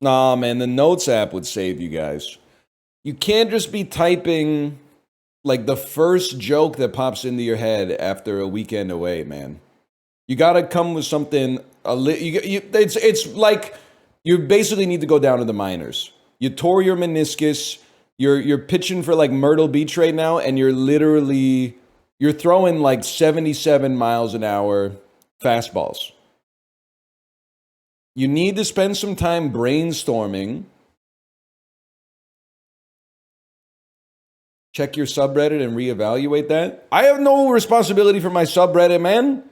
Nah, man, the Notes app would save you guys. You can't just be typing like the first joke that pops into your head after a weekend away, man. You gotta come with something. It's like you basically need to go down to the minors. You tore your meniscus. You're pitching for like Myrtle Beach right now, and you're throwing like 77 miles an hour fastballs. You need to spend some time brainstorming. Check your subreddit and reevaluate that. I have no responsibility for my subreddit, man.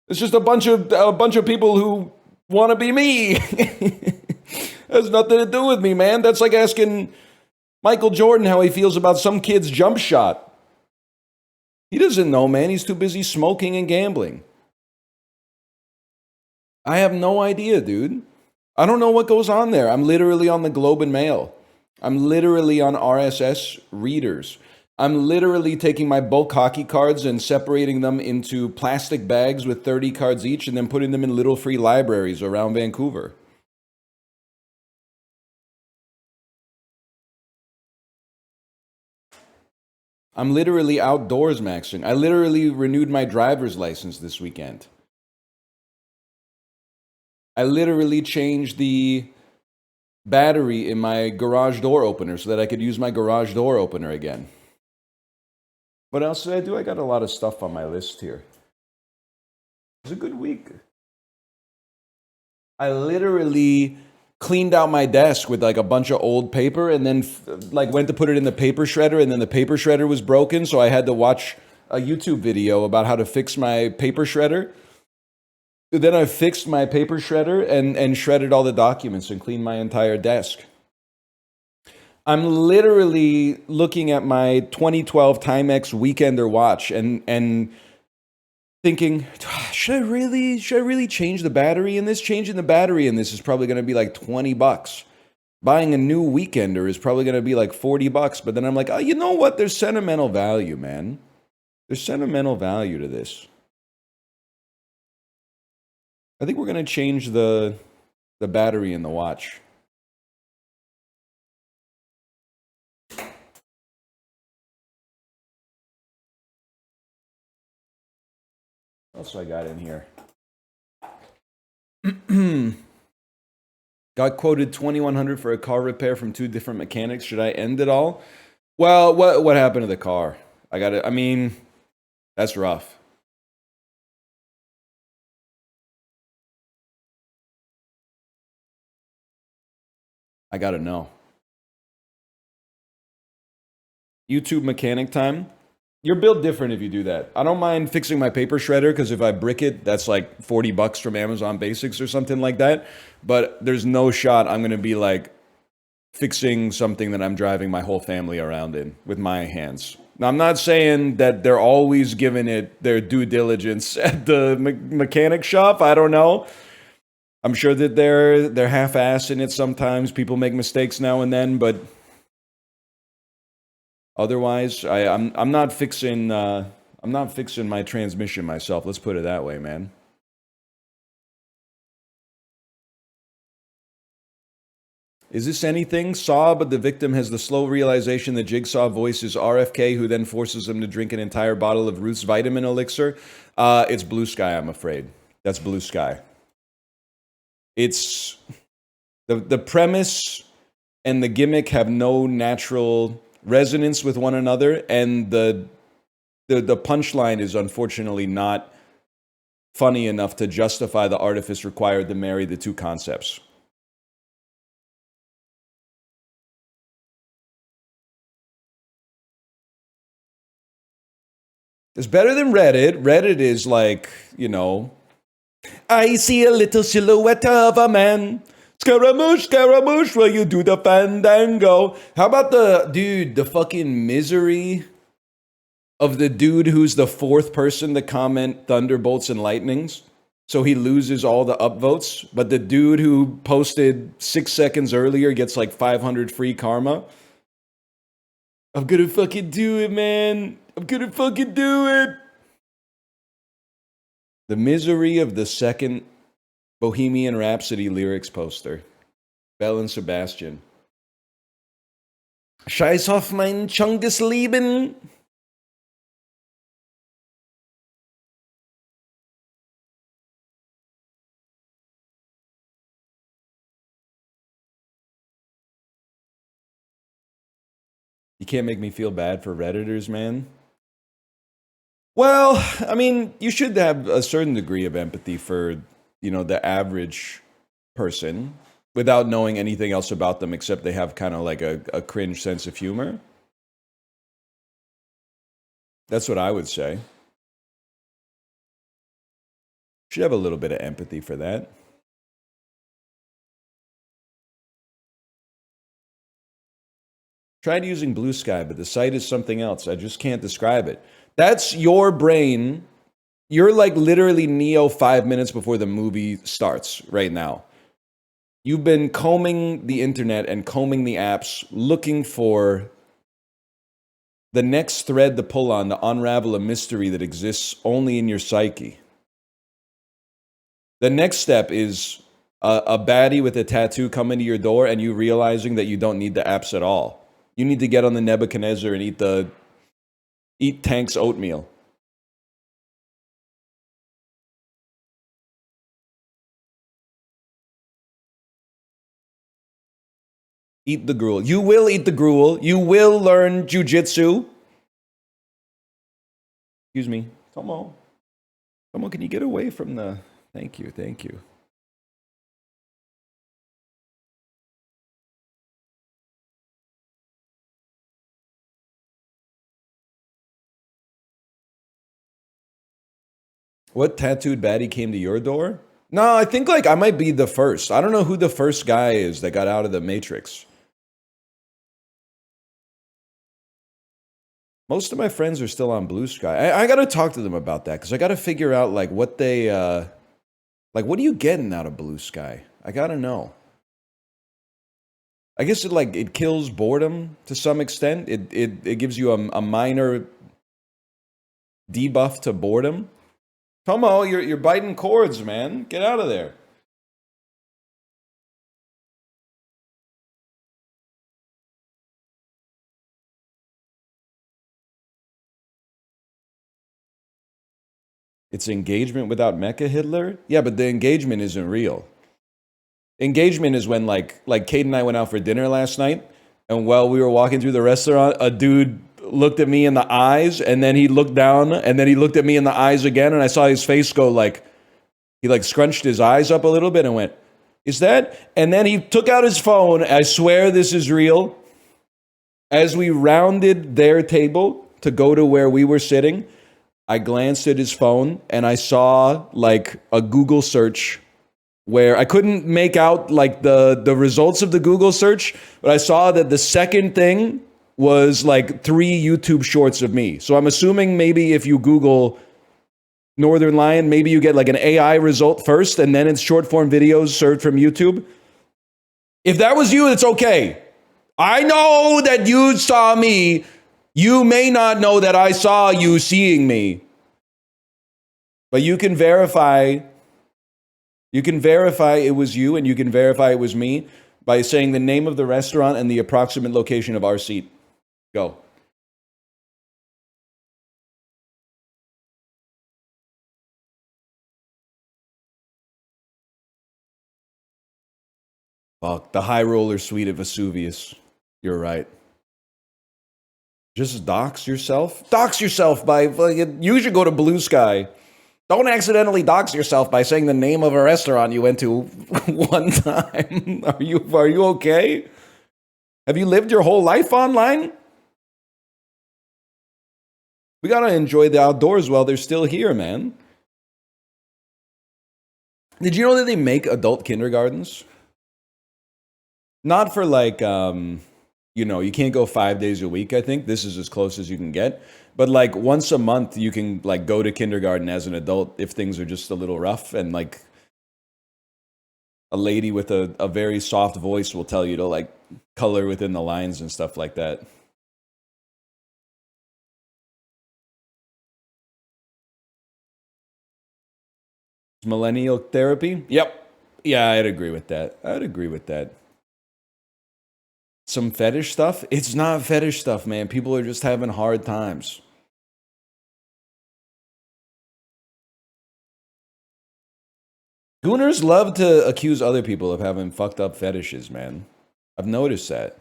It's just a bunch of people who want to be me. Has nothing to do with me, man. That's like asking Michael Jordan how he feels about some kid's jump shot. He doesn't know, man. He's too busy smoking and gambling. I have no idea, dude. I don't know what goes on there. I'm literally on the Globe and Mail. I'm literally on RSS readers. I'm literally taking my bulk hockey cards and separating them into plastic bags with 30 cards each and then putting them in little free libraries around Vancouver. I'm literally outdoors maxing. I literally renewed my driver's license this weekend. I literally changed the battery in my garage door opener so that I could use my garage door opener again. What else did I do? I got a lot of stuff on my list here. It was a good week. I literally cleaned out my desk with like a bunch of old paper and then like went to put it in the paper shredder, and then the paper shredder was broken, so I had to watch a YouTube video about how to fix my paper shredder. Then I fixed my paper shredder and shredded all the documents and cleaned my entire desk. I'm literally looking at my 2012 Timex Weekender watch and thinking, should I really change the battery in this? Changing the battery in this is probably going to be like $20. Buying a new Weekender is probably going to be like $40. But then I'm like, oh, you know what? There's sentimental value, man. There's sentimental value to this. I think we're going to change the battery in the watch. What else I got in here? Got quoted $2,100 for a car repair from 2 different mechanics. Should I end it all? Well, what happened to the car? I mean, that's rough. I gotta know. YouTube mechanic time. You're built different if you do that. I don't mind fixing my paper shredder because if I brick it, that's like $40 from Amazon Basics or something like that. But there's no shot I'm gonna be like fixing something that I'm driving my whole family around in with my hands. Now, I'm not saying that they're always giving it their due diligence at the mechanic shop. I don't know. I'm sure that they're half-assed in it sometimes. People make mistakes now and then, but otherwise, I'm not fixing my transmission myself. Let's put it that way, man. Is this anything? Saw, but the victim has the slow realization that Jigsaw voices RFK, who then forces him to drink an entire bottle of Ruth's vitamin elixir. It's Blue Sky, I'm afraid. That's Blue Sky. It's the premise and the gimmick have no natural resonance with one another, and the punchline is unfortunately not funny enough to justify the artifice required to marry the two concepts. It's better than Reddit. Reddit is like, you know, I see a little silhouette of a man. Scaramouche, Scaramouche, will you do the fandango? How about the fucking misery of the dude who's the 4th person to comment thunderbolts and lightnings? So he loses all the upvotes, but the dude who posted 6 seconds earlier gets like 500 free karma. I'm gonna fucking do it, man. I'm gonna fucking do it. The misery of the second Bohemian Rhapsody lyrics poster. Belle and Sebastian. Scheiß auf mein Chungus Leben. You can't make me feel bad for Redditors, man. Well, I mean, you should have a certain degree of empathy for, the average person without knowing anything else about them except they have kind of like a cringe sense of humor. That's what I would say. Should have a little bit of empathy for that. Tried using Blue Sky, but the site is something else. I just can't describe it. That's your brain. You're like literally Neo 5 minutes before the movie starts right now. You've been combing the internet and combing the apps, looking for the next thread to pull on to unravel a mystery that exists only in your psyche. The next step is a baddie with a tattoo coming to your door and you realizing that you don't need the apps at all. You need to get on the Nebuchadnezzar and eat Tank's oatmeal. Eat the gruel. You will eat the gruel. You will learn jujitsu. Excuse me. Tomo, can you get away from the... Thank you. What tattooed baddie came to your door? No, I think like I might be the first. I don't know who the first guy is that got out of the Matrix. Most of my friends are still on Blue Sky. I got to talk to them about that because I got to figure out like what they like. What are you getting out of Blue Sky? I got to know. I guess it kills boredom to some extent. It gives you a minor debuff to boredom. Tomo, you're biting cords, man. Get out of there. It's engagement without Mecha Hitler? Yeah, but the engagement isn't real. Engagement is when like Kate and I went out for dinner last night, and while we were walking through the restaurant, a dude looked at me in the eyes, and then he looked down, and then he looked at me in the eyes again, and I saw his face go like, he like scrunched his eyes up a little bit and went, "Is that?" And then he took out his phone. I swear this is real. As we rounded their table to go to where we were sitting, I glanced at his phone and I saw like a Google search where I couldn't make out like the results of the Google search, but I saw that the second thing was like 3 YouTube shorts of me. So I'm assuming maybe if you Google Northern Lion, maybe you get like an AI result first and then it's short form videos served from YouTube. If that was you, it's okay. I know that you saw me. You may not know that I saw you seeing me. But you can verify it was you and you can verify it was me by saying the name of the restaurant and the approximate location of our seat. Go. Fuck, the high roller suite of Vesuvius. You're right. Just dox yourself? Dox yourself by you should go to Blue Sky. Don't accidentally dox yourself by saying the name of a restaurant you went to one time. Are you okay? Have you lived your whole life online? We gotta enjoy the outdoors while they're still here, man. Did you know that they make adult kindergartens? Not for like, you can't go 5 days a week, I think. This is as close as you can get. But like once a month, you can like go to kindergarten as an adult if things are just a little rough. And like a lady with a very soft voice will tell you to like color within the lines and stuff like that. Millennial therapy? Yep. Yeah, I'd agree with that. I'd agree with that. Some fetish stuff? It's not fetish stuff, man. People are just having hard times. Gooners love to accuse other people of having fucked up fetishes, man. I've noticed that.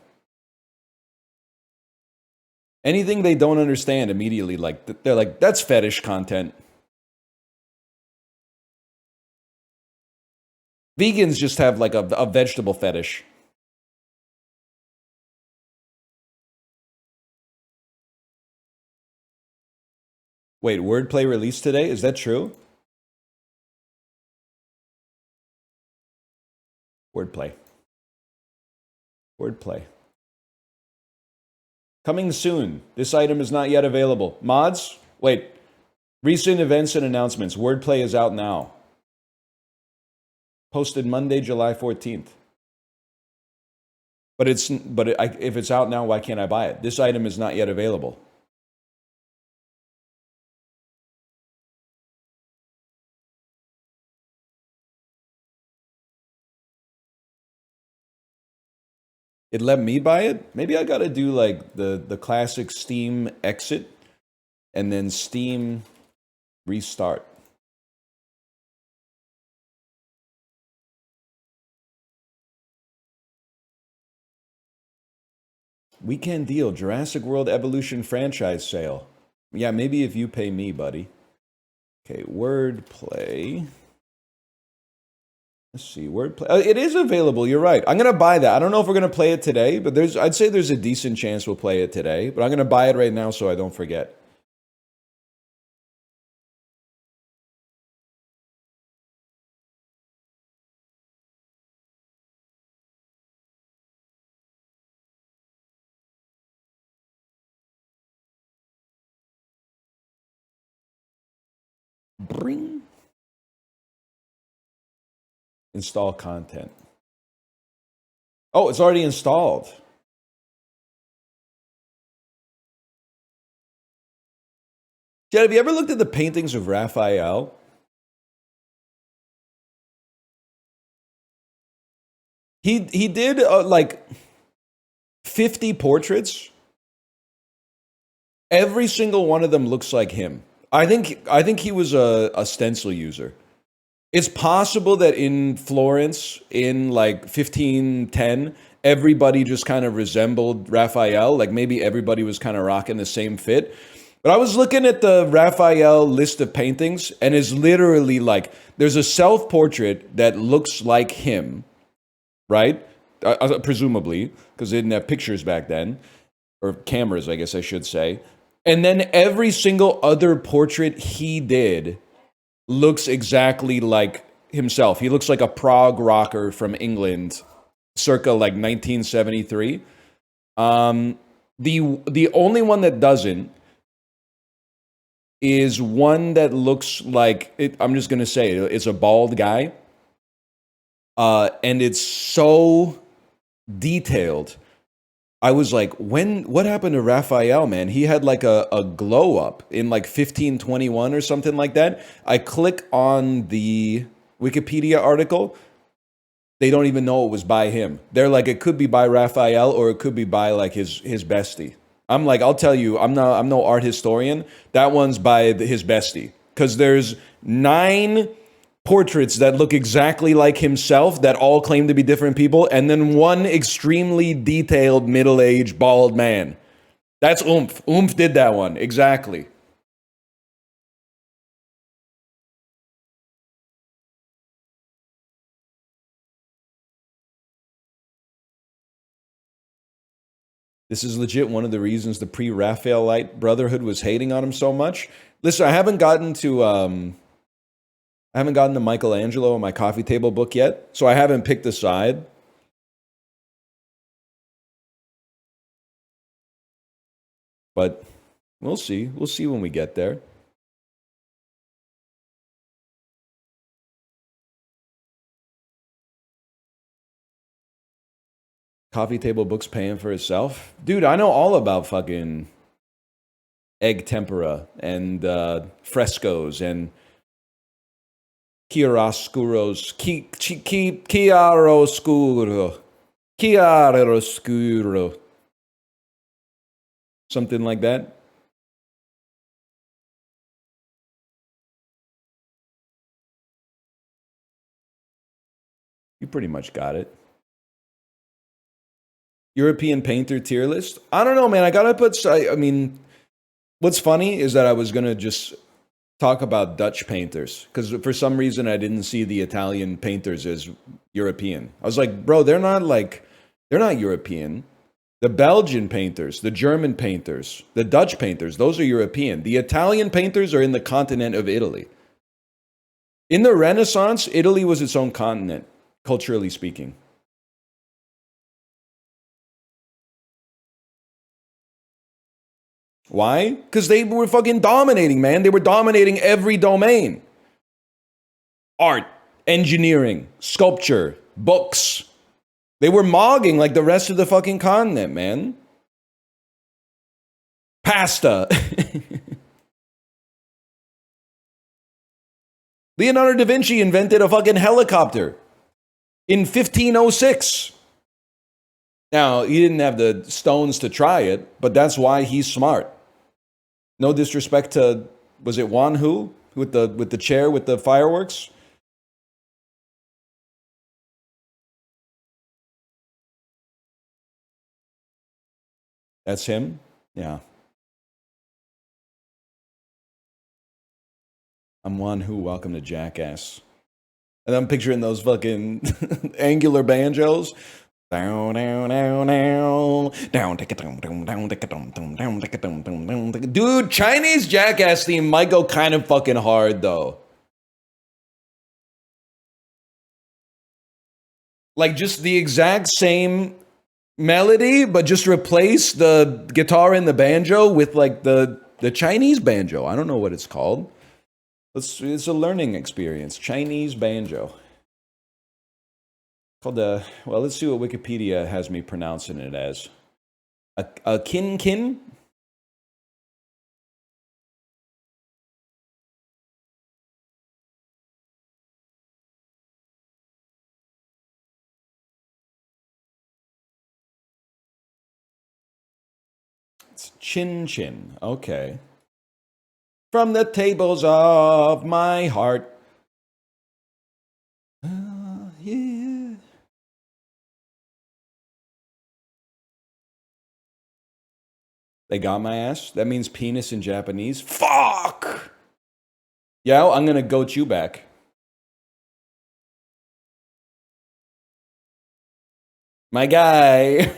Anything they don't understand immediately, like they're like, that's fetish content. Vegans just have like a vegetable fetish. Wait, wordplay released today? Is that true? Wordplay. Wordplay. Coming soon. This item is not yet available. Mods? Wait. Recent events and announcements. Wordplay is out now. Posted Monday, July 14th. But if it's out now, why can't I buy it? This item is not yet available. It let me buy it? Maybe I gotta do like the classic Steam exit and then Steam restart. Weekend deal, Jurassic World Evolution franchise sale. Yeah, maybe if you pay me, buddy. Okay, wordplay. Let's see, wordplay. It is available. You're right. I'm gonna buy that. I don't know if we're gonna play it today, but I'd say there's a decent chance we'll play it today. But I'm gonna buy it right now so I don't forget. Bring. Install content. Oh, it's already installed. Jed, have you ever looked at the paintings of Raphael? He did like 50 portraits. Every single one of them looks like him. I think he was a stencil user. It's possible that in Florence in like 1510, everybody just kind of resembled Raphael. Like maybe everybody was kind of rocking the same fit. But I was looking at the Raphael list of paintings, and it's literally like there's a self-portrait that looks like him, right? Presumably, because they didn't have pictures back then, or cameras, I guess I should say. And then every single other portrait he did looks exactly like himself. He looks like a prog rocker from England, circa like 1973. The only one that doesn't is one that looks like I'm just gonna say it's a bald guy, and it's so detailed. I was like, what happened to Raphael, man? He had like a glow up in like 1521 or something like that. I click on the Wikipedia article. They don't even know it was by him. They're like, it could be by Raphael or it could be by like his bestie. I'm like, I'll tell you, I'm no art historian. That one's by his bestie. Because there's 9 portraits that look exactly like himself that all claim to be different people, and then one extremely detailed middle-aged bald man. That's Oomph. Oomph did that one. Exactly. This is legit one of the reasons the pre-Raphaelite Brotherhood was hating on him so much. Listen, I haven't gotten to Michelangelo in my coffee table book yet, so I haven't picked a side. But we'll see. We'll see when we get there. Coffee table books paying for itself. Dude, I know all about fucking egg tempera and frescoes and chiaroscuros, chiaroscuro, chiaroscuro, something like that. You pretty much got it. European painter tier list? I don't know, man. I gotta put. I mean, what's funny is that I was gonna just talk about Dutch painters because for some reason I didn't see the Italian painters as European. I was like, bro, they're not European. The Belgian painters, the German painters, the Dutch painters, those are European. The Italian painters are in the continent of Italy. In the Renaissance, Italy was its own continent, culturally speaking. Why? Because they were fucking dominating, man. They were dominating every domain. Art, engineering, sculpture, books. They were mogging like the rest of the fucking continent, man. Pasta. Leonardo da Vinci invented a fucking helicopter in 1506. Now, he didn't have the stones to try it, but that's why he's smart. No disrespect to, was it Juan Hu with the chair with the fireworks? That's him? Yeah. I'm Juan Hu, welcome to Jackass. And I'm picturing those fucking angular banjos. Down, down, down, down, down, down. Dude, Chinese Jackass theme might go kind of fucking hard though. Like just the exact same melody, but just replace the guitar and the banjo with like the Chinese banjo. I don't know what it's called. It's a learning experience. Chinese banjo. Called the, well, let's see what Wikipedia has me pronouncing it as. A kin? It's chin chin. Okay. From the tables of my heart. Yeah. They got my ass? That means penis in Japanese? Fuck! Yeah, I'm gonna goat you back. My guy.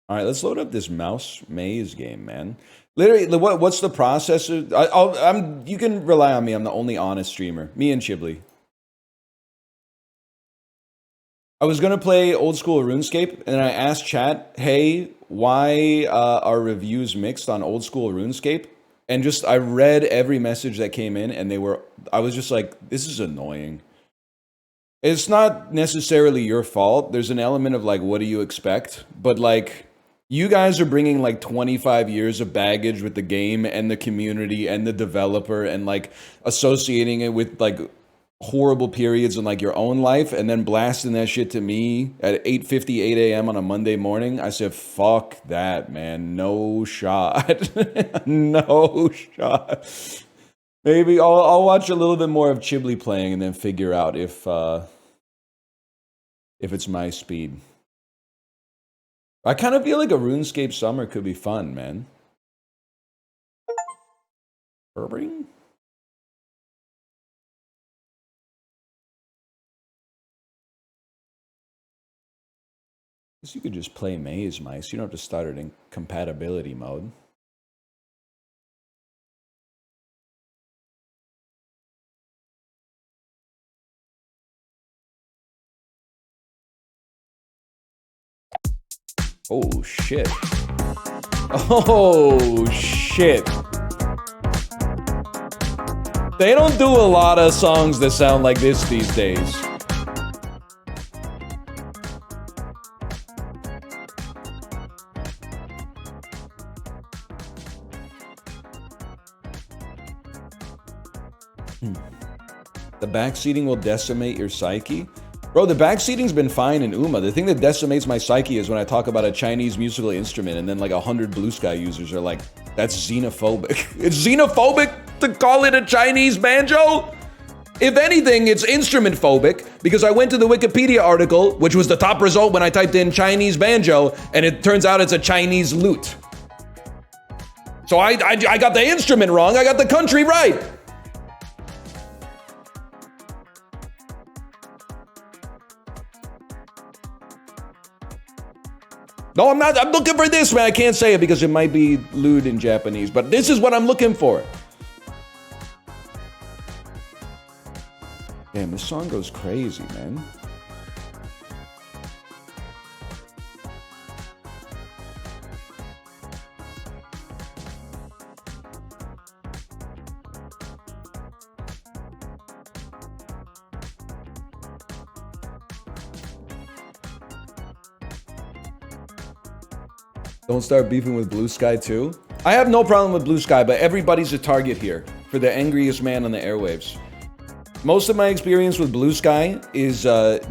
All right, let's load up this mouse maze game, man. Literally, what's the process? You can rely on me. I'm the only honest streamer. Me and Chibli. I was gonna play old school RuneScape, and I asked chat, "Hey, why are reviews mixed on old school RuneScape?" And just I read every message that came in, and I was just like, "This is annoying." It's not necessarily your fault. There's an element of like, what do you expect? But like, you guys are bringing like 25 years of baggage with the game and the community and the developer and like associating it with like horrible periods in like your own life and then blasting that shit to me at 8:58 a.m. on a Monday morning. I said, fuck that, man. No shot. No shot. Maybe I'll watch a little bit more of Chibli playing and then figure out if it's my speed. I kind of feel like a RuneScape summer could be fun, man. Burbering? I guess you could just play Maze Mice. You don't have to start it in compatibility mode. Oh, shit. Oh, shit. They don't do a lot of songs that sound like this these days. The backseating will decimate your psyche. Bro, the backseating's been fine in Uma. The thing that decimates my psyche is when I talk about a Chinese musical instrument and then like 100 Blue Sky users are like, that's xenophobic. It's xenophobic to call it a Chinese banjo? If anything, it's instrument phobic because I went to the Wikipedia article, which was the top result when I typed in Chinese banjo, and it turns out it's a Chinese lute. So I got the instrument wrong, I got the country right. No, I'm not. I'm looking for this, man. I can't say it because it might be lewd in Japanese, but this is what I'm looking for. Damn, this song goes crazy, man. Don't start beefing with Blue Sky too. I have no problem with Blue Sky, but everybody's a target here for the angriest man on the airwaves. Most of my experience with Blue Sky is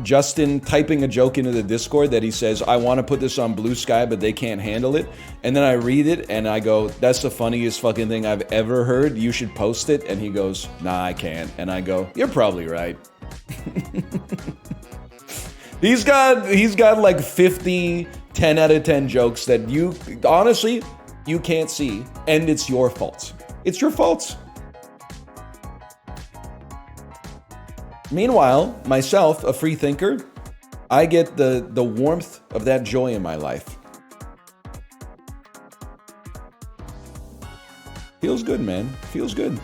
Justin typing a joke into the Discord that he says, I want to put this on Blue Sky, but they can't handle it. And then I read it and I go, that's the funniest fucking thing I've ever heard. You should post it. And he goes, nah, I can't. And I go, you're probably right. He's got like 50 10 out of 10 jokes that you, honestly, you can't see, and it's your fault. It's your fault. Meanwhile, myself, a free thinker, I get the warmth of that joy in my life. Feels good, man. Feels good.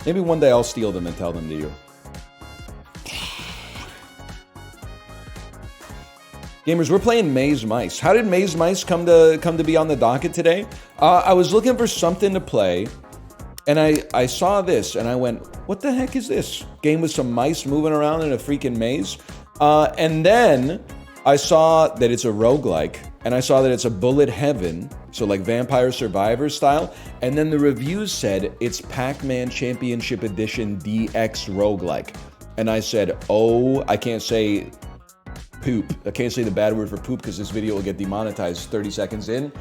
Maybe one day I'll steal them and tell them to you. Gamers, we're playing Maze Mice. How did Maze Mice come to be on the docket today? I was looking for something to play, and I saw this, and I went, what the heck is this? Game with some mice moving around in a freaking maze. And then I saw that it's a roguelike, and I saw that it's a bullet heaven, so like Vampire Survivor style, and then the reviews said it's Pac-Man Championship Edition DX roguelike. And I said, oh, I can't say poop. I can't say the bad word for poop because this video will get demonetized 30 seconds in.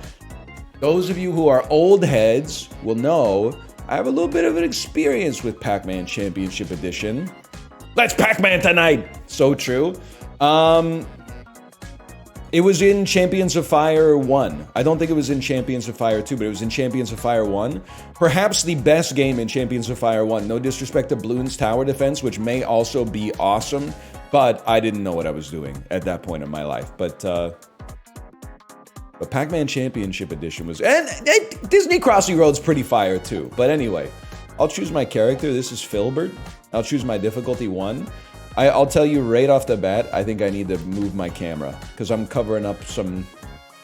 Those of you who are old heads will know I have a little bit of an experience with Pac-Man Championship Edition. Let's Pac-Man tonight! So true. It was in Champions of Fire 1. I don't think it was in Champions of Fire 2, but it was in Champions of Fire 1. Perhaps the best game in Champions of Fire 1. No disrespect to Bloons Tower Defense, which may also be awesome, but I didn't know what I was doing at that point in my life. But Pac-Man Championship Edition was... And Disney Crossy Road's pretty fire too. But anyway, I'll choose my character. This is Filbert. I'll choose my difficulty 1. I'll tell you right off the bat, I think I need to move my camera because I'm covering up some...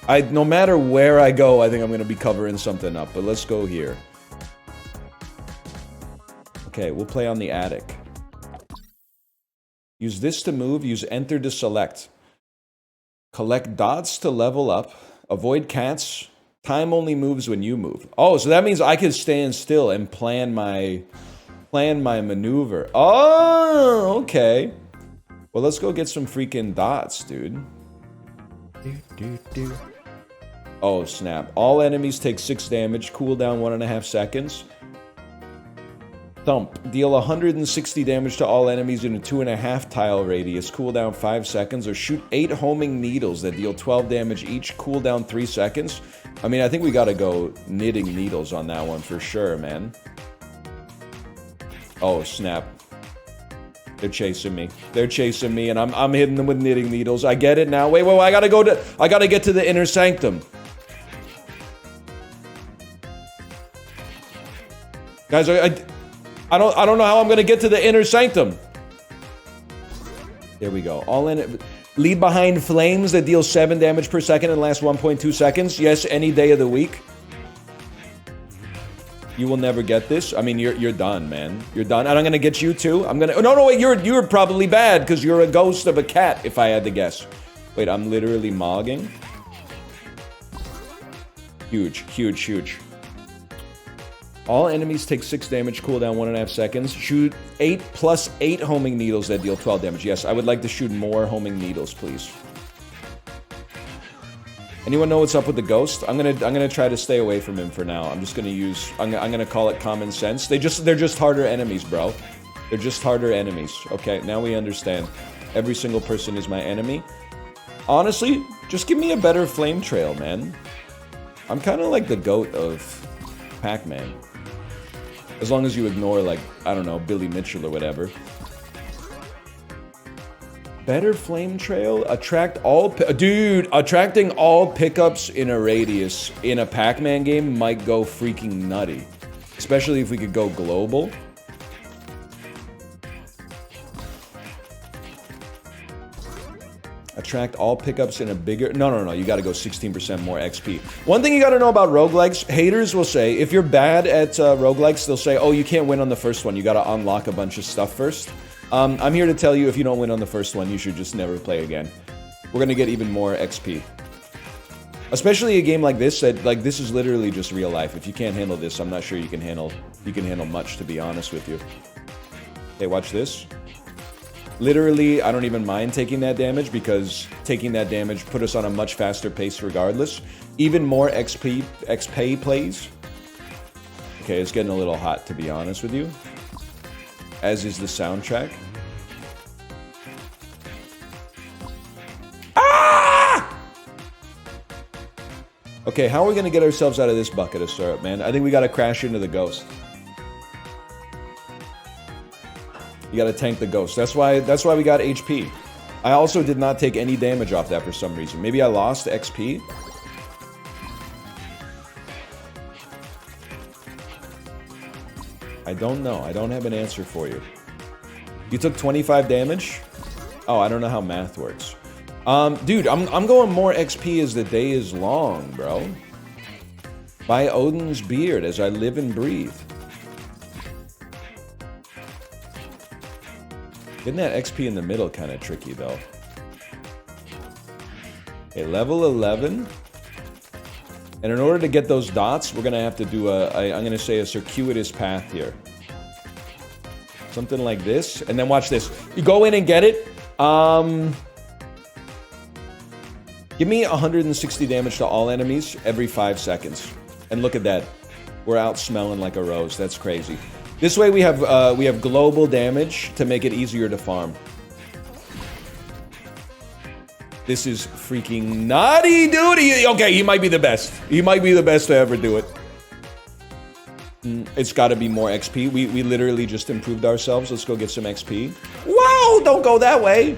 No matter where I go, I think I'm going to be covering something up. But let's go here. Okay, we'll play on the attic. Use this to move. Use enter to select. Collect dots to level up. Avoid cats. Time only moves when you move. Oh, so that means I can stand still and plan my maneuver. Oh, okay. Well, let's go get some freaking dots, dude. Oh, snap. All enemies take 6 damage. Cooldown 1.5 seconds. Thump. Deal 160 damage to all enemies in a 2.5 tile radius. Cooldown 5 seconds. Or shoot 8 homing needles that deal 12 damage each. Cooldown 3 seconds. I mean, I think we gotta go knitting needles on that one for sure, man. Oh, snap. They're chasing me. They're chasing me, and I'm hitting them with knitting needles. I get it now. Wait, I gotta get to the inner sanctum. Guys, I don't know how I'm gonna get to the inner sanctum. There we go. All in it. Leave behind flames that deal 7 damage per second and last 1.2 seconds. Yes, any day of the week. You will never get this. I mean, you're done, man. You're done. And I'm gonna get you too. I'm gonna. Oh, no, wait. You're probably bad because you're a ghost of a cat. If I had to guess. Wait, I'm literally mogging. Huge, huge, huge. All enemies take 6 damage, cooldown 1.5 seconds. Shoot 8 plus 8 homing needles that deal 12 damage. Yes, I would like to shoot more homing needles, please. Anyone know what's up with the ghost? I'm gonna try to stay away from him for now. I'm just gonna use I'm gonna call it common sense. They're just harder enemies, bro. They're just harder enemies. Okay, now we understand. Every single person is my enemy. Honestly, just give me a better flame trail, man. I'm kind of like the goat of Pac-Man. As long as you ignore, like, I don't know, Billy Mitchell or whatever. Better flame trail? Attract all... Dude, attracting all pickups in a radius in a Pac-Man game might go freaking nutty. Especially if we could go global. Attract all pickups in a bigger... No, you gotta go 16% more XP. One thing you gotta know about roguelikes, haters will say, if you're bad at roguelikes, they'll say, oh, you can't win on the first one. You gotta unlock a bunch of stuff first. I'm here to tell you, if you don't win on the first one, you should just never play again. We're gonna get even more XP. Especially a game like this, that, like, this is literally just real life. If you can't handle this, I'm not sure you can handle much, to be honest with you. Okay, watch this. Literally, I don't even mind taking that damage, because taking that damage put us on a much faster pace regardless. Even more XP plays. Okay, it's getting a little hot, to be honest with you. As is the soundtrack. Ah! Okay, how are we gonna get ourselves out of this bucket of syrup, man? I think we gotta crash into the ghost. You gotta tank the ghost. That's why we got HP. I also did not take any damage off that for some reason. Maybe I lost XP? I don't know. I don't have an answer for you. You took 25 damage? Oh, I don't know how math works. Dude, I'm going more XP as the day is long, bro. By Odin's beard, as I live and breathe. Getting that XP in the middle kind of tricky, though. Okay, level 11. And in order to get those dots, we're going to have to do I'm going to say a circuitous path here. Something like this. And then watch this. You go in and get it. Give me 160 damage to all enemies every 5 seconds. And look at that. We're out smelling like a rose. That's crazy. This way we have global damage to make it easier to farm. This is freaking nutty, dude. Okay, he might be the best. He might be the best to ever do it. It's got to be more XP. We literally just improved ourselves. Let's go get some XP. Wow, don't go that way.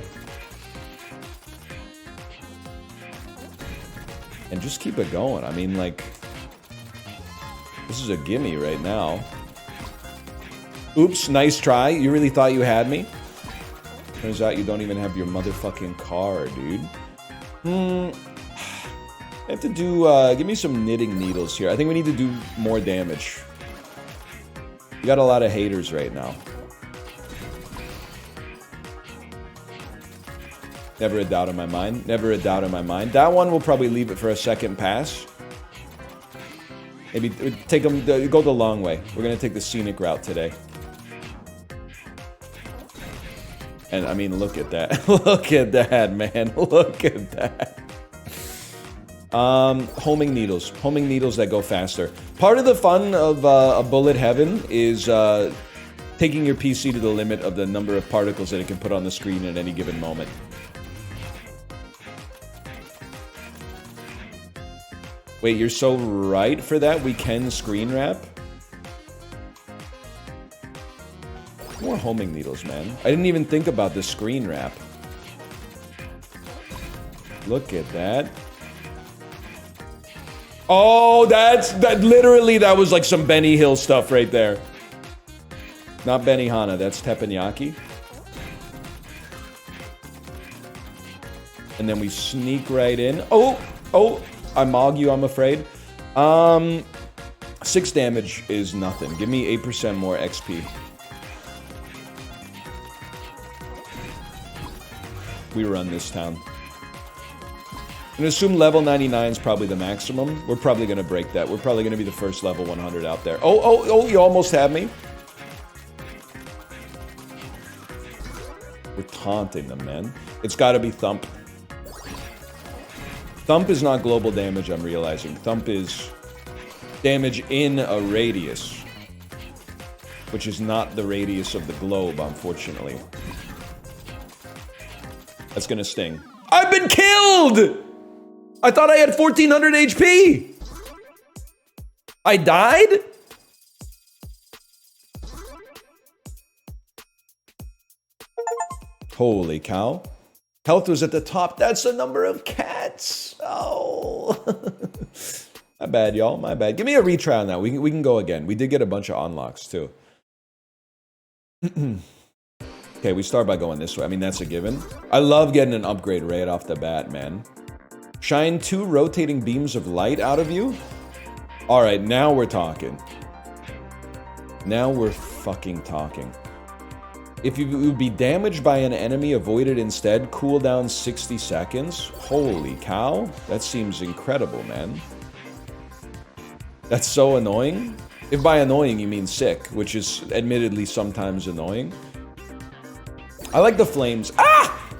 And just keep it going. I mean, like, this is a gimme right now. Oops, nice try. You really thought you had me? Turns out you don't even have your motherfucking car, dude. I have to do, give me some knitting needles here. I think we need to do more damage. You got a lot of haters right now. Never a doubt in my mind. Never a doubt in my mind. That one, we'll probably leave it for a second pass. Maybe take them, go the long way. We're going to take the scenic route today. And I mean, look at that. Look at that, man. Look at that. Homing needles. Homing needles that go faster. Part of the fun of a bullet heaven is taking your PC to the limit of the number of particles that it can put on the screen at any given moment. Wait, you're so right for that? We can screen wrap? More homing needles, man. I didn't even think about the screen wrap. Look at that. Oh, that literally, that was like some Benny Hill stuff right there. Not Benihana, that's teppanyaki. And then we sneak right in. Oh, I mog you, I'm afraid. 6 damage is nothing. Give me 8% more XP. We run this town. I'm gonna assume level 99 is probably the maximum. We're probably gonna break that. We're probably gonna be the first level 100 out there. Oh, you almost had me. We're taunting them, man. It's gotta be Thump. Thump is not global damage, I'm realizing. Thump is damage in a radius, which is not the radius of the globe, unfortunately. That's gonna sting. I've been killed! I thought I had 1400 HP! I died? Holy cow. Health was at the top. That's the number of cats. Oh. My bad, y'all. My bad. Give me a retry on that. We can go again. We did get a bunch of unlocks, too. Okay, we start by going this way. I mean, that's a given. I love getting an upgrade right off the bat, man. Shine 2 rotating beams of light out of you? Alright, now we're talking. Now we're fucking talking. If you would be damaged by an enemy, avoid it instead. Cooldown 60 seconds. Holy cow. That seems incredible, man. That's so annoying. If by annoying you mean sick, which is admittedly sometimes annoying. I like the flames. Ah!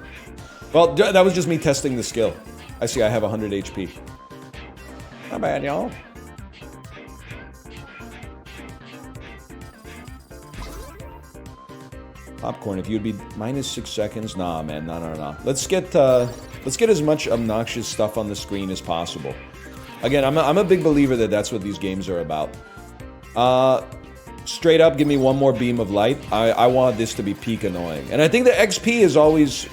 Well, that was just me testing the skill. I see I have 100 HP. Not bad, y'all. Popcorn, if you'd be minus 6 seconds. Nah, man, no. Let's get as much obnoxious stuff on the screen as possible. Again, I'm a big believer that that's what these games are about. Straight up, give me one more beam of light. I want this to be peak annoying. And I think the XP is always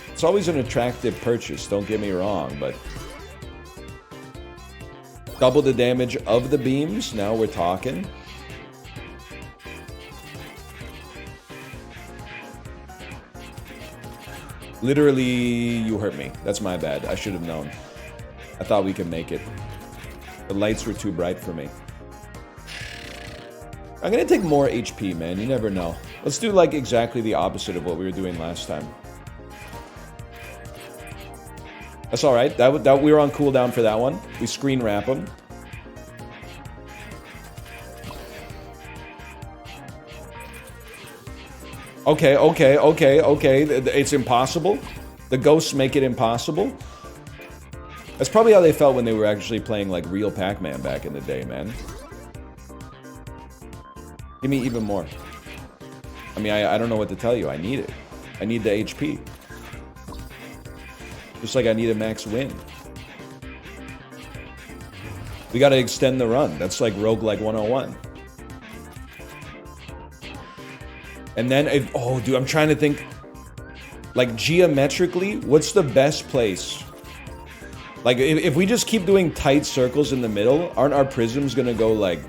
an attractive purchase, don't get me wrong, but double the damage of the beams, now we're talking. Literally, you hurt me. That's my bad. I should have known. I thought we could make it. The lights were too bright for me. I'm gonna take more HP, man. You never know. Let's do like exactly the opposite of what we were doing last time. That's all right. That we were on cooldown for that one. We screen wrap them. Okay. It's impossible. The ghosts make it impossible. That's probably how they felt when they were actually playing like real Pac-Man back in the day, man. Give me even more. I mean, I don't know what to tell you. I need it. I need the HP. Just like I need a max win. We gotta extend the run. That's like roguelike 101. And then, oh, dude, I'm trying to think. Like, geometrically, what's the best place? Like, if we just keep doing tight circles in the middle, aren't our prisms gonna go, like,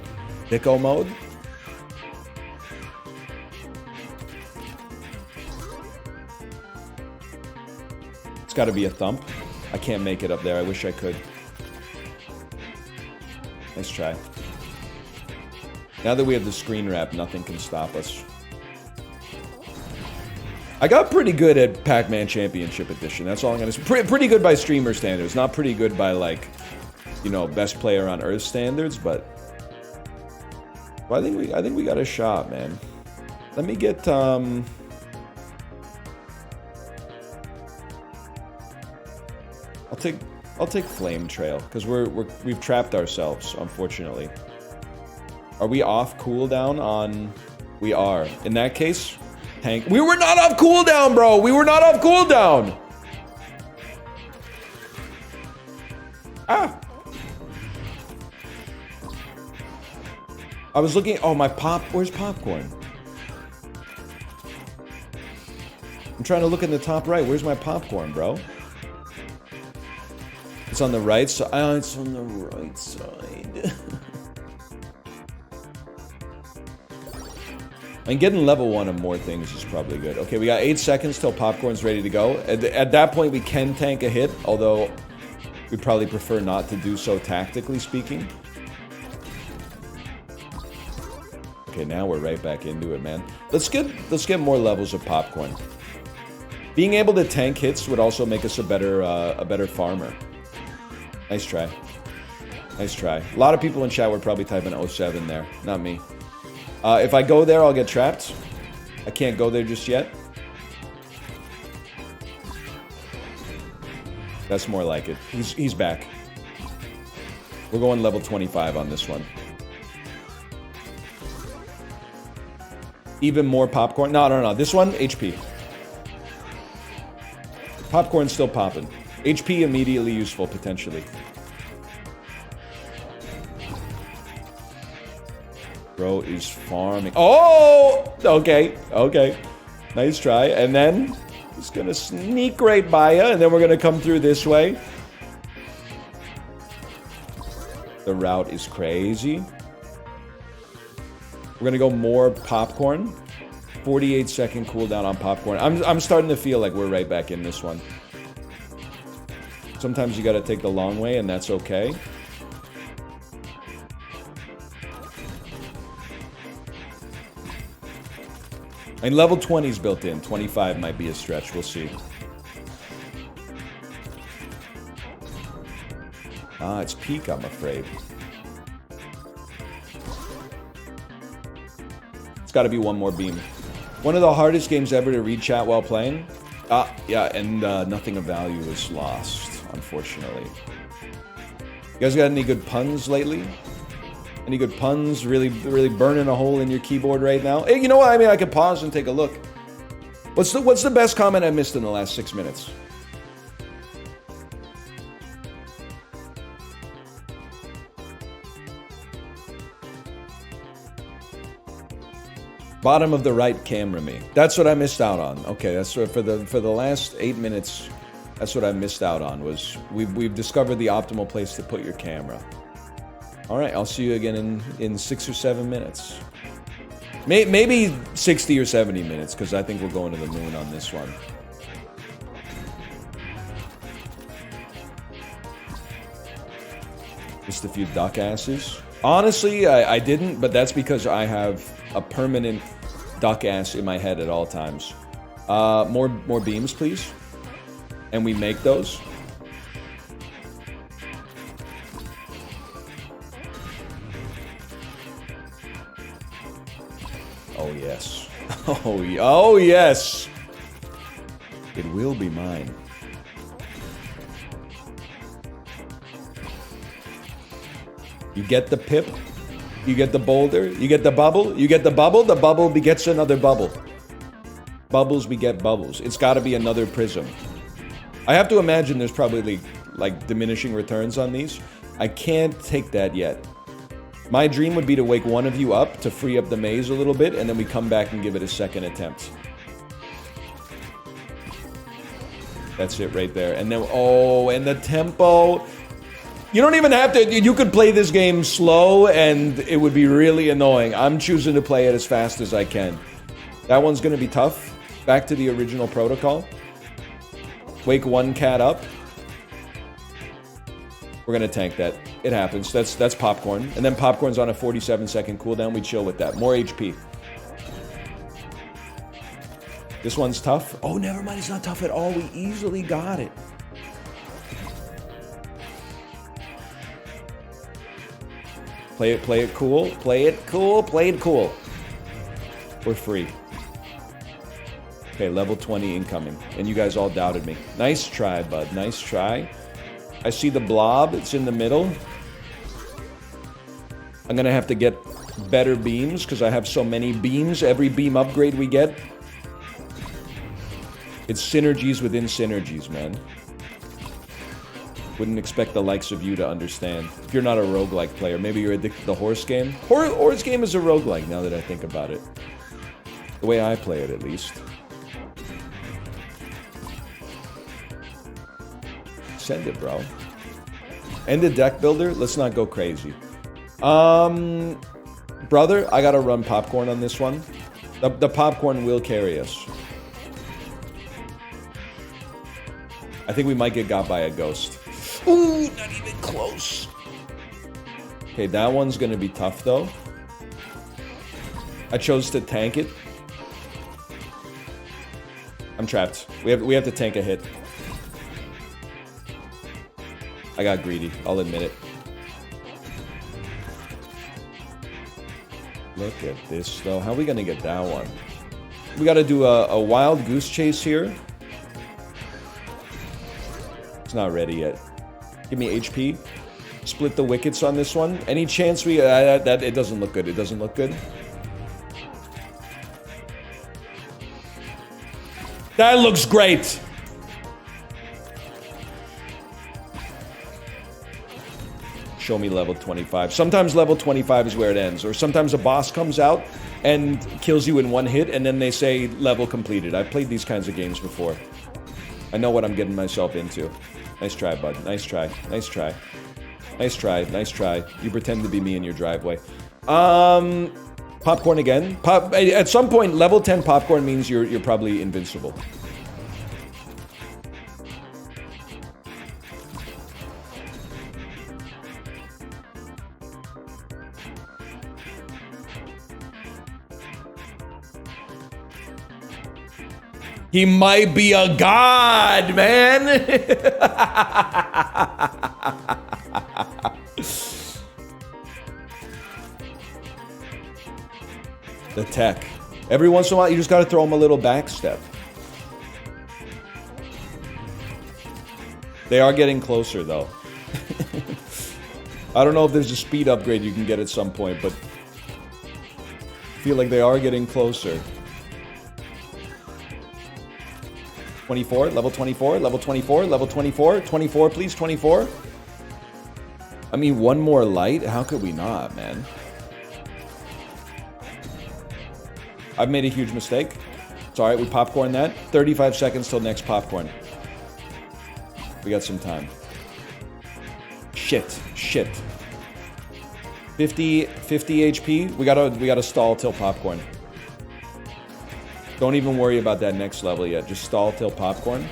Dicko mode? It's gotta be a thump. I can't make it up there. I wish I could. Nice try. Now that we have the screen wrap, nothing can stop us. I got pretty good at Pac-Man Championship Edition. That's all I'm gonna say. Pretty good by streamer standards. Not pretty good by, like, you know, best player on Earth standards, but well, I think we got a shot, man. Let me get I'll take Flame Trail because we've trapped ourselves, unfortunately. Are we off cooldown on? We are. In that case, tank. We were not off cooldown, bro. We were not off cooldown. Ah. I was looking. Oh, my pop. Where's popcorn? I'm trying to look in the top right. Where's my popcorn, bro? It's on the right side. Oh, it's on the right side. And getting level 1 of more things is probably good. Okay, we got 8 seconds till popcorn's ready to go. At that point, we can tank a hit, although we probably prefer not to do so tactically speaking. Okay, now we're right back into it, man. Let's get more levels of popcorn. Being able to tank hits would also make us a better farmer. Nice try. Nice try. A lot of people in chat were probably typing 07 there. Not me. If I go there, I'll get trapped. I can't go there just yet. That's more like it. He's back. We're going level 25 on this one. Even more popcorn. No. This one, HP. Popcorn's still popping. HP immediately useful, potentially. Bro is farming. Oh! Okay. Nice try. And then he's gonna sneak right by you, and then we're gonna come through this way. The route is crazy. We're gonna go more popcorn. 48-second cooldown on popcorn. I'm starting to feel like we're right back in this one. Sometimes you gotta take the long way, and that's okay. And level 20 is built in. 25 might be a stretch. We'll see. Ah, it's peak, I'm afraid. It's got to be one more beam. One of the hardest games ever to read chat while playing. Yeah, and nothing of value is lost, unfortunately. You guys got any good puns lately? Any good puns? Really burning a hole in your keyboard right now? Hey, you know what? I mean, I could pause and take a look. What's the best comment I missed in the last 6 minutes? Bottom of the right camera me. That's what I missed out on. Okay, that's for the last 8 minutes. That's what I missed out on. Was we've discovered the optimal place to put your camera. All right, I'll see you again in 6 or 7 minutes. Maybe 60 or 70 minutes, because I think we're going to the moon on this one. Just a few duck asses. Honestly, I didn't, but that's because I have a permanent duck ass in my head at all times. More beams, please. And we make those. Oh, yes. Oh, yes. It will be mine. You get the pip. You get the boulder. You get the bubble. You get the bubble. The bubble begets another bubble. Bubbles beget bubbles. It's got to be another prism. I have to imagine there's probably like diminishing returns on these. I can't take that yet. My dream would be to wake one of you up to free up the maze a little bit, and then we come back and give it a second attempt. That's it right there. And then, oh, and the tempo. You don't even have to, you could play this game slow and it would be really annoying. I'm choosing to play it as fast as I can. That one's going to be tough. Back to the original protocol. Wake one cat up. We're going to tank that. It happens. That's popcorn. And then popcorn's on a 47-second cooldown. We chill with that. More HP. This one's tough. Oh, never mind. It's not tough at all. We easily got it. Play it cool. Play it cool. Play it cool. We're free. Okay, level 20 incoming. And you guys all doubted me. Nice try, bud. Nice try. I see the blob. It's in the middle. I'm going to have to get better beams because I have so many beams. Every beam upgrade we get. It's synergies within synergies, man. Wouldn't expect the likes of you to understand. If you're not a roguelike player, maybe you're addicted to the horse game. Horse game is a roguelike now that I think about it. The way I play it, at least. Send it, bro. And the deck builder, let's not go crazy. Brother, I gotta run popcorn on this one. The popcorn will carry us. I think we might get got by a ghost. Ooh, not even close. Okay, that one's gonna be tough though. I chose to tank it. I'm trapped. We have to tank a hit. I got greedy. I'll admit it. Look at this, though. How are we gonna get that one? We gotta do a wild goose chase here. It's not ready yet. Give me HP. Split the wickets on this one. Any chance we... that it doesn't look good. It doesn't look good. That looks great! Show me level 25. Sometimes level 25 is where it ends. Or sometimes a boss comes out and kills you in one hit, and then they say level completed. I've played these kinds of games before. I know what I'm getting myself into. Nice try, bud. Nice try. Nice try. Nice try. Nice try. You pretend to be me in your driveway. Popcorn again. At some point, level 10 popcorn means you're probably invincible. He might be a god, man. The tech. Every once in a while, you just got to throw him a little back step. They are getting closer, though. I don't know if there's a speed upgrade you can get at some point, but I feel like they are getting closer. 24, level 24, level 24, level 24, 24, please, 24. I mean, one more light? How could we not, man? I've made a huge mistake. It's alright, we popcorn that. 35 seconds till next popcorn. We got some time. Shit. 50 HP. We gotta stall till popcorn. Don't even worry about that next level yet. Just stall till popcorn.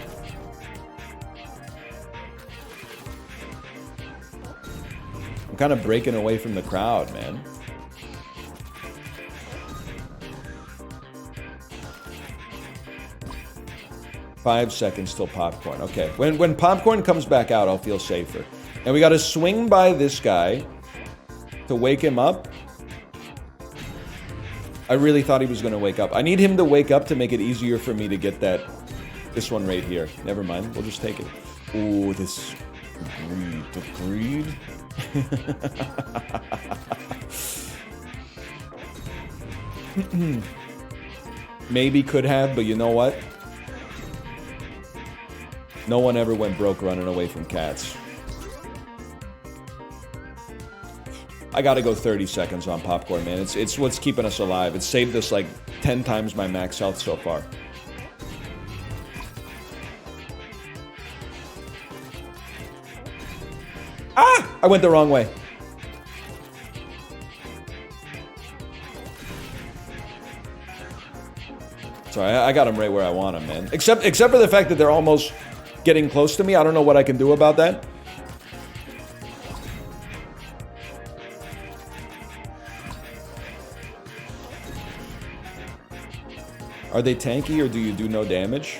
I'm kind of breaking away from the crowd, man. Five seconds till popcorn. Okay. When popcorn comes back out, I'll feel safer. And we got to swing by this guy to wake him up. I really thought he was going to wake up. I need him to wake up to make it easier for me to get this one right here. Never mind. We'll just take it. Ooh, this greed. The greed. Maybe could have, but you know what? No one ever went broke running away from cats. I gotta go 30 seconds on popcorn, man. It's what's keeping us alive. It's saved us like 10 times my max health so far. Ah! I went the wrong way. Sorry, I got them right where I want them, man. Except for the fact that they're almost getting close to me. I don't know what I can do about that. Are they tanky or do you do no damage?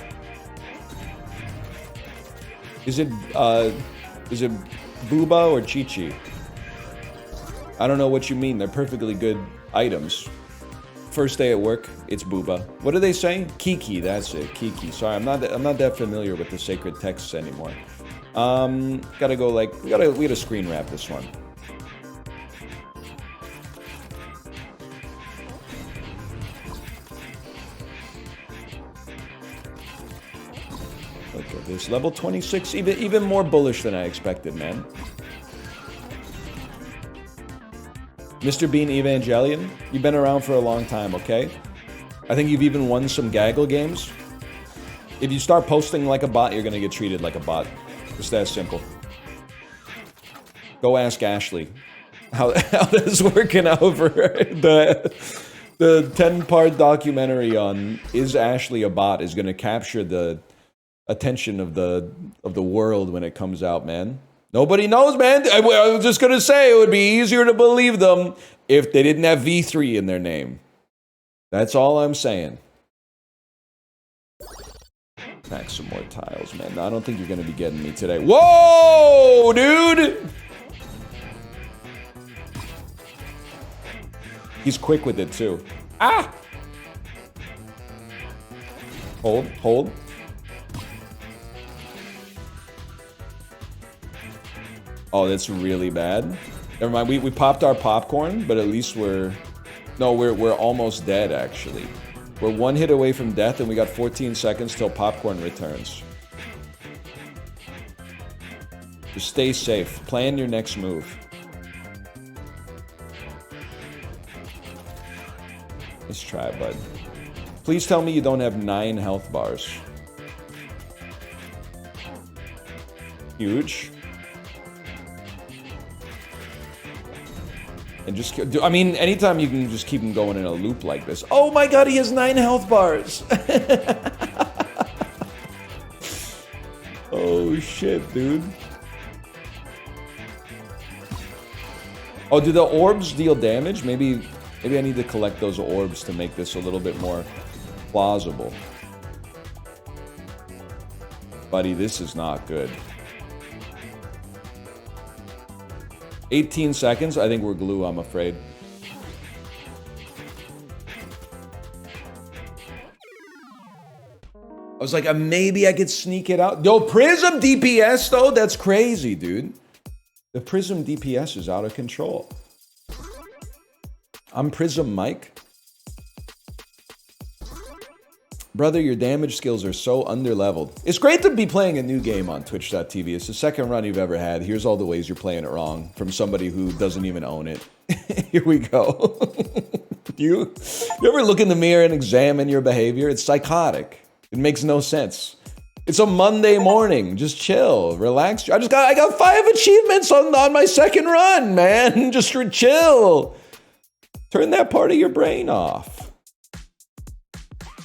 Is it Booba or Chi-Chi? I don't know what you mean. They're perfectly good items. First day at work, it's Booba. What do they say? Kiki, that's it. Kiki. Sorry, I'm not that familiar with the sacred texts anymore. Gotta go like we gotta screen wrap this one. Look at this. Level 26, even more bullish than I expected, man. Mr. Bean Evangelion, you've been around for a long time, okay? I think you've even won some gaggle games. If you start posting like a bot, you're gonna get treated like a bot. It's that simple. Go ask Ashley how that's working out for the 10-part documentary on Is Ashley a Bot is gonna capture the attention of the world when it comes out, man. Nobody knows, man. I was just gonna say it would be easier to believe them if they didn't have V3 in their name. That's all I'm saying. Pack some more tiles, man. No, I don't think you're gonna be getting me today. Whoa, dude! He's quick with it, too. Ah! Hold, hold. Oh, that's really bad. Never mind, we popped our popcorn, but at least we're almost dead, actually. We're one hit away from death, and we got 14 seconds till popcorn returns. Just stay safe. Plan your next move. Let's try, bud. Please tell me you don't have 9 health bars. Huge. And just, I mean, anytime you can just keep him going in a loop like this. Oh my god, he has 9 health bars! Oh shit, dude. Oh, do the orbs deal damage? Maybe I need to collect those orbs to make this a little bit more plausible. Buddy, this is not good. 18 seconds. I think we're glue, I'm afraid. I was like, maybe I could sneak it out. Yo, Prism DPS, though? That's crazy, dude. The Prism DPS is out of control. I'm Prism Mike. Brother, your damage skills are so underleveled. It's great to be playing a new game on Twitch.tv. It's the second run you've ever had. Here's all the ways you're playing it wrong from somebody who doesn't even own it. Here we go. You ever look in the mirror and examine your behavior? It's psychotic. It makes no sense. It's a Monday morning. Just chill, relax. I got 5 achievements on my second run, man. Just chill. Turn that part of your brain off.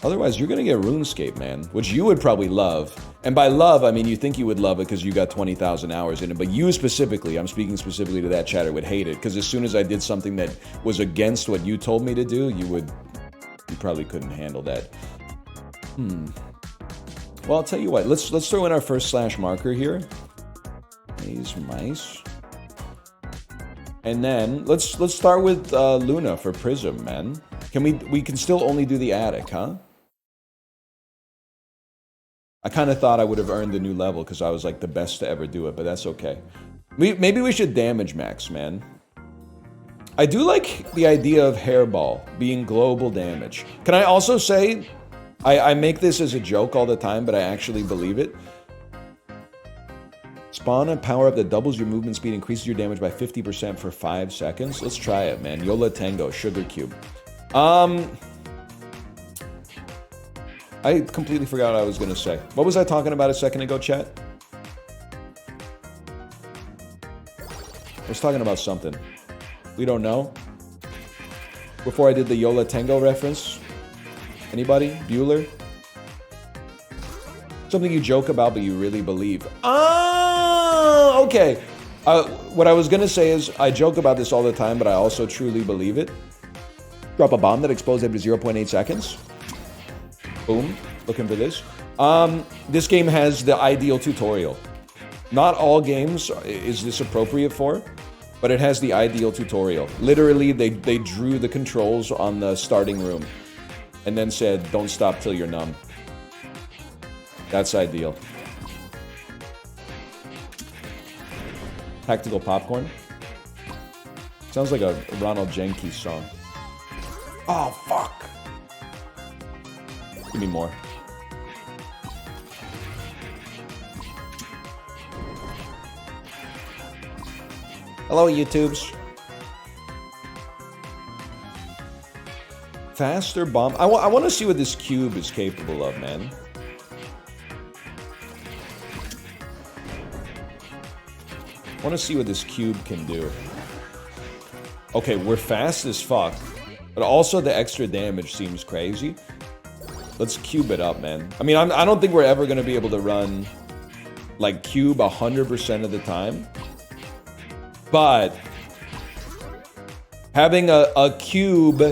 Otherwise, you're gonna get RuneScape, man, which you would probably love. And by love, I mean you think you would love it because you got 20,000 hours in it. But you specifically, I'm speaking specifically to that chatter, would hate it. Because as soon as I did something that was against what you told me to do, you probably couldn't handle that. Well, I'll tell you what. Let's throw in our first slash marker here. These mice. And then let's start with Luna for Prism, man. We can still only do the attic, huh? I kind of thought I would have earned the new level because I was like the best to ever do it, but that's okay. Maybe we should damage max, man. I do like the idea of hairball being global damage. Can I also say, I make this as a joke all the time, but I actually believe it. Spawn a power-up that doubles your movement speed, increases your damage by 50% for 5 seconds. Let's try it, man. Yola Tango, Sugar Cube. I completely forgot what I was going to say. What was I talking about a second ago, chat? I was talking about something. We don't know. Before I did the Yola Tango reference. Anybody? Bueller? Something you joke about but you really believe. Oh, okay. What I was going to say is I joke about this all the time, but I also truly believe it. Drop a bomb that explodes every 0.8 seconds. Boom. Looking for this. This game has the ideal tutorial. Not all games is this appropriate for, but it has the ideal tutorial. Literally, they drew the controls on the starting room and then said, don't stop till you're numb. That's ideal. Tactical popcorn. Sounds like a Ronald Jenkins song. Oh, fuck. Give me more. Hello, YouTubes. Faster bomb. I want to see what this cube is capable of, man. I want to see what this cube can do. Okay, we're fast as fuck. But also the extra damage seems crazy. Let's cube it up, man. I mean, I don't think we're ever going to be able to run, like, cube 100% of the time. But having a cube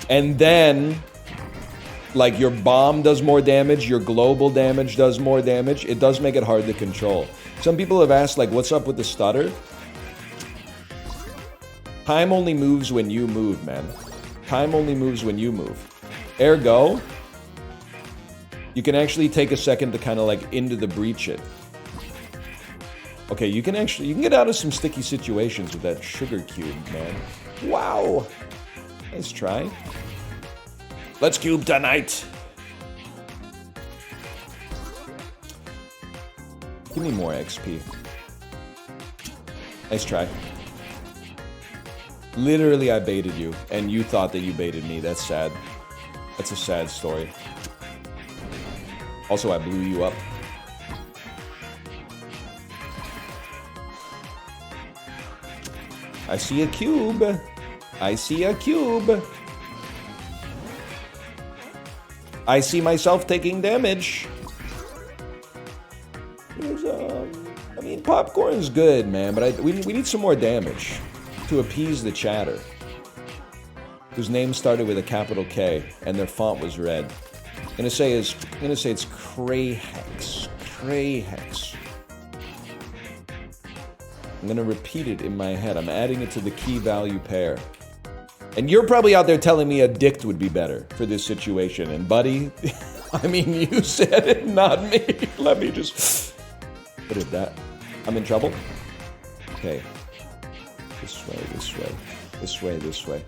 and then Like your bomb does more damage, your global damage does more damage. It does make it hard to control. Some people have asked, like, what's up with the stutter? Time only moves when you move, man. Time only moves when you move. Ergo, you can actually take a second to kind of like into the breach it. Okay, you can get out of some sticky situations with that sugar cube, man. Wow. Nice try. Let's cube tonight. Give me more XP. Nice try. Literally, I baited you, and you thought that you baited me. That's sad. That's a sad story. Also, I blew you up. I see a cube. I see a cube. I see myself taking damage. I mean, popcorn's good, man, but we need some more damage to appease the chatter. Whose name started with a capital K and their font was red. I'm gonna say it's Crayhex. Crayhex. I'm gonna repeat it in my head. I'm adding it to the key value pair. And you're probably out there telling me addict would be better for this situation. And buddy, I mean, you said it, not me. Let me just... What is that? I'm in trouble? Okay. This way, this way. This way, this way.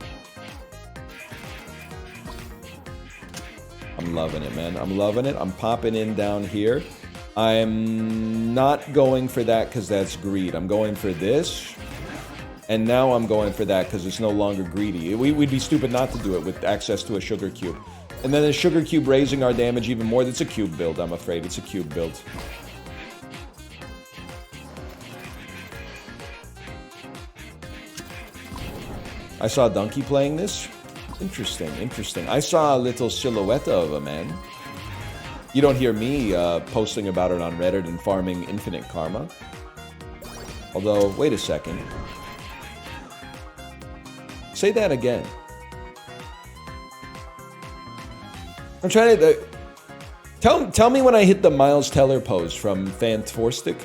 I'm loving it, man. I'm loving it. I'm popping in down here. I'm not going for that because that's greed. I'm going for this. And now I'm going for that because it's no longer greedy. We'd be stupid not to do it with access to a sugar cube. And then a sugar cube raising our damage even more. That's a cube build, I'm afraid. It's a cube build. I saw Donkey playing this. Interesting, interesting. I saw a little silhouette of a man. You don't hear me posting about it on Reddit and farming infinite karma. Although, wait a second. Say that again. I'm trying to... tell me when I hit the Miles Teller pose from Fantastic.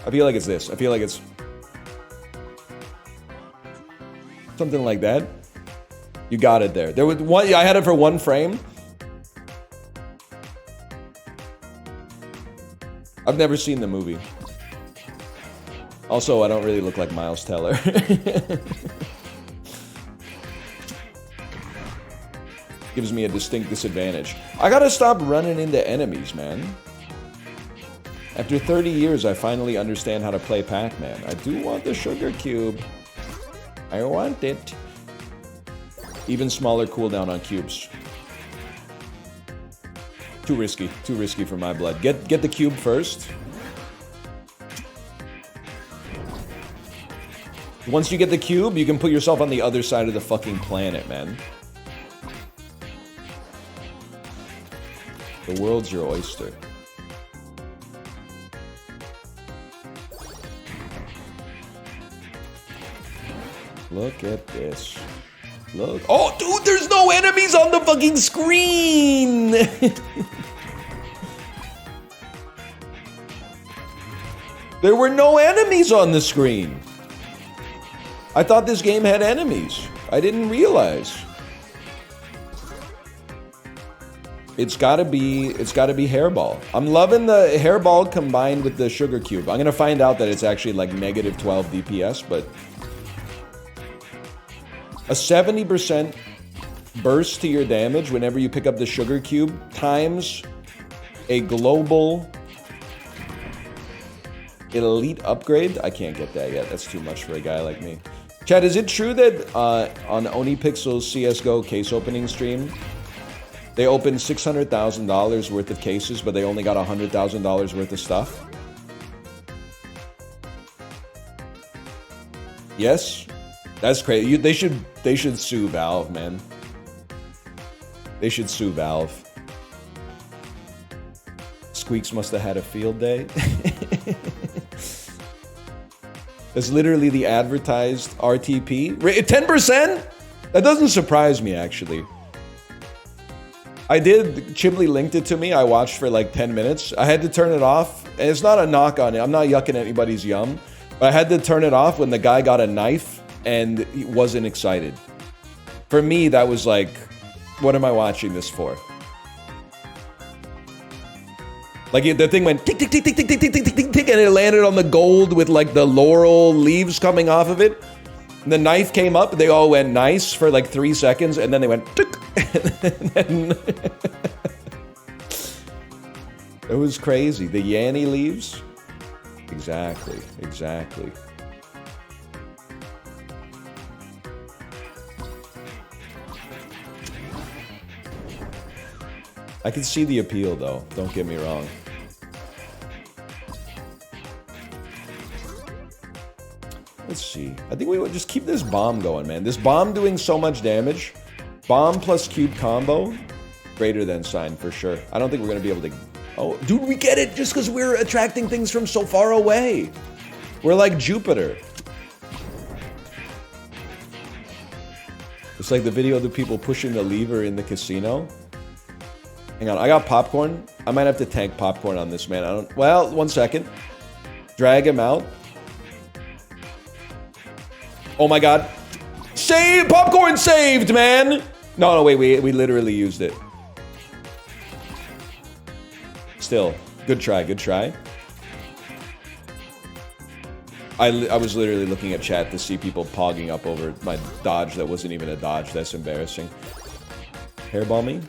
I feel like it's this. I feel like it's... something like that. You got it there. There was one... I had it for one frame. I've never seen the movie. Also, I don't really look like Miles Teller. Gives me a distinct disadvantage. I gotta stop running into enemies, man. After 30 years, I finally understand how to play Pac-Man. I do want the sugar cube. I want it. Even smaller cooldown on cubes. Too risky for my blood. Get the cube first. Once you get the cube, you can put yourself on the other side of the fucking planet, man. The world's your oyster. Look at this. Look. Oh, dude, there's no enemies on the fucking screen! There were no enemies on the screen. I thought this game had enemies. I didn't realize. It's gotta be hairball. I'm loving the hairball combined with the sugar cube. I'm gonna find out that it's actually like negative 12 DPS, but a 70% burst to your damage whenever you pick up the sugar cube times a global elite upgrade. I can't get that yet. That's too much for a guy like me. Chad, is it true that on OniPixel's CSGO case opening stream, they opened $600,000 worth of cases, but they only got $100,000 worth of stuff? Yes? That's crazy. They should sue Valve, man. They should sue Valve. Squeaks must have had a field day. It's literally the advertised RTP. 10%? That doesn't surprise me, actually. I did, Chibli linked it to me. I watched for like 10 minutes. I had to turn it off. And it's not a knock on it. I'm not yucking anybody's yum. But I had to turn it off when the guy got a knife and he wasn't excited. For me, that was like, what am I watching this for? Like the thing went tick, tick, tick, tick, tick, tick, tick, tick, tick, tick, and it landed on the gold with like the laurel leaves coming off of it. And the knife came up, they all went nice for like 3 seconds, and then they went tick. And it was crazy. The Yanny leaves. Exactly, exactly. I can see the appeal, though. Don't get me wrong. Let's see. I think we would just keep this bomb going, man. This bomb doing so much damage. Bomb plus cube combo. Greater than sign, for sure. I don't think we're going to be able to... Oh, dude, we get it just because we're attracting things from so far away. We're like Jupiter. It's like the video of the people pushing the lever in the casino. Hang on, I got popcorn. I might have to tank popcorn on this, man. I don't... Well, 1 second. Drag him out. Oh my god. Save! Popcorn saved, man! No, wait, we literally used it. Still, good try, good try. I was literally looking at chat to see people pogging up over my dodge that wasn't even a dodge. That's embarrassing. Hairball me?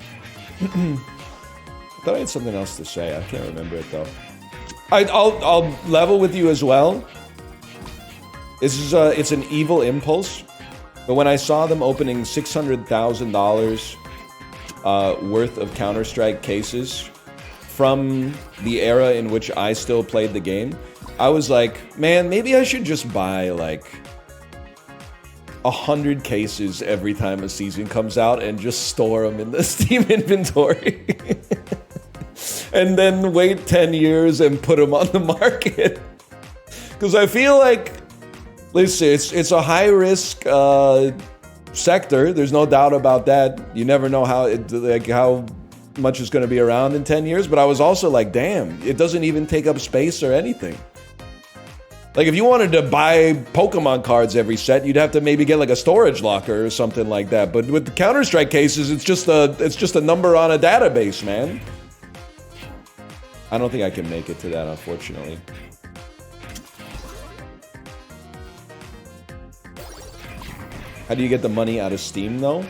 I thought I had something else to say. I can't remember it though. I'll level with you as well. This is it's an evil impulse, but when I saw them opening $600,000 worth of Counter-Strike cases from the era in which I still played the game, I was like, man, maybe I should just buy like 100 cases every time a season comes out and just store them in the Steam inventory. And then wait 10 years and put them on the market. Because I feel like, listen, it's a high-risk sector. There's no doubt about that. You never know how much is going to be around in 10 years. But I was also like, damn, it doesn't even take up space or anything. Like, if you wanted to buy Pokemon cards every set, you'd have to maybe get like a storage locker or something like that. But with the Counter-Strike cases, it's just a number on a database, man. I don't think I can make it to that, unfortunately. How do you get the money out of Steam, though?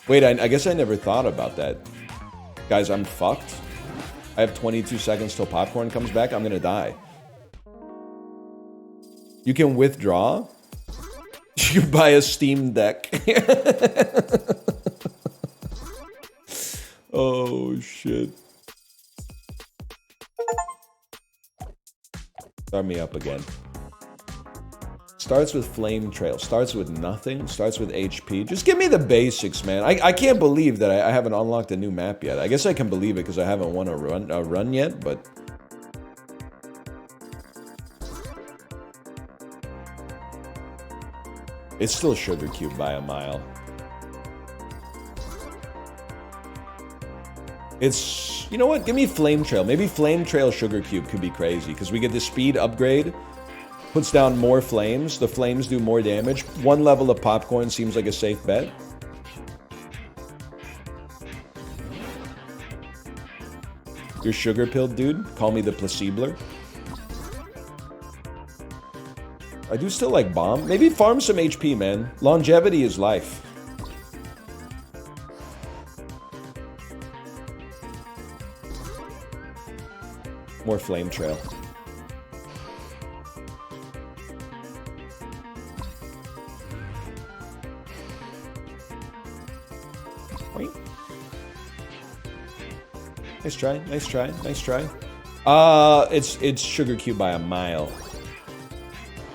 Wait, I guess I never thought about that. Guys, I'm fucked. I have 22 seconds till popcorn comes back. I'm gonna die. You can withdraw? You buy a Steam Deck. Oh, shit. Start me up again. Starts with Flame Trail. Starts with nothing. Starts with HP. Just give me the basics, man. I can't believe that I haven't unlocked a new map yet. I guess I can believe it because I haven't won a run yet, but... It's still Sugar Cube by a mile. It's... You know what? Give me Flame Trail. Maybe Flame Trail Sugar Cube could be crazy because we get the speed upgrade. Puts down more flames. The flames do more damage. 1 level of popcorn seems like a safe bet. You're sugar pilled, dude. Call me the placebler. I do still like bomb. Maybe farm some HP, man. Longevity is life. More Flame Trail. Nice try, nice try, nice try. It's Sugar Cube by a mile.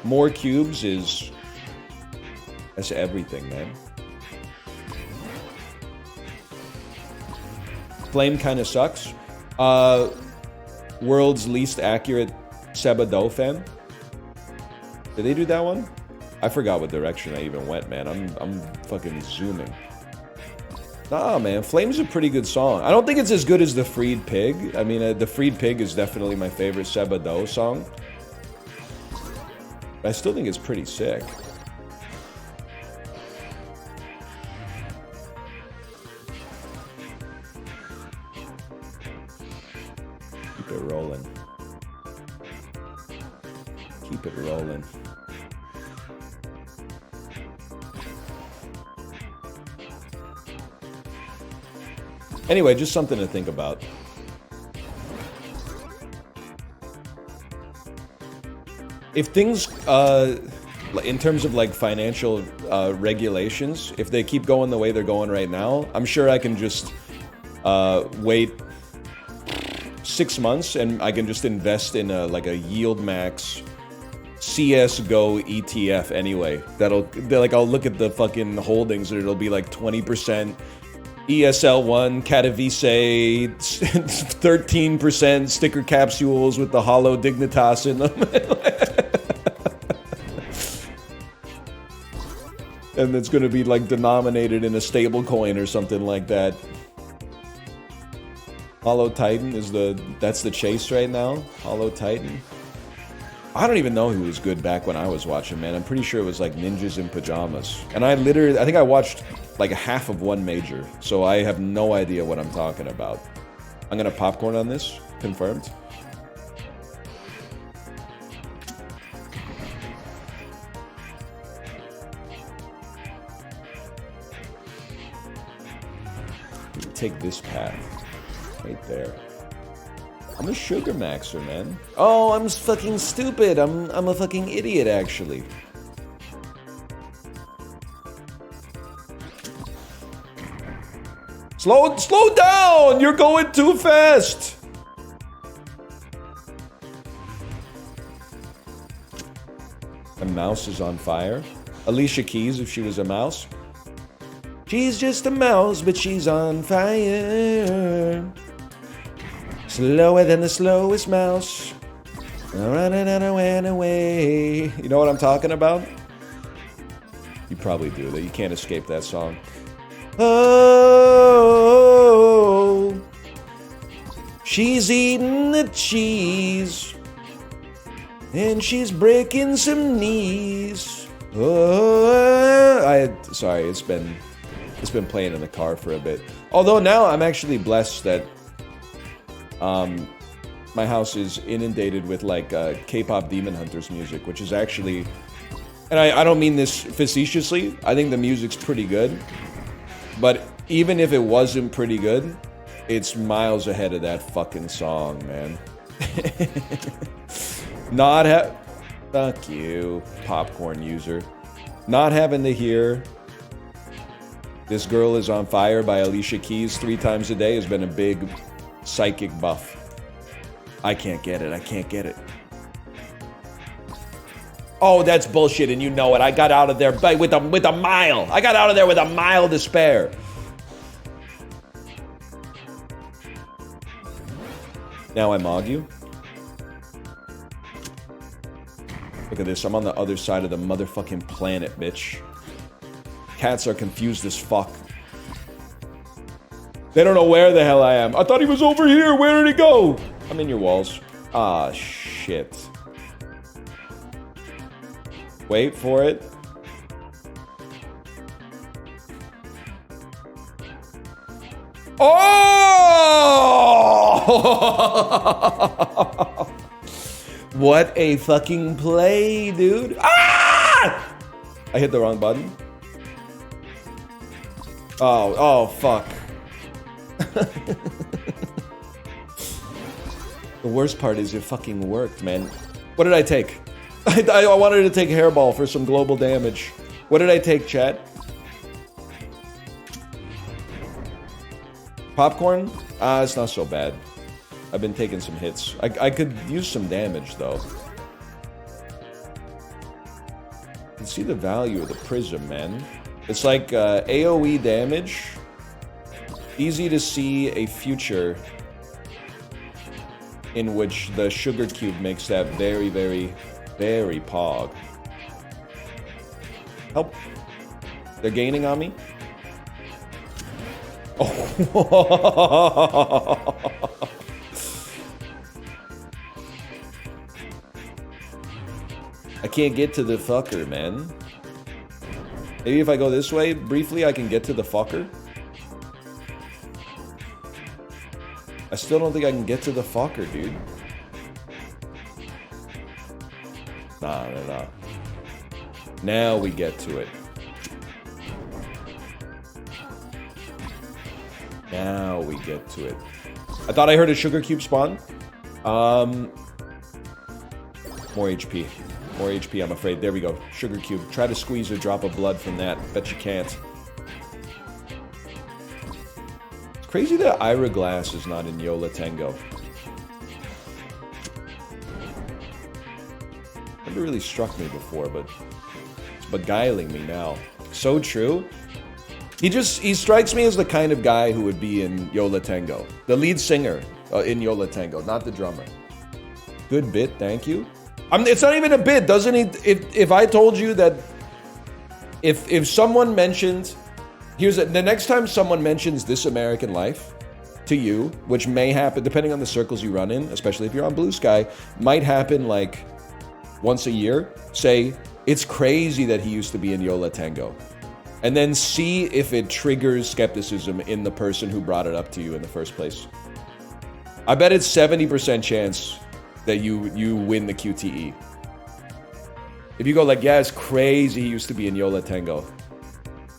More cubes is... That's everything, man. Flame kind of sucks. World's least accurate Sebado fan. Did they do that one? I forgot what direction I even went, man. I'm fucking zooming. Nah, man, Flame's a pretty good song. I don't think it's as good as The Freed Pig. I mean, The Freed Pig is definitely my favorite Sebado song. But I still think it's pretty sick. Keep it rolling. Keep it rolling. Anyway, just something to think about. If things, in terms of like financial regulations, if they keep going the way they're going right now, I'm sure I can just wait 6 months and I can just invest in like a yield max CSGO ETF anyway. I'll look at the fucking holdings and it'll be like 20%. ESL1, Katowice, 13% sticker capsules with the hollow Dignitas in them. And it's going to be like denominated in a stable coin or something like that. Hollow Titan is that's the chase right now. Hollow Titan. I don't even know who was good back when I was watching, man. I'm pretty sure it was like Ninjas in Pajamas. And I think I watched like half of one major, so I have no idea what I'm talking about. I'm gonna popcorn on this, confirmed. Take this path, right there. I'm a sugar maxer, man. Oh, I'm fucking stupid. I'm a fucking idiot, actually. Slow down! You're going too fast! The mouse is on fire. Alicia Keys, if she was a mouse. She's just a mouse, but she's on fire. Slower than the slowest mouse. Running and I went away. You know what I'm talking about? You probably do. You can't escape that song. Oh, she's eating the cheese, and she's breaking some knees. Oh, sorry, it's been playing in the car for a bit. Although now I'm actually blessed that my house is inundated with like K-pop Demon Hunters music, which is actually, and I don't mean this facetiously. I think the music's pretty good. But even if it wasn't pretty good, it's miles ahead of that fucking song, man. Fuck you, popcorn user. Not having to hear This Girl Is on Fire by Alicia Keys 3 times a day has been a big psychic buff. I can't get it. I can't get it. Oh, that's bullshit, and you know it. I got out of there with a mile. I got out of there with a mile to spare. Now I mog you. Look at this. I'm on the other side of the motherfucking planet, bitch. Cats are confused as fuck. They don't know where the hell I am. I thought he was over here. Where did he go? I'm in your walls. Ah, shit. Wait for it. Oh! What a fucking play, dude. Ah! I hit the wrong button. Oh, fuck. The worst part is it fucking worked, man. What did I take? I wanted to take Hairball for some global damage. What did I take, chat? Popcorn? It's not so bad. I've been taking some hits. I could use some damage, though. You can see the value of the prism, man. It's like AoE damage. Easy to see a future in which the sugar cube makes that very, very, very pog. Help. They're gaining on me. Oh. I can't get to the fucker, man. Maybe if I go this way, briefly, I can get to the fucker. I still don't think I can get to the fucker, dude. Nah. Now we get to it. Now we get to it. I thought I heard a sugar cube spawn. More HP. More HP, I'm afraid. There we go. Sugar cube. Try to squeeze a drop of blood from that. Bet you can't. It's crazy that Ira Glass is not in Yola Tango. Never really struck me before, but it's beguiling me now. So true. He strikes me as the kind of guy who would be in Yola Tango. The lead singer in Yola Tango, not the drummer. Good bit, thank you. It's not even a bit, doesn't he? If I told you that if someone mentioned, the next time someone mentions This American Life to you, which may happen depending on the circles you run in, especially if you're on Blue Sky, might happen like once a year. Say, it's crazy that he used to be in Yola Tango. And then see if it triggers skepticism in the person who brought it up to you in the first place. I bet it's 70% chance that you win the QTE. If you go like, yeah, it's crazy he used to be in Yola Tango.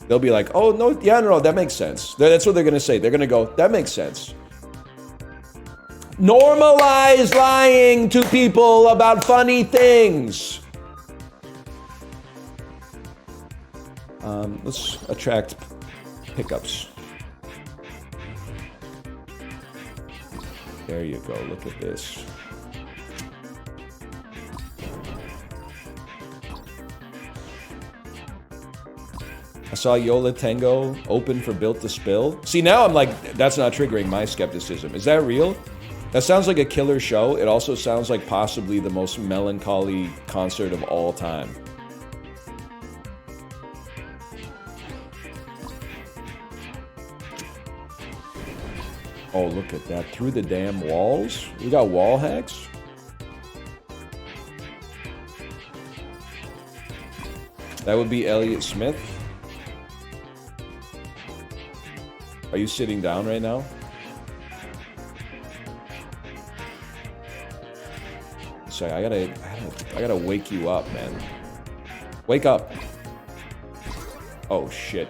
They'll be like, oh, no, yeah, no, that makes sense. That's what they're going to say. They're going to go, that makes sense. Normalize lying to people about funny things. Let's attract pickups. There you go. Look at this. I saw Yola Tango open for Built to Spill. See, now I'm like, that's not triggering my skepticism. Is that real? That sounds like a killer show. It also sounds like possibly the most melancholy concert of all time. Oh, look at that. Through the damn walls? We got wall hacks? That would be Elliott Smith. Are you sitting down right now? Sorry, I gotta wake you up, man. Wake up. Oh shit.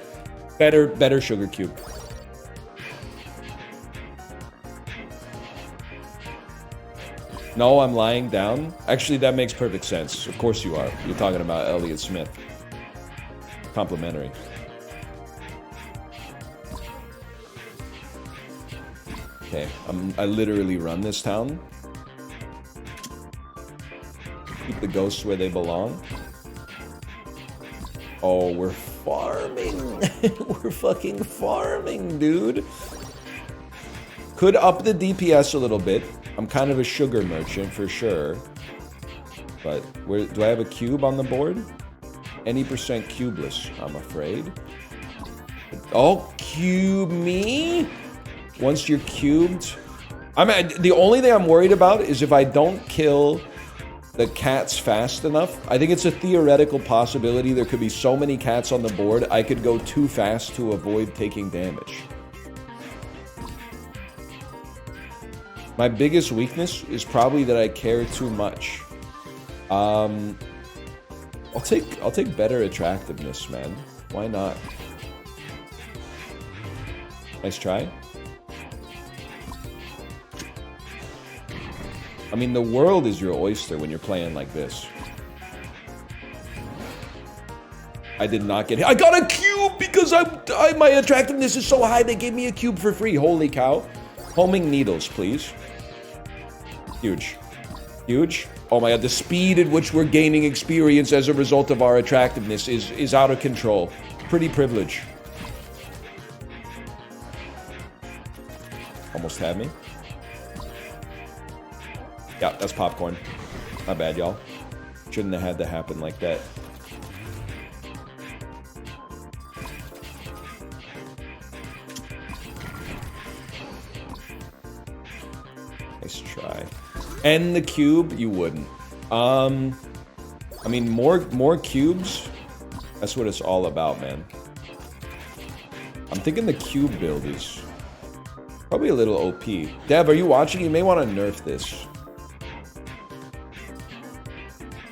Better sugar cube. No, I'm lying down. Actually, that makes perfect sense. Of course you are. You're talking about Elliott Smith. Complimentary. Okay, I literally run this town. Keep the ghosts where they belong. Oh, we're farming. We're fucking farming, dude. Could up the DPS a little bit. I'm kind of a sugar merchant for sure. But where do I have a cube on the board? Any percent cubeless, I'm afraid. Oh, cube me? Once you're cubed. The only thing I'm worried about is if I don't kill the cats fast enough. I think it's a theoretical possibility. There could be so many cats on the board, I could go too fast to avoid taking damage. My biggest weakness is probably that I care too much. I'll take better attractiveness, man. Why not? Nice try. I mean, the world is your oyster when you're playing like this. I did not get hit. I got a cube because my attractiveness is so high they gave me a cube for free. Holy cow. Homing needles, please. Huge. Huge. Oh my god, the speed at which we're gaining experience as a result of our attractiveness is out of control. Pretty privilege. Almost had me. Yeah, that's popcorn. My bad, y'all. Shouldn't have had to happen like that. And the cube, you wouldn't. I mean, more cubes. That's what it's all about, man. I'm thinking the cube build is probably a little OP. Dev, are you watching? You may want to nerf this.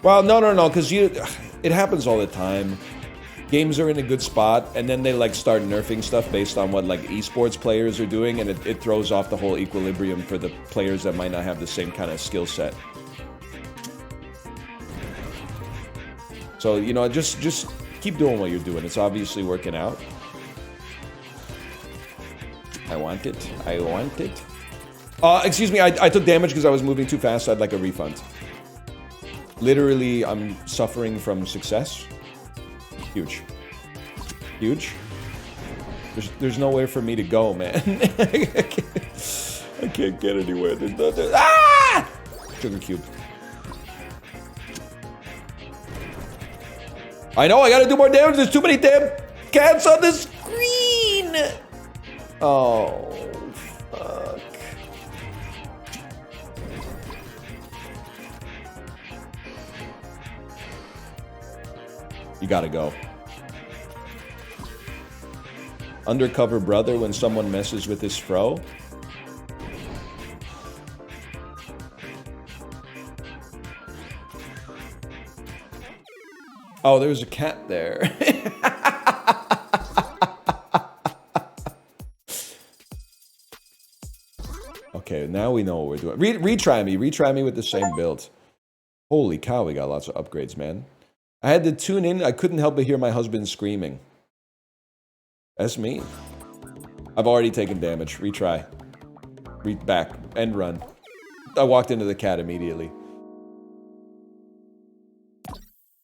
Well, no, because it happens all the time. Games are in a good spot, and then they like start nerfing stuff based on what like esports players are doing, and it throws off the whole equilibrium for the players that might not have the same kind of skill set. So, you know, just keep doing what you're doing. It's obviously working out. I want it. I want it. Excuse me, I took damage because I was moving too fast. I'd like a refund. Literally, I'm suffering from success. Huge. Huge. There's nowhere for me to go, man. I can't get anywhere. There's nothing. Ah! Sugar cube. I know, I gotta do more damage. There's too many damn cats on the screen. Oh, fuck. You gotta go. Undercover brother when someone messes with his fro. Oh, there's a cat there. Okay, now we know what we're doing. Retry me with the same build. Holy cow, we got lots of upgrades, man. I had to tune in. I couldn't help but hear my husband screaming. That's me. I've already taken damage. Retry. Back. End run. I walked into the cat immediately.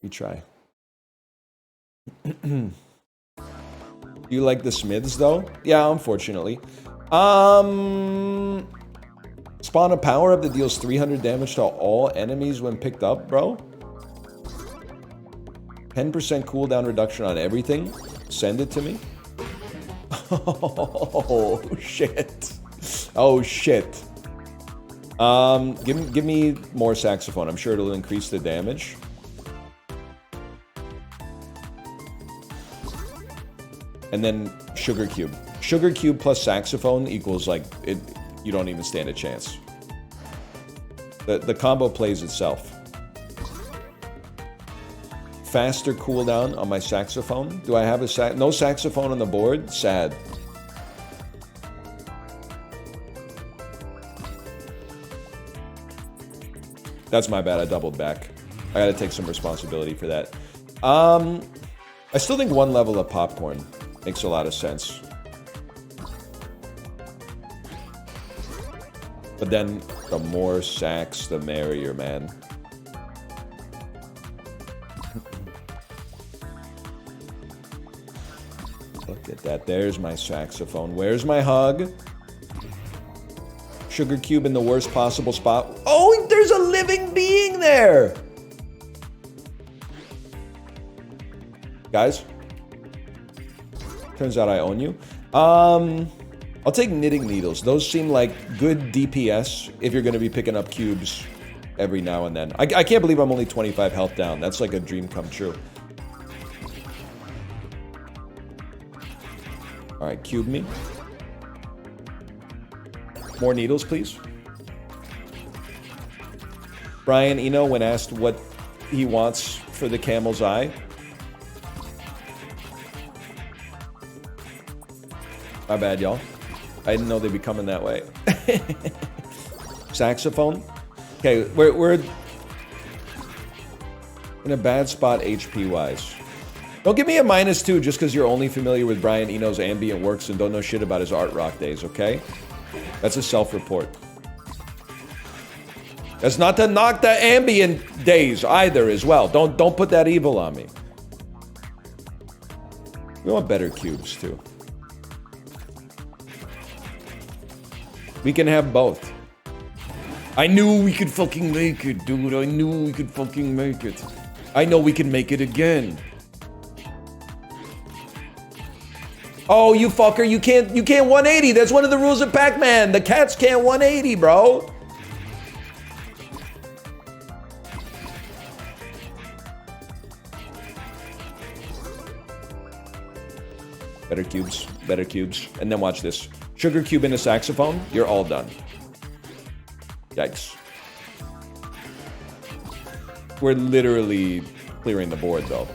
Retry. Do you like the Smiths, though? Yeah, unfortunately. Spawn a power-up that deals 300 damage to all enemies when picked up, bro? 10% cooldown reduction on everything? Send it to me? Oh, shit. Oh, shit. Give me more saxophone. I'm sure it'll increase the damage. And then sugar cube. Sugar cube plus saxophone equals like it. You don't even stand a chance. The combo plays itself. Faster cooldown on my saxophone. Do I have a no saxophone on the board? Sad. That's my bad. I doubled back. I gotta take some responsibility for that. I still think one level of popcorn makes a lot of sense. But then, the more sax, the merrier, man. Look at that. There's my saxophone. Where's my hug? Sugar cube in the worst possible spot. Oh, there's a living being there! Guys? Turns out I own you. I'll take knitting needles. Those seem like good DPS if you're going to be picking up cubes every now and then. I can't believe I'm only 25 health down. That's like a dream come true. Alright, cube me. More needles, please. Brian Eno, when asked what he wants for the camel's eye. My bad, y'all. I didn't know they'd be coming that way. Saxophone. Okay, we're in a bad spot HP-wise. Don't give me a -2 just because you're only familiar with Brian Eno's ambient works and don't know shit about his art rock days, okay? That's a self-report. That's not to knock the ambient days either as well. Don't put that evil on me. We want better cubes too. We can have both. I knew we could fucking make it, dude. I knew we could fucking make it. I know we can make it again. Oh, you fucker, you can't 180. That's one of the rules of Pac-Man. The cats can't 180, bro. Better cubes, better cubes. And then watch this. Sugar cube in a saxophone, you're all done. Yikes. We're literally clearing the board, though.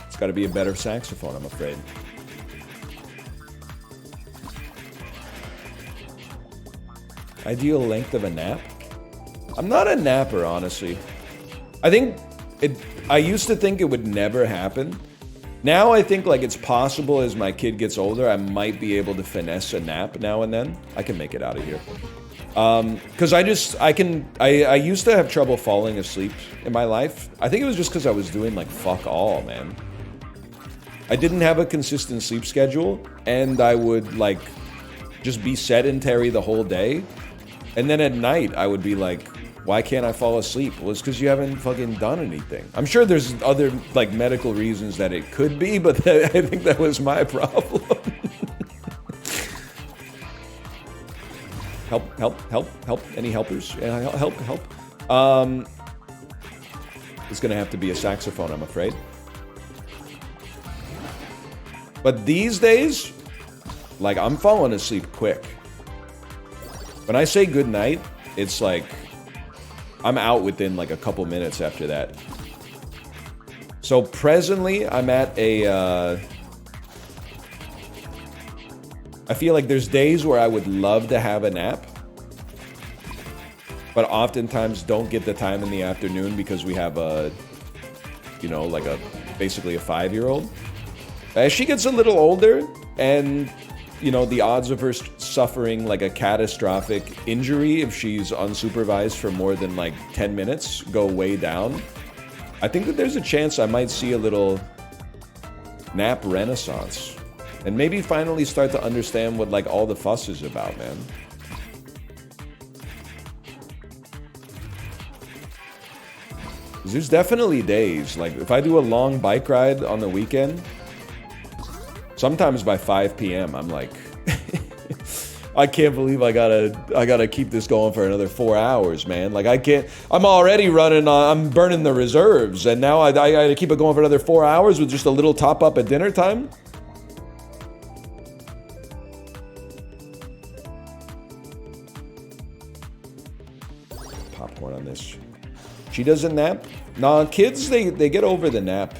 It's got to be a better saxophone, I'm afraid. Ideal length of a nap? I'm not a napper, honestly. I used to think it would never happen. Now I think like it's possible as my kid gets older, I might be able to finesse a nap now and then. I can make it out of here. Because I used to have trouble falling asleep in my life. I think it was just because I was doing like fuck all, man. I didn't have a consistent sleep schedule, and I would like just be sedentary the whole day. And then at night, I would be like, why can't I fall asleep? Well, it's because you haven't fucking done anything. I'm sure there's other like medical reasons that it could be, but I think that was my problem. Help. Any helpers? Yeah, help. It's gonna have to be a saxophone, I'm afraid. But these days, like I'm falling asleep quick. When I say good night, it's like I'm out within like a couple minutes after that. So presently, I'm at a... I feel like there's days where I would love to have a nap, but oftentimes don't get the time in the afternoon because we have a, you know, like basically a 5-year-old. As she gets a little older and, you know, the odds of her suffering like a catastrophic injury if she's unsupervised for more than like 10 minutes go way down. I think that there's a chance I might see a little nap renaissance and maybe finally start to understand what like all the fuss is about, man. There's definitely days, like if I do a long bike ride on the weekend, sometimes by 5 p.m. I'm like, I can't believe I gotta keep this going for another 4 hours, man. Like I can't, I'm already running on, I'm burning the reserves, and now I gotta keep it going for another 4 hours with just a little top up at dinner time. Popcorn on this. She doesn't nap? Nah, kids, they get over the nap.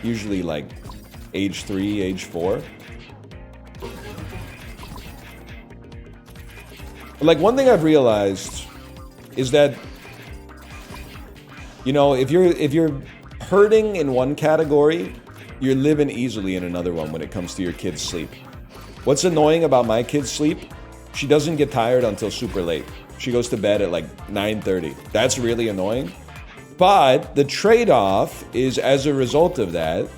Usually like age 3, age 4. Like one thing I've realized is that, you know, if you're hurting in one category, you're living easily in another one when it comes to your kid's sleep. What's annoying about my kid's sleep? She doesn't get tired until super late. She goes to bed at like 9:30. That's really annoying. But the trade-off is, as a result of that,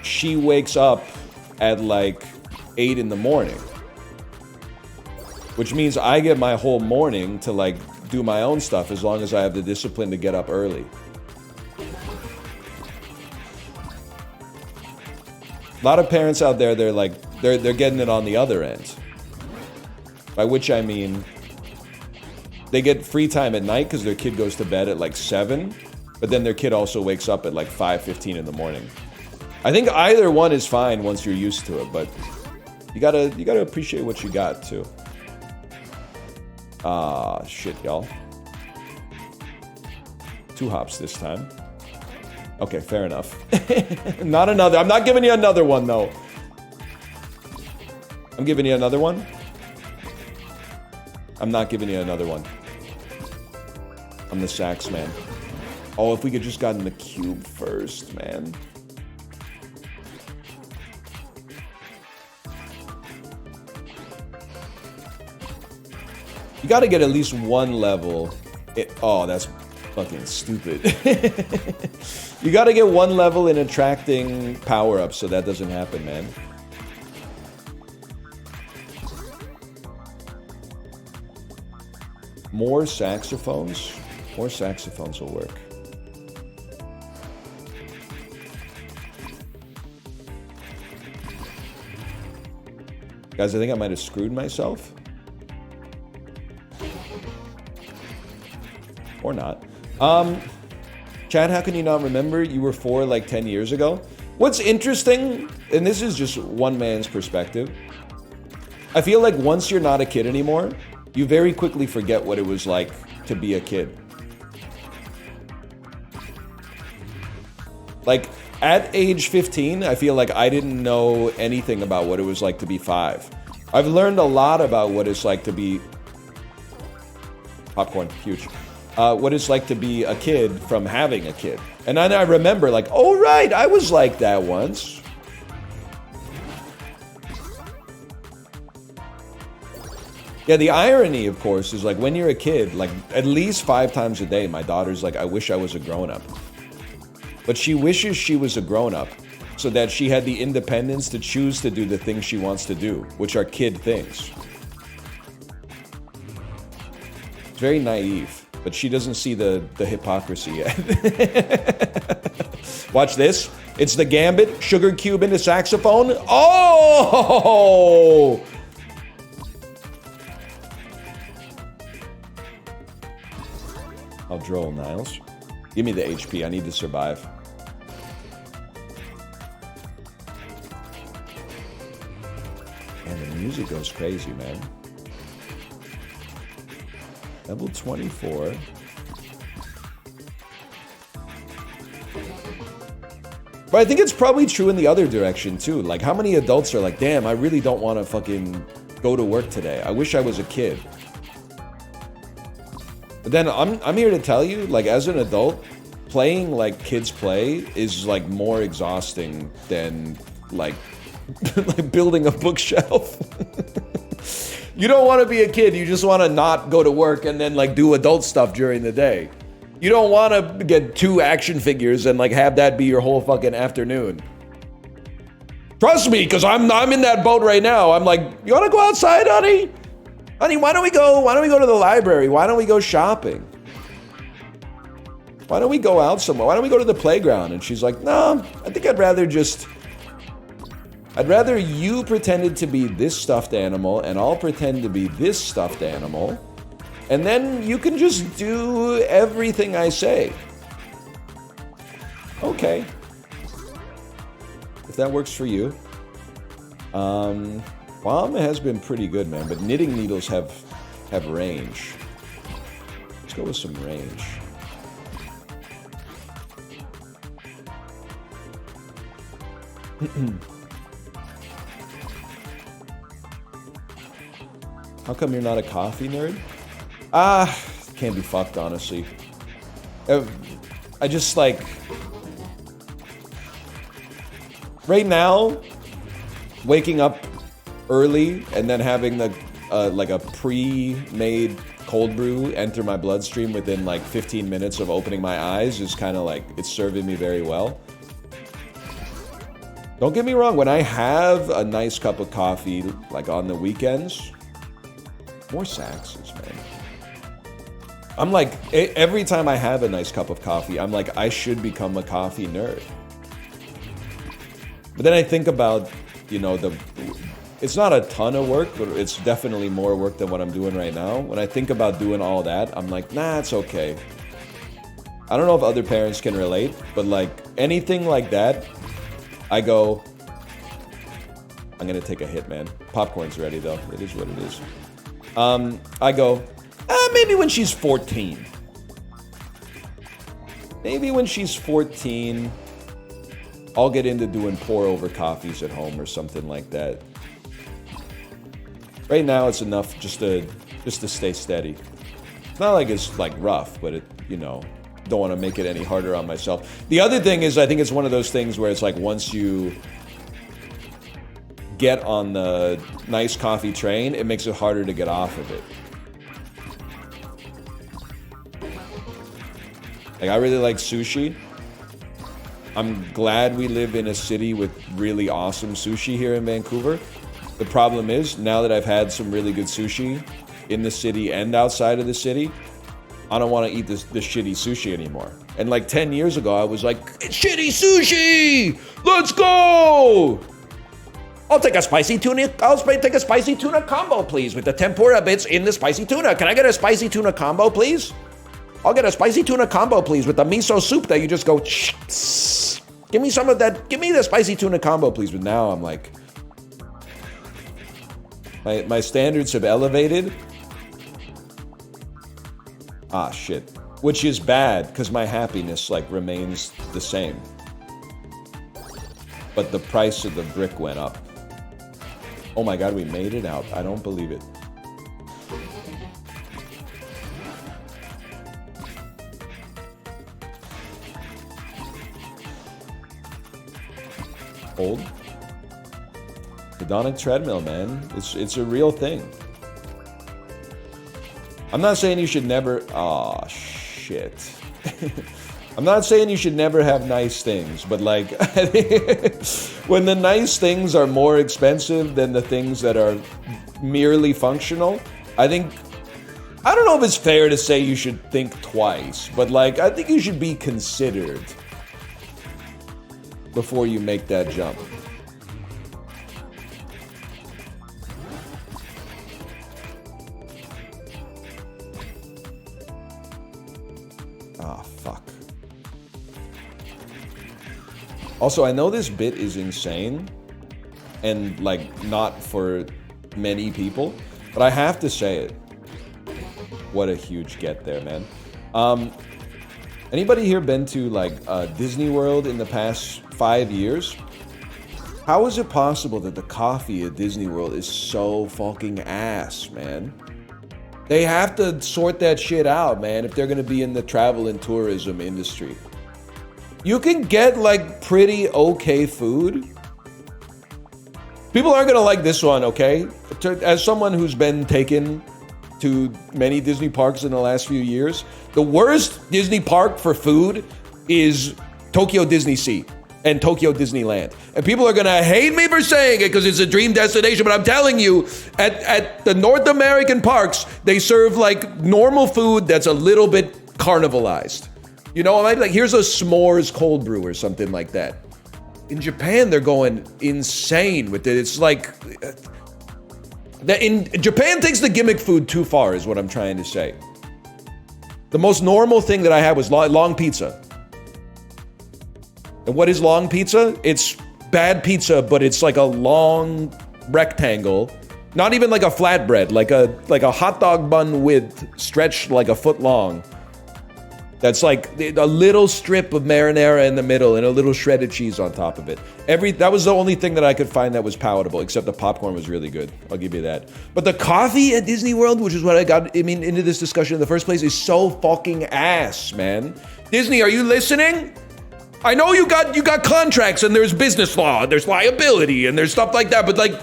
she wakes up at like 8 in the morning. Which means I get my whole morning to like do my own stuff as long as I have the discipline to get up early. A lot of parents out there, they're getting it on the other end. By which I mean, they get free time at night because their kid goes to bed at like 7, but then their kid also wakes up at like 5:15 in the morning. I think either one is fine once you're used to it, but you gotta appreciate what you got too. Ah, shit, y'all. 2 hops this time. Okay, fair enough. Not another. I'm not giving you another one, though. I'm giving you another one. I'm not giving you another one. I'm the sax man. Oh, if we could just gotten the cube first, man. You gotta get at least one level. Oh, that's fucking stupid. You gotta get one level in attracting power-ups so that doesn't happen, man. More saxophones? More saxophones will work. Guys, I think I might have screwed myself. Or not. Chad, how can you not remember? You were 4 like 10 years ago. What's interesting, and this is just one man's perspective, I feel like once you're not a kid anymore, you very quickly forget what it was like to be a kid. Like, at age 15, I feel like I didn't know anything about what it was like to be 5. I've learned a lot about what it's like to be... Popcorn, huge. What it's like to be a kid from having a kid. And then I remember, like, oh, right, I was like that once. Yeah, the irony, of course, is like when you're a kid, like at least 5 times a day, my daughter's like, I wish I was a grown-up. But she wishes she was a grown-up so that she had the independence to choose to do the things she wants to do, which are kid things. It's very naive, but she doesn't see the hypocrisy yet. Watch this. It's the gambit, sugar cube into saxophone. Oh! I'll droll, Niles. Give me the HP. I need to survive. And the music goes crazy, man. Level 24. But I think it's probably true in the other direction, too. Like, how many adults are like, damn, I really don't want to fucking go to work today. I wish I was a kid. But then I'm here to tell you, like, as an adult, playing like kids play is like more exhausting than like, like building a bookshelf. You don't want to be a kid. You just want to not go to work and then like do adult stuff during the day. You don't want to get 2 action figures and like have that be your whole fucking afternoon. Trust me, because I'm in that boat right now. I'm like, you want to go outside, honey? Honey, why don't we go to the library? Why don't we go shopping? Why don't we go out somewhere? Why don't we go to the playground? And she's like, no, I think I'd rather you pretended to be this stuffed animal and I'll pretend to be this stuffed animal. And then you can just do everything I say. Okay. If that works for you. Bomb has been pretty good, man, but knitting needles have range. Let's go with some range. How come you're not a coffee nerd? Can't be fucked, honestly. I just like... Right now, waking up early and then having the like a pre-made cold brew enter my bloodstream within like 15 minutes of opening my eyes is kind of like, it's serving me very well. Don't get me wrong, when I have a nice cup of coffee, like on the weekends, more Saxes, man. I'm like, every time I have a nice cup of coffee, I'm like, I should become a coffee nerd. But then I think about, you know, it's not a ton of work, but it's definitely more work than what I'm doing right now. When I think about doing all that, I'm like, nah, it's okay. I don't know if other parents can relate, but like anything like that, I go, I'm gonna take a hit, man. Popcorn's ready though. It is what it is. I go, maybe when she's 14. Maybe when she's 14, I'll get into doing pour-over coffees at home or something like that. Right now, it's enough just to stay steady. It's not like it's like rough, but it, you know, don't want to make it any harder on myself. The other thing is, I think it's one of those things where it's like once you get on the nice coffee train, it makes it harder to get off of it. Like, I really like sushi. I'm glad we live in a city with really awesome sushi here in Vancouver. The problem is, now that I've had some really good sushi in the city and outside of the city, I don't want to eat this shitty sushi anymore. And like 10 years ago, I was like, shitty sushi! Let's go! I'll take a spicy tuna combo, please, with the tempura bits in the spicy tuna. Can I get a spicy tuna combo, please? I'll get a spicy tuna combo, please, with the miso soup that you just go, give me some of that. Give me the spicy tuna combo, please. But now I'm like, my standards have elevated. Ah, shit. Which is bad, because my happiness, like, remains the same. But the price of the brick went up. Oh my god, we made it out. I don't believe it. Old? Hedonic treadmill, man. It's a real thing. I'm not saying you should never... Aw, shit. I'm not saying you should never have nice things, but like, when the nice things are more expensive than the things that are merely functional, I don't know if it's fair to say you should think twice, but like, I think you should be considered before you make that jump. Ah, fuck. Also, I know this bit is insane and like not for many people, but I have to say it. What a huge get there, man. Anybody here been to like Disney World in the past 5 years? How is it possible that the coffee at Disney World is so fucking ass, man? They have to sort that shit out, man, if they're gonna be in the travel and tourism industry. You can get like pretty okay food. People aren't gonna like this one, okay? As someone who's been taken to many Disney parks in the last few years, the worst Disney park for food is Tokyo Disney Sea and Tokyo Disneyland. And people are gonna hate me for saying it because it's a dream destination, but I'm telling you, at the North American parks, they serve like normal food that's a little bit carnivalized. You know, like here's a s'mores cold brew or something like that. In Japan, they're going insane with it. It's like, in Japan takes the gimmick food too far is what I'm trying to say. The most normal thing that I had was long pizza. And what is long pizza? It's bad pizza, but it's like a long rectangle. Not even like a flatbread, like a hot dog bun width stretched like a foot long. That's like a little strip of marinara in the middle and a little shredded cheese on top of it. That was the only thing that I could find that was palatable, except the popcorn was really good. I'll give you that. But the coffee at Disney World, which is what I got, into this discussion in the first place, is so fucking ass, man. Disney, are you listening? I know you got contracts and there's business law, and there's liability and there's stuff like that, but like,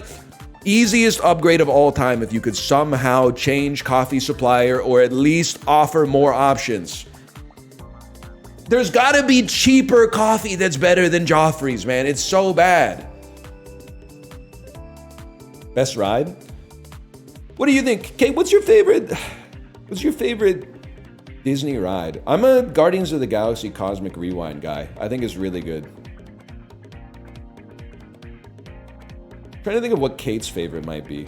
easiest upgrade of all time if you could somehow change coffee supplier or at least offer more options. There's gotta be cheaper coffee that's better than Joffrey's, man. It's so bad. Best ride? What do you think? Kate, what's your favorite Disney ride? I'm a Guardians of the Galaxy Cosmic Rewind guy. I think it's really good. I'm trying to think of what Kate's favorite might be.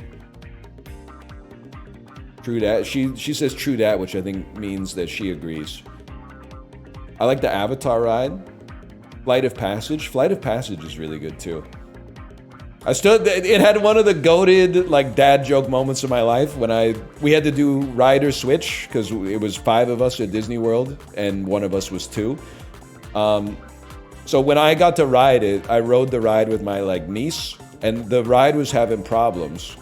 True dat. She says true dat, which I think means that she agrees. I like the Avatar ride. Flight of Passage. Flight of Passage is really good too. It had one of the goated like dad joke moments of my life when we had to do ride or switch because it was 5 of us at Disney World and one of us was 2. So when I got to ride it, I rode the ride with my like niece, and the ride was having problems.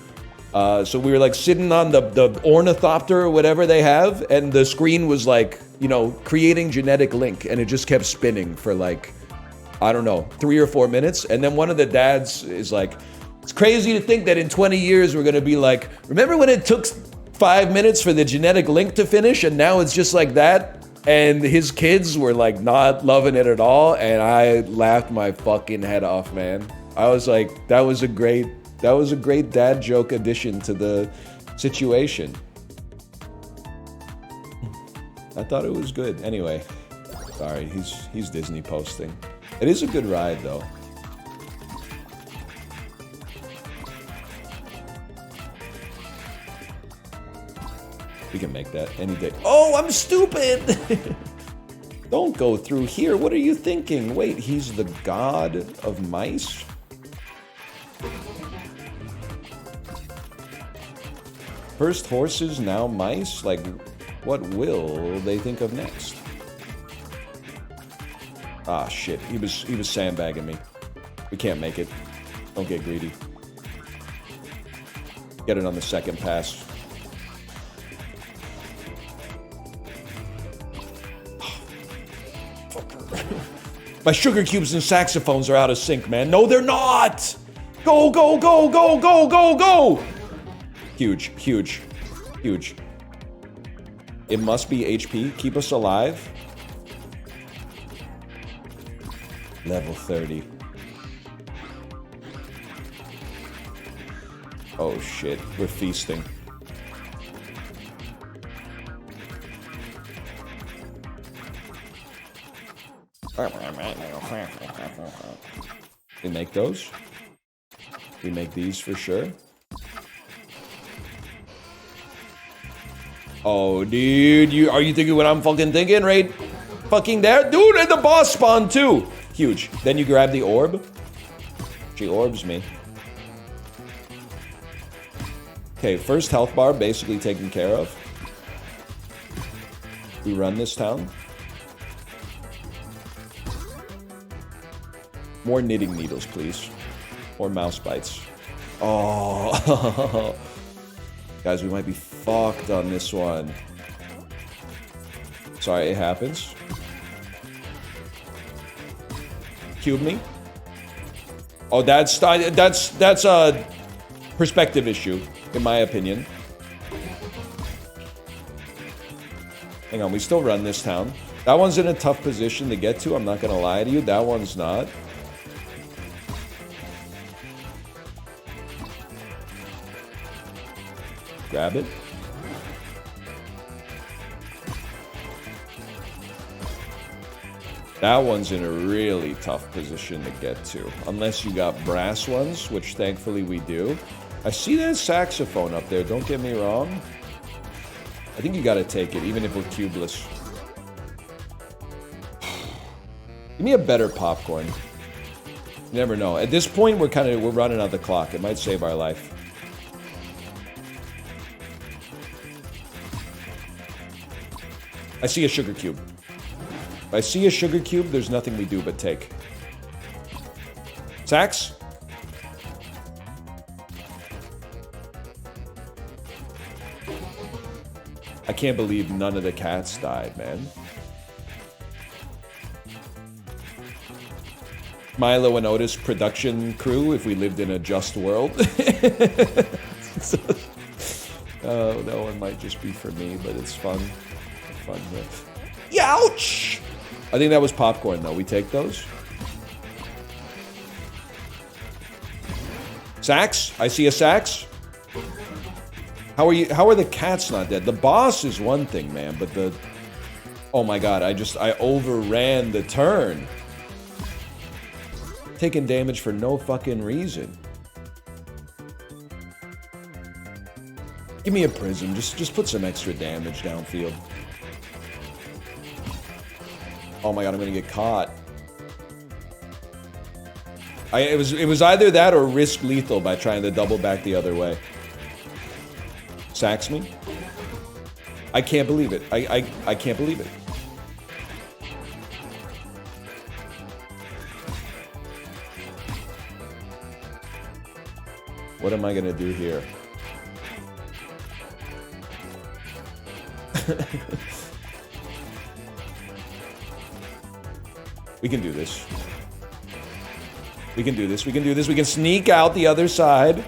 So we were like sitting on the ornithopter or whatever they have, and the screen was like, creating genetic link, and it just kept spinning for like, I don't know, 3 or 4 minutes. And then one of the dads is like, it's crazy to think that in 20 years we're gonna be like, remember when it took 5 minutes for the genetic link to finish and now it's just like that? And his kids were like not loving it at all, and I laughed my fucking head off, man. I was like, that was a great dad joke addition to the situation. I thought it was good. Anyway, sorry, he's Disney posting. It is a good ride though. We can make that any day. Oh, I'm stupid! Don't go through here. What are you thinking? Wait, he's the god of mice? First horses, now mice? Like, what will they think of next? Ah, shit. He was sandbagging me. We can't make it. Don't get greedy. Get it on the second pass. My sugar cubes and saxophones are out of sync, man. No, they're not! Go, go, go, go, go, go, go! Huge, huge, huge. It must be HP. Keep us alive. Level 30. Oh shit, we're feasting. We make those. We make these for sure. Oh, dude, are you thinking what I'm fucking thinking? Right fucking there? Dude, and the boss spawn too! Huge. Then you grab the orb. She orbs me. Okay, first health bar basically taken care of. We run this town. More knitting needles, please. Or mouse bites. Oh. Guys, we might be fucked on this one. Sorry, it happens. Cube me. Oh, that's a perspective issue, in my opinion. Hang on, we still run this town. That one's in a tough position to get to, I'm not gonna lie to you. That one's not. Grab it. That one's in a really tough position to get to. Unless you got brass ones, which thankfully we do. I see that saxophone up there, don't get me wrong. I think you gotta take it, even if we're cubeless. Give me a better popcorn. You never know. At this point, we're running out the clock. It might save our life. I see a sugar cube. If I see a sugar cube, there's nothing we do but take. Sax? I can't believe none of the cats died, man. Milo and Otis production crew, if we lived in a just world. Oh, that one might just be for me, but it's fun. Fun. Youch! I think that was popcorn, though. We take those. Sax? I see a sax. How are the cats not dead? The boss is one thing, man, but the... Oh my god, I overran the turn. Taking damage for no fucking reason. Give me a prism. Just put some extra damage downfield. Oh my god, I'm gonna get caught. It was either that or risk lethal by trying to double back the other way. Sax me. I can't believe it. I can't believe it. What am I gonna do here? We can do this. We can do this. We can do this. We can sneak out the other side.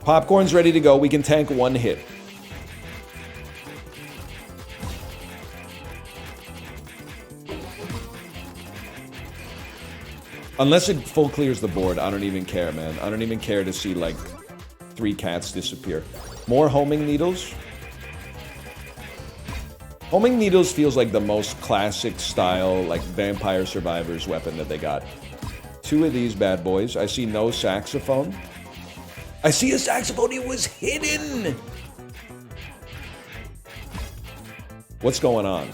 Popcorn's ready to go. We can tank one hit. Unless it full clears the board, I don't even care, man. I don't even care to see, like, 3 cats disappear. More homing needles. Homing needles feels like the most classic style, like, Vampire Survivors weapon that they got. 2 of these bad boys. I see no saxophone. I see a saxophone. It was hidden. What's going on?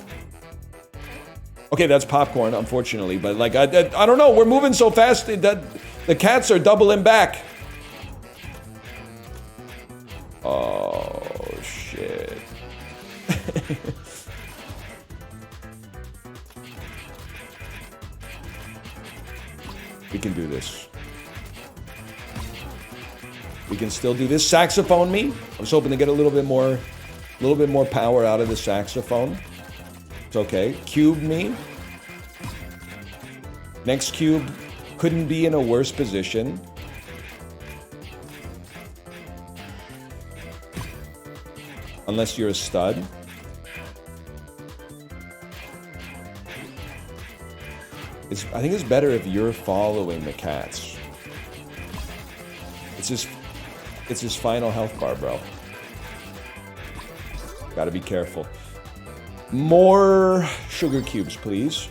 Okay, that's popcorn, unfortunately, but like I don't know. We're moving so fast that the cats are doubling back. Oh shit. We can do this. We can still do this. Saxophone me. I was hoping to get a little bit more power out of the saxophone. It's okay. Cube me. Next cube couldn't be in a worse position. Unless you're a stud. I think it's better if you're following the cats. It's his final health bar, bro. Gotta be careful. More sugar cubes, please.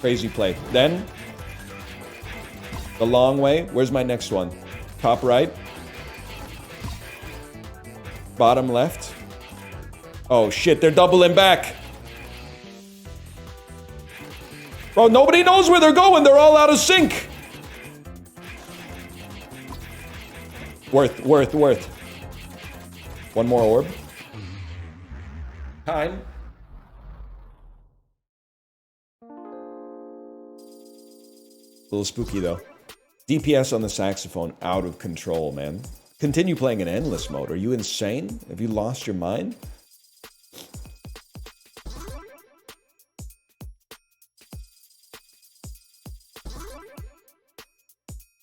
Crazy play. Then, the long way. Where's my next one? Top right. Bottom left. Oh shit, they're doubling back. Bro, nobody knows where they're going. They're all out of sync. Worth. One more orb. Time. A little spooky though. DPS on the saxophone out of control, man. Continue playing in endless mode. Are you insane? Have you lost your mind?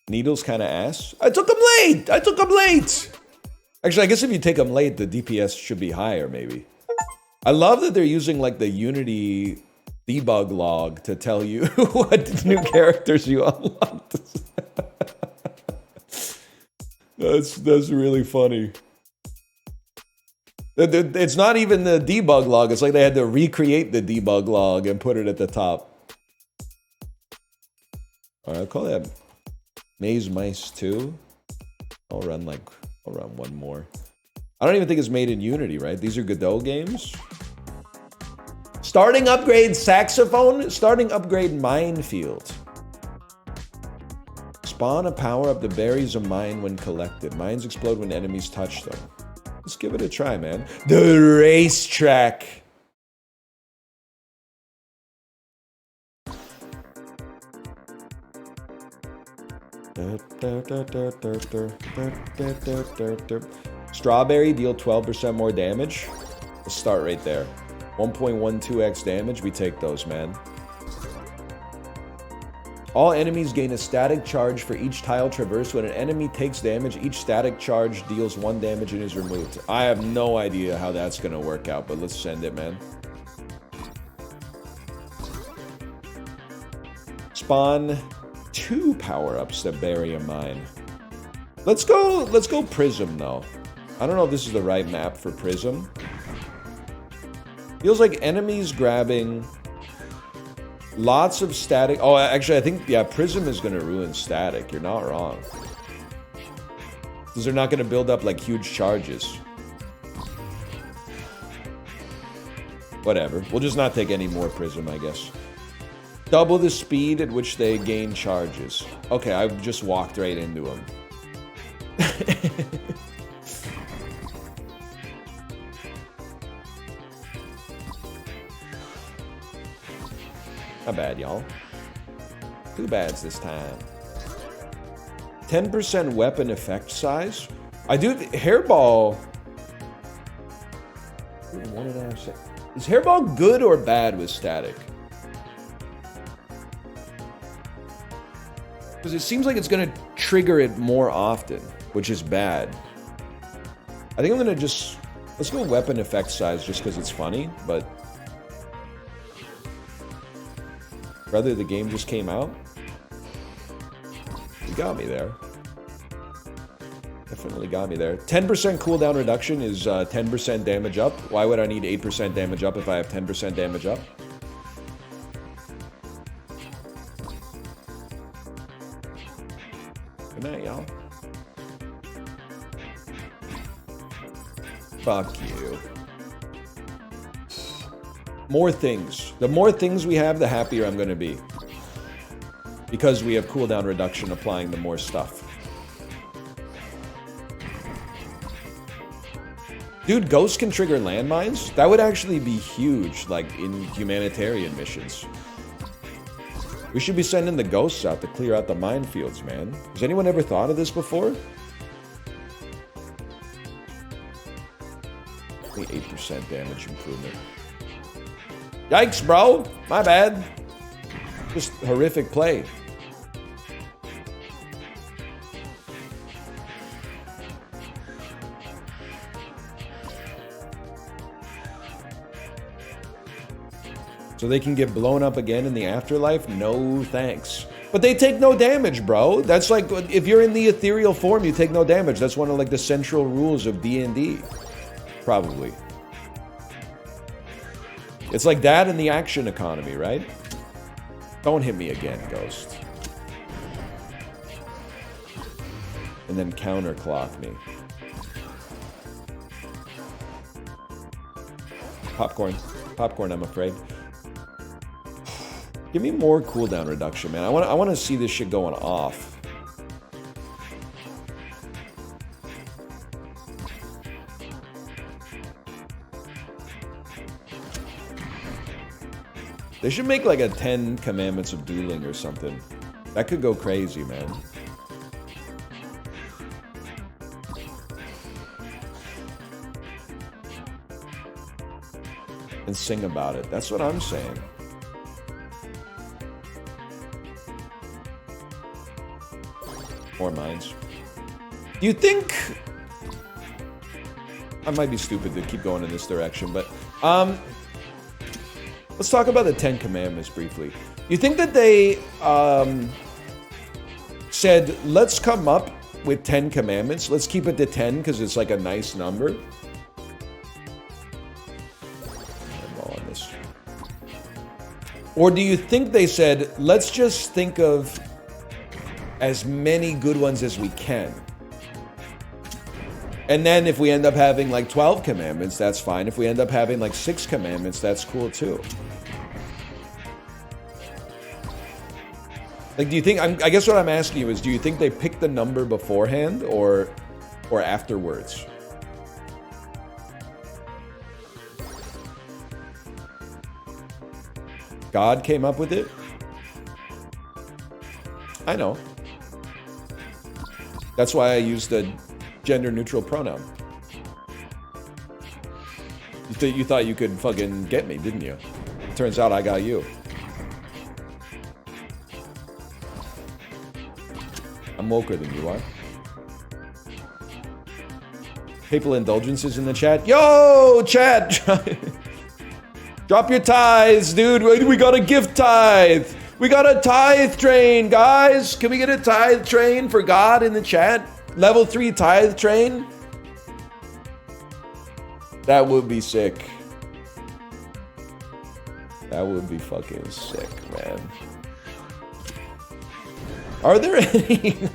Needle's kind of ass. I took him late! Actually, I guess if you take him late, the DPS should be higher, maybe. I love that they're using, like, the Unity debug log to tell you what new characters you unlocked. That's really funny. It's not even the debug log. It's like they had to recreate the debug log and put it at the top. Alright, I'll call that Maze Mice 2. I'll run one more. I don't even think it's made in Unity, right? These are Godot games. Starting upgrade saxophone. Starting upgrade minefield. Spawn a power up. The berries of mine when collected. Mines explode when enemies touch them. Let's give it a try, man. The racetrack. Strawberry deal 12% more damage. Let's start right there. 1.12x damage. We take those, man. All enemies gain a static charge for each tile traversed. When an enemy takes damage, each static charge deals 1 damage and is removed. I have no idea how that's gonna work out, but let's send it, man. Spawn 2 power-ups that bury a mine. Let's go Prism, though. I don't know if this is the right map for Prism. Feels like enemies grabbing lots of static. Oh, actually, I think, yeah, Prism is going to ruin static. You're not wrong. Because they're not going to build up, like, huge charges. Whatever. We'll just not take any more Prism, I guess. Double the speed at which they gain charges. Okay, I just walked right into them. Not bad, y'all. 2 bads this time. 10% weapon effect size. I do hairball. 1.5 seconds. Is hairball good or bad with static? Because it seems like it's going to trigger it more often, which is bad. I think I'm going to just... Let's go weapon effect size just because it's funny, but... Brother, the game just came out. You got me there. Definitely got me there. 10% cooldown reduction is 10% damage up. Why would I need 8% damage up if I have 10% damage up? Good night, y'all. Fuck you. More things. The more things we have, the happier I'm going to be. Because we have cooldown reduction applying to more stuff. Dude, ghosts can trigger landmines? That would actually be huge, like, in humanitarian missions. We should be sending the ghosts out to clear out the minefields, man. Has anyone ever thought of this before? Only 8% damage improvement. Yikes, bro! My bad. Just horrific play. So they can get blown up again in the afterlife? No thanks. But they take no damage, bro. That's like, if you're in the ethereal form, you take no damage. That's one of like the central rules of D&D. Probably. It's like that in the action economy, right? Don't hit me again, Ghost. And then counterclock me. Popcorn. Popcorn, I'm afraid. Give me more cooldown reduction, man. I want to see this shit going off. They should make like a 10 commandments of dueling or something. That could go crazy, man. And sing about it. That's what I'm saying. More mines. Do you think... I might be stupid to keep going in this direction, but... let's talk about the 10 Commandments briefly. You think that they said, let's come up with 10 Commandments. Let's keep it to 10 because it's like a nice number. I'm all on this. Or do you think they said, let's just think of as many good ones as we can? And then if we end up having like 12 commandments, that's fine. If we end up having like 6 commandments, that's cool too. Like, do you think, I guess what I'm asking you is, do you think they picked the number beforehand or afterwards? God came up with it? I know. That's why I used the gender-neutral pronoun. You thought you could fucking get me, didn't you? Turns out I got you. I'm woker than you are. Papal indulgences in the chat. Yo, chat! Drop your tithes, dude. We got a gift tithe. We got a tithe train, guys. Can we get a tithe train for God in the chat? Level 3 tithe train? That would be sick. That would be fucking sick, man. Are there any?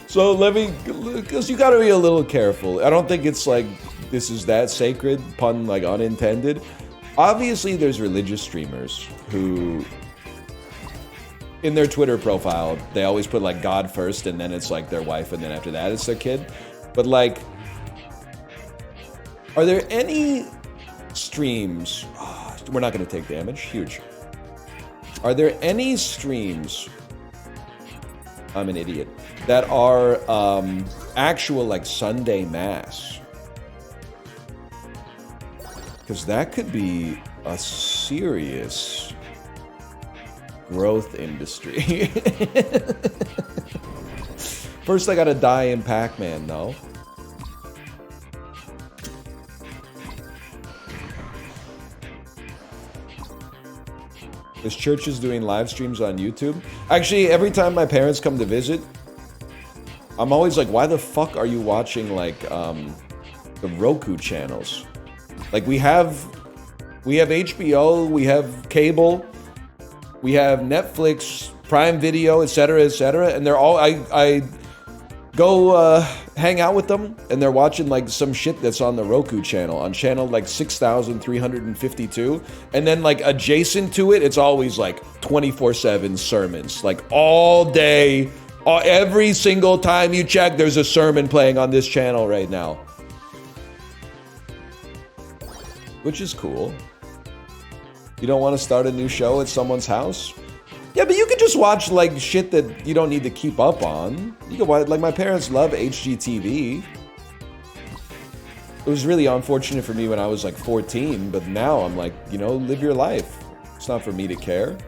So let me, because you gotta be a little careful. I don't think it's like, this is that sacred, pun like unintended. Obviously there's religious streamers who, in their Twitter profile, they always put like God first and then it's like their wife and then after that it's their kid. But like, are there any streams, oh, we're not gonna take damage, huge. Are there any streams, I'm an idiot, that are actual like Sunday Mass? Because that could be a serious growth industry. First I gotta die in Pac-Man, though. This church is doing live streams on YouTube. Actually, every time my parents come to visit, I'm always like, why the fuck are you watching like the Roku channels? Like we have HBO, we have cable, we have Netflix, Prime Video, etc., etc., and they're all I go hang out with them, and they're watching like some shit that's on the Roku channel, on channel like 6,352, and then like adjacent to it, it's always like 24/7 sermons, like all day, every single time you check, there's a sermon playing on this channel right now, which is cool. You don't want to start a new show at someone's house? Yeah, but you can just watch like shit that you don't need to keep up on. You can watch, like my parents love HGTV. It was really unfortunate for me when I was like 14, but now I'm like, you know, live your life. It's not for me to care.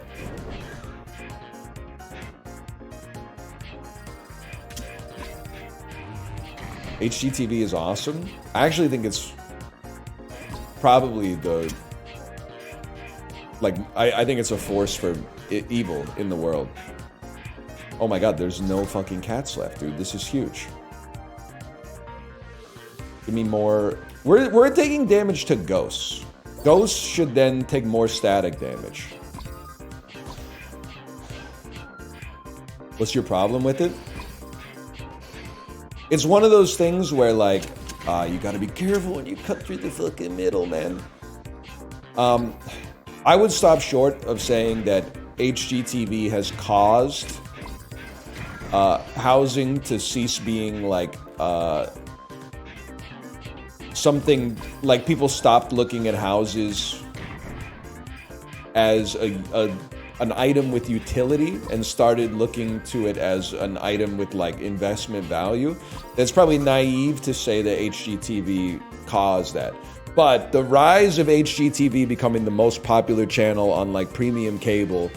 HGTV is awesome. I actually think it's probably the, like, I think it's a force for evil in the world. Oh my god, there's no fucking cats left, dude. This is huge. Give me more. We're taking damage to ghosts. Ghosts should then take more static damage. What's your problem with it? It's one of those things where like, you gotta be careful when you cut through the fucking middle, man. I would stop short of saying that HGTV has caused housing to cease being like something, like people stopped looking at houses as an item with utility and started looking to it as an item with like investment value. It's probably naive to say that HGTV caused that. But the rise of HGTV becoming the most popular channel on like premium cable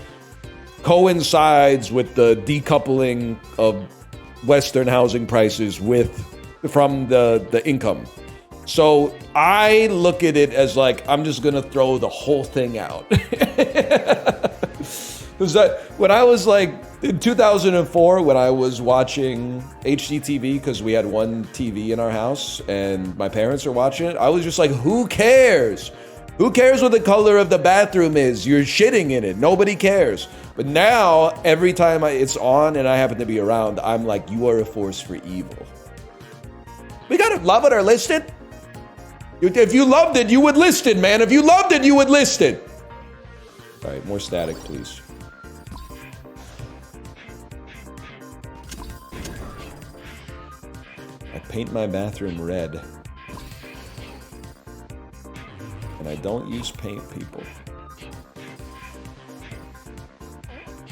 coincides with the decoupling of Western housing prices from the income. So I look at it as like, I'm just gonna throw the whole thing out. Because when I was like, in 2004, when I was watching HGTV, because we had one TV in our house and my parents are watching it, I was just like, who cares? Who cares what the color of the bathroom is? You're shitting in it. Nobody cares. But now, every time it's on and I happen to be around, I'm like, you are a force for evil. We gotta love it or list it. If you loved it, you would list it, man. If you loved it, you would list it. All right, more static, please. I paint my bathroom red. And I don't use paint, people.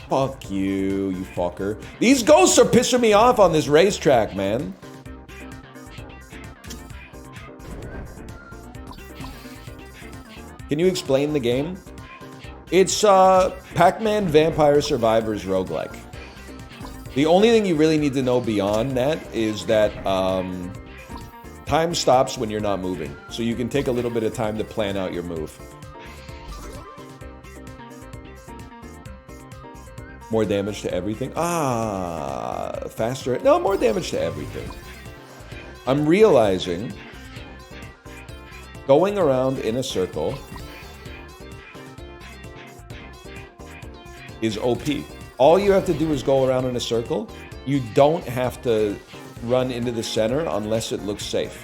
Fuck you, you fucker. These ghosts are pissing me off on this racetrack, man. Can you explain the game? It's Pac-Man Vampire Survivors roguelike. The only thing you really need to know beyond that is that time stops when you're not moving. So you can take a little bit of time to plan out your move. More damage to everything? Faster. No, more damage to everything. I'm realizing going around in a circle is OP. All you have to do is go around in a circle. You don't have to run into the center unless it looks safe.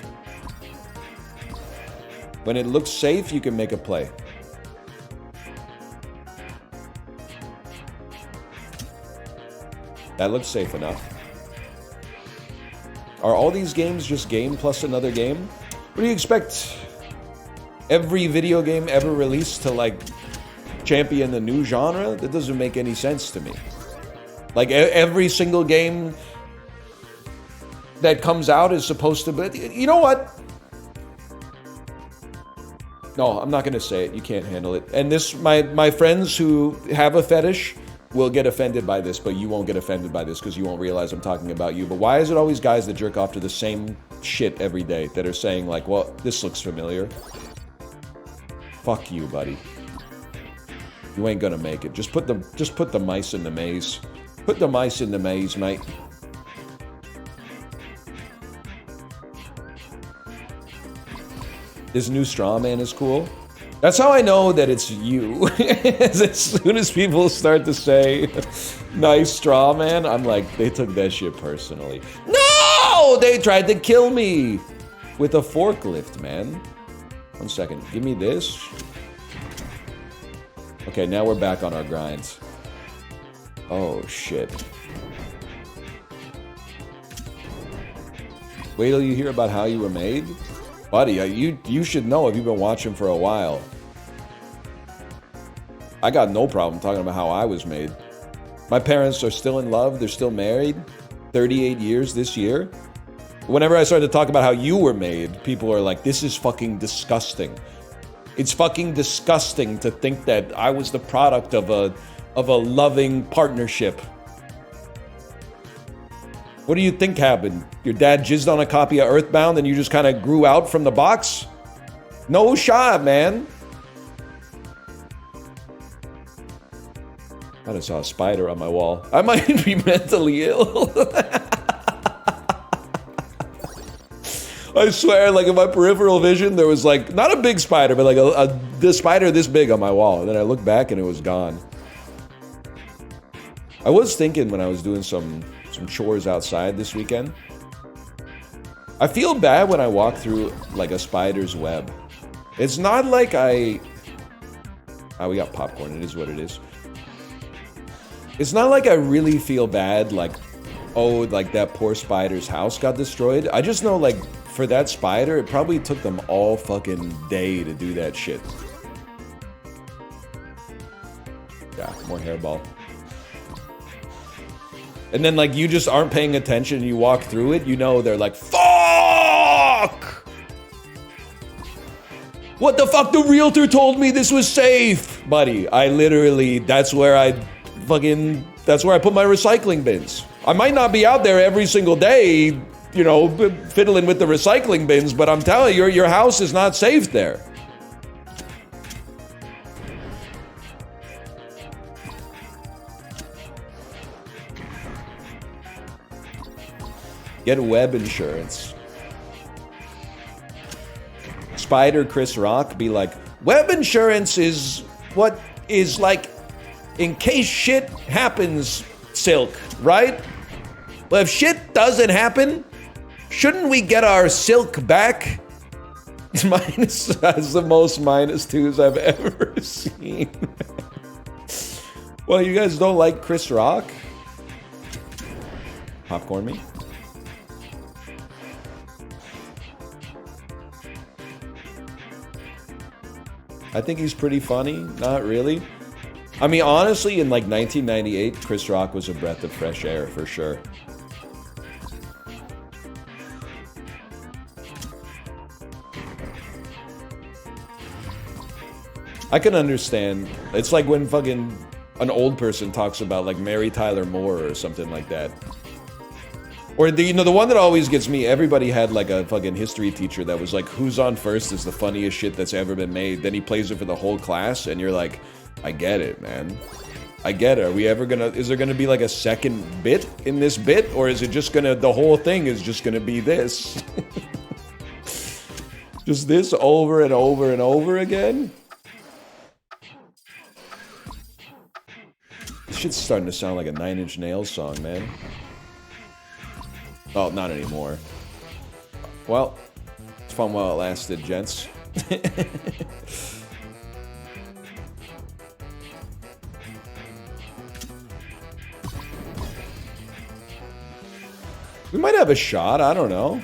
When it looks safe, you can make a play. That looks safe enough. Are all these games just game plus another game? What do you expect? Every video game ever released to like champion the new genre? That doesn't make any sense to me. Like every single game that comes out is supposed to be, you know what? No, I'm not gonna say it. You can't handle it. And this, my friends who have a fetish will get offended by this, but you won't get offended by this because you won't realize I'm talking about you. But why is it always guys that jerk off to the same shit every day that are saying like, well, this looks familiar? Fuck you, buddy. You ain't gonna make it. Just put the mice in the maze. Put the mice in the maze, mate. This new straw man is cool. That's how I know that it's you. As soon as people start to say nice straw man, I'm like, they took that shit personally. No! No, they tried to kill me with a forklift, man. 1 second. Give me this. Okay, now we're back on our grinds. Oh, shit. Wait till you hear about how you were made. Buddy, you should know if you've been watching for a while. I got no problem talking about how I was made. My parents are still in love. They're still married. 38 years this year. Whenever I started to talk about how you were made, people are like, this is fucking disgusting. It's fucking disgusting to think that I was the product of a loving partnership. What do you think happened? Your dad jizzed on a copy of Earthbound and you just kind of grew out from the box? No shot, man. I just saw a spider on my wall. I might be mentally ill. I swear, like in my peripheral vision, there was like, not a big spider, but like this spider this big on my wall. And then I looked back and it was gone. I was thinking when I was doing some chores outside this weekend, I feel bad when I walk through like a spider's web. It's not like we got popcorn, it is what it is. It's not like I really feel bad, like, oh, like that poor spider's house got destroyed. I just know, like, for that spider, it probably took them all fucking day to do that shit. Yeah, more hairball. And then, like, you just aren't paying attention and you walk through it, you know they're like, fuck! What the fuck? The realtor told me this was safe! Buddy, I literally, that's where I put my recycling bins. I might not be out there every single day, you know, fiddling with the recycling bins, but I'm telling you, your house is not safe there. Get web insurance. Spider Chris Rock be like, web insurance is what is like, in case shit happens, Silk, right? Well, if shit doesn't happen, shouldn't we get our Silk back? Minus, that's the most -2s I've ever seen. Well, you guys don't like Chris Rock? Popcorn me? I think he's pretty funny. Not really. I mean, honestly, in like 1998, Chris Rock was a breath of fresh air for sure. I can understand. It's like when fucking an old person talks about like Mary Tyler Moore or something like that. Or the one that always gets me, everybody had like a fucking history teacher that was like, Who's on First is the funniest shit that's ever been made. Then he plays it for the whole class and you're like, I get it, man. I get it. Is there gonna be like a second bit in this bit? Or is it just the whole thing is just gonna be this? Just this over and over and over again? This shit's starting to sound like a Nine Inch Nails song, man. Oh, not anymore. Well, it's fun while it lasted, gents. We might have a shot, I don't know.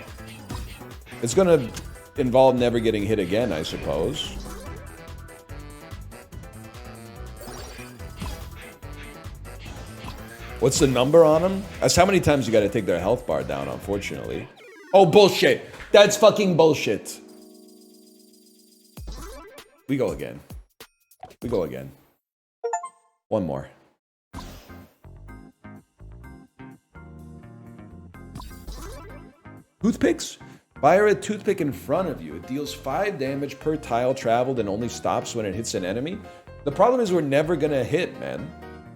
It's gonna involve never getting hit again, I suppose. What's the number on them? That's how many times you gotta take their health bar down, unfortunately. Oh, bullshit. That's fucking bullshit. We go again. We go again. One more. Toothpicks? Fire a toothpick in front of you. It deals 5 damage per tile traveled and only stops when it hits an enemy. The problem is we're never gonna hit, man.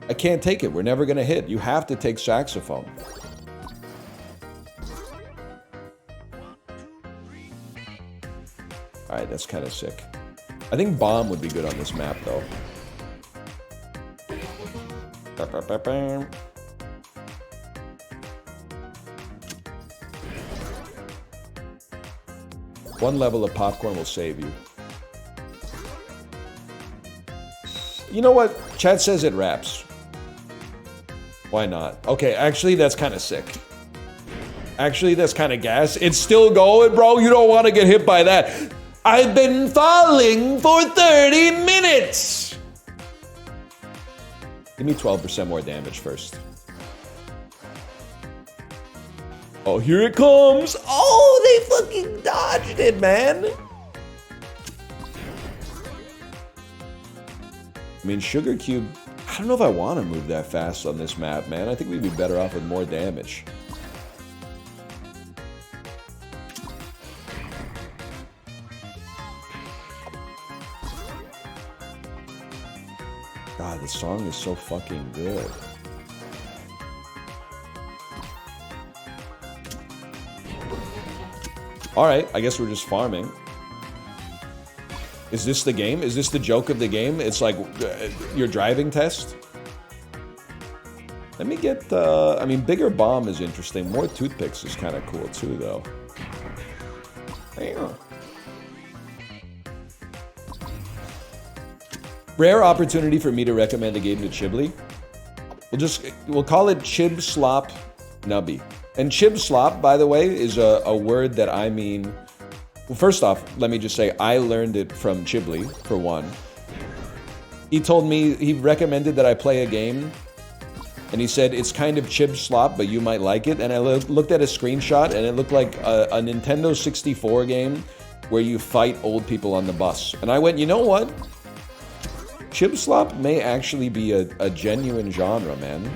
I can't take it. We're never gonna hit. You have to take saxophone. Alright, that's kind of sick. I think bomb would be good on this map, though. One level of popcorn will save you. You know what? Chat says it wraps. Why not? Okay, actually, that's kind of sick. Actually, that's kind of gas. It's still going, bro. You don't want to get hit by that. I've been falling for 30 minutes. Give me 12% more damage first. Oh, here it comes. Oh, they fucking dodged it, man. I mean, Sugar Cube, I don't know if I want to move that fast on this map, man. I think we'd be better off with more damage. God, the song is so fucking good. Alright, I guess we're just farming. Is this the game? Is this the joke of the game? It's like your driving test? Let me get, I mean, bigger bomb is interesting. More toothpicks is kind of cool too, though. Rare opportunity for me to recommend a game to Chibli. We'll call it Chib Slop Nubby. And Chib Slop, by the way, is a word that I mean. Well, first off, let me just say I learned it from Chibli, for one. He told me, he recommended that I play a game, and he said, it's kind of Chib Slop, but you might like it. And I looked at a screenshot, and it looked like a Nintendo 64 game where you fight old people on the bus. And I went, you know what? Chib Slop may actually be a genuine genre, man.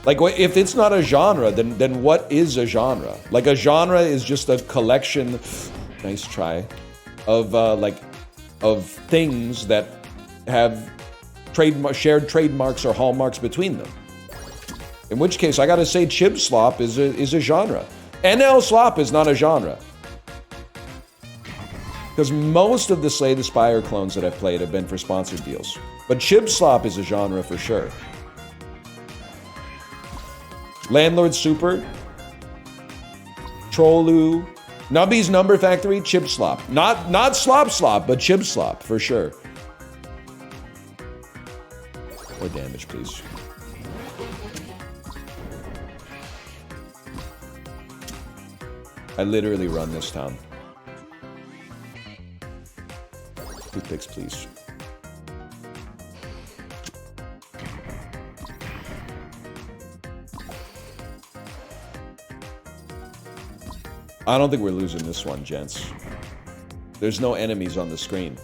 Like, if it's not a genre, then what is a genre? Like, a genre is just a collection, nice try, of things that have shared trademarks or hallmarks between them. In which case, I gotta say Chib Slop is a genre. NL Slop is not a genre. Because most of the Slay the Spire clones that I've played have been for sponsored deals. But Chib Slop is a genre for sure. Landlord Super, Trollu, Nubby's Number Factory, Chib Slop. Not Slop Slop, but Chib Slop, for sure. More damage, please. I literally run this town. Toothpicks, please. I don't think we're losing this one, gents. There's no enemies on the screen.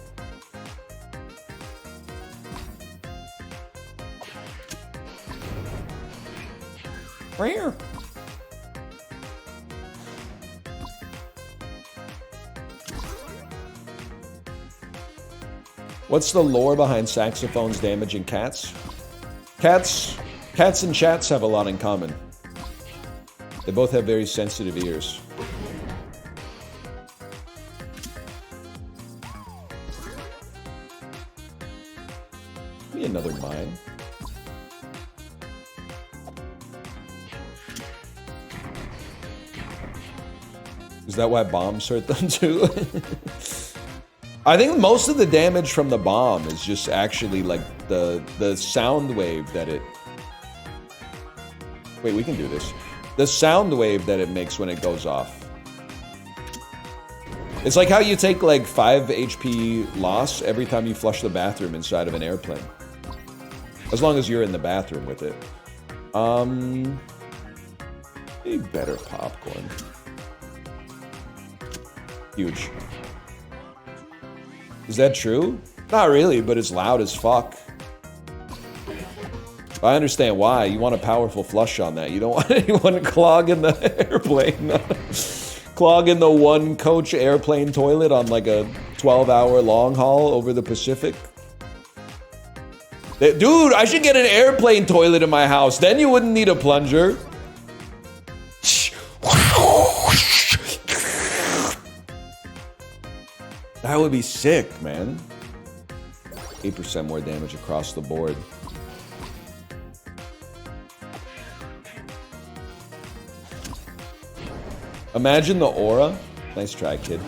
Rare. What's the lore behind saxophones damaging cats? Cats and chats have a lot in common. They both have very sensitive ears. Be another mine. Is that why bombs hurt them too? I think most of the damage from the bomb is just actually like the sound wave that it... Wait, we can do this. The sound wave that it makes when it goes off. It's like how you take like 5 HP loss every time you flush the bathroom inside of an airplane. As long as you're in the bathroom with it. Be better popcorn. Huge. Is that true? Not really, but it's loud as fuck. I understand why. You want a powerful flush on that. You don't want anyone clogging the airplane. Clogging the one coach airplane toilet on like a 12-hour long haul over the Pacific. Dude, I should get an airplane toilet in my house. Then you wouldn't need a plunger. That would be sick, man. 8% more damage across the board. Imagine the aura. Nice try, kid.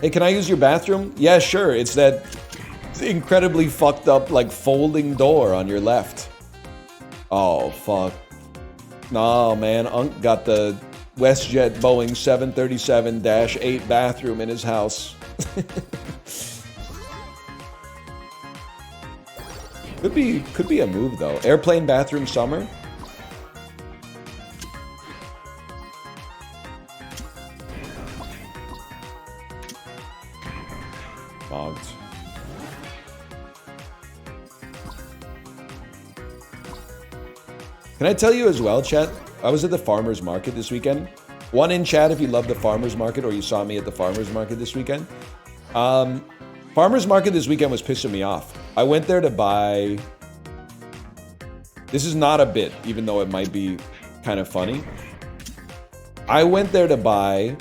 Hey, can I use your bathroom? Yeah, sure. It's that incredibly fucked up, like, folding door on your left. Oh, fuck. Nah, man. Unc got the WestJet Boeing 737-8 bathroom in his house. Could be a move, though. Airplane bathroom summer? Bogged. Can I tell you as well, chat? I was at the farmer's market this weekend. One in chat if you love the farmer's market or you saw me at the farmer's market this weekend. Farmer's market this weekend was pissing me off. I went there to buy... This is not a bit, even though it might be kind of funny. I went there to buy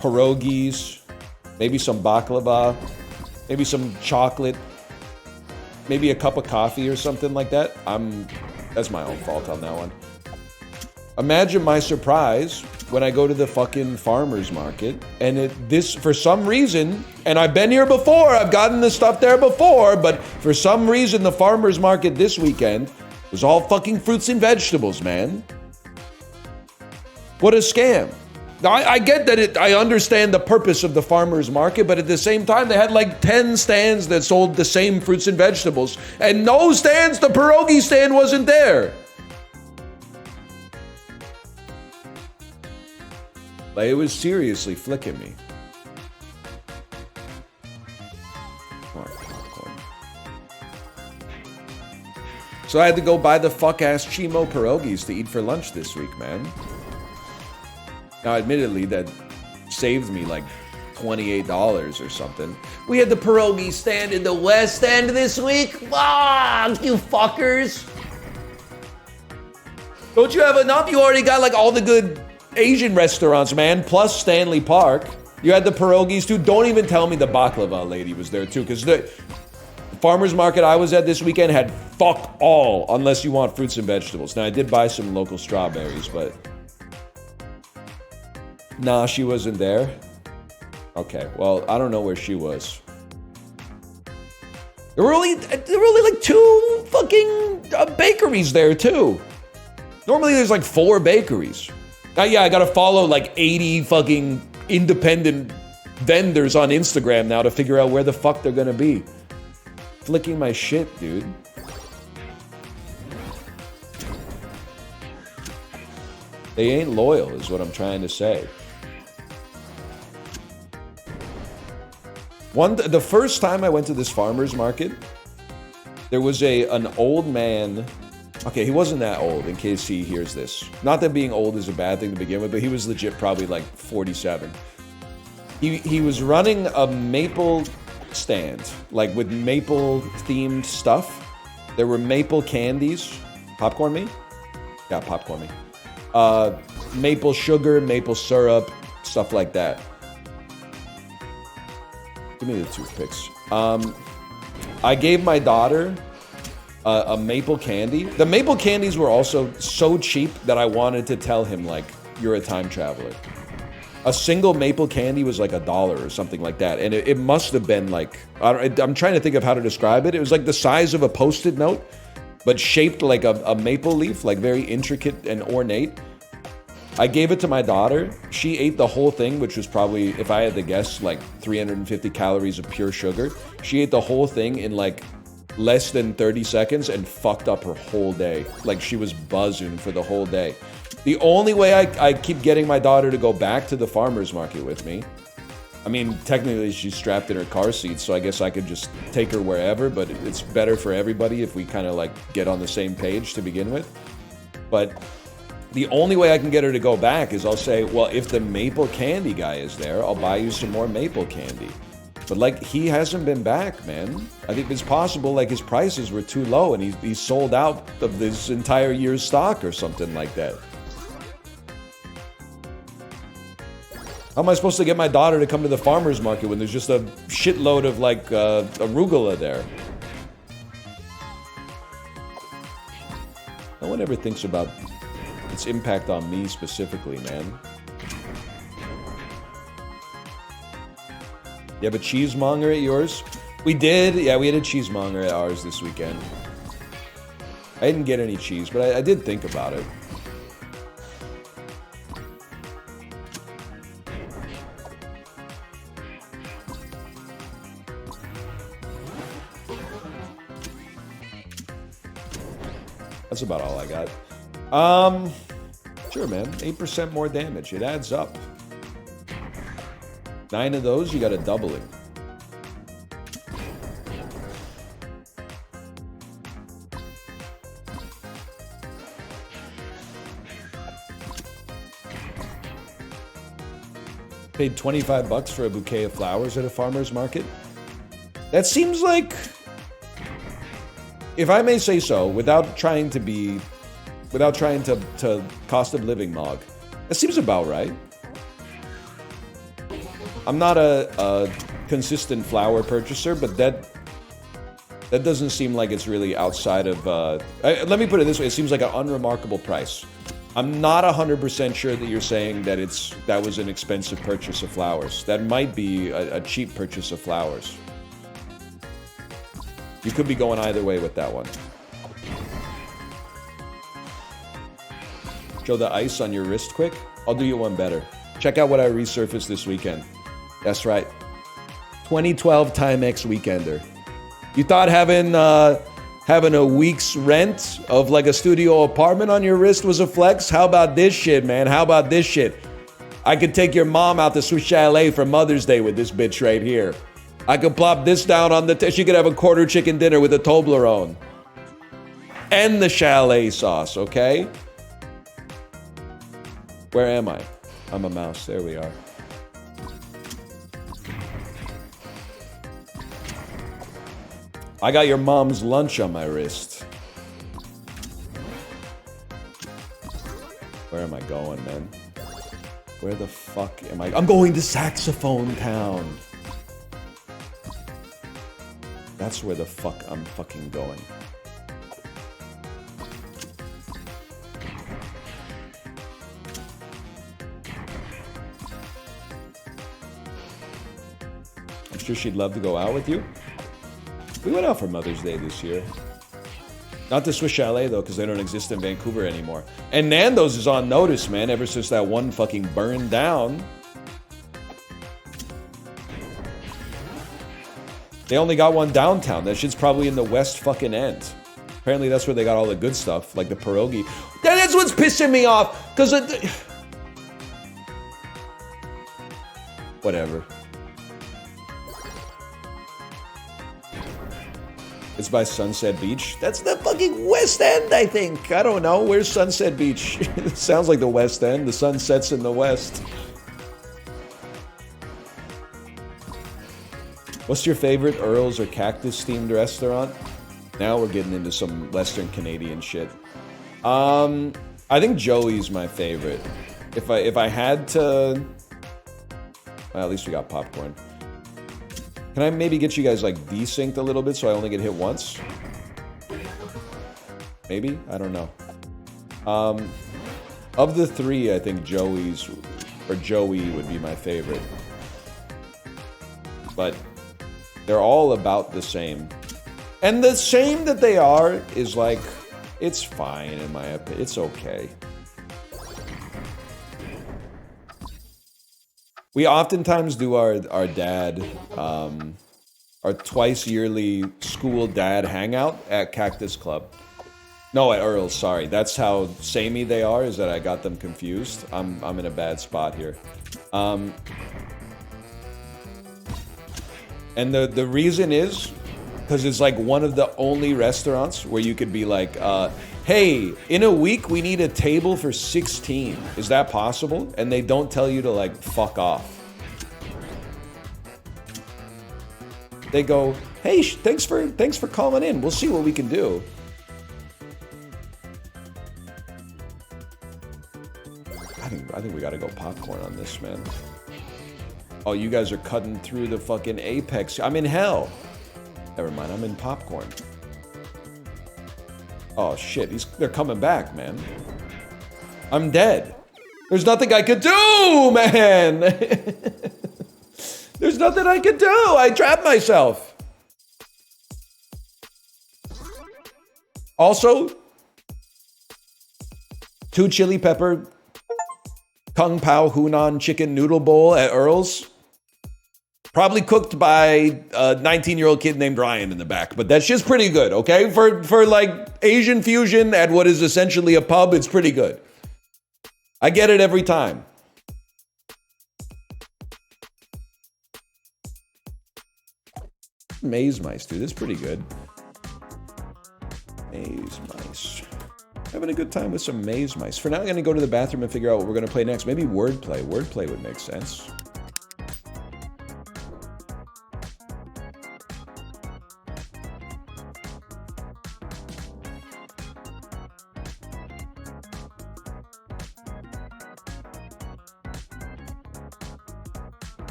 pierogies, maybe some baklava, maybe some chocolate, maybe a cup of coffee or something like that. That's my own fault on that one. Imagine my surprise when I go to the fucking farmer's market and this, for some reason, and I've been here before, I've gotten this stuff there before, but for some reason the farmer's market this weekend was all fucking fruits and vegetables, man. What a scam. Now, I get that I understand the purpose of the farmer's market, but at the same time, they had like 10 stands that sold the same fruits and vegetables, and no stands, the pierogi stand wasn't there. Like, it was seriously flicking me. So I had to go buy the fuck-ass Chimo pierogies to eat for lunch this week, man. Now, admittedly, that saved me like $28 or something. We had the pierogi stand in the West End this week. Fuck, you fuckers. Don't you have enough? You already got like all the good Asian restaurants, man, plus Stanley Park. You had the pierogies too. Don't even tell me the baklava lady was there too, because the farmer's market I was at this weekend had fuck all, unless you want fruits and vegetables. Now, I did buy some local strawberries, but... Nah, she wasn't there. Okay, well, I don't know where she was. There were only like 2 fucking bakeries there, too. Normally, there's like 4 bakeries. Now, yeah, I gotta follow like 80 fucking independent vendors on Instagram now to figure out where the fuck they're gonna be. Flicking my shit, dude. They ain't loyal, is what I'm trying to say. The first time I went to this farmer's market, there was an old man. Okay, he wasn't that old, in case he hears this. Not that being old is a bad thing to begin with, but he was legit probably like 47. He was running a maple stand, like with maple-themed stuff. There were maple candies. Popcorn me? Yeah, popcorn me. Maple sugar, maple syrup, stuff like that. Give me the toothpicks. I gave my daughter a maple candy. The maple candies were also so cheap that I wanted to tell him, like, you're a time traveler. A single maple candy was like $1 or something like that. And it must have been like, I'm trying to think of how to describe it. It was like the size of a Post-it note, but shaped like a maple leaf, like very intricate and ornate. I gave it to my daughter. She ate the whole thing, which was probably, if I had to guess, like 350 calories of pure sugar. She ate the whole thing in like less than 30 seconds and fucked up her whole day. Like, she was buzzing for the whole day. The only way I keep getting my daughter to go back to the farmer's market with me, I mean, technically she's strapped in her car seat, so I guess I could just take her wherever, but it's better for everybody if we kind of like get on the same page to begin with. But the only way I can get her to go back is I'll say, well, if the maple candy guy is there, I'll buy you some more maple candy. But like, he hasn't been back, man. I think it's possible like his prices were too low and he's sold out of this entire year's stock or something like that. How am I supposed to get my daughter to come to the farmer's market when there's just a shitload of like arugula there? No one ever thinks about its impact on me specifically, man. You have a cheesemonger at yours? We did. Yeah, we had a cheesemonger at ours this weekend. I didn't get any cheese, but I did think about it. That's about all I got. Sure, man. 8% more damage. It adds up. 9 of those, you got a doubling. Paid 25 bucks for a bouquet of flowers at a farmer's market. That seems like, if I may say so, without trying to cost of living mog, that seems about right. I'm not a consistent flower purchaser, but that doesn't seem like it's really outside of, let me put it this way, it seems like an unremarkable price. I'm not 100% sure that you're saying that that was an expensive purchase of flowers. That might be a cheap purchase of flowers. You could be going either way with that one. Show the ice on your wrist quick. I'll do you one better. Check out what I resurfaced this weekend. That's right. 2012 Timex Weekender. You thought having a week's rent of like a studio apartment on your wrist was a flex? How about this shit, man? How about this shit? I could take your mom out to Swiss Chalet for Mother's Day with this bitch right here. I could plop this down on the she could have a quarter chicken dinner with a Toblerone. And the chalet sauce, okay? Where am I? I'm a mouse. There we are. I got your mom's lunch on my wrist. Where am I going, man? Where the fuck am I? I'm going to Saxophone Town. That's where the fuck I'm fucking going. I'm sure she'd love to go out with you. We went out for Mother's Day this year. Not the Swiss Chalet, though, because they don't exist in Vancouver anymore. And Nando's is on notice, man, ever since that one fucking burned down. They only got one downtown. That shit's probably in the west fucking end. Apparently that's where they got all the good stuff, like the pierogi. That's what's pissing me off, because whatever. It's by Sunset Beach. That's the fucking West End, I think. I don't know. Where's Sunset Beach? It sounds like the West End. The sun sets in the west. What's your favorite Earl's or Cactus themed restaurant? Now we're getting into some Western Canadian shit. I think Joey's my favorite. If I had to, well, at least we got popcorn. Can I maybe get you guys like desynced a little bit so I only get hit once? Maybe? I don't know. Of the three, I think Joey would be my favorite. But they're all about the same. And the same that they are is like, it's fine in my opinion. It's okay. We oftentimes do our dad, our twice yearly school dad hangout at Cactus Club. No, at Earl's, sorry. That's how samey they are, is that I got them confused. I'm in a bad spot here. And the reason is because it's like one of the only restaurants where you could be like, hey, in a week we need a table for 16. Is that possible? And they don't tell you to like fuck off. They go, hey, thanks for calling in. We'll see what we can do. I think we gotta go popcorn on this, man. Oh, you guys are cutting through the fucking apex. I'm in hell. Never mind, I'm in popcorn. Oh shit, they're coming back, man. I'm dead. There's nothing I could do, man. There's nothing I could do. I trapped myself. Also, 2 chili pepper Kung Pao Hunan chicken noodle bowl at Earl's. Probably cooked by a 19-year-old kid named Ryan in the back, but that shit's pretty good, okay? For like Asian fusion at what is essentially a pub, it's pretty good. I get it every time. Maze mice, dude. This is pretty good. Maze mice. Having a good time with some maze mice. For now, I'm going to go to the bathroom and figure out what we're going to play next. Maybe wordplay. Wordplay would make sense.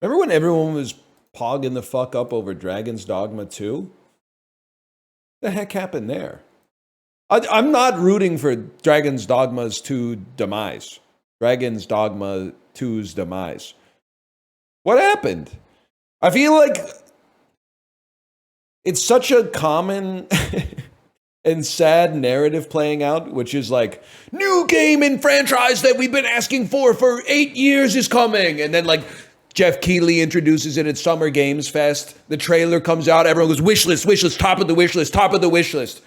Remember when everyone was pogging the fuck up over Dragon's Dogma 2? What the heck happened there? I'm not rooting for Dragon's Dogma's 2 demise. Dragon's Dogma 2's demise. What happened? I feel like it's such a common and sad narrative playing out, which is like, new game in franchise that we've been asking for 8 years is coming. And then like, Jeff Keighley introduces it at Summer Games Fest. The trailer comes out. Everyone goes, wish list, top of the wish list, top of the wish list.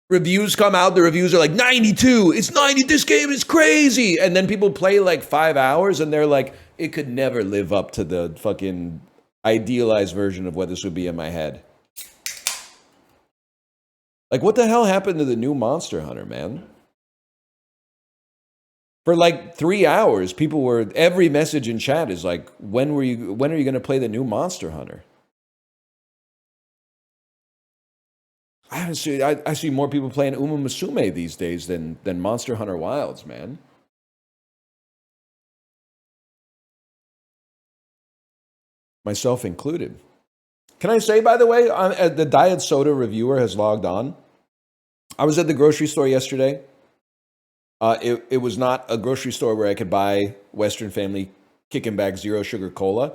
Reviews come out. The reviews are like, 92. It's 90. This game is crazy. And then people play like 5 hours and they're like, it could never live up to the fucking idealized version of what this would be in my head. Like, what the hell happened to the new Monster Hunter, man? For like 3 hours, people were, every message in chat is like, when are you going to play the new Monster Hunter? I see more people playing Uma Musume these days than Monster Hunter Wilds, man. Myself included. Can I say, by the way, the Diet Soda reviewer has logged on. I was at the grocery store yesterday. It was not a grocery store where I could buy Western Family Kicking Back Zero Sugar Cola.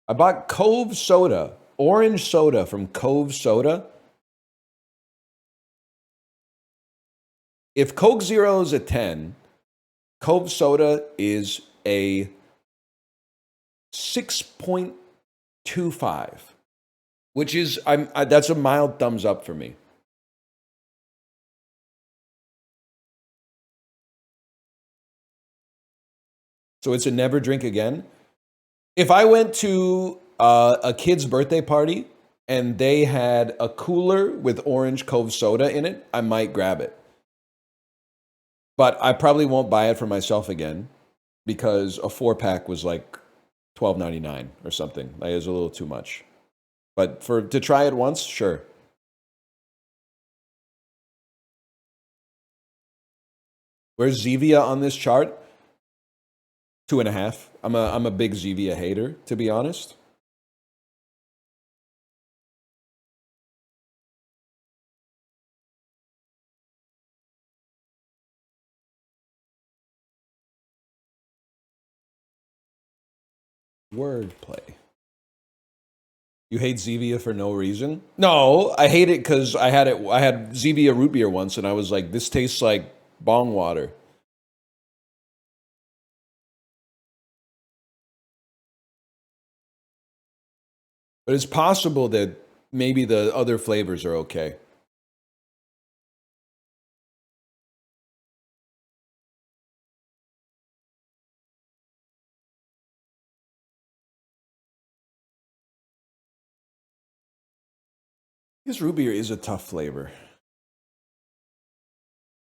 I bought Cove Soda, orange soda from Cove Soda. If Coke Zero is a 10, Cove Soda is a 6.25, which is that's a mild thumbs up for me. So it's a never drink again. If I went to a kid's birthday party and they had a cooler with orange Cove Soda in it, I might grab it. But I probably won't buy it for myself again because a 4-pack was like $12.99 or something. Like, it was a little too much. But to try it once, sure. Where's Zevia on this chart? 2.5. I'm a big Zevia hater, to be honest. Wordplay. You hate Zevia for no reason? No, I hate it because I had Zevia root beer once, and I was like, this tastes like bong water. But it's possible that maybe the other flavors are okay. This root beer is a tough flavor.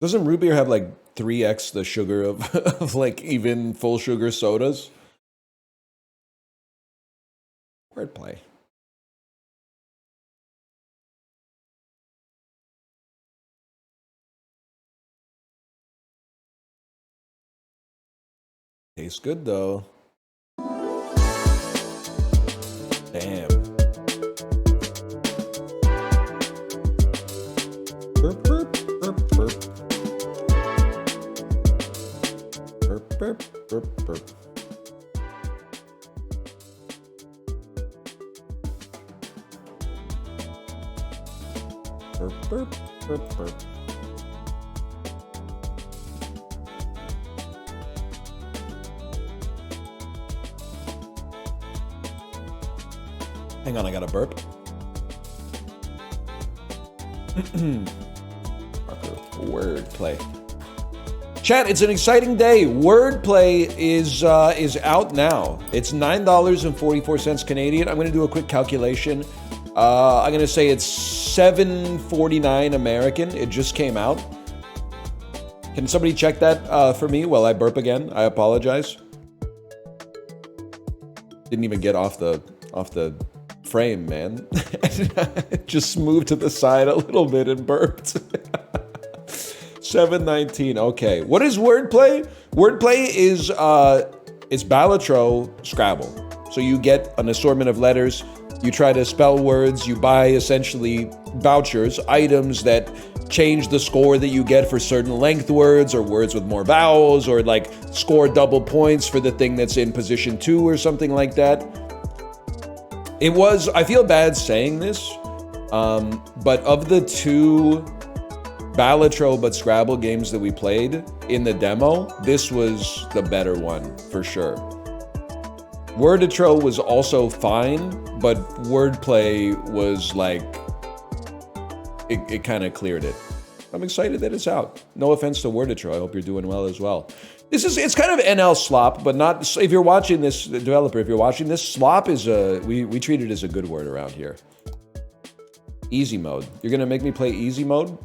Doesn't root beer have like 3x the sugar of like even full sugar sodas? Wordplay. Tastes good though. Damn. Burp, burp, burp, burp. Burp, burp, burp, burp. Burp, burp, burp, burp. Hang on, I got a burp. Wordplay. Chat, it's an exciting day. Wordplay is out now. It's $9.44 Canadian. I'm going to do a quick calculation. I'm going to say it's $7.49 American. It just came out. Can somebody check that for me while I burp again? I apologize. Didn't even get off the frame, man. Just moved to the side a little bit and burped. 719. Okay. What is wordplay? Wordplay is it's Balatro Scrabble. So you get an assortment of letters. You try to spell words. You buy essentially vouchers, items that change the score that you get for certain length words or words with more vowels, or like score double points for the thing that's in position 2 or something like that. It was, I feel bad saying this, but of the two Balatro but Scrabble games that we played in the demo, this was the better one for sure. Wordatro was also fine, but Wordplay was like, it kind of cleared it. I'm excited that it's out. No offense to Wordatro, I hope you're doing well as well. It's kind of NL slop, but not, if you're watching this, developer, if you're watching this, slop is we treat it as a good word around here. Easy mode. You're gonna make me play easy mode?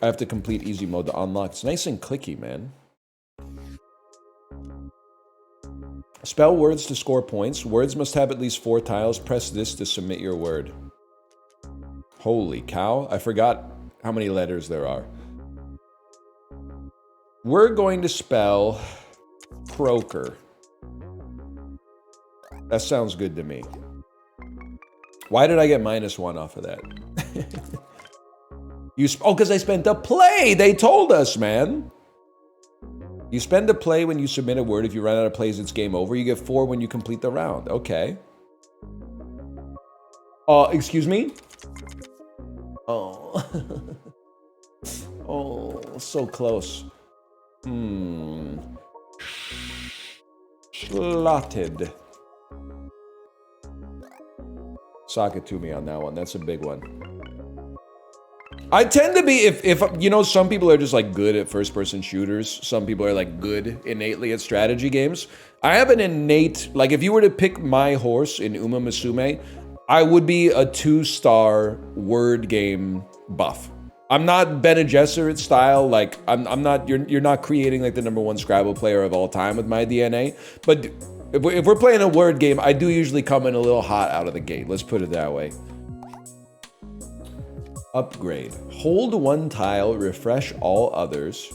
I have to complete easy mode to unlock. It's nice and clicky, man. Spell words to score points. Words must have at least 4 tiles. Press this to submit your word. Holy cow. I forgot how many letters there are. We're going to spell croaker. That sounds good to me. Why did I get -1 off of that? Oh, because I spent a play. They told us, man. You spend a play when you submit a word. If you run out of plays, it's game over. You get 4 when you complete the round. Okay. Excuse me? Oh. Oh, so close. Slotted. Sock it to me on that one. That's a big one. I tend to be, if you know, some people are just like good at first-person shooters. Some people are like good innately at strategy games. I have an innate, like if you were to pick my horse in Uma Musume, I would be a 2-star word game buff. I'm not Bene Gesserit style, like I'm not, you're not creating like the #1 Scrabble player of all time with my DNA, but if we're playing a word game, I do usually come in a little hot out of the gate. Let's put it that way. Upgrade. Hold 1 tile, refresh all others.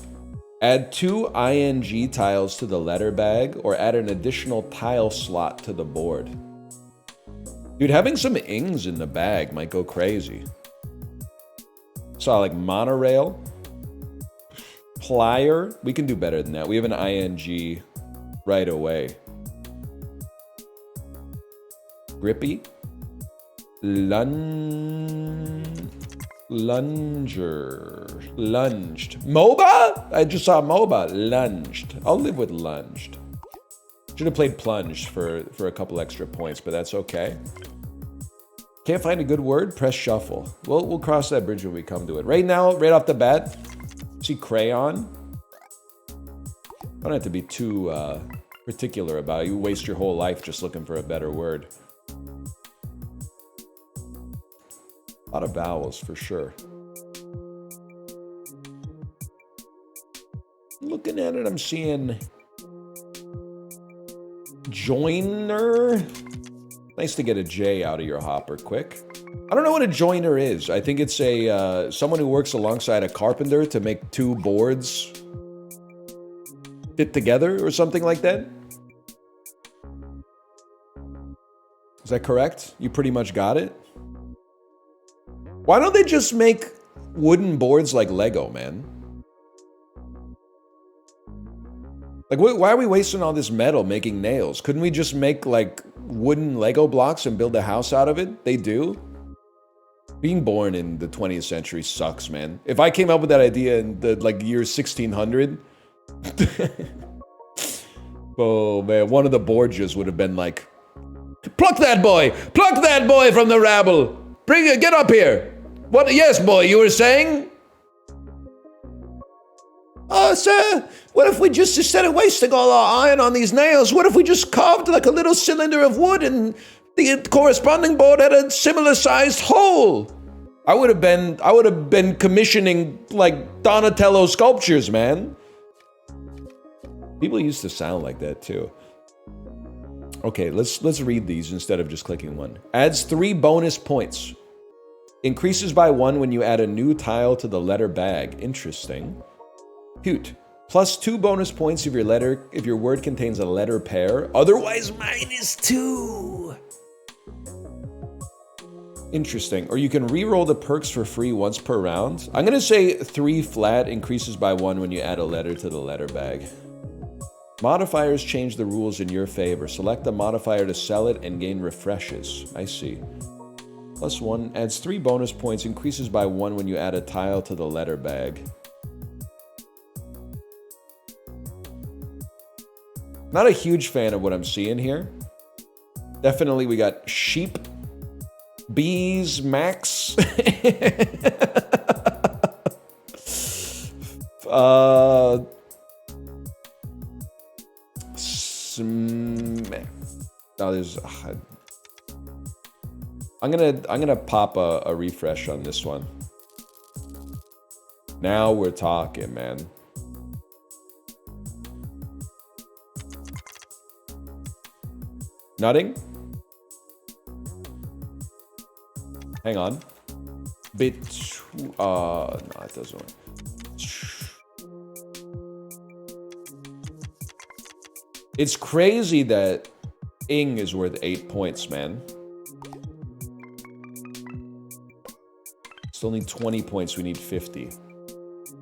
Add 2 ING tiles to the letter bag, or add an additional tile slot to the board. Dude, having some ings in the bag might go crazy. Saw like monorail. Plier. We can do better than that. We have an ING right away. Grippy. Lunger. Lunged. MOBA? I just saw MOBA. Lunged. I'll live with lunged. Should have played plunged for a couple extra points, but that's okay. Can't find a good word? Press shuffle. We'll cross that bridge when we come to it. Right now, right off the bat, see crayon? Don't have to be too particular about it. You waste your whole life just looking for a better word. A lot of vowels, for sure. Looking at it, I'm seeing joiner. Nice to get a J out of your hopper quick. I don't know what a joiner is. I think it's a someone who works alongside a carpenter to make two boards fit together or something like that. Is that correct? You pretty much got it? Why don't they just make wooden boards like Lego, man? Like, why are we wasting all this metal making nails? Couldn't we just make, like, wooden Lego blocks and build a house out of it? They do. Being born in the 20th century sucks, man. If I came up with that idea in the, like, year 1600... oh, man, one of the Borgias would have been like, pluck that boy! Pluck that boy from the rabble! Bring it, get up here! What? Yes, boy, you were saying? Oh, sir, what if we just, instead of wasting all our iron on these nails, what if we just carved like a little cylinder of wood and the corresponding board had a similar sized hole? I would have been commissioning like Donatello sculptures, man. People used to sound like that too. Okay, let's read these instead of just clicking one. Adds 3 bonus points. Increases by 1 when you add a new tile to the letter bag. Interesting. Cute. Plus 2 bonus points if your word contains a letter pair. Otherwise, -2. Interesting. Or you can re-roll the perks for free once per round. I'm gonna say 3 flat increases by 1 when you add a letter to the letter bag. Modifiers change the rules in your favor. Select a modifier to sell it and gain refreshes. I see. Plus 1 adds 3 bonus points, increases by 1 when you add a tile to the letter bag. Not a huge fan of what I'm seeing here. Definitely we got sheep, bees, max. No, there's. I'm gonna pop a refresh on this one. Now we're talking, man. Nutting? Hang on. No, it doesn't work. It's crazy that ing is worth 8 points, man. Still need 20 points, we need 50.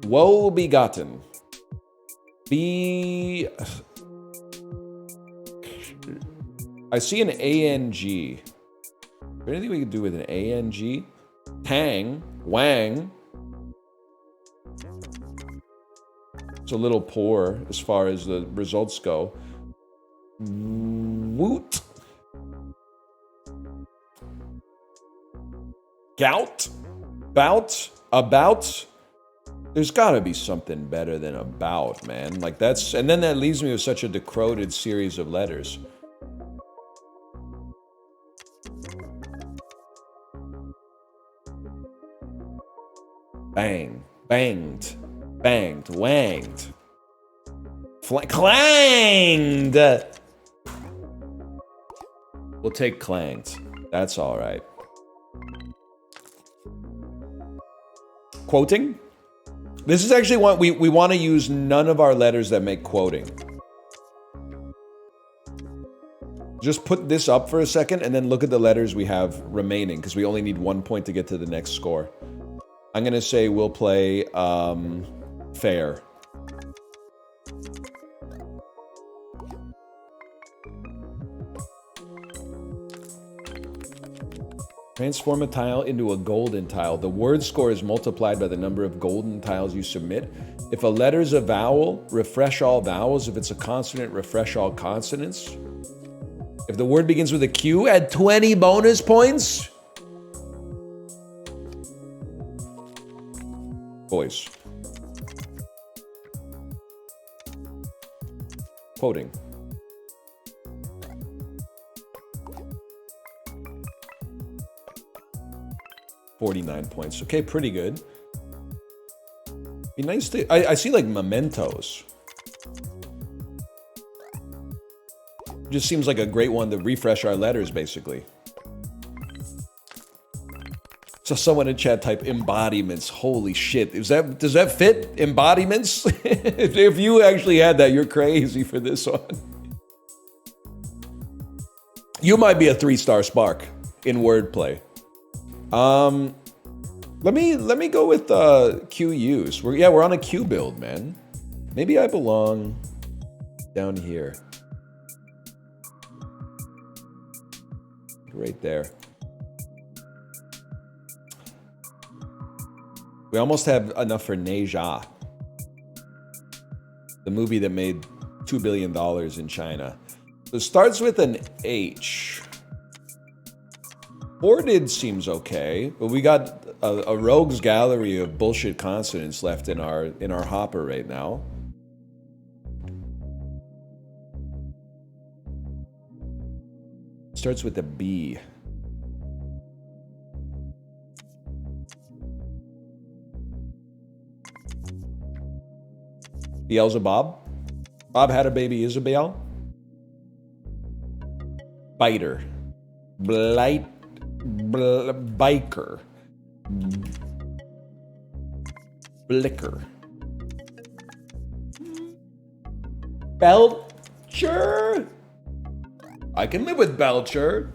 Woe begotten. I see an ANG. Is there anything we can do with an ANG? Tang. Wang. It's a little poor as far as the results go. Woot. Gout. Bout. About. There's gotta be something better than about, man. Like that's, and then that leaves me with such a decroded series of letters. Bang, banged, banged, wanged, clanged. We'll take clanged. That's all right. Quoting. This is actually what we want to use none of our letters that make quoting. Just put this up for a second and then look at the letters we have remaining because we only need 1 point to get to the next score. I'm going to say we'll play fair. Transform a tile into a golden tile. The word score is multiplied by the number of golden tiles you submit. If a letter's a vowel, refresh all vowels. If it's a consonant, refresh all consonants. If the word begins with a Q, add 20 bonus points. Boys. Quoting. $49 points. Okay, pretty good. Be nice to... I see like mementos. Just seems like a great one to refresh our letters, basically. So someone in chat type embodiments. Holy shit. Does that fit? Embodiments? If you actually had that, you're crazy for this one. You might be a 3-star spark in wordplay. Let me go with QUs. We're on a Q build, man. Maybe I belong down here. Right there. We almost have enough for Neja, the movie that made $2 billion in China. So it starts with an H. Boarded seems okay, but we got a rogues gallery of bullshit consonants left in our hopper right now. Starts with a B. Beelzebub. Bob had a baby Isabel. Biter. Blight. Biker. Blicker. Belcher. I can live with Belcher.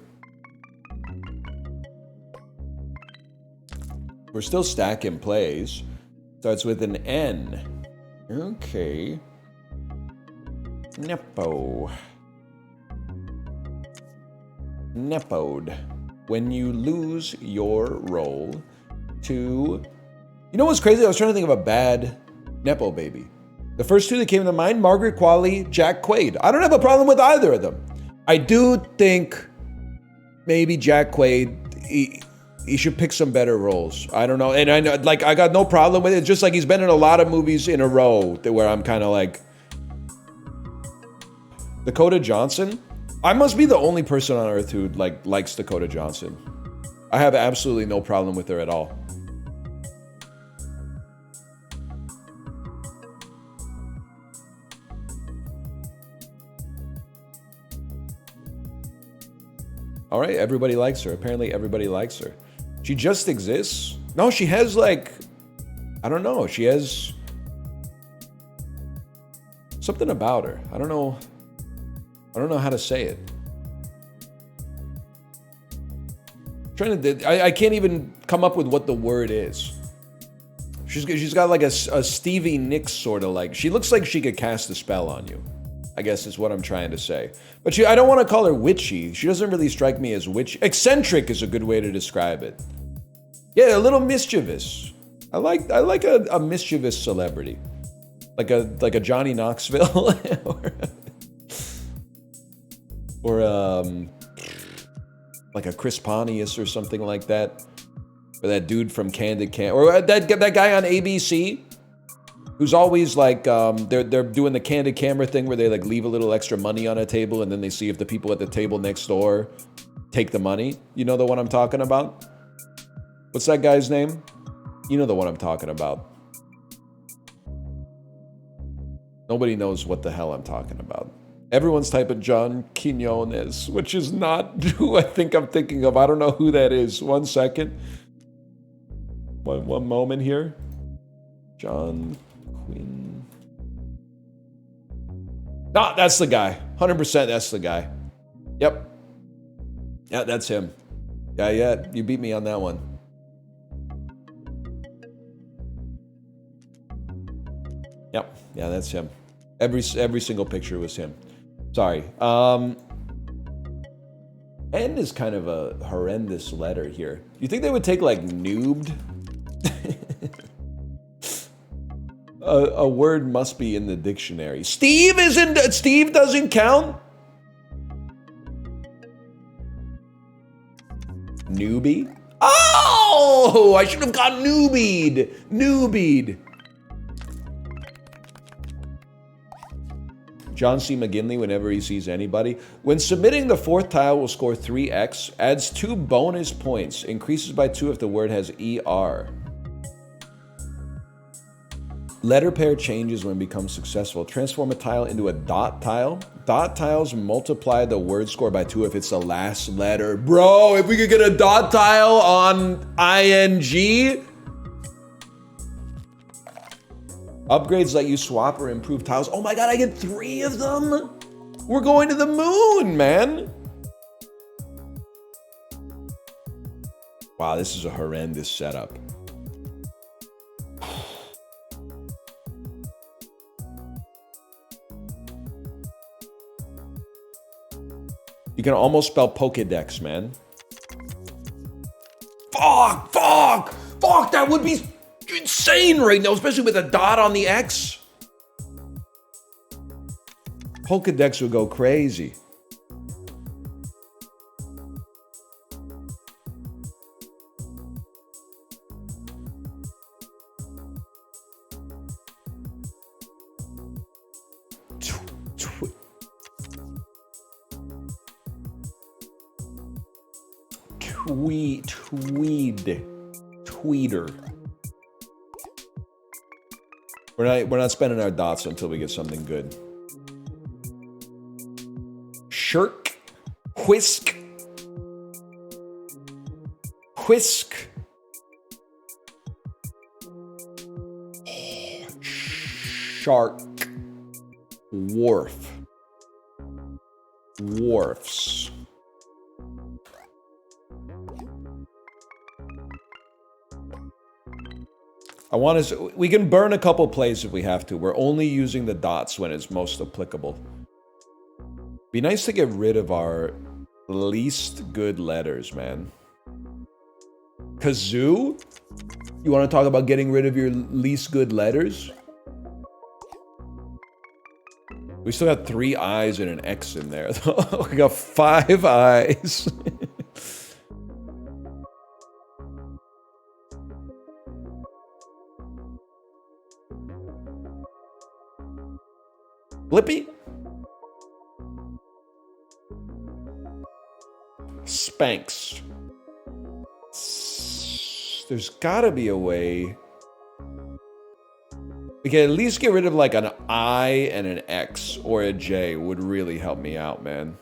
We're still stacking plays. Starts with an N. Okay. Nepo. Nepoed. When you lose your role to... You know what's crazy? I was trying to think of a bad Nepo baby. The first two that came to mind, Margaret Qualley, Jack Quaid. I don't have a problem with either of them. I do think maybe Jack Quaid, he should pick some better roles. I don't know. And I know, like, I got no problem with it. It's just like he's been in a lot of movies in a row where I'm kind of like... Dakota Johnson? I must be the only person on earth who likes Dakota Johnson. I have absolutely no problem with her at all. All right, everybody likes her. Apparently everybody likes her. She just exists? No, she has like, I don't know. She has something about her. I don't know how to say it. I can't even come up with what the word is. She's got like a Stevie Nicks sort of like, she looks like she could cast a spell on you, I guess is what I'm trying to say. But I don't want to call her witchy. She doesn't really strike me as witchy. Eccentric is a good way to describe it. Yeah, a little mischievous. I like a mischievous celebrity. Like a Johnny Knoxville or like a Chris Pontius or something like that. Or that dude from Candid Camera. Or that guy on ABC who's always like, they're doing the Candid Camera thing where they like leave a little extra money on a table and then they see if the people at the table next door take the money. You know the one I'm talking about? What's that guy's name? You know the one I'm talking about. Nobody knows what the hell I'm talking about. Everyone's typing John Quinones, which is not who I think I'm thinking of. I don't know who that is. 1 second. One moment here. John Quinn. No, that's the guy. 100% that's the guy. Yep. Yeah, that's him. Yeah, you beat me on that one. Yep, yeah, that's him. Every single picture was him. Sorry. N is kind of a horrendous letter here. You think they would take like noobed? A word must be in the dictionary. Steve isn't. Steve doesn't count. Newbie. Oh, I should have got newbied. Newbied. John C. McGinley, whenever he sees anybody. When submitting, the fourth tile will score 3x, adds 2 bonus points, increases by 2 if the word has ER. Letter pair changes when it becomes successful. Transform a tile into a dot tile. Dot tiles multiply the word score by 2 if it's the last letter. Bro, if we could get a dot tile on ING. Upgrades let you swap or improve tiles. Oh my god, I get 3 of them? We're going to the moon, man. Wow, this is a horrendous setup. You can almost spell Pokedex, man. Fuck, fuck, fuck, that would be insane right now, especially with a dot on the X. Pokedex would go crazy. Tweeter. We're not spending our dots until we get something good. Shirk, whisk, shark, wharf, wharfs. We can burn a couple plays if we have to. We're only using the dots when it's most applicable. Be nice to get rid of our least good letters, man. Kazoo? You want to talk about getting rid of your least good letters? We still got 3 I's and an X in there. We got 5 I's. Blippi? Spanx. There's gotta be a way. We can at least get rid of like an I and an X or a J would really help me out, man.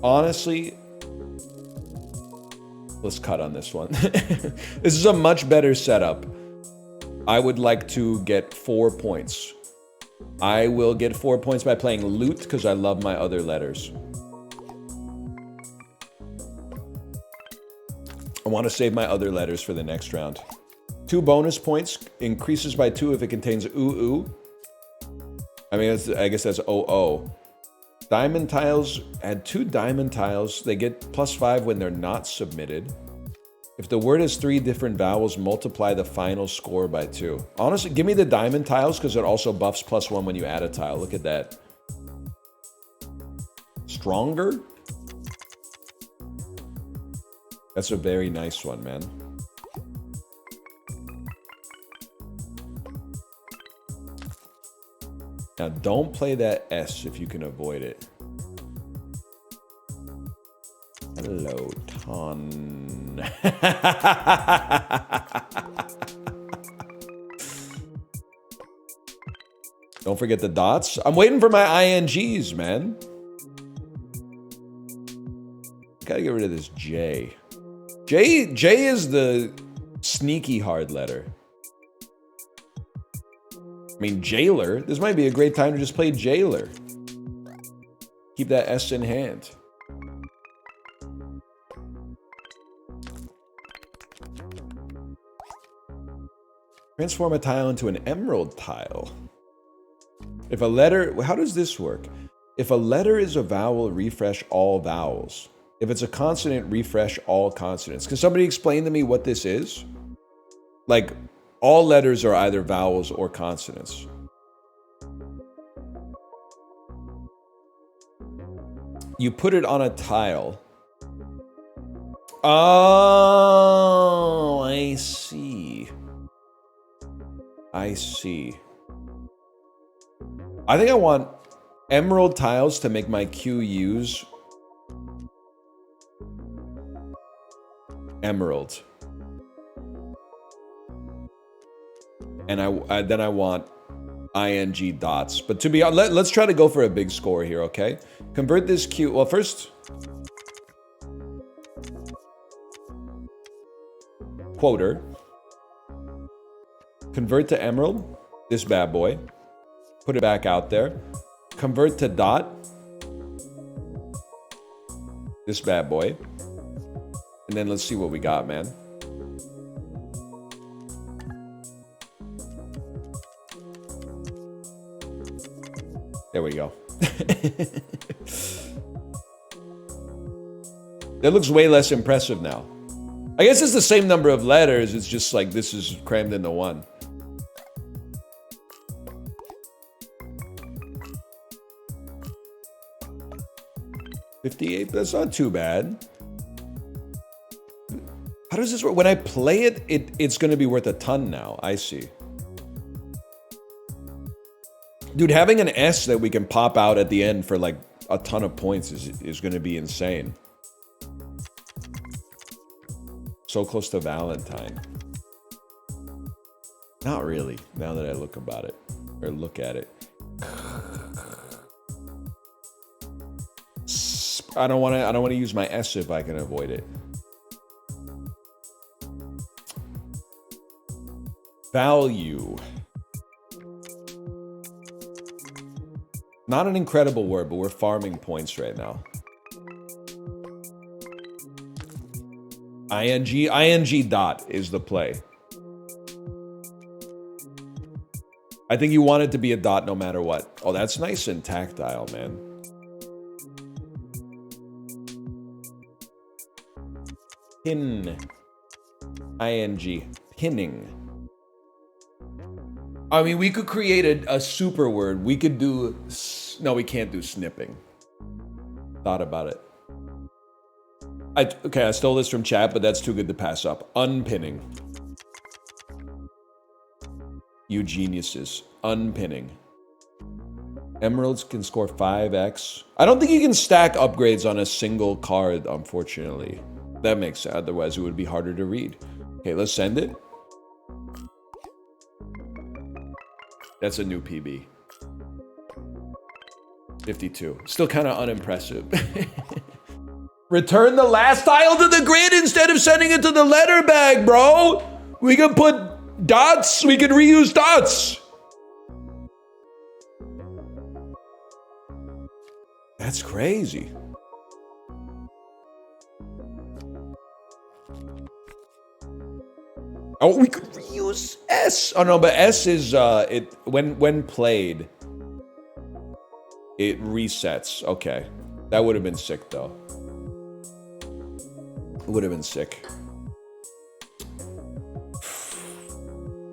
Honestly, let's cut on this one. This is a much better setup. I would like to get 4 points. I will get 4 points by playing loot because I love my other letters. I want to save my other letters for the next round. 2 bonus points, increases by 2 if it contains ooh. I mean, I guess that's OO. Diamond tiles, add 2 diamond tiles. They get +5 when they're not submitted. If the word has 3 different vowels, multiply the final score by 2. Honestly, give me the diamond tiles because it also buffs +1 when you add a tile. Look at that. Stronger? That's a very nice one, man. Now, don't play that S if you can avoid it. Hello, Ton. Don't forget the dots. I'm waiting for my INGs, man. Gotta get rid of this J. J is the sneaky hard letter. I mean, jailer. This might be a great time to just play jailer. Keep that S in hand. Transform a tile into an emerald tile. If a letter, how does this work? If a letter is a vowel, refresh all vowels. If it's a consonant, refresh all consonants. Can somebody explain to me what this is? Like, all letters are either vowels or consonants. You put it on a tile. Oh, I see. I see. I think I want emerald tiles to make my QUs emerald. And then I want ing dots. But to be honest, let's try to go for a big score here, okay? Convert this Q. Well, first, quoter. Convert to emerald, this bad boy. Put it back out there. Convert to dot, this bad boy. And then let's see what we got, man. There we go. That looks way less impressive now. I guess it's the same number of letters. It's just like this is crammed into one. $58, that's not too bad. How does this work? When I play it, it's going to be worth a ton now. I see. Dude, having an S that we can pop out at the end for like a ton of points is going to be insane. So close to Valentine. Not really, now that I look about it. Or look at it. I don't want to use my S if I can avoid it. Value. Not an incredible word, but we're farming points right now. ing dot is the play. I think you want it to be a dot no matter what. Oh, that's nice and tactile, man. Pin. ing. Pinning. I mean, we could create a super word. We could do... No, we can't do snipping. Thought about it. Okay, I stole this from chat, but that's too good to pass up. Unpinning. You geniuses. Unpinning. Emeralds can score 5x. I don't think you can stack upgrades on a single card, unfortunately. That makes sense. Otherwise, it would be harder to read. Okay, let's send it. That's a new PB. 52. Still kind of unimpressive. Return the last tile to the grid instead of sending it to the letter bag, bro. We can put dots. We can reuse dots. That's crazy. Oh, we could reuse S. Oh no, but S is it when played, it resets. Okay, that would have been sick though. It would have been sick.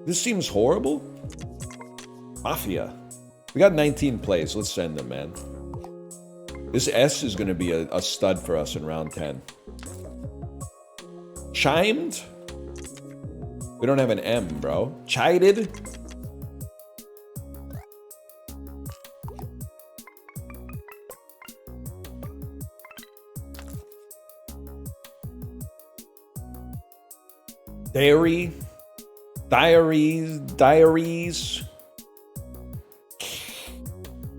This seems horrible. Mafia. We got 19 plays. Let's send them, man. This S is going to be a stud for us in round 10. Chimed. We don't have an M, bro. Chided. Dairy. Diaries.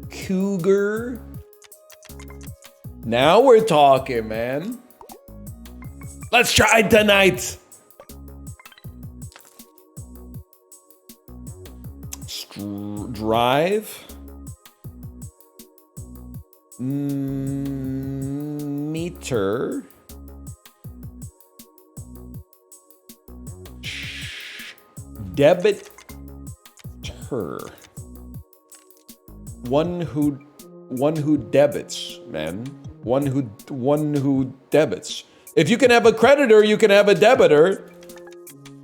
Cougar. Now we're talking, man. Let's try tonight. Drive. Meter. Debit per. One who debits, man. One who debits. If you can have a creditor, you can have a debitor.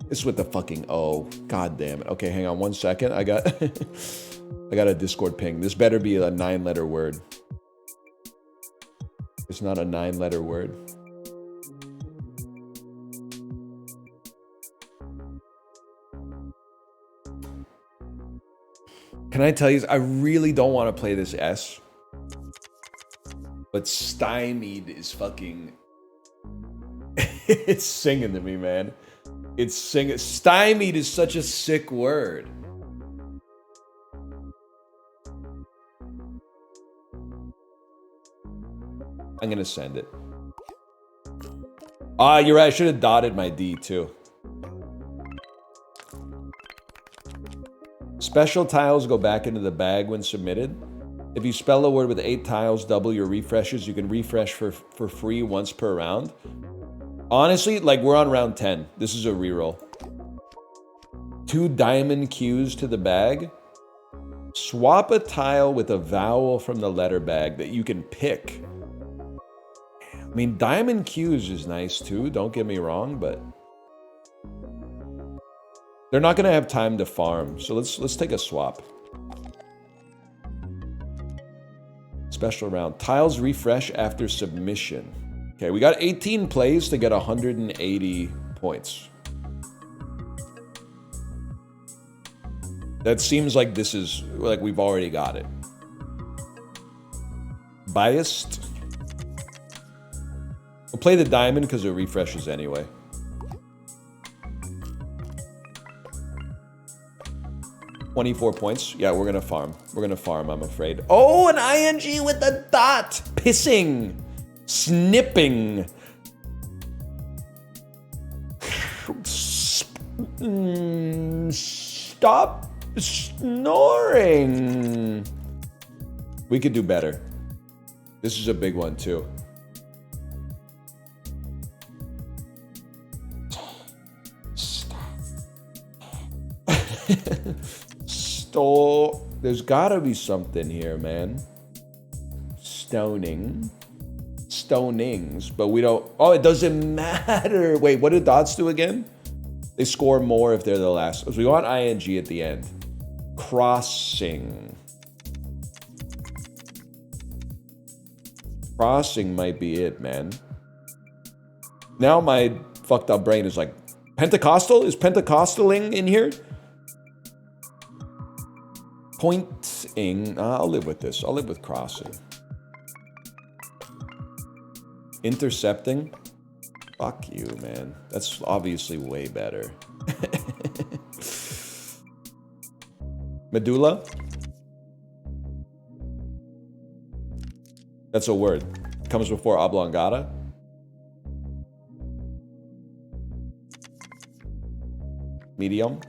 It's with the fucking O. God damn it. Okay, hang on 1 second. I got I got a Discord ping. This better be a 9-letter word. It's not a 9-letter word. Can I tell you, I really don't want to play this S. But stymied is fucking... It's singing to me, man. It's singing. Stymied is such a sick word. I'm gonna send it. Ah, you're right. I should have dotted my D too. Special tiles go back into the bag when submitted. If you spell a word with 8 tiles, double your refreshes. You can refresh for free once per round. Honestly, like we're on round 10. This is a reroll. 2 diamond cues to the bag. Swap a tile with a vowel from the letter bag that you can pick. I mean, diamond cues is nice too, don't get me wrong, but they're not gonna have time to farm, so let's take a swap. Special round. Tiles refresh after submission. Okay, we got 18 plays to get 180 points. That seems like this is, like we've already got it. Biased. We'll play the diamond because it refreshes anyway. $24 points. Yeah, we're gonna farm. We're gonna farm, I'm afraid. Oh, an ing with a dot. Pissing. Snipping. Stop snoring. We could do better. This is a big one too. There's gotta be something here, man. Stoning. Stonings, but we don't... Oh, it doesn't matter. Wait, what do dots do again? They score more if they're the last. So we want ing at the end. Crossing. Crossing might be it, man. Now my fucked up brain is like, Pentecostal? Is Pentecostaling in here? Pointing. I'll live with this. I'll live with crossing. Intercepting. Fuck you, man. That's obviously way better. Medulla. That's a word. Comes before oblongata. Medium.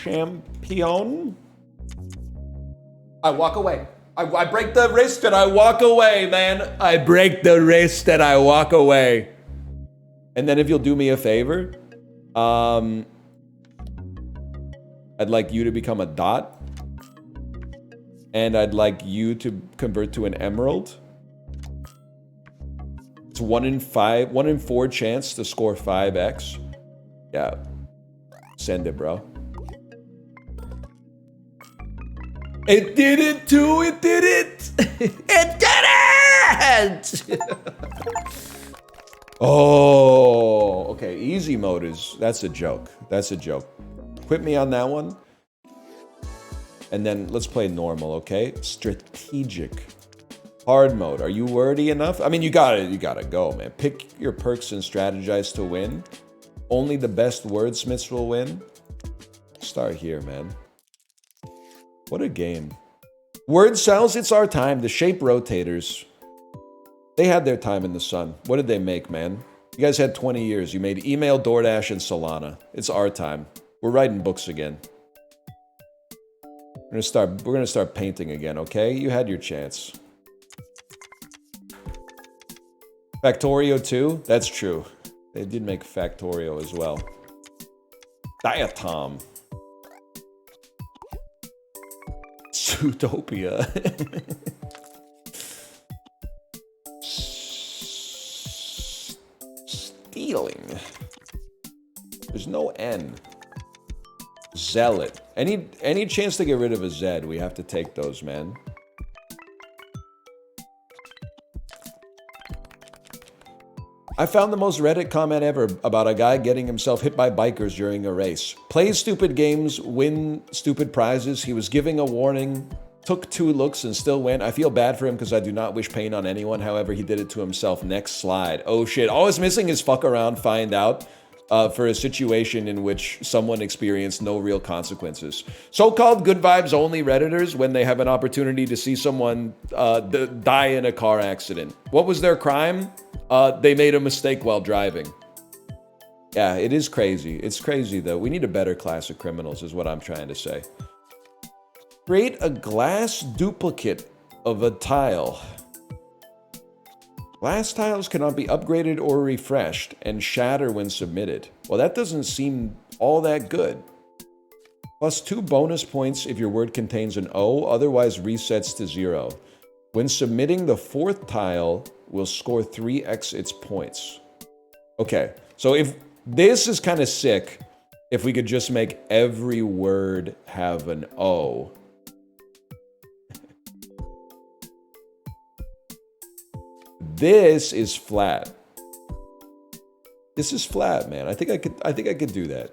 Champion. I walk away. I break the wrist and I walk away, man. I break the wrist and I walk away. And then if you'll do me a favor, I'd like you to become a dot. And I'd like you to convert to an emerald. It's 1 in 4 chance to score 5x. Yeah. Send it, bro. It did it too, it did it! It did it! Oh, okay, easy mode is, that's a joke. That's a joke. Quit me on that one. And then let's play normal, okay? Strategic. Hard mode, are you wordy enough? I mean, you gotta go, man. Pick your perks and strategize to win. Only the best wordsmiths will win. Start here, man. What a game. Word cells, it's our time. The shape rotators. They had their time in the sun. What did they make, man? You guys had 20 years. You made email, DoorDash, and Solana. It's our time. We're writing books again. We're gonna start painting again, okay? You had your chance. Factorio 2? That's true. They did make Factorio as well. Diatom. Zootopia. Stealing. There's no N. Zealot. Any chance to get rid of a Z, we have to take those, man. I found the most Reddit comment ever about a guy getting himself hit by bikers during a race. Plays stupid games, win stupid prizes. He was giving a warning, took 2 looks and still went. I feel bad for him because I do not wish pain on anyone. However, he did it to himself. Next slide. Oh shit. All it's missing is fuck around, find out. For a situation in which someone experienced no real consequences. So-called good vibes only Redditors, when they have an opportunity to see someone die in a car accident. What was their crime? They made a mistake while driving. Yeah, it is crazy. It's crazy, though. We need a better class of criminals, is what I'm trying to say. Create a glass duplicate of a tile. Glass tiles cannot be upgraded or refreshed and shatter when submitted. Well, that doesn't seem all that good. Plus 2 bonus points if your word contains an O, otherwise resets to 0. When submitting, the 4th tile will score 3x its points. Okay, so if this is kind of sick, if we could just make every word have an O. This is flat. This is flat, man. I think I could do that.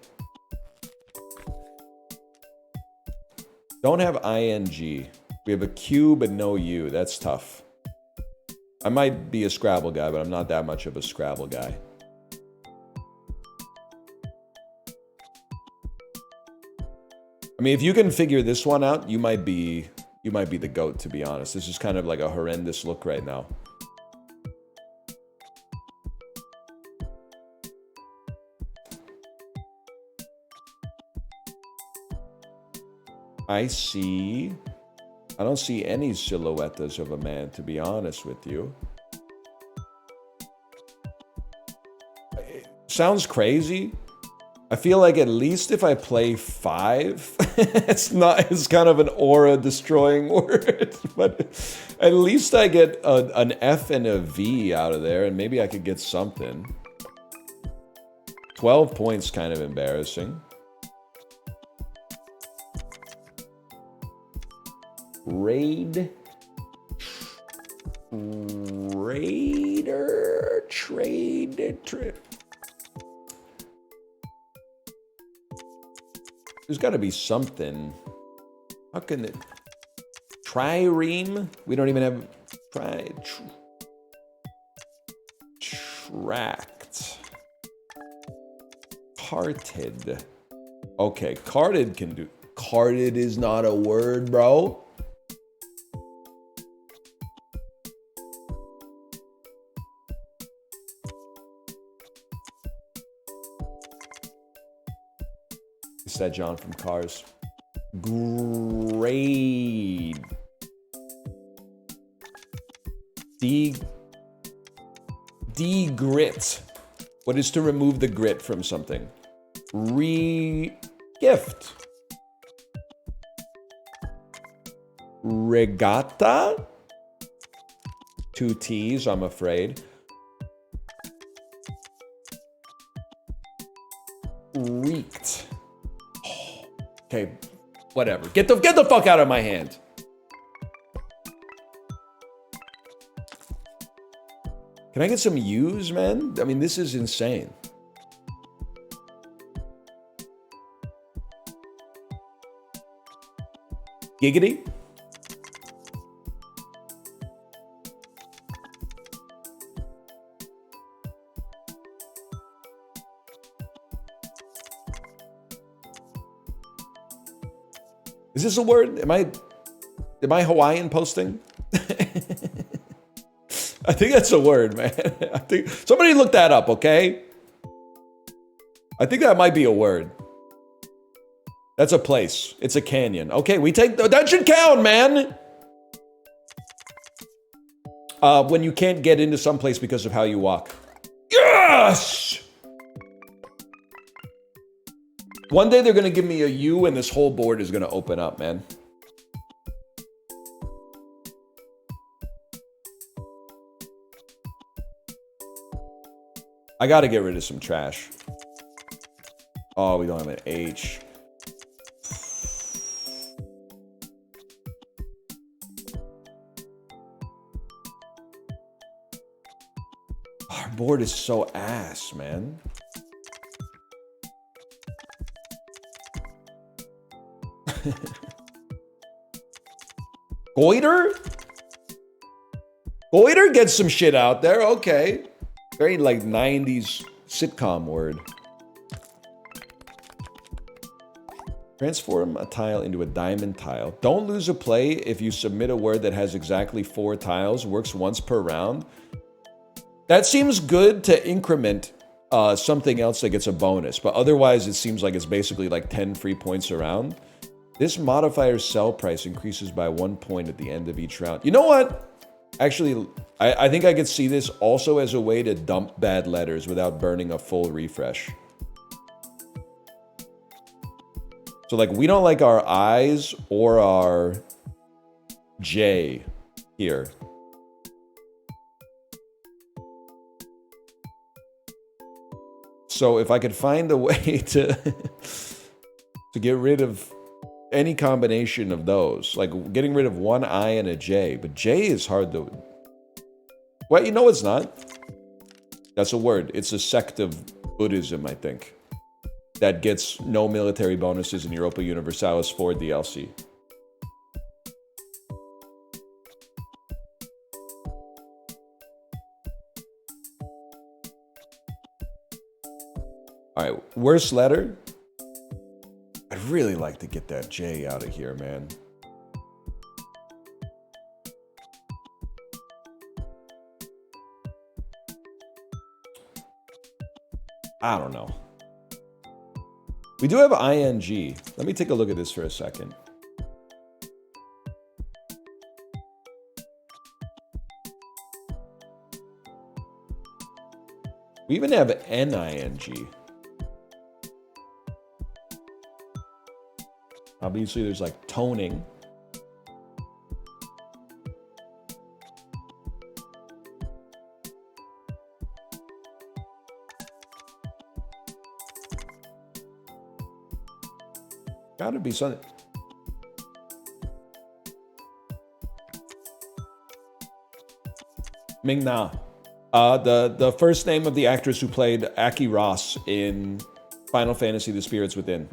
Don't have ing. We have a Q but no U. That's tough. I might be a Scrabble guy, but I'm not that much of a Scrabble guy. I mean, if you can figure this one out, you might be the GOAT, to be honest. This is kind of like a horrendous look right now. I don't see any silhouettes of a man, to be honest with you. It sounds crazy. I feel like at least if I play 5, it's kind of an aura destroying word, but at least I get an F and a V out of there, and maybe I could get something. 12 points, kind of embarrassing. Trade. There's got to be something. How can it? Trireme? We don't even have tracked. Carted. Okay, carted can do. Carted is not a word, bro. Said John from Cars. Grade. De-grit. What is to remove the grit from something? Re-gift. Regatta. 2 T's, I'm afraid. Reeked. Okay, whatever. Get the fuck out of my hand. Can I get some U's, man? I mean, this is insane. Giggity? Is this a word? Am I Hawaiian posting? I think that's a word, man. I think somebody look that up, okay? I think that might be a word. That's a place. It's a canyon. Okay, we take that should count, man. When you can't get into some place because of how you walk. Yes! One day they're gonna give me a U and this whole board is gonna open up, man. I gotta get rid of some trash. Oh, we don't have an H. Our board is so ass, man. Goiter? Goiter gets some shit out there, okay. Very like 90s sitcom word. Transform a tile into a diamond tile. Don't lose a play if you submit a word that has exactly 4 tiles. Works once per round. That seems good to increment something else that gets a bonus. But otherwise, it seems like it's basically like 10 free points around. This modifier's sell price increases by 1 point at the end of each round. You know what? Actually, I think I could see this also as a way to dump bad letters without burning a full refresh. So like we don't like our I's or our J here. So if I could find a way to get rid of any combination of those, like getting rid of one I and a J, but J is hard to... Well, you know it's not. That's a word. It's a sect of Buddhism, I think, that gets no military bonuses in Europa Universalis for DLC. All right, worst letter. I'd really like to get that J out of here, man. I don't know. We do have ing. Let me take a look at this for a second. We even have ning. Obviously, there's like toning. Gotta be something. Ming Na. The first name of the actress who played Aki Ross in Final Fantasy: The Spirits Within.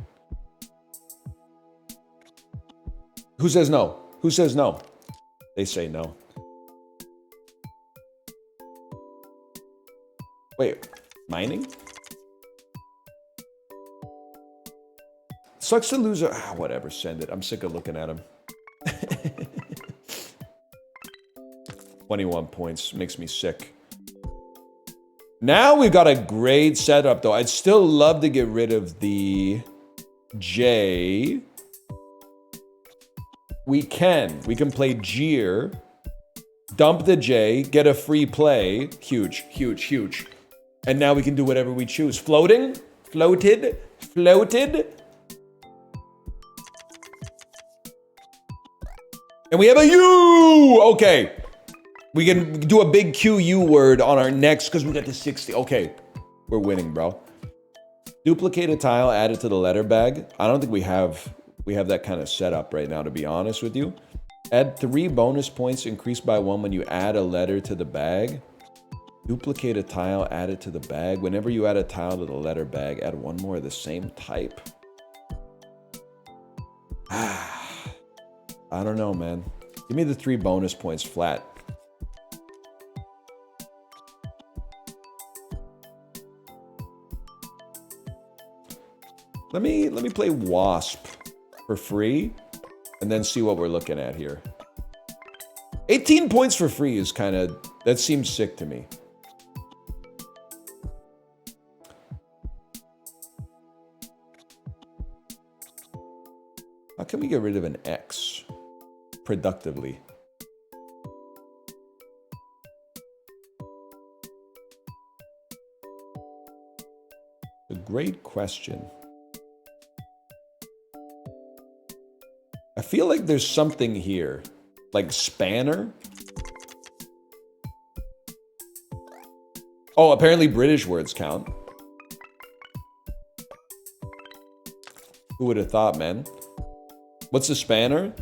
Who says no? Who says no? They say no. Wait, mining? Sucks to lose a... whatever, send it. I'm sick of looking at him. 21 points. Makes me sick. Now we've got a great setup, though. I'd still love to get rid of the J. We can play Jeer, dump the J, get a free play. Huge, huge, huge. And now we can do whatever we choose. Floating, floated, floated. And we have a U! Okay. We can do a big QU word on our next, because we got to 60. Okay. We're winning, bro. Duplicate a tile, add it to the letter bag. I don't think we have that kind of setup right now, to be honest with you. Add 3 bonus points, increased by 1 when you add a letter to the bag. Duplicate a tile, add it to the bag. Whenever you add a tile to the letter bag, add 1 more of the same type. I don't know, man. Give me the 3 bonus points flat. Let me play Wasp for free and then see what we're looking at here. 18 points for free is kind of... that seems sick to me. How can we get rid of an X productively? A great question. I feel like there's something here, like spanner. Oh, apparently British words count. Who would have thought, man? What's a spanner?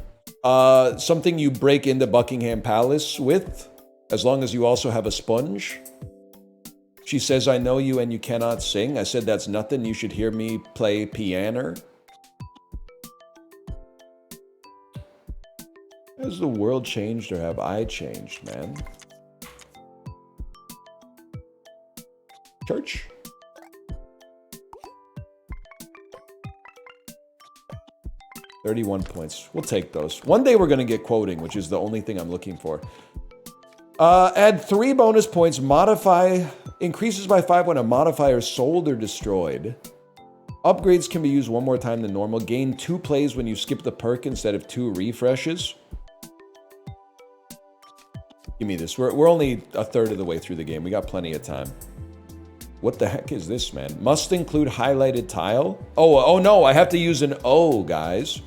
Something you break into Buckingham Palace with, as long as you also have a sponge. She says, I know you and you cannot sing. I said, that's nothing. You should hear me play piano. Has the world changed or have I changed, man? Church? $31 points. We'll take those. One day we're going to get quoting, which is the only thing I'm looking for. Add 3 bonus points. Modify increases by 5 when a modifier is sold or destroyed. Upgrades can be used 1 more time than normal. Gain 2 plays when you skip the perk instead of 2 refreshes. Give me this. We're only a third of the way through the game. We got plenty of time. What the heck is this, man? Must include highlighted tile. Oh no, I have to use an O, guys.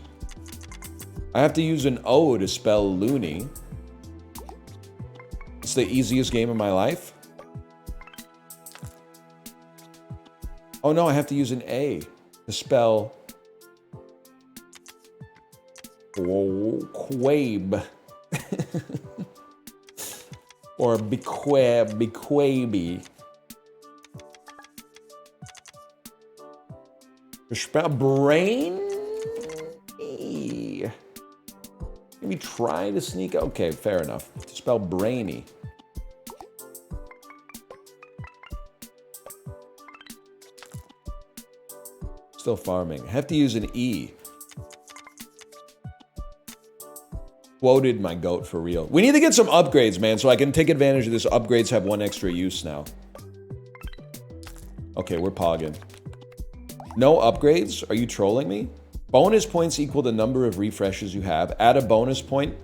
I have to use an O to spell loony. It's the easiest game of my life. Oh no, I have to use an A to spell quabe. Or bequaby. Spell brain. Maybe try to sneak. Okay, fair enough. To spell brainy. Still farming. I have to use an E. Quoted my goat for real. We need to get some upgrades, man, so I can take advantage of this. Upgrades have 1 extra use now. Okay, we're pogging. No upgrades? Are you trolling me? Bonus points equal the number of refreshes you have. Add a bonus point.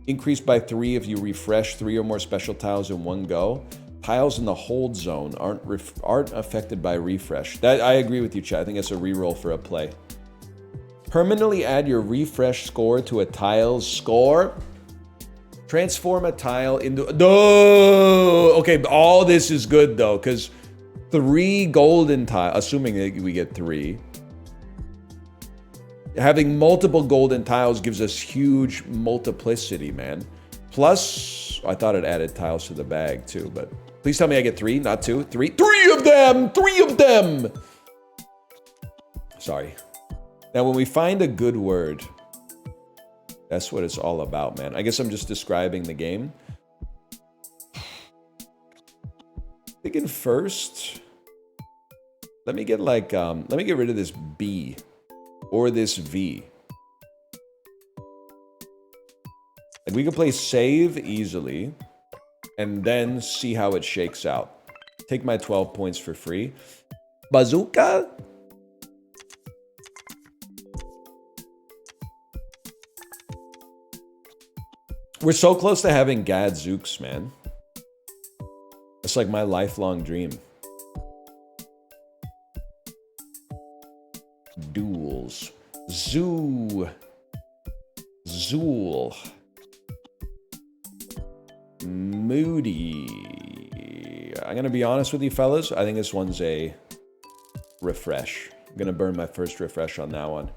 Increased by 3 if you refresh 3 or more special tiles in one go. Tiles in the hold zone aren't affected by refresh. That I agree with you, chat. I think it's a reroll for a play. Permanently add your refresh score to a tile's score. Transform a tile into... No! Okay, all this is good, though, because 3 golden tiles, assuming that we get 3. Having multiple golden tiles gives us huge multiplicity, man. Plus, I thought it added tiles to the bag, too, but... Please tell me I get 3, not 2. 3. 3 of them! 3 of them! Sorry. Now, when we find a good word, that's what it's all about, man. I guess I'm just describing the game. Thinking first, let me get rid of this B or this V. Like we can play save easily and then see how it shakes out. Take my 12 points for free. Bazooka? We're so close to having Gadzooks, man. It's like my lifelong dream. Duels. Zoo. Zool. Moody. I'm gonna be honest with you, fellas. I think this one's a refresh. I'm gonna burn my first refresh on that one.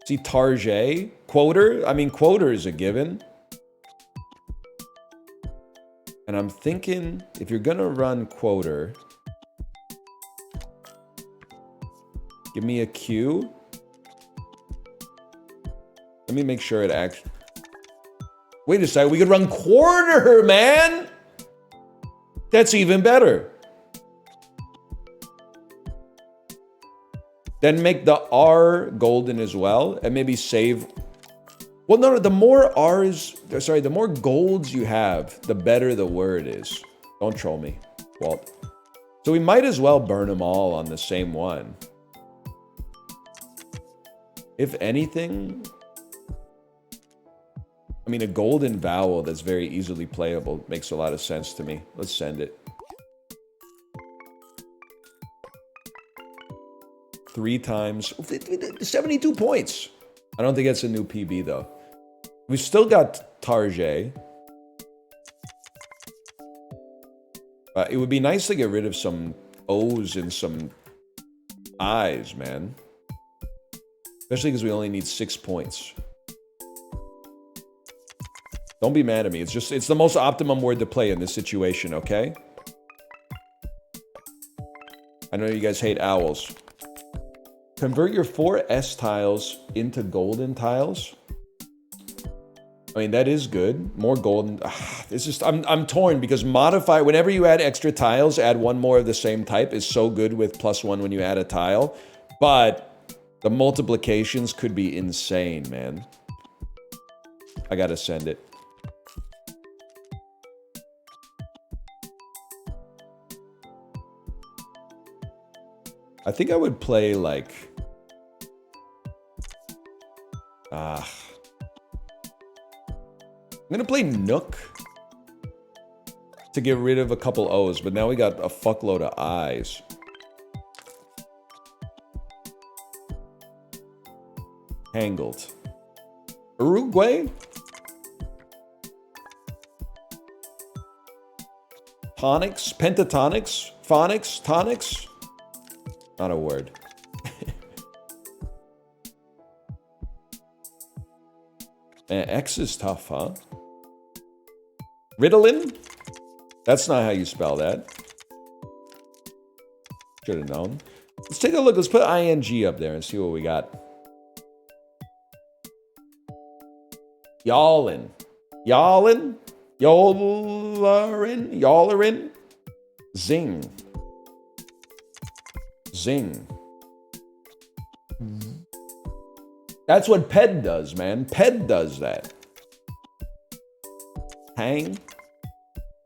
See, Tarjay. Quoter? I mean, Quoter is a given. And I'm thinking, if you're gonna run Quoter, give me a Q. Let me make sure it actually... Wait a second, we could run Quarter, man! That's even better. Then make the R golden as well, and maybe save... Well, no, the more R's, sorry, the more golds you have, the better the word is. Don't troll me, Walt. So we might as well burn them all on the same one. If anything, I mean, a golden vowel that's very easily playable makes a lot of sense to me. Let's send it. 3 times, 72 points. I don't think that's a new PB, though. We've still got Tarjay. It would be nice to get rid of some O's and some I's, man. Especially because we only need 6 points. Don't be mad at me. It's the most optimum word to play in this situation, okay? I know you guys hate owls. Convert your 4 S tiles into golden tiles. I mean, that is good. More golden. It's just, I'm torn because modify, whenever you add extra tiles, add one more of the same type is so good with +1 when you add a tile. But the multiplications could be insane, man. I gotta send it. I think I would play like... I'm gonna play Nook to get rid of a couple O's, but now we got a fuckload of I's. Tangled. Uruguay? Tonics? Pentatonics? Phonics? Tonics? Not a word. X is tough, huh? Ritalin? That's not how you spell that. Should have known. Let's take a look. Let's put ing up there and see what we got. Y'allin. Y'allin? Y'allin? Y'allin? Zing. Zing. That's what PED does, man. PED does that. Hang.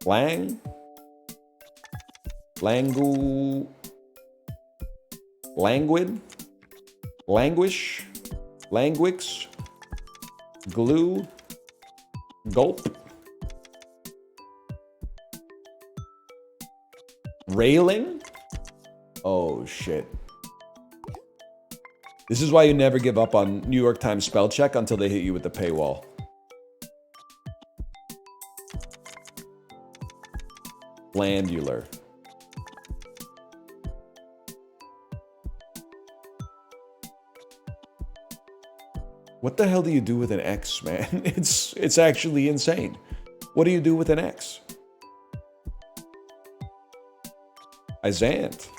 Lang. Langu. Languid. Languish. Languix. Glue. Gulp. Railing. Oh, shit. This is why you never give up on New York Times spell check until they hit you with the paywall. Glandular. What the hell do you do with an X, man? It's actually insane. What do you do with an X? Isant.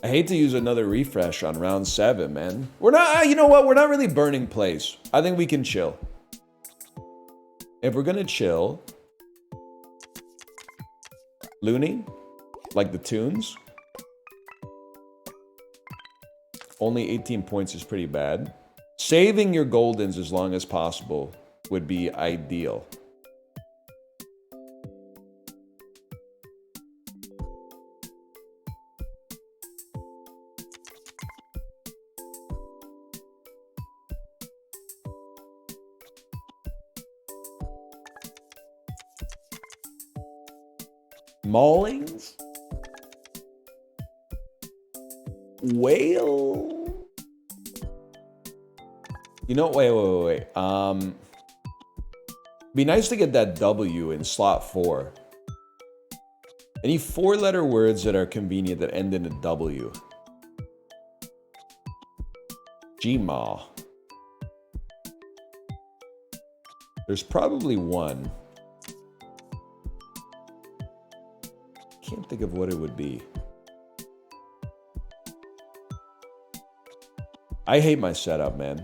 I hate to use another refresh on round 7, man. We're not, you know what? We're not really burning plays. I think we can chill. If we're gonna chill, Looney, like the tunes. Only 18 points is pretty bad. Saving your goldens as long as possible would be ideal. Maulings? Whale? You know, wait. Be nice to get that W in slot 4. Any 4-letter words that are convenient that end in a W. Gmaw. There's probably one. Can't think of what it would be. I hate my setup, man.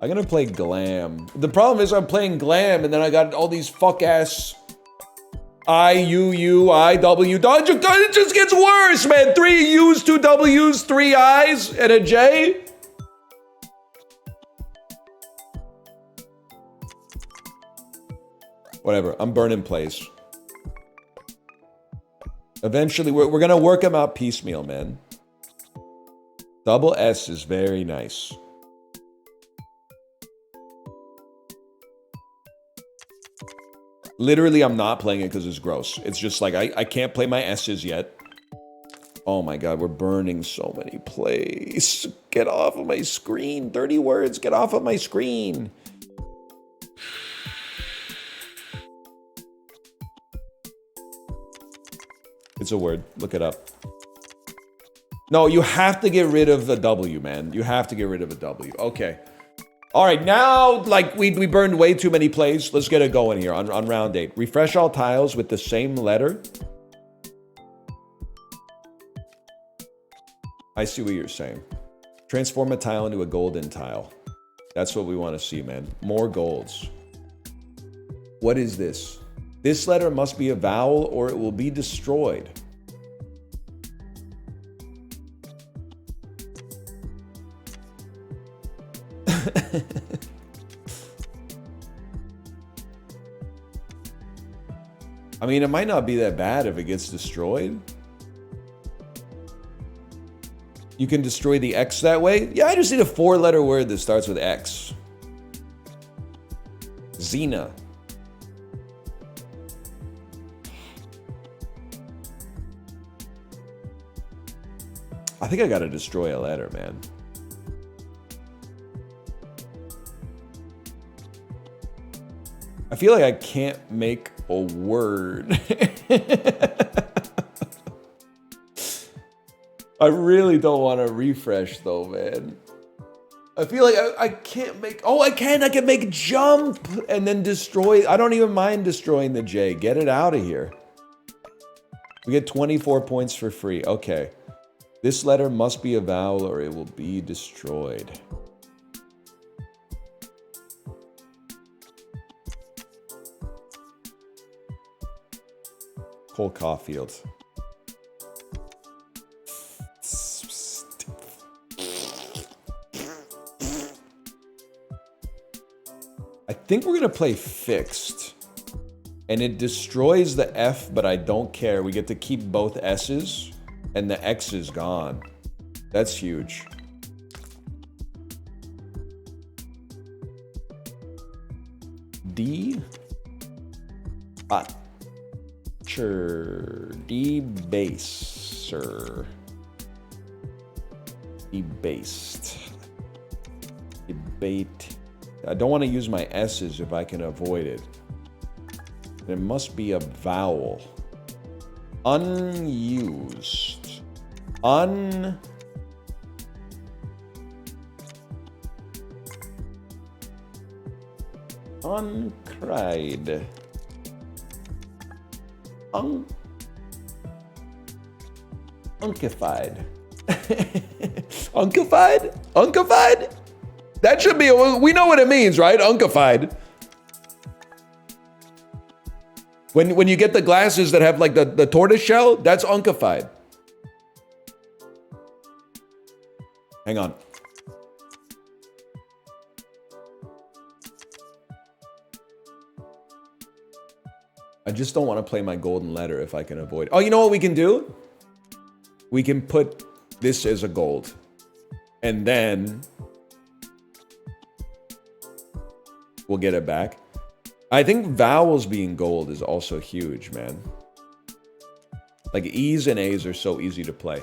I'm gonna play Glam. The problem is I'm playing Glam and then I got all these fuck-ass I-U-U, I-W. It just gets worse, man. 3 U's, 2 W's, 3 I's, and a J. Whatever, I'm burning plays. Eventually, we're gonna work them out piecemeal, man. Double S is very nice. Literally, I'm not playing it because it's gross. It's just like, I can't play my S's yet. Oh my god, we're burning so many plays. Get off of my screen. 30 words, get off of my screen. It's a word. Look it up. No, you have to get rid of the W, man. You have to get rid of a W. Okay. All right, now, like, we burned way too many plays. Let's get it going here on round 8. Refresh all tiles with the same letter. I see what you're saying. Transform a tile into a golden tile. That's what we want to see, man. More golds. What is this? This letter must be a vowel or it will be destroyed. I mean, it might not be that bad if it gets destroyed. You can destroy the X that way? Yeah, I just need a 4-letter word that starts with X. Xena. I think I gotta destroy a letter, man. I feel like I can't make a word. I really don't want to refresh though, man. I feel like I can't make... Oh, I can! I can make jump and then destroy... I don't even mind destroying the J. Get it out of here. We get 24 points for free. Okay. This letter must be a vowel or it will be destroyed. Cole Caulfield. I think we're gonna play fixed. And it destroys the F, but I don't care. We get to keep both S's, and the X is gone. That's huge. D. Debaser. Debased. Debate. I don't want to use my S's if I can avoid it. There must be a vowel. Unused. Uncried. Unkified. Unkified? Unkified? That should be, we know what it means, right? Unkified. When you get the glasses that have like the tortoise shell, that's unkified. Hang on. I just don't want to play my golden letter if I can avoid. Oh, you know what we can do? We can put this as a gold. And then we'll get it back. I think vowels being gold is also huge, man. Like E's and A's are so easy to play.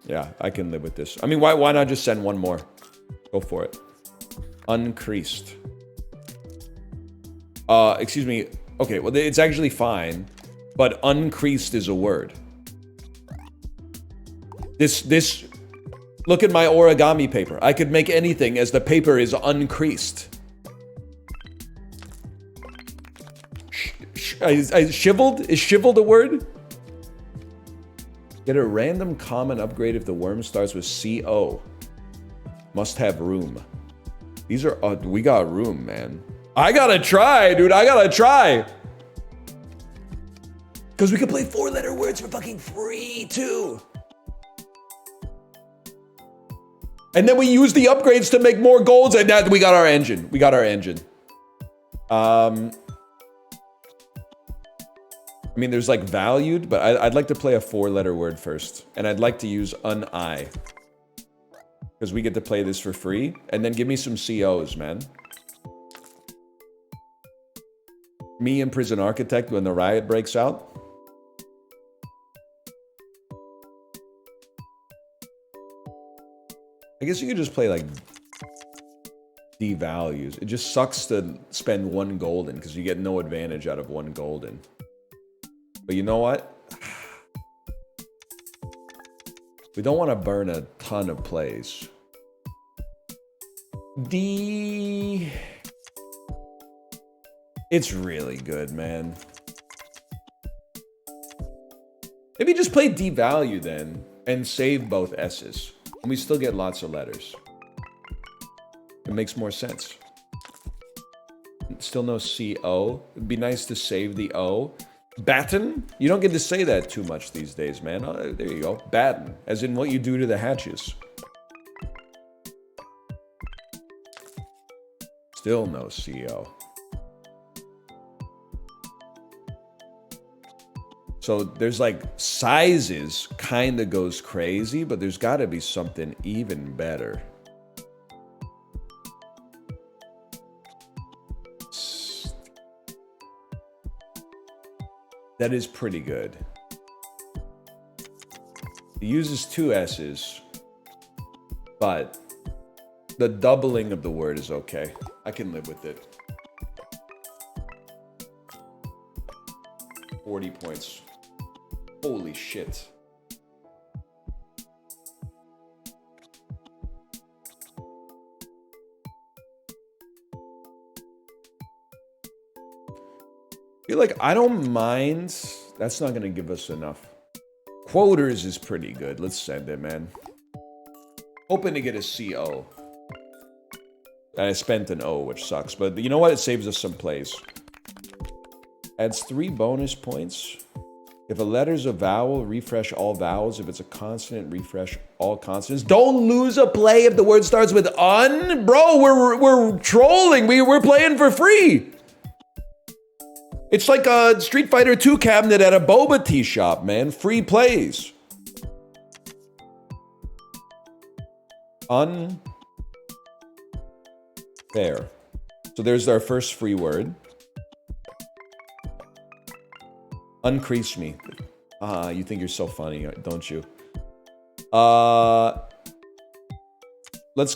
Yeah, I can live with this. I mean, why not just send one more? Go for it. Uncreased. Excuse me. Okay, well, it's actually fine, but uncreased is a word. This, look at my origami paper. I could make anything as the paper is uncreased. Shiveled? Is shiveled a word? Get a random common upgrade if the worm starts with CO. Must have room. These are, we got room, man. I gotta try, dude. I gotta try. Because we can play 4-letter words for fucking free, too. And then we use the upgrades to make more golds, and that we got our engine. We got our engine. I mean, there's like valued, but I'd like to play a 4-letter word first. And I'd like to use un-I. Because we get to play this for free. And then give me some COs, man. Me and Prison Architect when the riot breaks out. I guess you could just play like devalues. It just sucks to spend 1 golden because you get no advantage out of 1 golden. But you know what? We don't want to burn a ton of plays. It's really good, man. Maybe just play devalue then and save both S's. And we still get lots of letters. It makes more sense. Still no CO. It'd be nice to save the O. Batten? You don't get to say that too much these days, man. Oh, there you go. Batten. As in what you do to the hatches. Still no CO. So there's like sizes kind of goes crazy, but there's got to be something even better. That is pretty good. It uses 2 S's, but the doubling of the word is okay. I can live with it. 40 points. Holy shit. I feel like I don't mind. That's not going to give us enough. Quoters is pretty good. Let's send it, man. Hoping to get a CO. And I spent an O, which sucks. But you know what? It saves us some plays. Adds 3 bonus points. If a letter's a vowel, refresh all vowels. If it's a consonant, refresh all consonants. Don't lose a play if the word starts with un. Bro, we're trolling. We're playing for free. It's like a Street Fighter 2 cabinet at a boba tea shop, man. Free plays. Unfair. So there's our first free word. Uncrease me. You think you're so funny, don't you? Let's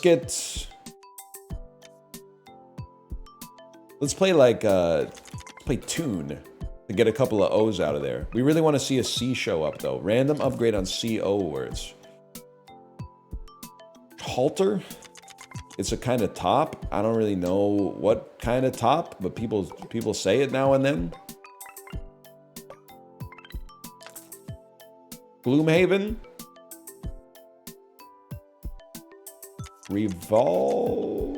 play like play tune to get a couple of O's out of there. We really want to see a C show up though. Random upgrade on CO words. Halter. It's a kind of top. I don't really know what kind of top, but people say it now and then. Gloomhaven. Revol.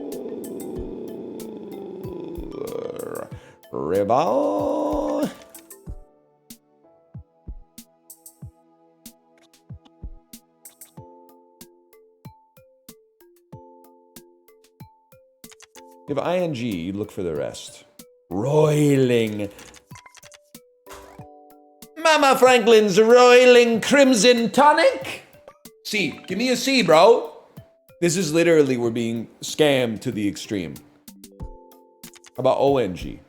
If ing, you look for the rest. Roiling. Mama Franklin's roiling crimson tonic. C. Give me a C, bro. This is literally, we're being scammed to the extreme. How about ONG?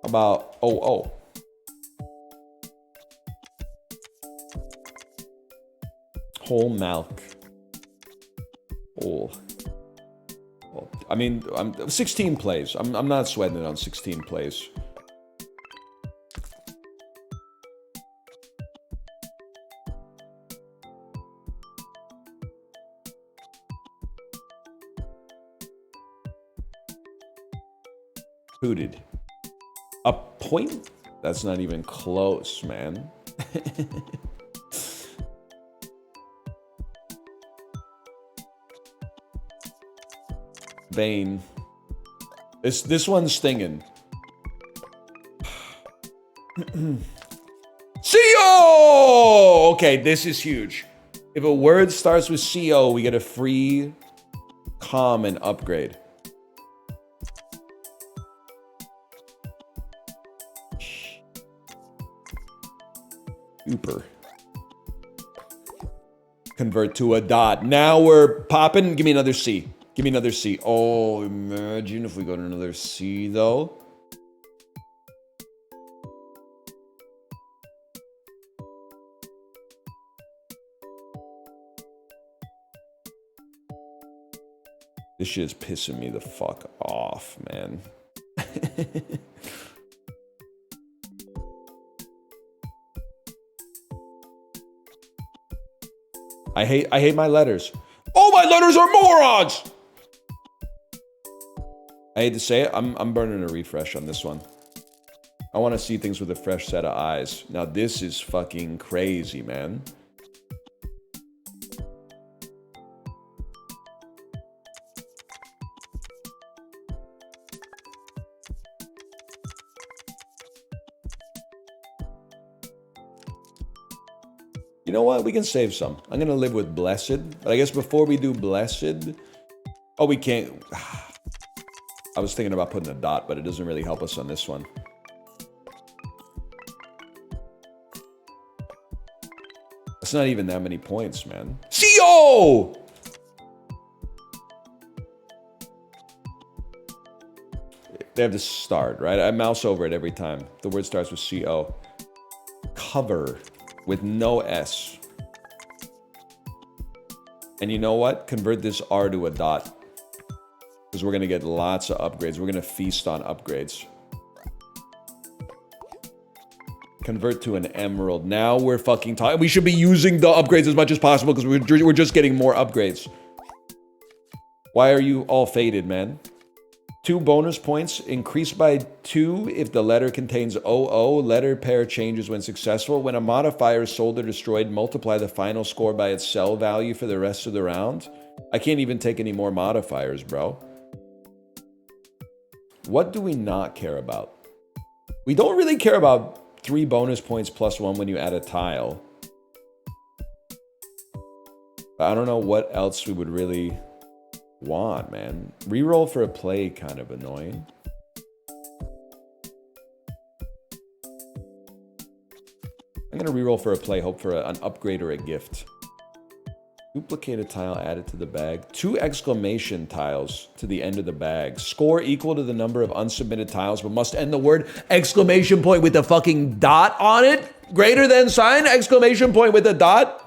How about OO? Whole milk. Whole. I mean, I'm 16 plays. I'm not sweating it on 16 plays. Hooted. A point? That's not even close, man. Vein. This one's stinging. CO! Okay, this is huge. If a word starts with CO, we get a free common upgrade. Super. Convert to a dot. Now we're popping. Give me another C. Give me another C. Oh, imagine if we go to another C, though. This shit is pissing me the fuck off, man. I hate my letters. Oh, my letters are morons! I hate to say it, I'm burning a refresh on this one. I want to see things with a fresh set of eyes. Now this is fucking crazy, man. You know what? We can save some. I'm going to live with blessed. But I guess before we do blessed... Oh, we can't... I was thinking about putting a dot, but it doesn't really help us on this one. That's not even that many points, man. CO! They have to start, right? I mouse over it every time. The word starts with CO. Cover. With no S. And you know what? Convert this R to a dot. Because we're going to get lots of upgrades. We're going to feast on upgrades. Convert to an emerald. Now we're fucking talking. We should be using the upgrades as much as possible because we're just getting more upgrades. Why are you all faded, man? 2 bonus points, increased by 2 if the letter contains OO. Letter pair changes when successful. When a modifier is sold or destroyed, multiply the final score by its sell value for the rest of the round. I can't even take any more modifiers, bro. What do we not care about? We don't really care about 3 bonus points plus 1 when you add a tile. But I don't know what else we would really... want, man. Reroll for a play, kind of annoying. I'm gonna reroll for a play, hope for an upgrade or a gift. Duplicate a tile, add it to the bag. 2 exclamation tiles to the end of the bag. Score equal to the number of unsubmitted tiles, but must end the word exclamation point with a fucking dot on it. Greater than sign, exclamation point with a dot.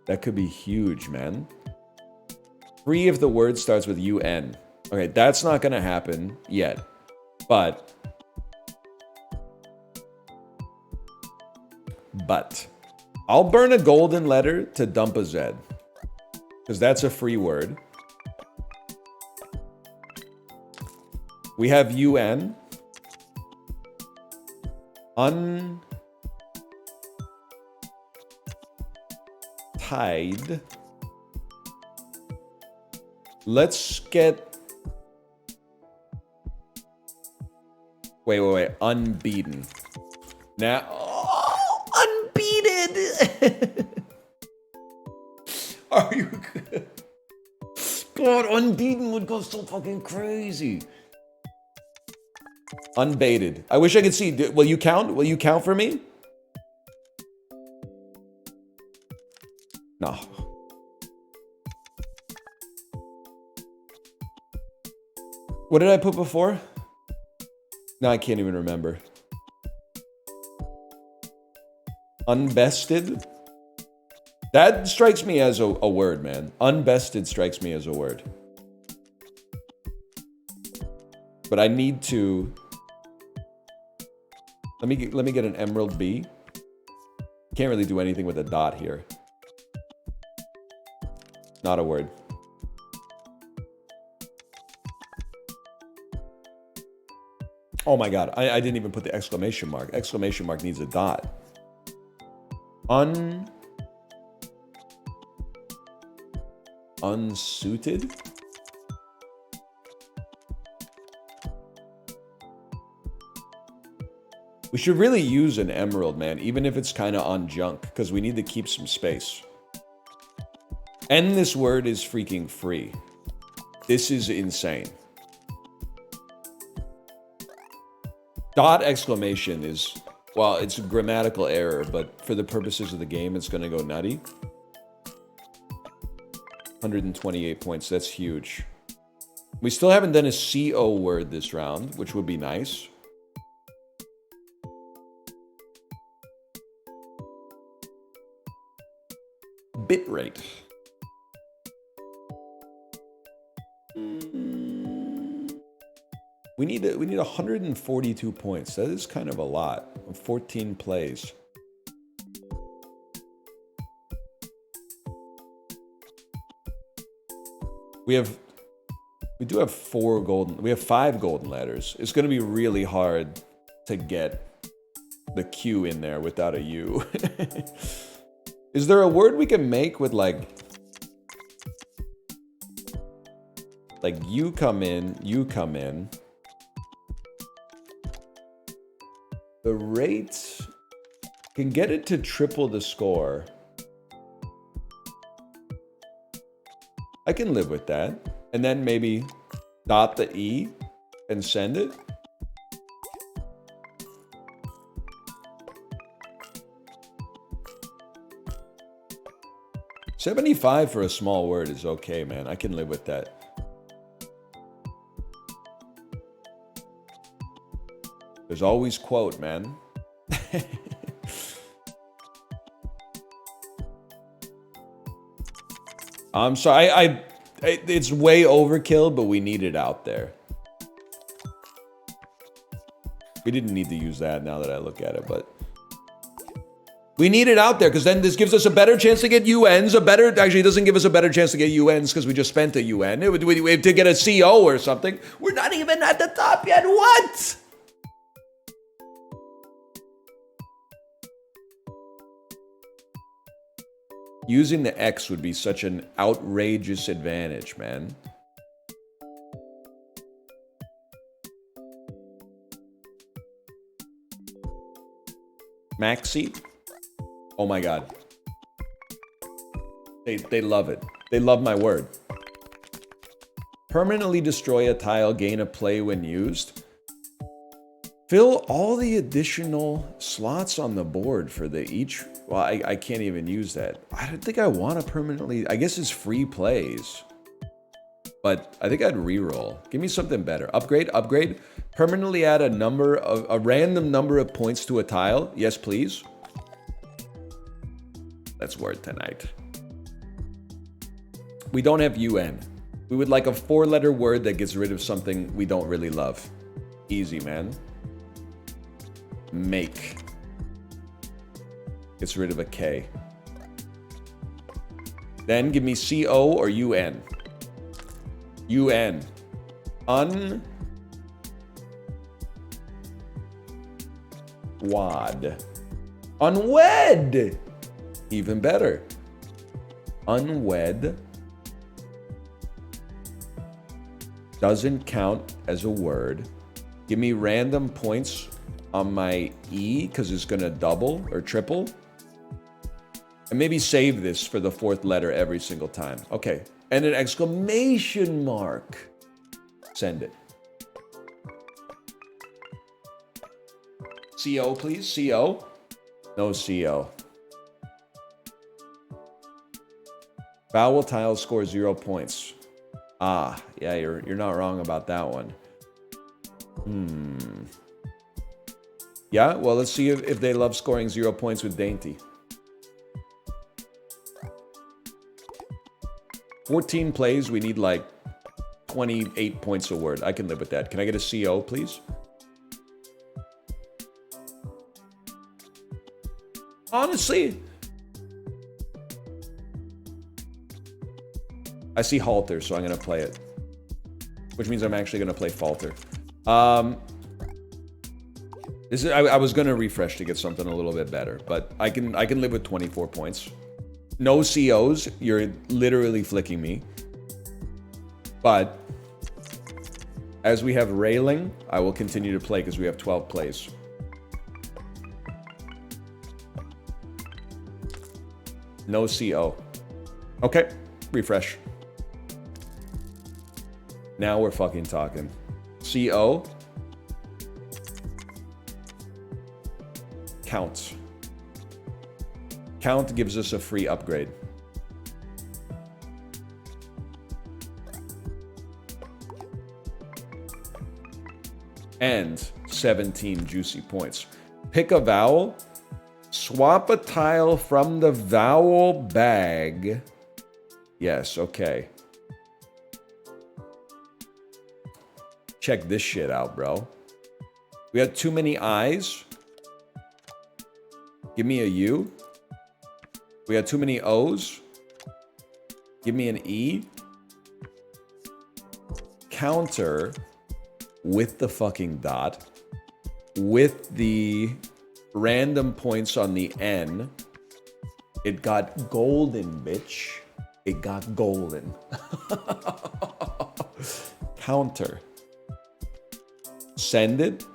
That could be huge, man. Free if the word starts with UN. Okay, that's not going to happen yet. But I'll burn a golden letter to dump a Z. Because that's a free word. We have UN. Tide. Let's get... Wait. Unbeaten. Now... Oh, unbeaten! Are you good? God, unbeaten would go so fucking crazy. Unbaited. I wish I could see... Will you count? Will you count for me? No. What did I put before? No, I can't even remember. Unbested? That strikes me as a word, man. Unbested strikes me as a word. But I need to... Let me get an emerald B. Can't really do anything with a dot here. Not a word. Oh my god, I didn't even put the exclamation mark. Exclamation mark needs a dot. Unsuited? We should really use an emerald, man, even if it's kind of on junk, because we need to keep some space. And this word is freaking free. This is insane. Dot exclamation is Well, it's a grammatical error, but for the purposes of the game, it's going to go nutty. 128 points. That's huge. We still haven't done a CO word this round, which would be nice. Bitrate. We need 142 points. That is kind of a lot. 14 plays. We do have 4 golden. We have 5 golden letters. It's going to be really hard to get the Q in there without a U. Is there a word we can make with like you come in, you come in? The rate can get it to triple the score. I can live with that. And then maybe dot the E and send it. $75 for a small word is okay, man. I can live with that. There's always quote, man. I'm sorry, it's way overkill, but we need it out there. We didn't need to use that now that I look at it, but we need it out there because then this gives us a better chance to get UNs. Actually, it doesn't give us a better chance to get UNs because we just spent a UN. To get a CO or something. We're not even at the top yet. What? Using the X would be such an outrageous advantage, man. Maxi? Oh my god. They love it. They love my word. Permanently destroy a tile, gain a play when used. Fill all the additional slots on the board for the each... Well, I can't even use that. I don't think I want to permanently... I guess it's free plays. But I think I'd reroll. Give me something better. Upgrade. Permanently add a random number of points to a tile. Yes, please. That's word tonight. We don't have UN. We would like a 4-letter word that gets rid of something we don't really love. Easy, man. Make. Gets rid of a K. Then give me CO or UN. UN. Unwad. Unwed. Even better. Unwed. Doesn't count as a word. Give me random points on my E because it's going to double or triple. And maybe save this for the 4th letter every single time. Okay. And an exclamation mark. Send it. CO, please. CO. No CO. Vowel tile score 0 points. Ah, yeah, you're not wrong about that one. Yeah, well, let's see if they love scoring 0 points with dainty. 14 plays, we need like 28 points a word. I can live with that. Can I get a CO, please? Honestly, I see halter, so I'm going to play it. Which means I'm actually going to play falter. I was going to refresh to get something a little bit better, but I can live with 24 points. No COs, you're literally flicking me. But as we have railing, I will continue to play because we have 12 plays. No CO. Okay, refresh. Now we're fucking talking. CO. count. Count gives us a free upgrade. And 17 juicy points. Pick a vowel. Swap a tile from the vowel bag. Yes, okay. Check this shit out, bro. We had too many I's. Give me a U. We had too many O's. Give me an E. Counter with the fucking dot. With the random points on the N. It got golden, bitch. It got golden. Counter. Send it.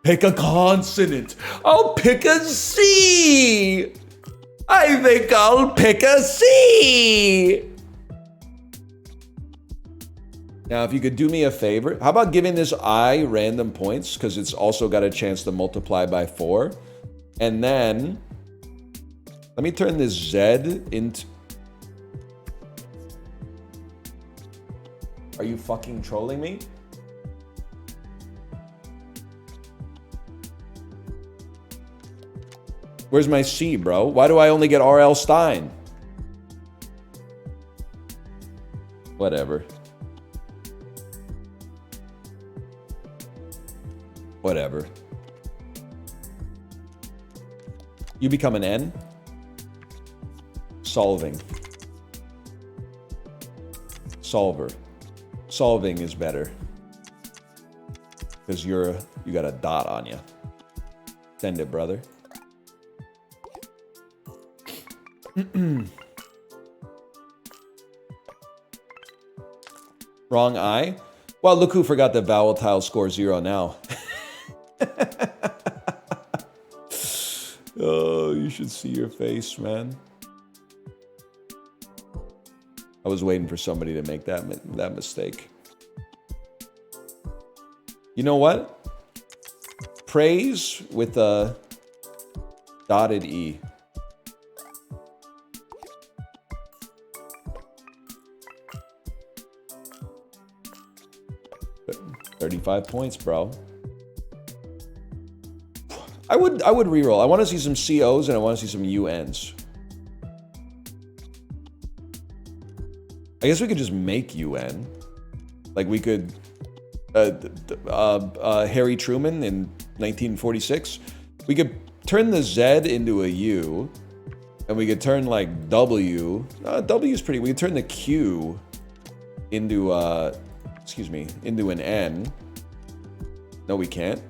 Pick a consonant. I'll pick a C. I think I'll pick a C. Now, if you could do me a favor, how about giving this I random points? Because it's also got a chance to multiply by 4. And then, let me turn this Z into... Are you fucking trolling me? Where's my C, bro? Why do I only get R.L. Stein? Whatever. Whatever. You become an N? Solving. Solver. Solving is better. Because you got a dot on you. Send it, brother. Wrong I? Well, look who forgot the vowel tile score 0 now. Oh, you should see your face, man. I was waiting for somebody to make that mistake. You know what? Praise with a dotted E. 35 points, bro. I would reroll. I want to see some COs and I want to see some UNs. I guess we could just make UN. Like we could Harry Truman in 1946. We could turn the Z into a U, and we could turn like W. W is pretty. We could turn the Q into into an N. No, we can't.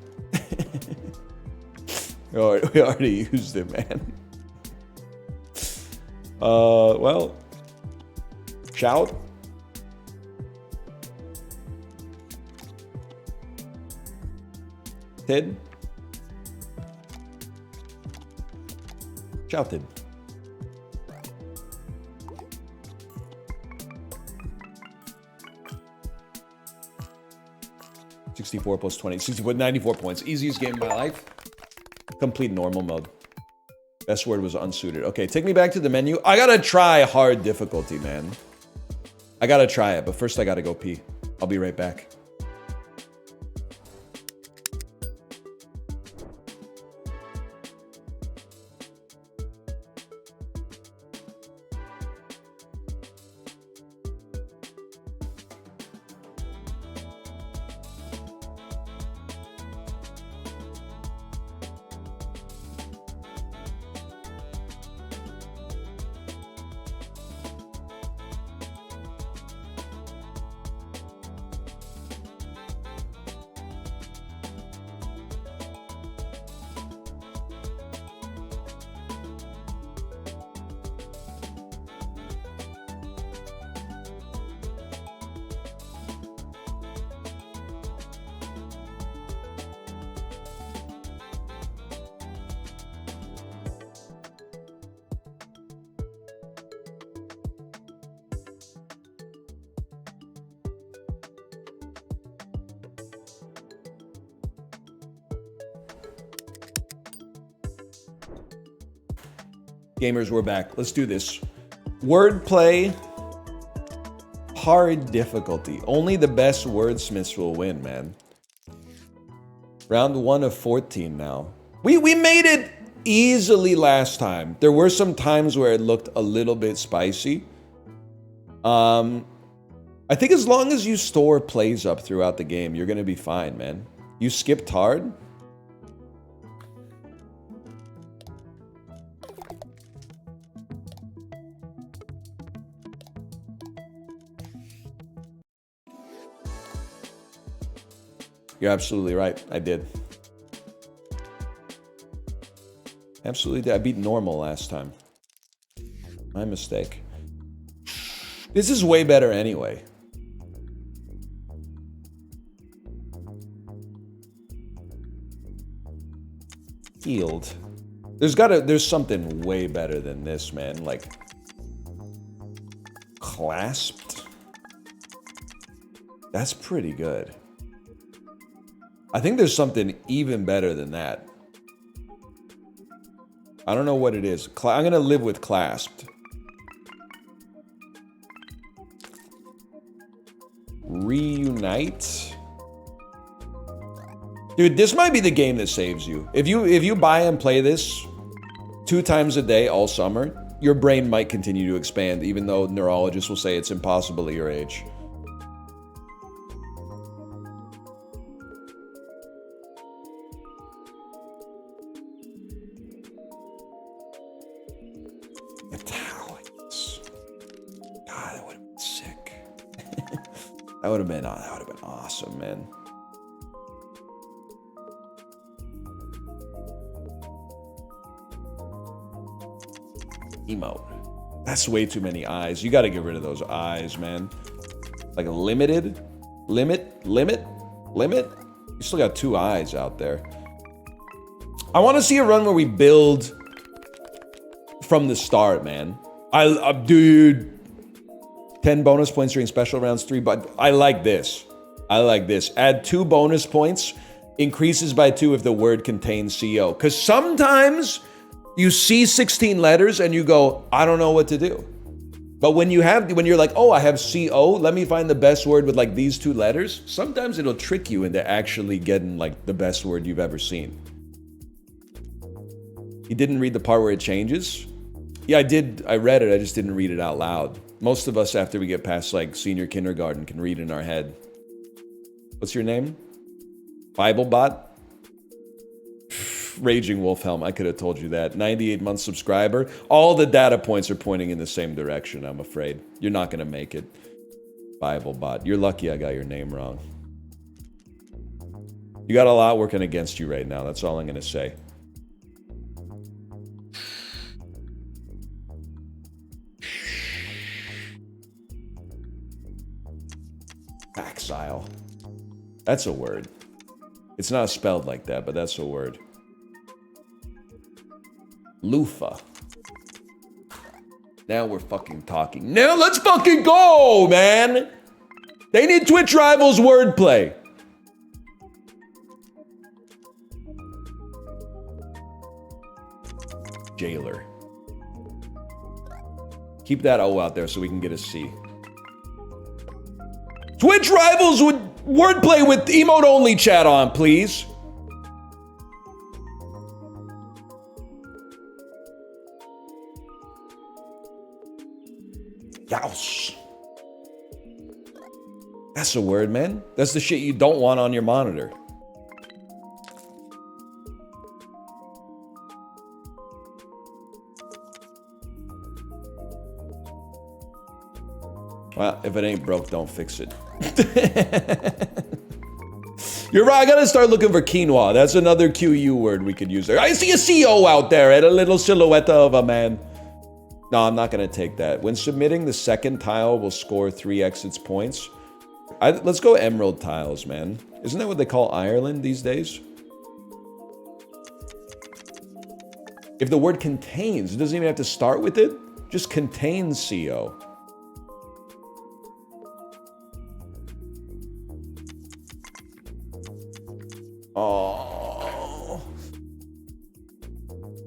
We already used it, man. Well, shout. Tid. Shouted. $64 plus 20. 64, 94 points. Easiest game of my life. Complete normal mode. Best word was unsuited. Okay, take me back to the menu. I gotta try hard difficulty, man. I gotta try it, but first I gotta go pee. I'll be right back. Gamers, we're back. Let's do this. Wordplay. Hard difficulty. Only the best wordsmiths will win, man. Round 1 of 14 now. We made it easily last time. There were some times where it looked a little bit spicy. I think as long as you store plays up throughout the game, you're gonna be fine, man. You skipped hard? You're absolutely right. I did. Absolutely did. I beat normal last time. My mistake. This is way better anyway. Healed. There's something way better than this, man. Like clasped. That's pretty good. I think there's something even better than that. I don't know what it is. I'm gonna live with clasped. Reunite. Dude, this might be the game that saves you. If you buy and play this 2 times a day all summer, your brain might continue to expand, even though neurologists will say it's impossible at your age. That would have been awesome, man. Emote. That's way too many eyes. You got to get rid of those eyes, man. Like a limited, limit. You still got 2 eyes out there. I want to see a run where we build from the start, man. Dude. 10 bonus points during special rounds, 3, but I like this. Add 2 bonus points, increases by 2 if the word contains CO. Because sometimes you see 16 letters and you go, I don't know what to do. But when you're like, oh, I have CO, let me find the best word with like these 2 letters. Sometimes it'll trick you into actually getting like the best word you've ever seen. You didn't read the part where it changes? Yeah, I did. I read it. I just didn't read it out loud. Most of us, after we get past like senior kindergarten, can read in our head. What's your name? BibleBot? Raging Wolfhelm, I could have told you that. 98-month subscriber. All the data points are pointing in the same direction, I'm afraid. You're not going to make it. BibleBot. You're lucky I got your name wrong. You got a lot working against you right now. That's all I'm going to say. Exile. That's a word. It's not spelled like that, but that's a word. Loofah. Now we're fucking talking. Now let's fucking go, man! They need Twitch Rivals wordplay. Jailer. Keep that O out there so we can get a C. Twitch Rivals with wordplay with emote only chat on, please. Youse. That's a word, man. That's the shit you don't want on your monitor. Well, if it ain't broke, don't fix it. You're right, I gotta start looking for quinoa. That's another QU word we could use there. I see a CO out there and a little silhouette of a man. No, I'm not gonna take that. When submitting, the second tile will score 3x its points. Let's go emerald tiles, man. Isn't that what they call Ireland these days? If the word contains, it doesn't even have to start with it. Just contains CO. Oh.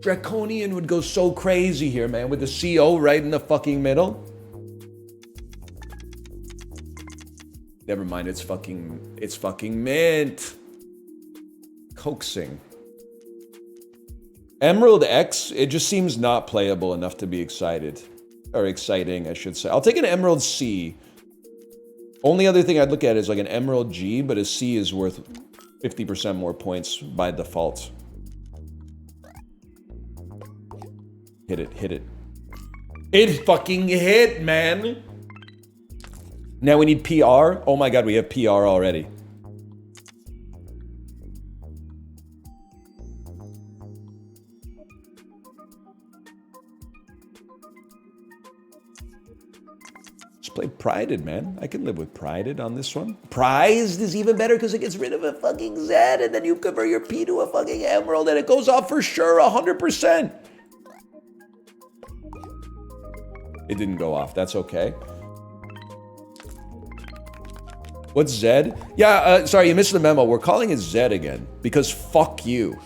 Draconian would go so crazy here, man, with the CO right in the fucking middle. Never mind, it's fucking mint. Coaxing. Emerald X, it just seems not playable enough to be excited. Or exciting, I should say. I'll take an Emerald C. Only other thing I'd look at is like an Emerald G, but a C is worth 50% more points by default. Hit it, hit it. It fucking hit, man! Now we need PR. Oh my god, we have PR already. Just play Prided, man. I can live with Prided on this one. Prized is even better because it gets rid of a fucking Z and then you convert your P to a fucking Emerald and it goes off for sure 100%. It didn't go off. That's okay. What's Z? Yeah, sorry, you missed the memo. We're calling it Z again because fuck you.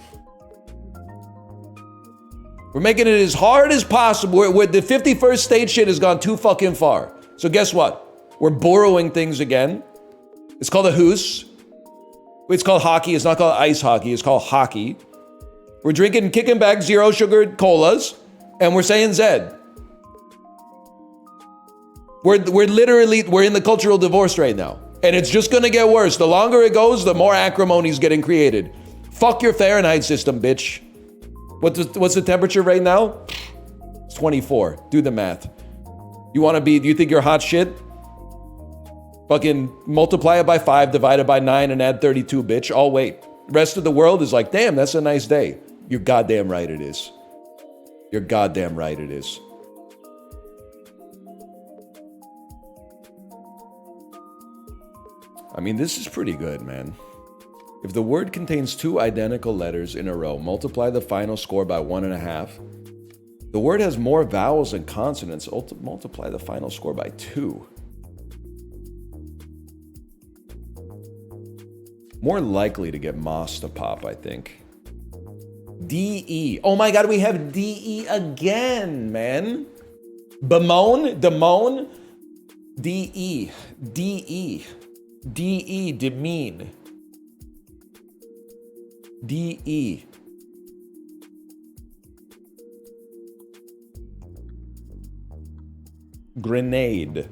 We're making it as hard as possible. The 51st state shit has gone too fucking far. So guess what? We're borrowing things again. It's called a hoose. It's called hockey. It's not called ice hockey. It's called hockey. We're drinking kicking back zero sugar colas, and we're saying Z. We're in the cultural divorce right now. And it's just gonna get worse. The longer it goes, the more acrimony's getting created. Fuck your Fahrenheit system, bitch. What's the temperature right now? It's 24. Do the math. Do you think you're hot shit? Fucking multiply it by 5, divide it by 9, and add 32, bitch. I'll wait. Rest of the world is like, damn, that's a nice day. You're goddamn right it is. You're goddamn right it is. I mean, this is pretty good, man. If the word contains 2 identical letters in a row, multiply the final score by 1.5. The word has more vowels and consonants, multiply the final score by 2. More likely to get moss to pop, I think. D-E. Oh my god, we have D-E again, man. Bemoan? Demoan? D-E. D-E. D-E, demean. D-E. Grenade.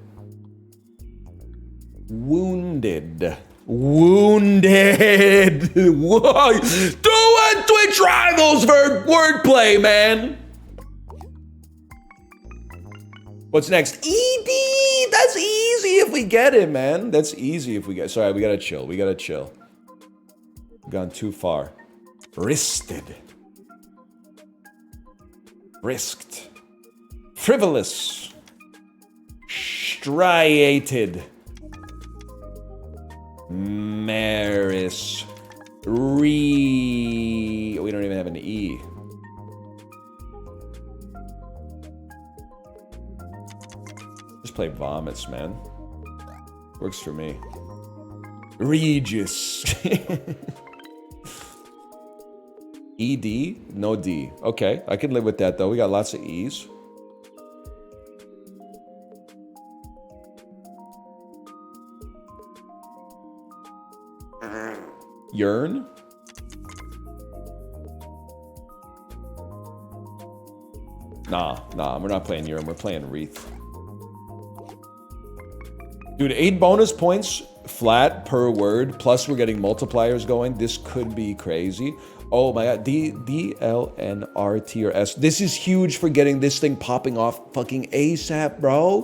Wounded. Wounded. Whoa. Do it! Twitch rivals for wordplay, man. What's next? ED! That's easy if we get it, man. That's easy if we get... Sorry, we gotta chill. We gotta chill. We've gone too far. Wristed. Risked. Frivolous. Striated. Maris. We don't even have an E. Just play vomits, man. Works for me. Regis. ED? No D. Okay, I can live with that though. We got lots of E's. Yearn? Nah, we're not playing Yearn, we're playing Wreath. Dude, 8 bonus points flat per word, plus we're getting multipliers going. This could be crazy. Oh my god, D, L, N, R, T, or S. This is huge for getting this thing popping off fucking ASAP, bro.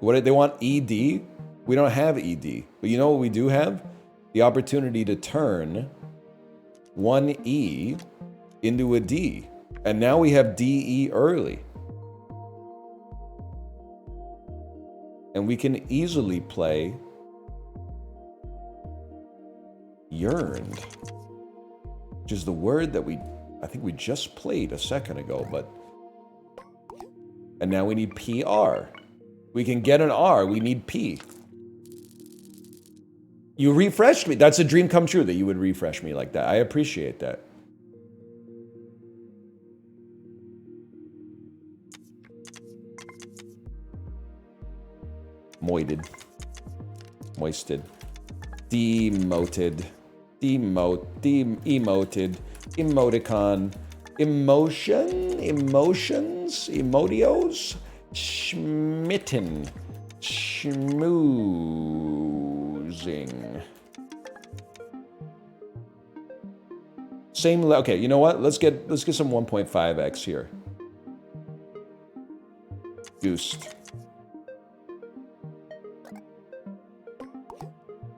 What did they want? ED? We don't have ED. But you know what we do have? The opportunity to turn one E into a D. And now we have DE early. And we can easily play yearned, which is the word that I think we just played a second ago, but... And now we need PR. We can get an R, we need P. You refreshed me. That's a dream come true that you would refresh me like that. I appreciate that. Moited. Moisted. Demoted. Emoted. Emoticon. Emotion. Emotions. Emotios. Schmitten. Schmoozing. Same. Okay, you know what? Let's get some 1.5x here. Goosed.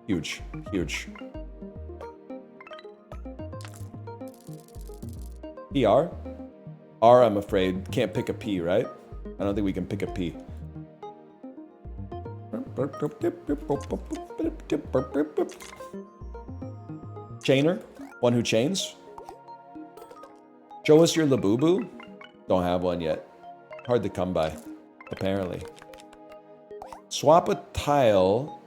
Huge. Huge. PR? R, I'm afraid. Can't pick a P, right? I don't think we can pick a P. Chainer? One who chains? Show us your Labubu? Don't have one yet. Hard to come by, apparently. Swap a tile.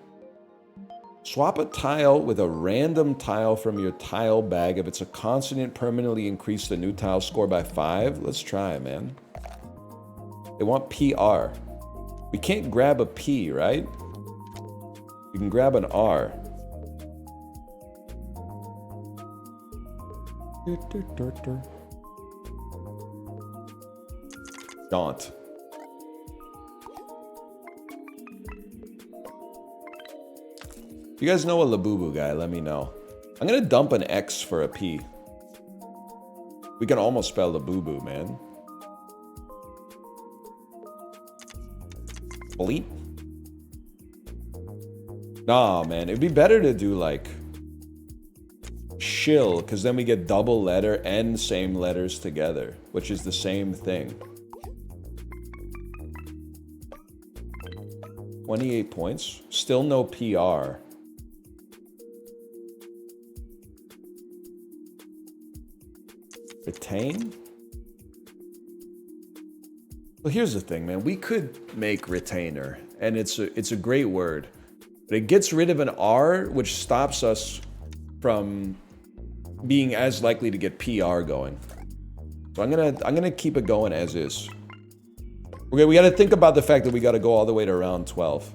Swap a tile with a random tile from your tile bag. If it's a consonant, permanently increase the new tile score by 5. Let's try it, man. They want PR. We can't grab a P, right? We can grab an R. Daunt. If you guys know a Labubu guy, let me know. I'm gonna dump an X for a P. We can almost spell Labubu, man. Bleep. Nah, man, it'd be better to do like shill, because then we get double letter and same letters together, which is the same thing. 28 points. Still no PR. Retain? Well, here's the thing, man. We could make retainer, and it's a great word, but it gets rid of an R, which stops us from being as likely to get PR going. So I'm gonna keep it going as is. Okay, we got to think about the fact that we got to go all the way to round 12.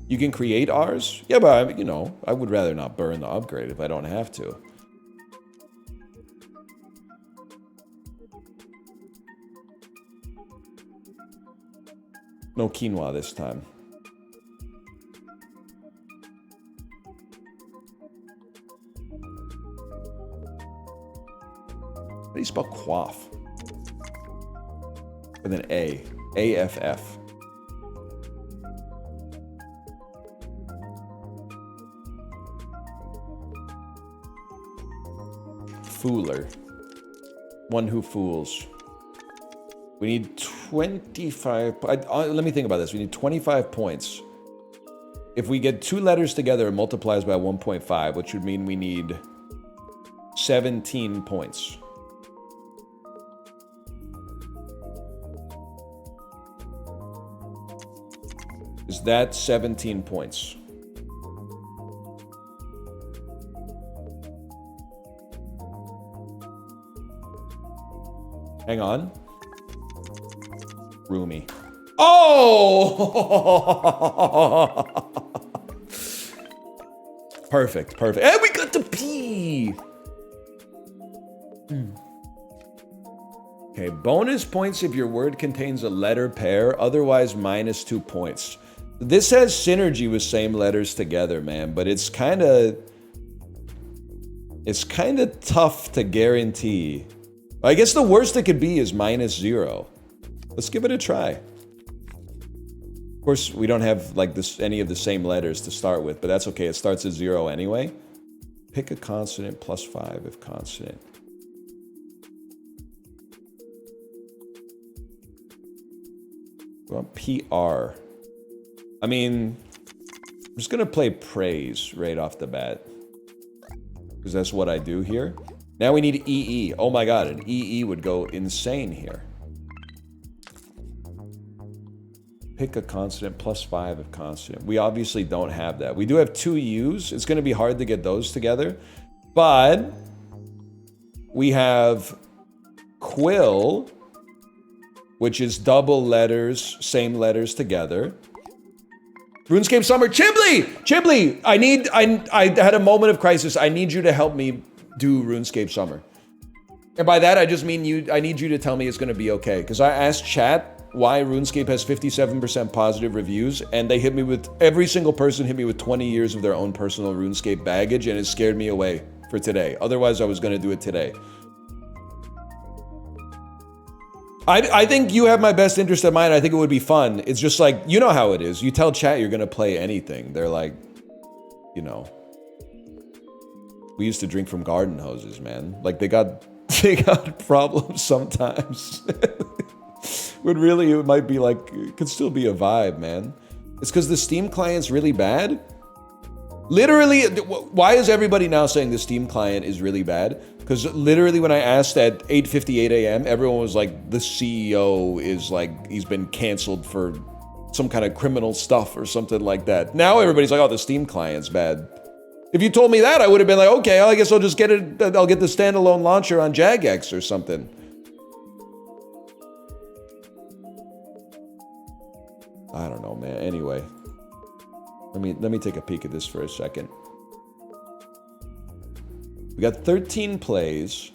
You can create R's? Yeah, but you know, I would rather not burn the upgrade if I don't have to. No quinoa this time. How do you spell quaff? With an A. A-F-F. Fooler. One who fools. We need 25... let me think about this. We need 25 points. If we get two letters together, it multiplies by 1.5, which would mean we need 17 points. Is that 17 points? Hang on. Roomy. Oh! Perfect, perfect. And we got the P! Okay, bonus points if your word contains a letter pair, otherwise minus 2 points. This has synergy with same letters together, man, but it's kind of tough to guarantee. I guess the worst it could be is -0. Let's give it a try. Of course, we don't have like any of the same letters to start with, but that's okay. It starts at 0 anyway. Pick a consonant +5 if consonant. We want PR. I mean, I'm just gonna play praise right off the bat, because that's what I do here. Now we need EE. Oh my god, an EE would go insane here. Pick a consonant, +5 of consonant. We obviously don't have that. We do have 2 U's. It's going to be hard to get those together. But we have quill, which is double letters, same letters together. RuneScape Summer. Chibli! I had a moment of crisis. I need you to help me do RuneScape Summer. And by that, I just mean I need you to tell me it's going to be okay. Because I asked chat why RuneScape has 57% positive reviews, and they hit me with, every single person hit me with 20 years of their own personal RuneScape baggage, and it scared me away for today. Otherwise, I was going to do it today. I think you have my best interest in mind. I think it would be fun. It's just like, you know how it is. You tell chat you're going to play anything. They're like, you know. We used to drink from garden hoses, man. Like, they got problems sometimes. But really, it might be like, it could still be a vibe, man. It's because the Steam client's really bad. Literally, why is everybody now saying the Steam client is really bad? Because literally when I asked at 8:58 a.m., everyone was like, the CEO is like, he's been canceled for some kind of criminal stuff or something like that. Now everybody's like, oh, the Steam client's bad. If you told me that, I would have been like, okay, I guess I'll just get it, I'll get the standalone launcher on Jagex or something. I don't know, man. Anyway. Let me take a peek at this for a second. We got 13 plays.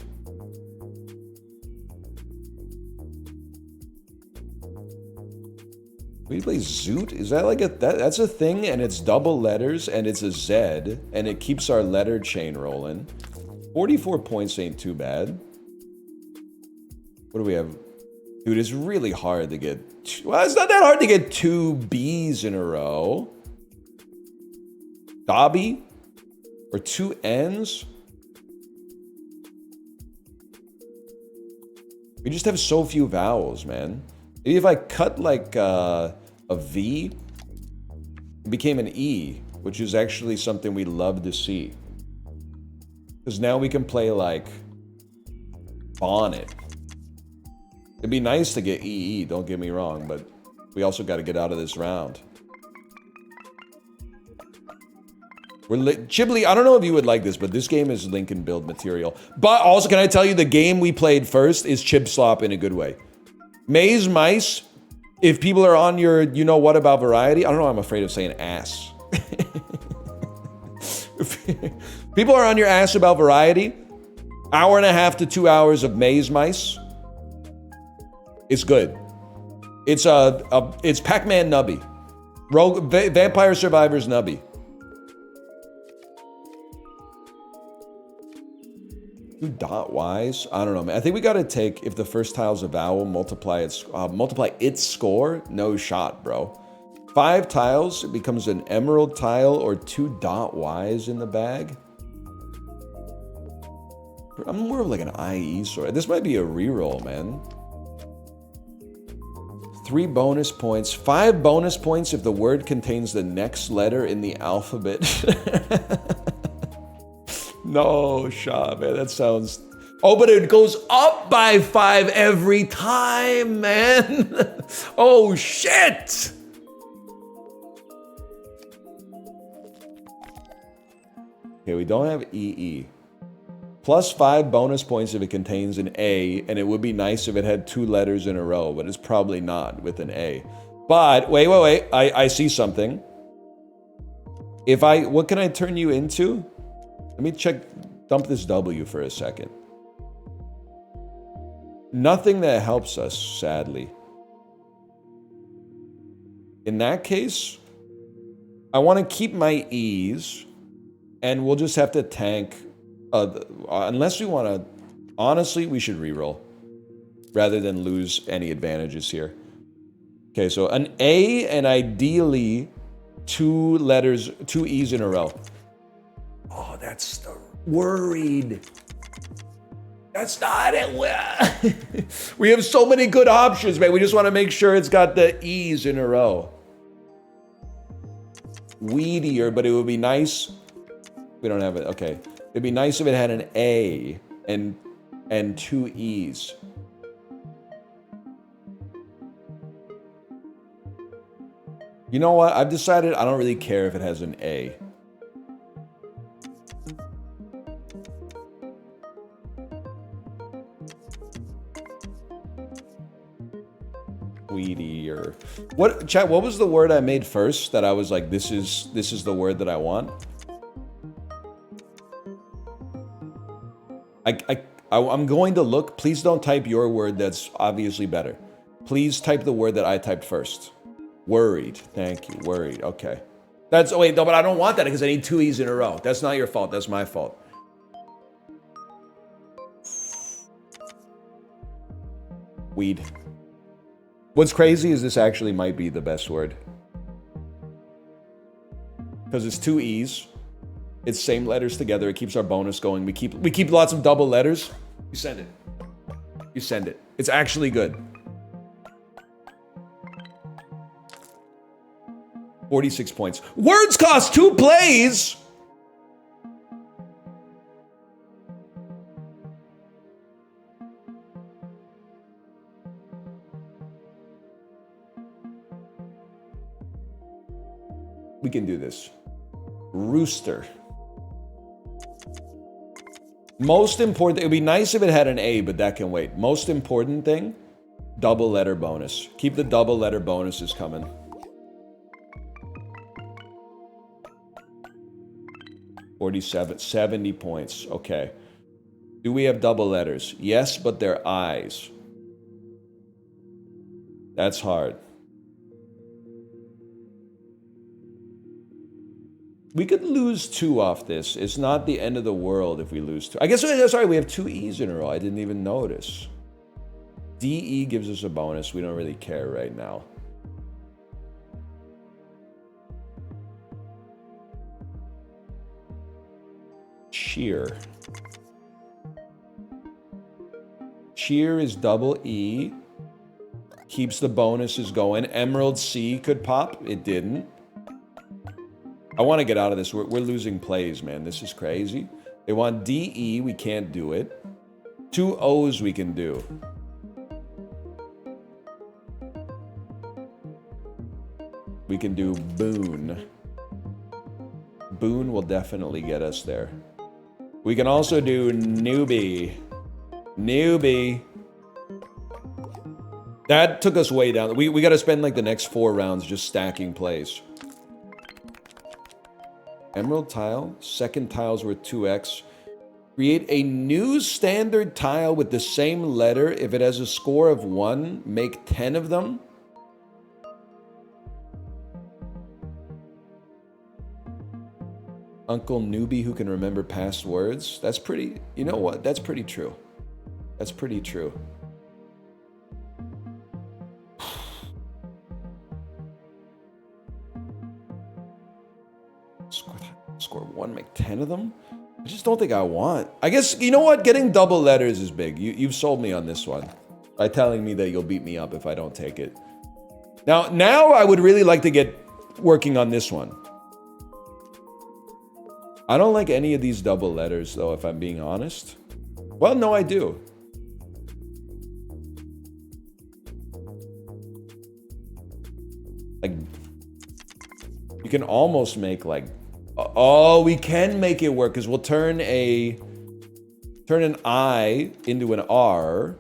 We play Zoot? Is that like that's a thing, and it's double letters and it's a Z, and it keeps our letter chain rolling. 44 points ain't too bad. What do we have? Dude, it's really hard to get, well, it's not that hard to get 2 B's in a row. Dobby? Or 2 N's? We just have so few vowels, man. Maybe if I cut like a V, it became an E, which is actually something we love to see. Because now we can play like bonnet. It'd be nice to get EE, don't get me wrong, but we also got to get out of this round. Chibli, I don't know if you would like this, but this game is Lincoln build material. But also, can I tell you, the game we played first is Chib Slop in a good way. Maze Mice, if people are on your you know what about variety, I don't know, I'm afraid of saying ass. People are on your ass about variety, 1.5 to 2 hours of Maze Mice. It's good. It's Pac-Man Nubby. Vampire Survivors Nubby. Dot wise, I don't know, man. I think we gotta take, if the first tile's a vowel, multiply its score. No shot, bro. 5 tiles, it becomes an emerald tile or 2 dot Ys in the bag. I'm more of like an IE sort. This might be a reroll, man. 3 bonus points, 5 bonus points if the word contains the next letter in the alphabet. No shot, man. That sounds... Oh, but it goes up by 5 every time, man. Oh, shit. Okay, we don't have EE. Plus 5 bonus points if it contains an A, and it would be nice if it had 2 letters in a row, but it's probably not with an A. But, wait. I see something. What can I turn you into? Let me dump this W for a second. Nothing that helps us, sadly. In that case, I want to keep my E's, and we'll just have to tank, unless we want to, honestly, we should reroll, rather than lose any advantages here. Okay, so an A, and ideally, 2 E's in a row. Oh, that's the worried. That's not it. We have so many good options, man. We just want to make sure it's got the E's in a row. Weedier, but it would be nice. We don't have it. Okay. It'd be nice if it had an A and 2 E's. You know what? I've decided I don't really care if it has an A. Sweetie or what? Chat. What was the word I made first that I was like, this is the word that I want? I'm going to look. Please don't type your word that's obviously better. Please type the word that I typed first. Worried. Thank you. Worried. Okay. That's, oh wait, no, but I don't want that because I need 2 E's in a row. That's not your fault. That's my fault. Weed. What's crazy is this actually might be the best word. Because it's 2 E's. It's same letters together. It keeps our bonus going. We keep lots of double letters. You send it. You send it. It's actually good. 46 points. Words cost 2 plays! We can do this. Rooster. Most important, it would be nice if it had an A, but that can wait. Most important thing, double letter bonus. Keep the double letter bonuses coming. $47, 70 points. Okay. Do we have double letters? Yes, but they're I's. That's hard. We could lose 2 off this. It's not the end of the world if we lose 2. I guess, sorry, we have 2 E's in a row. I didn't even notice. DE gives us a bonus. We don't really care right now. Cheer. Cheer is double E. Keeps the bonuses going. Emerald C could pop. It didn't. I want to get out of this. We're losing plays, man. This is crazy. They want DE. We can't do it. 2 O's we can do. We can do Boon. Boon will definitely get us there. We can also do Newbie. Newbie. That took us way down. We got to spend like the next 4 rounds just stacking plays. Emerald tile. Second tile's worth 2x. Create a new standard tile with the same letter. If it has a score of 1, make 10 of them. Uncle Newbie who can remember past words. That's pretty, you know what? That's pretty true. That's pretty true. Score 1, make 10 of them? I just don't think I want. I guess, you know what? Getting double letters is big. You've sold me on this one by telling me that you'll beat me up if I don't take it. Now I would really like to get working on this one. I don't like any of these double letters, though, if I'm being honest. Well, no, I do. Like, you can almost make, like... Oh, we can make it work, because we'll turn an I into an R.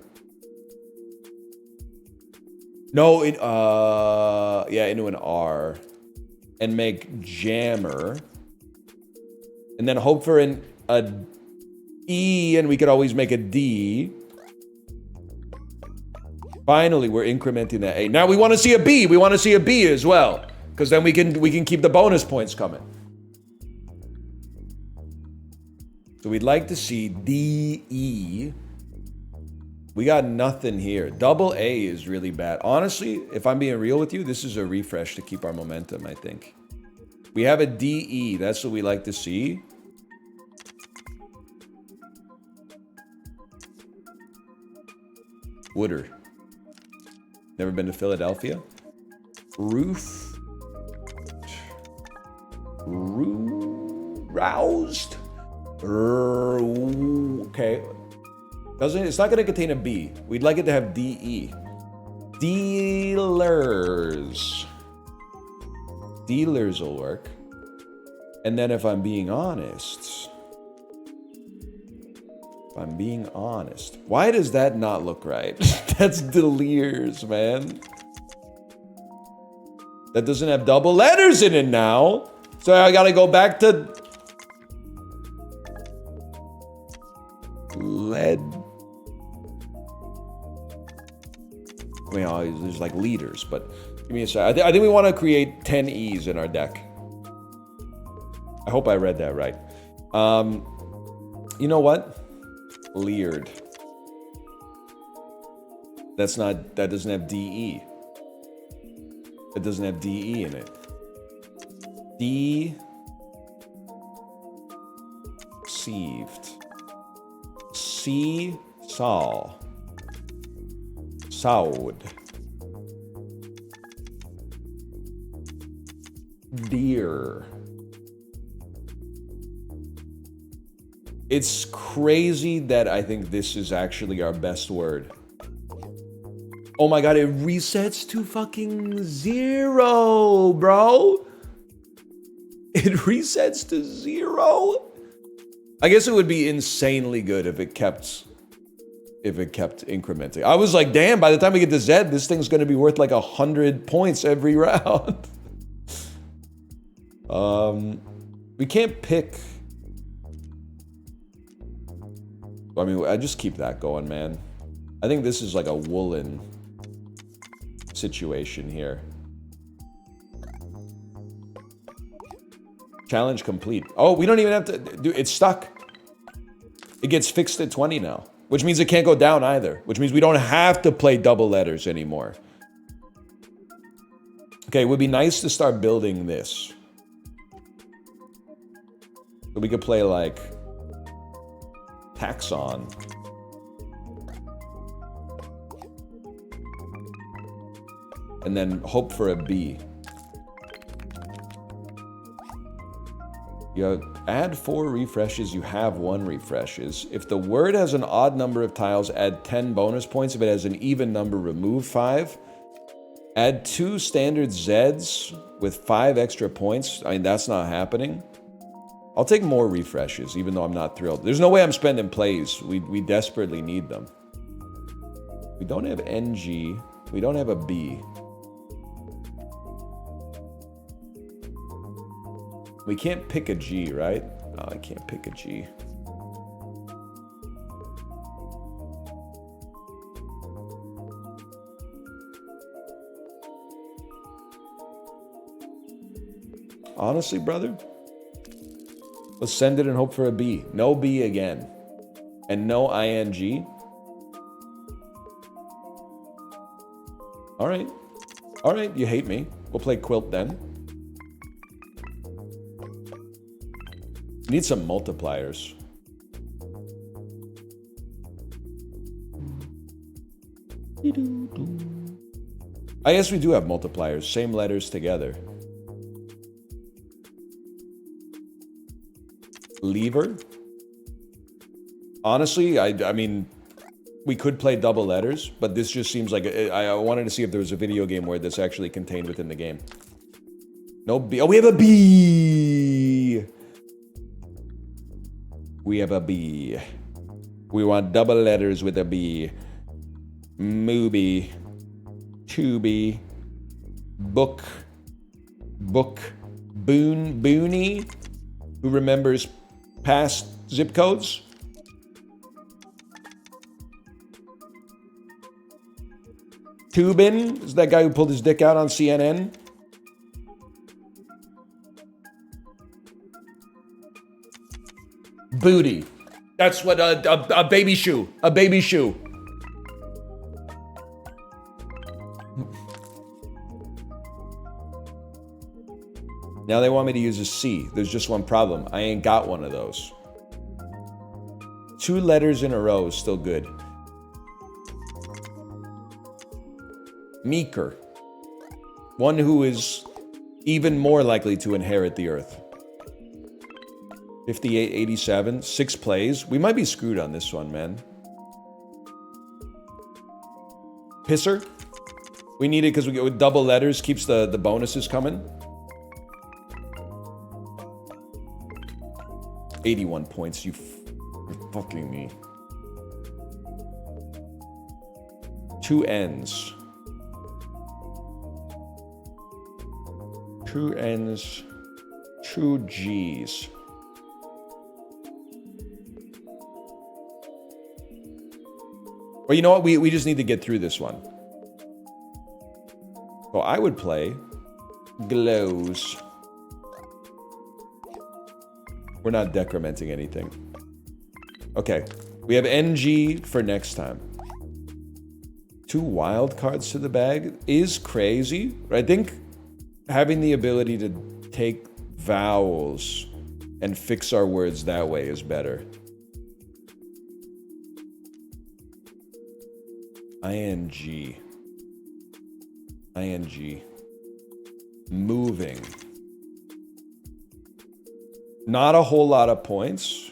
No, yeah, into an R. And make jammer. And then hope for a E, and we could always make a D. Finally, we're incrementing that A. Now we want to see a B. We want to see a B as well, because then we can keep the bonus points coming. So we'd like to see D, E. We got nothing here. Double A is really bad. Honestly, if I'm being real with you, this is a refresh to keep our momentum, I think. We have a DE. That's what we like to see. Wooder. Never been to Philadelphia. Roused. Okay. It's not going to contain a B. We'd like it to have DE. Dealers. Dealers will work. And then if I'm being honest... Why does that not look right? That's Deliers, man. That doesn't have double letters in it now. So I gotta go back to... Lead. I mean, there's like leaders, but give me a sec. I think we want to create 10 E's in our deck. I hope I read that right. You know what? Leered. That doesn't have DE. It doesn't have DE in it. Deceived. Seesaw. Sowed. Deer. It's crazy that I think this is actually our best word. Oh my god, it resets to fucking 0, bro. It resets to 0. I guess it would be insanely good if it kept incrementing. I was like, damn, by the time we get to Z, this thing's gonna be worth like 100 points every round. We can't pick. I mean, I just keep that going, man. I think this is like a woolen situation here. Challenge complete. Oh, we don't even have to do it's stuck. It gets fixed at 20 now, which means it can't go down either, which means we don't have to play double letters anymore. Okay, it would be nice to start building this. So we could play like Taxon. And then hope for a B. You add 4 refreshes, you have 1 refreshes. If the word has an odd number of tiles, add 10 bonus points. If it has an even number, remove 5. Add 2 standard Zs with 5 extra points. I mean, that's not happening. I'll take more refreshes, even though I'm not thrilled. There's no way I'm spending plays. We desperately need them. We don't have NG. We don't have a B. We can't pick a G, right? No, I can't pick a G. Honestly, brother, let's send it and hope for a B. No B again. And no ING. All right. All right, you hate me. We'll play Quilt then. Need some multipliers. I guess we do have multipliers. Same letters together. Lever. Honestly, I mean, we could play double letters, but this just seems like I wanted to see if there was a video game where this actually contained within the game. No B. Oh, we have a B. We have a B. We want double letters with a B. Mooby. Tubi. Book. Book. Boon. Booney. Who remembers past zip codes? Tubin is that guy who pulled his dick out on CNN. Booty. That's what a baby shoe. A baby shoe. Now they want me to use a C. There's just one problem. I ain't got one of those. 2 letters in a row is still good. Meeker. One who is even more likely to inherit the earth. 58, 87, 6 plays. We might be screwed on this one, man. Pisser. We need it because we get with double letters, keeps the bonuses coming. 81 points, you're fucking me. 2 N's. 2 N's, 2 G's. Well, you know what? We just need to get through this one. So I would play glows. We're not decrementing anything. Okay, we have NG for next time. 2 wild cards to the bag is crazy. I think having the ability to take vowels and fix our words that way is better. ING. ING. Moving. Not a whole lot of points,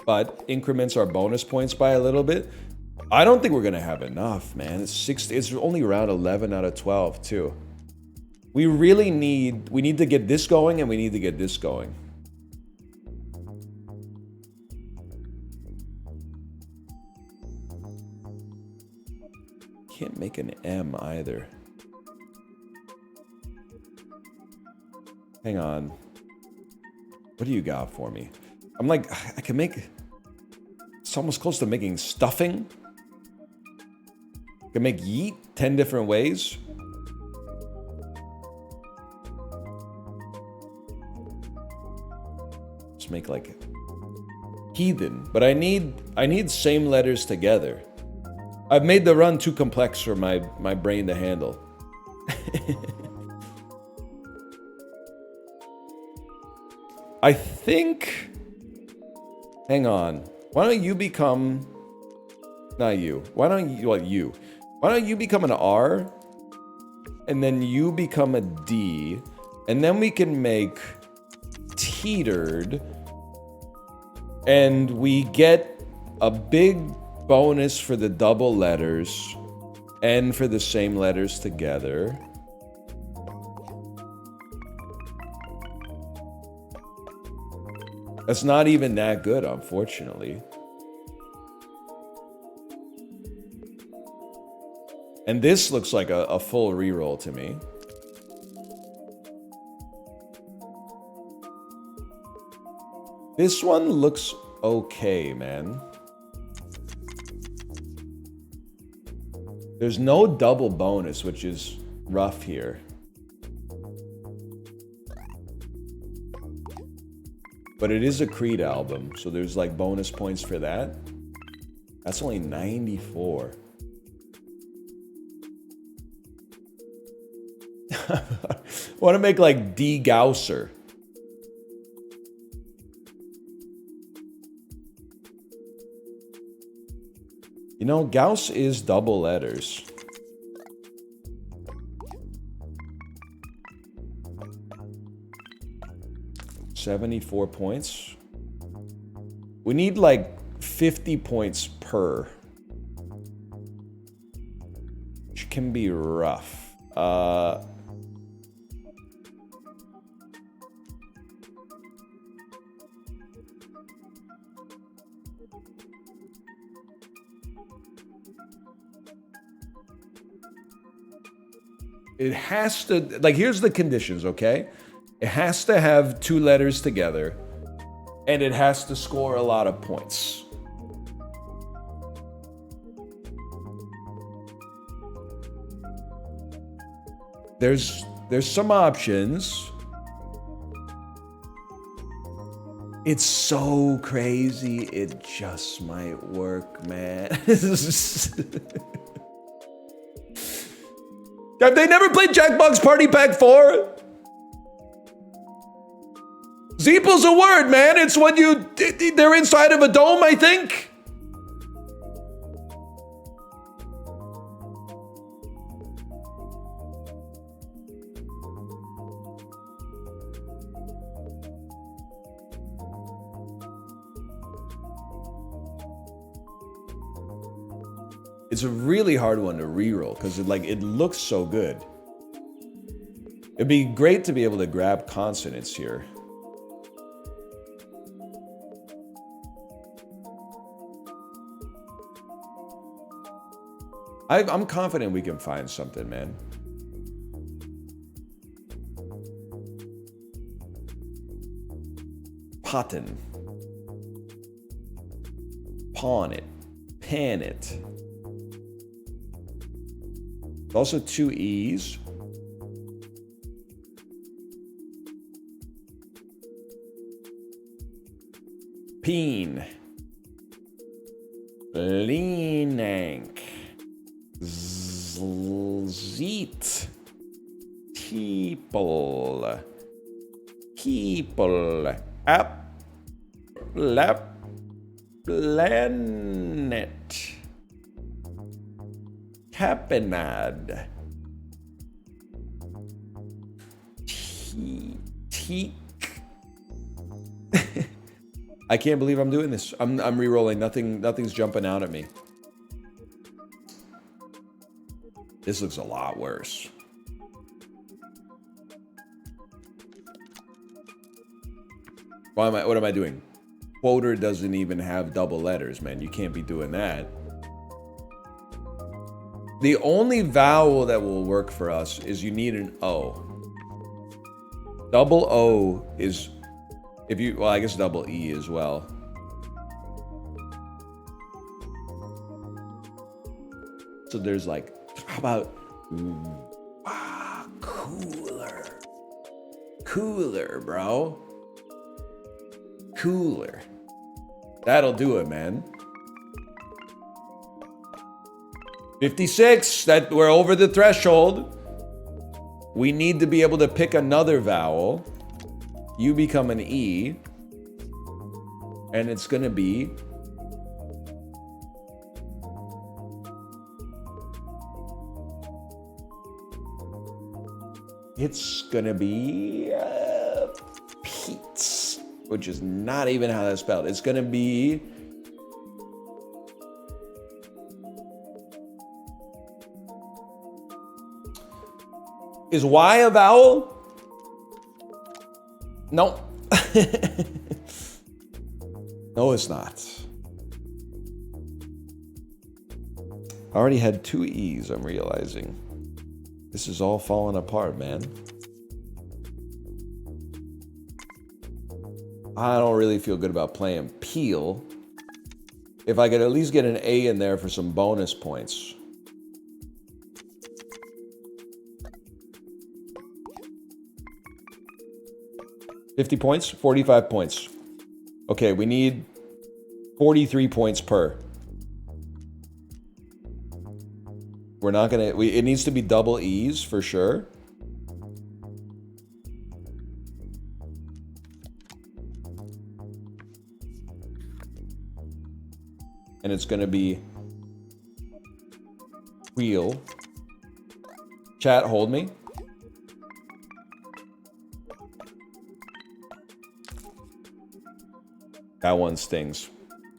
but increments our bonus points by a little bit. I don't think we're gonna have enough, man. It's only around 11 out of 12 too. We need to get this going, and we need to get this going. Can't make an M either. Hang on. What do you got for me? I'm like, I can make... It's almost close to making stuffing. I can make yeet 10 different ways. Let's make like heathen. But I need same letters together. I've made the run too complex for my brain to handle. I think... Hang on. Why don't you become... Not you. Why don't you... Well, you. Why don't you become an R? And then you become a D. And then we can make teetered. And we get a big bonus for the double letters. And for the same letters together. That's not even that good, unfortunately. And this looks like a full reroll to me. This one looks okay, man. There's no double bonus, which is rough here. But it is a Creed album, so there's like bonus points for that. That's only 94. I want to make like D. Gausser. You know, Gauss is double letters. $74 points. We need like 50 points per. Which can be rough. It has to, like, here's the conditions, okay? It has to have 2 letters together, and it has to score a lot of points. There's some options. It's so crazy, it just might work, man. Have they never played Jackbox Party Pack 4? Zeepel's a word, man. It's when they're inside of a dome, I think. It's a really hard one to reroll because it looks so good. It'd be great to be able to grab consonants here. I'm confident we can find something, man. Potten. Pawn it. Pan it. Also 2 E's. Peen. Leanank. Zeet. Teeple. Keeple. App. Lap. Planet. Capenad. Teak. I can't believe I'm doing this. I'm re-rolling. Nothing's jumping out at me. This looks a lot worse. What am I doing? Quoter doesn't even have double letters, man. You can't be doing that. The only vowel that will work for us is you need an O. Double O is, if you, well, I guess double E as well. So there's like, how about, cooler. Cooler, bro. Cooler. That'll do it, man. 56, that we're over the threshold. We need to be able to pick another vowel. You become an E. And it's gonna be Pete's, which is not even how that's spelled. It's gonna be is Y a vowel? No. No, it's not. I already had 2 E's, I'm realizing. This is all falling apart, man. I don't really feel good about playing Peel. If I could at least get an A in there for some bonus points. $50 points? 45 points. Okay, we need 43 points per. We're not gonna, it needs to be double E's for sure. And it's gonna be wheel. Chat, hold me. That one stings.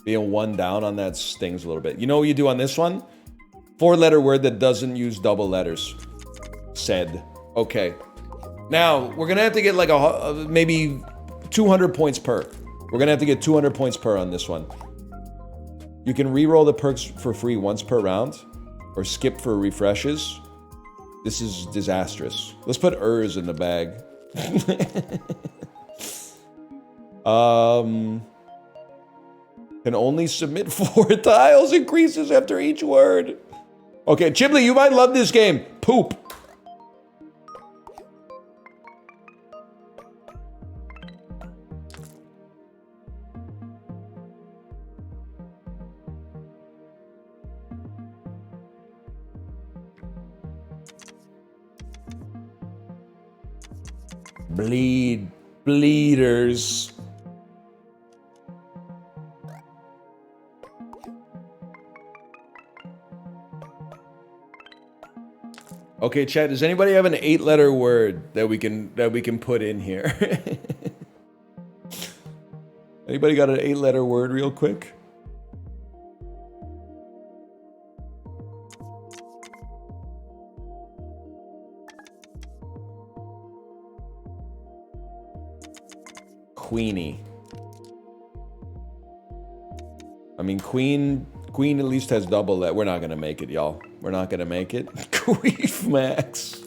Being 1 down on that stings a little bit. You know what you do on this one? 4-letter word that doesn't use double letters. Said. Okay. Now, we're gonna have to get like maybe 200 points per. We're gonna have to get 200 points per on this one. You can re-roll the perks for free once per round, or skip for refreshes. This is disastrous. Let's put ers in the bag. Can only submit 4 tiles, increases after each word. Okay, Chibley, you might love this game. Poop. Bleeders. Okay, chat, does anybody have an 8-letter word that we can put in here? Anybody got an 8-letter word real quick? Queenie. I mean, queen Queen at least has double that. We're not gonna make it, y'all. We're not gonna make it. Queef Max.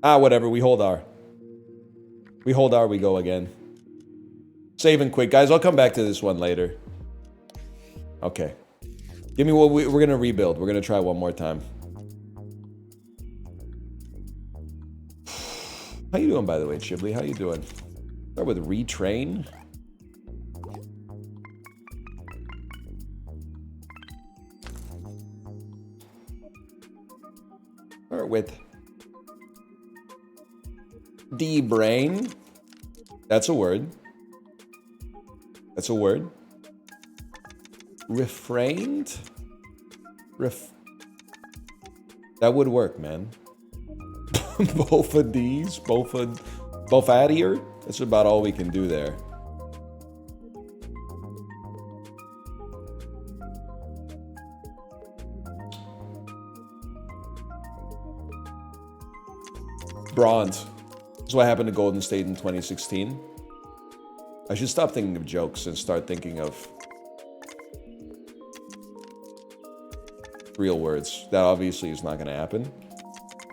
Ah, whatever. We hold R. We hold R, we go again. Saving quick. Guys, I'll come back to this one later. Okay. Give me what we're going to rebuild. We're going to try one more time. How you doing, by the way, Chiblee? How you doing? Start with retrain. Start with D-brain. That's a word. That's a word. Refrained? That would work, man. Both of these, both out here. That's about all we can do there. Bronze. This is what happened to Golden State in 2016. I should stop thinking of jokes and start thinking of real words. That obviously is not going to happen.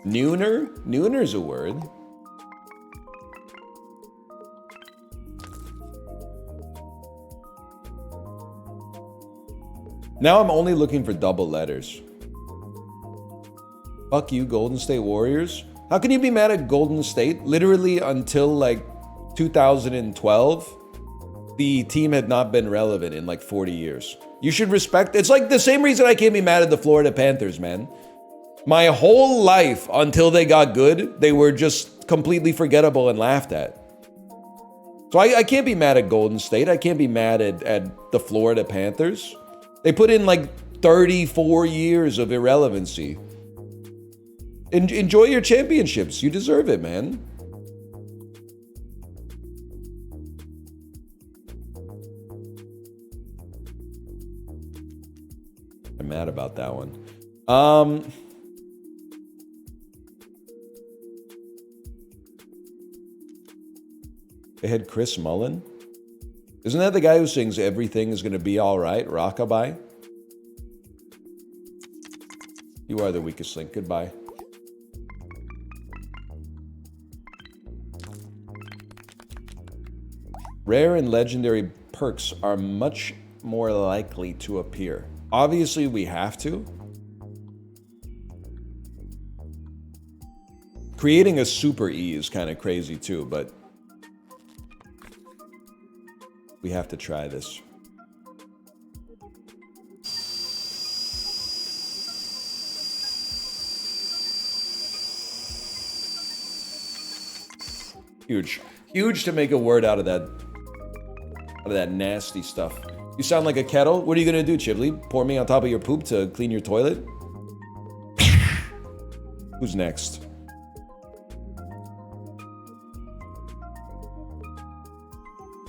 Nooner? Nooner's a word. Now I'm only looking for double letters. Fuck you, Golden State Warriors. How can you be mad at Golden State? Literally until like 2012, the team had not been relevant in like 40 years. You should respect. It's like the same reason I can't be mad at the Florida Panthers, man. My whole life until they got good, they were just completely forgettable and laughed at. So I can't be mad at Golden State. I can't be mad at the Florida Panthers. They put in like 34 years of irrelevancy. Enjoy your championships. You deserve it, man. I'm mad about that one. They had Chris Mullen. Isn't that the guy who sings "Everything is Gonna Be All Right"? Rockabye. You are the weakest link. Goodbye. Rare and legendary perks are much more likely to appear. Obviously, we have to. Creating a super E is kind of crazy too, but we have to try this. Huge. Huge to make a word out of that nasty stuff. You sound like a kettle. What are you gonna do, Chiblee? Pour me on top of your poop to clean your toilet? Who's next?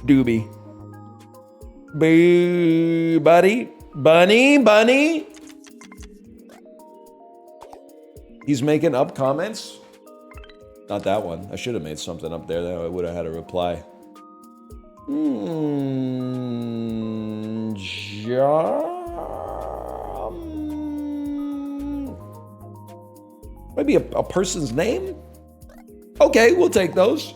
Doobie. Boo, buddy. Bunny. He's making up comments? Not that one. I should have made something up there that I would have had a reply. Maybe a person's name? Okay, we'll take those.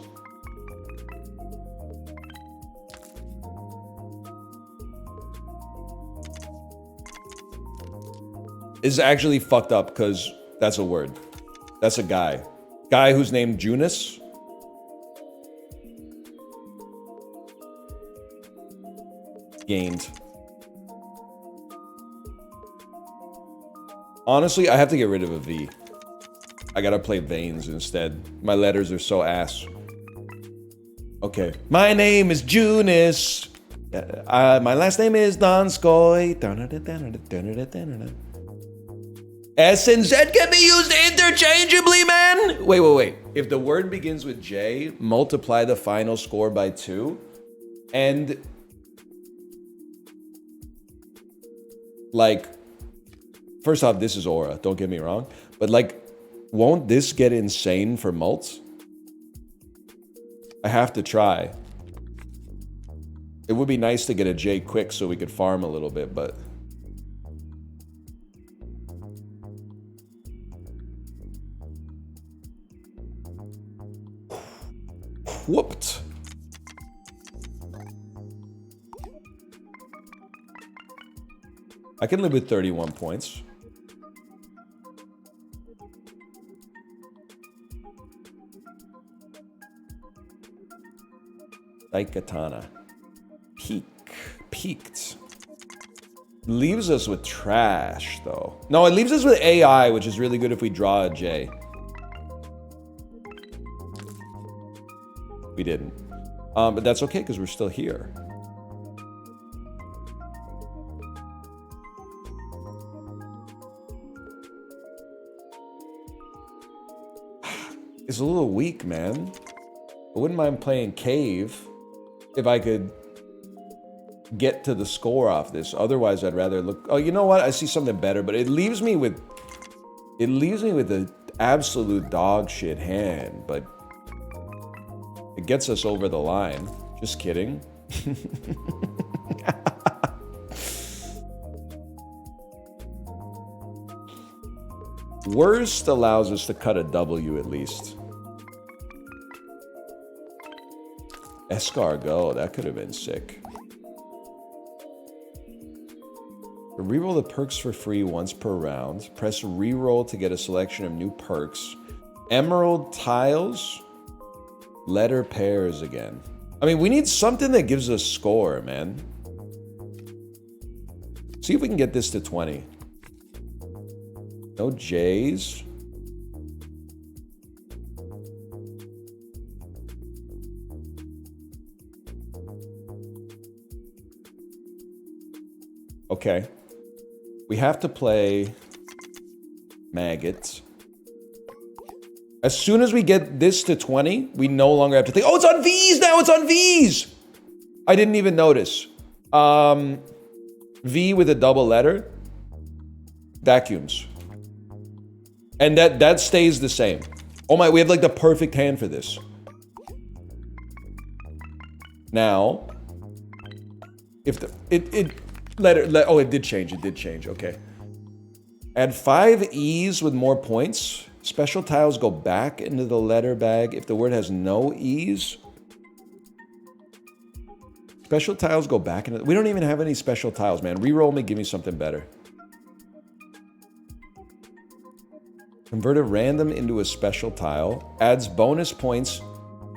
Is actually fucked up because that's a word. That's a guy. Guy who's named Junus. Gained. Honestly, I have to get rid of a V. I gotta play veins instead. My letters are so ass. Okay. My name is Junus. My last name is Donskoy. S and Z can be used interchangeably, man. Wait. If the word begins with J, multiply the final score by 2. And like, first off, this is Aura. Don't get me wrong. But like, won't this get insane for mults? I have to try. It would be nice to get a J quick so we could farm a little bit, but... Whooped. I can live with 31 points. Daikatana. Peaked. Leaves us with trash, though. No, it leaves us with AI, which is really good if we draw a J. We didn't. But that's okay, because we're still here. It's a little weak, man. I wouldn't mind playing Cave if I could get to the score off this. Otherwise, I'd rather look... Oh, you know what? I see something better, but it leaves me with... It leaves me with an absolute dog shit hand, but... It gets us over the line. Just kidding. Worst allows us to cut a W at least. Escargot, that could have been sick. Reroll the perks for free once per round. Press reroll to get a selection of new perks. Emerald tiles. Letter pairs again. I mean, we need something that gives us score, man. See if we can get this to 20. No J's. Okay. We have to play maggots. As soon as we get this to 20, we no longer have to think, oh, it's on V's now, it's on V's! I didn't even notice. V with a double letter. Vacuums. And that stays the same. Oh my, we have like the perfect hand for this. Now, if the, oh, it did change, okay. Add 5 E's with more points. Special tiles go back into the letter bag if the word has no E's. Special tiles go back into... We don't even have any special tiles, man. Reroll me, give me something better. Convert a random into a special tile. Adds bonus points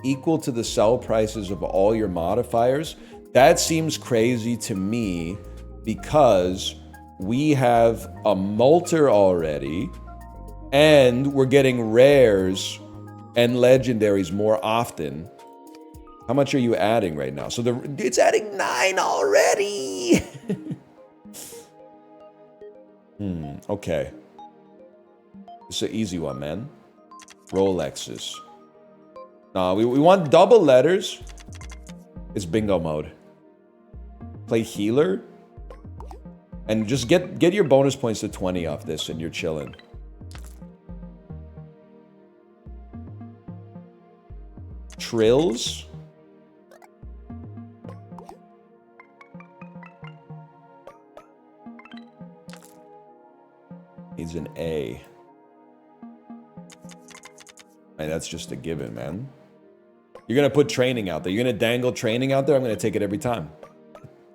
equal to the sell prices of all your modifiers. That seems crazy to me because we have a Molter already and we're getting rares and legendaries more often. How much are you adding right now? So it's adding 9 already. Okay. It's an easy one, man. Rolexes. No, we want double letters. It's bingo mode. Play healer. And just get your bonus points to 20 off this and you're chilling. Trills. Needs an A. And that's just a given, man. You're gonna put training out there. You're gonna dangle training out there. I'm gonna take it every time.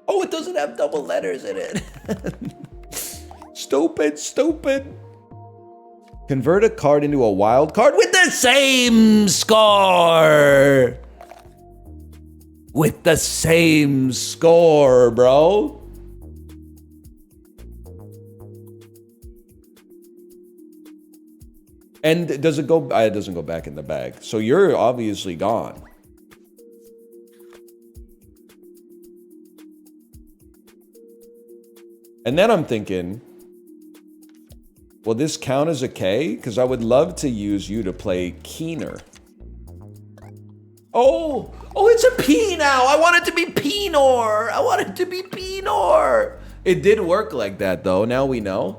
Oh, it doesn't have double letters in it. Stupid. Convert a card into a wild card with the same score. With the same score, bro. And does it go? It doesn't go back in the bag. So you're obviously gone. And then I'm thinking, will this count as a K? Because I would love to use you to play Keener. Oh, it's a P now. I want it to be Pinor. I want it to be Pinor. It did work like that, though. Now we know.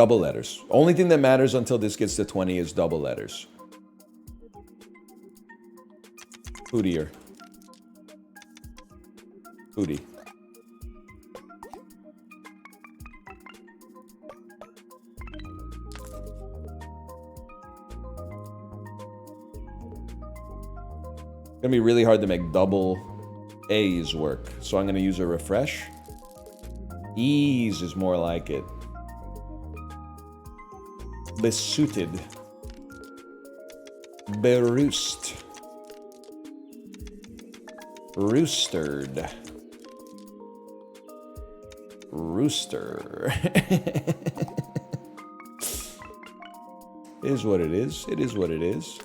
Double letters. Only thing that matters until this gets to 20 is double letters. Hootier. Hootie. It's gonna be really hard to make double A's work, so I'm gonna use a refresh. Ease is more like it. Besuited. Beroost. Roostered. Rooster. Is what it is. It is what it is.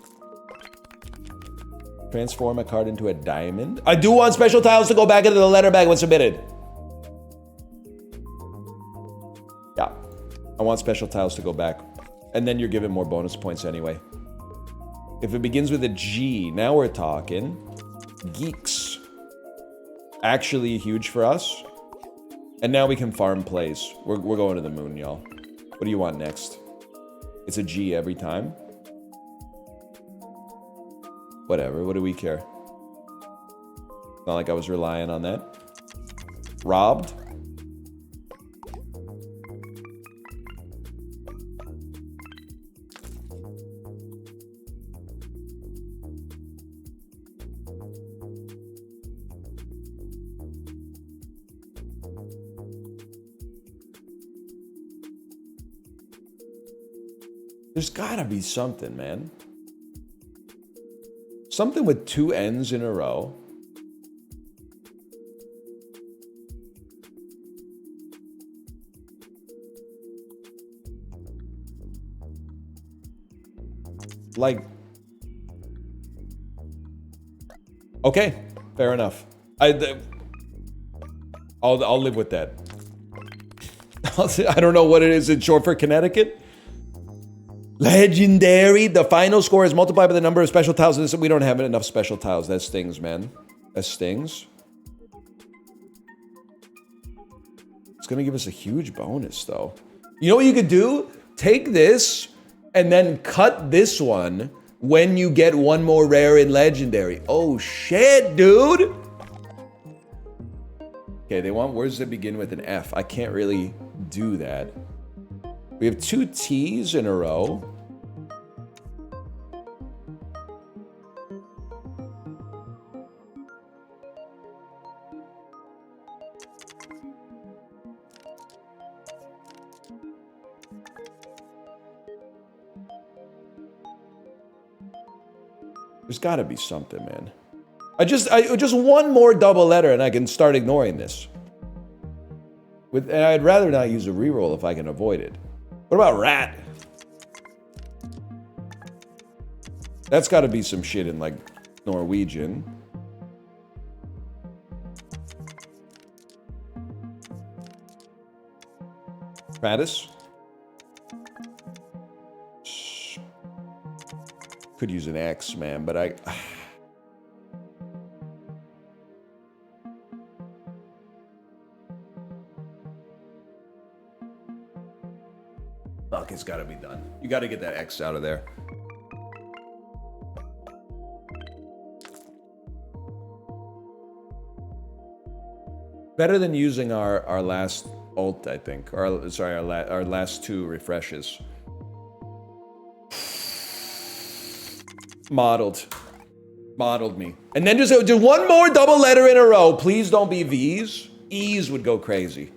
Transform a card into a diamond. I do want special tiles to go back into the letter bag when submitted. Yeah. I want special tiles to go back. And then you're given more bonus points anyway. If it begins with a G, now we're talking. Geeks. Actually huge for us. And now we can farm plays. We're going to the moon, y'all. What do you want next? It's a G every time. Whatever, what do we care? Not like I was relying on that. Robbed. There's gotta be something, man. Something with 2 N's in a row. Like, okay, fair enough. I'll live with that. I don't know what it is in short for Connecticut. Legendary. The final score is multiplied by the number of special tiles. We don't have enough special tiles. That stings, man. That stings. It's gonna give us a huge bonus, though. You know what you could do? Take this and then cut this one when you get one more rare in legendary. Oh shit, dude. Okay, they want words that begin with an F. I can't really do that. We have 2 T's in a row. There's got to be something, man. Just one more double letter and I can start ignoring this. And I'd rather not use a reroll if I can avoid it. What about rat? That's got to be some shit in, like, Norwegian. Kratis? Could use an X, man, but I... Fuck, it's gotta be done. You gotta get that X out of there. Better than using our last ult, I think. Our last 2 refreshes. Modeled me. And then just one more double letter in a row. Please don't be V's. E's would go crazy.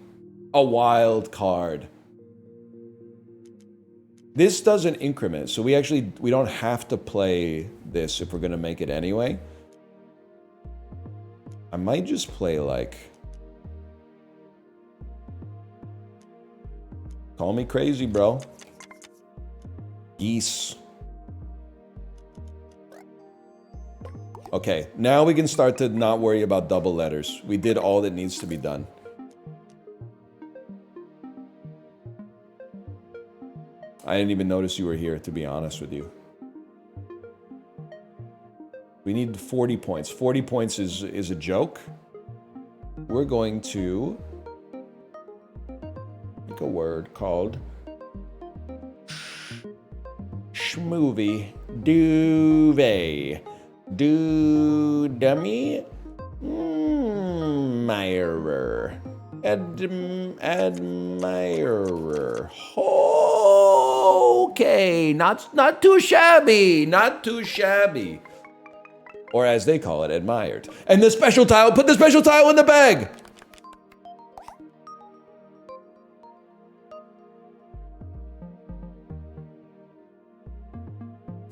A wild card. This doesn't increment, so we don't have to play this if we're gonna make it anyway. I might just play like... Call me crazy, bro. Geese. Okay, now we can start to not worry about double letters. We did all that needs to be done. I didn't even notice you were here, to be honest with you. We need 40 points. 40 points is a joke. We're going to make a word called schmovie. Duvet. Do dummy. Admirer. Admirer. Okay, not too shabby. Not too shabby. Or as they call it, admired. And the special tile, put the special tile in the bag!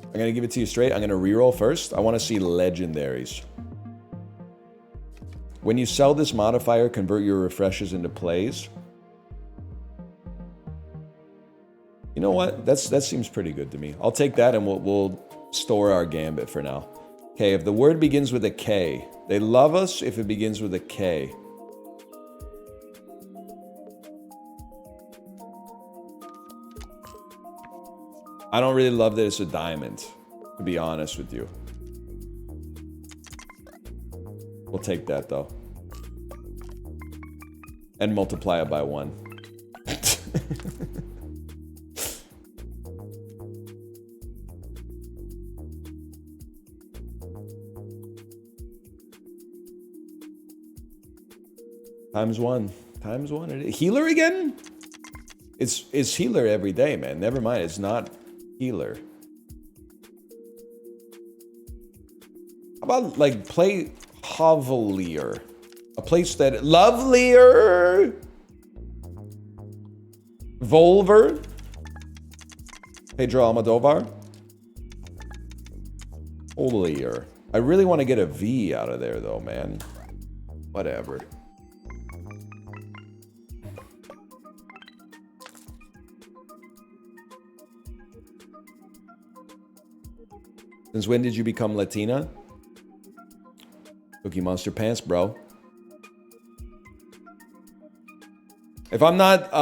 I'm gonna give it to you straight. I'm gonna reroll first. I wanna see legendaries. When you sell this modifier, convert your refreshes into plays. You know what? That seems pretty good to me. I'll take that and we'll store our gambit for now. Okay, if the word begins with a K. They love us if it begins with a K. I don't really love that it's a diamond, to be honest with you. We'll take that, though. And multiply it by 1. Times 1. Times 1. Healer again? It's healer every day, man. Never mind, it's not healer. How about, like, play Hovelier? A place that... Lovelier! Volver? Pedro Almodovar? Holier. I really want to get a V out of there, though, man. Whatever. Since when did you become Latina? Cookie Monster Pants, bro. If I'm not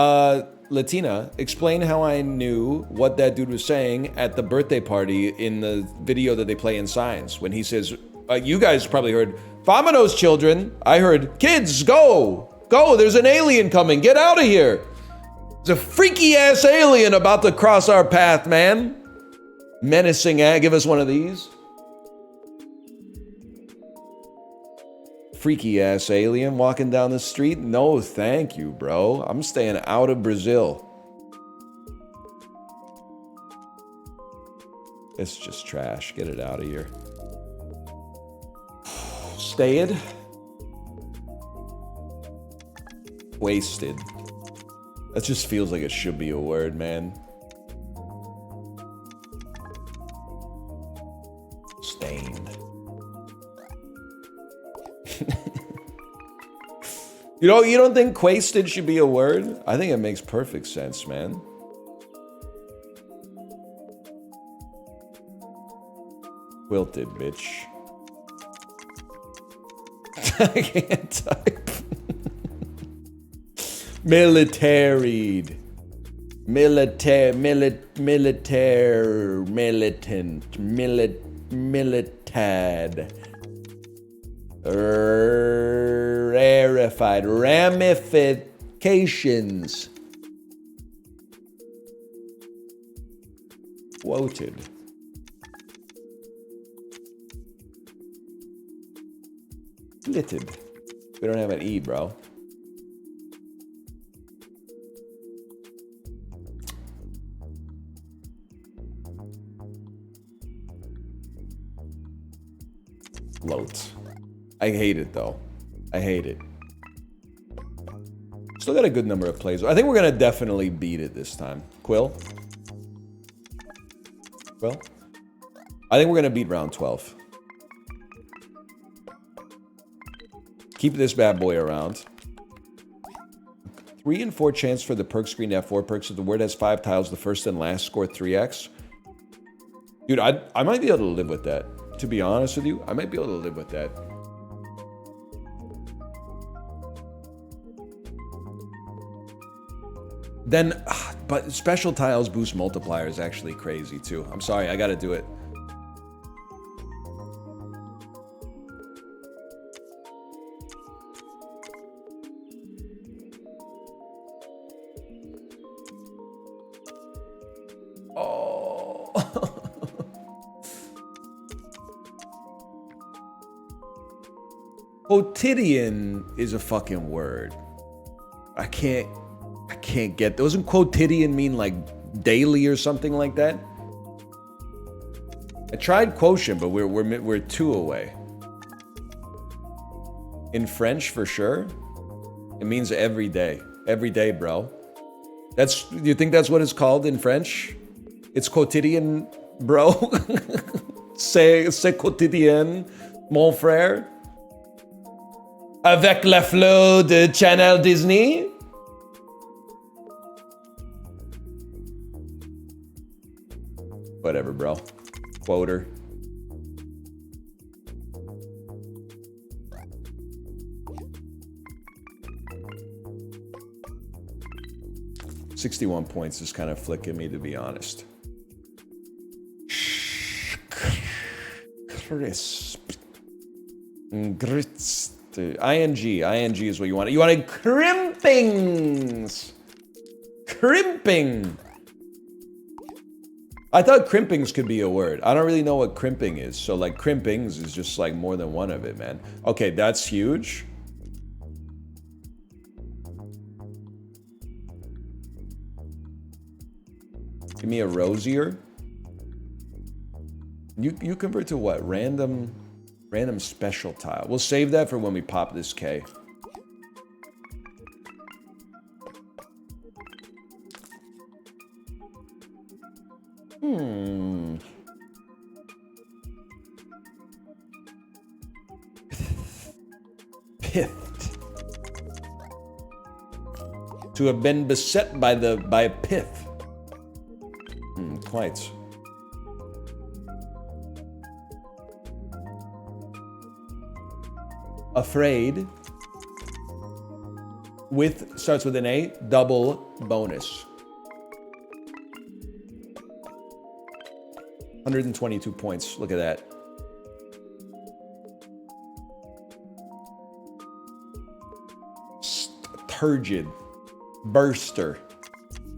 Latina, explain how I knew what that dude was saying at the birthday party in the video that they play in Science. When he says, you guys probably heard, Vamonos, children. I heard, kids, go! Go, there's an alien coming, get out of here! There's a freaky-ass alien about to cross our path, man. Menacing, give us one of these. Freaky ass alien walking down the street? No, thank you, bro. I'm staying out of Brazil. It's just trash. Get it out of here. Stayed. Wasted. That just feels like it should be a word, man. Stained. You don't think quasted should be a word? I think it makes perfect sense, man. Quilted, bitch. I can't type. Militaried. Militant. Militad. Rarefied. Ramifications. Quoted. Litted. We don't have an E, bro. Float. I hate it, though. I hate it. Still got a good number of plays. I think we're going to definitely beat it this time. Quill? Quill? I think we're going to beat round 12. Keep this bad boy around. 3 and 4 chance for the perk screen to have 4 perks. If the word has 5 tiles, the first and last score 3x. Dude, I might be able to live with that. To be honest with you, I might be able to live with that. Then, but special tiles boost multiplier is actually crazy too. I'm sorry, I gotta do it. Oh. Quotidian is a fucking word. I can't get. Doesn't quotidian mean like daily or something like that? I tried quotient, but we're 2 away. In French, for sure, it means every day. Every day, bro. You think that's what it's called in French? It's quotidien, bro. C'est quotidien, mon frère. Avec la fleur de Channel Disney. Whatever, bro. Quoter. $61 points is kind of flicking me, to be honest. Crisp. Grits. ING is what you want. You wanted crimpings. Crimping. I thought crimpings could be a word. I don't really know what crimping is. So like crimpings is just like more than one of it, man. Okay, that's huge. Give me a rosier. You convert to what? Random special tile. We'll save that for when we pop this K. Pithed. To have been beset by pith. Quite. Afraid. Starts with an A, double bonus. 122 points. Look at that. Turgid. Burster.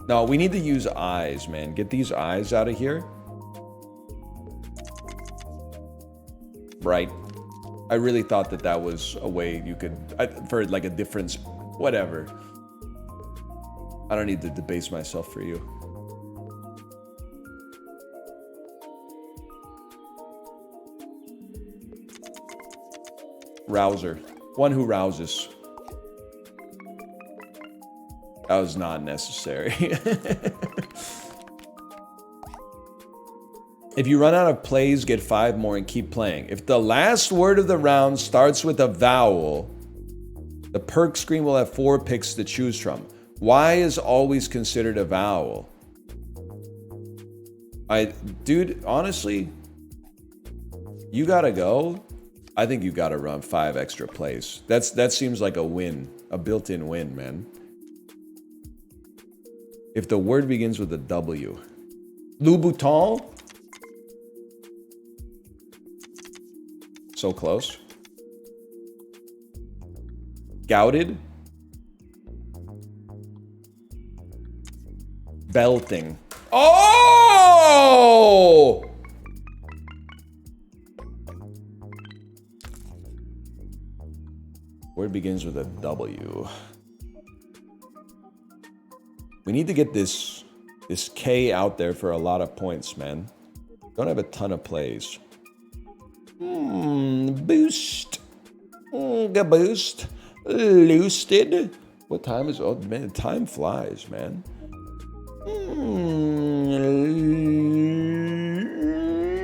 No, we need to use eyes, man. Get these eyes out of here. Right. I really thought that was a way you could, for like a difference, whatever. I don't need to debase myself for you. Rouser. One who rouses. That was not necessary. If you run out of plays, get 5 more and keep playing. If the last word of the round starts with a vowel, the perk screen will have 4 picks to choose from. Y is always considered a vowel. Dude, honestly, you gotta go. I think you gotta run 5 extra plays. That seems like a win, a built-in win, man. If the word begins with a W. Louboutin? So close. Gouted? Belting. Oh! Word begins with a W. We need to get this K out there for a lot of points, man. Don't have a ton of plays. Boost. Boost. Loosted. What time is... Oh, man, time flies, man.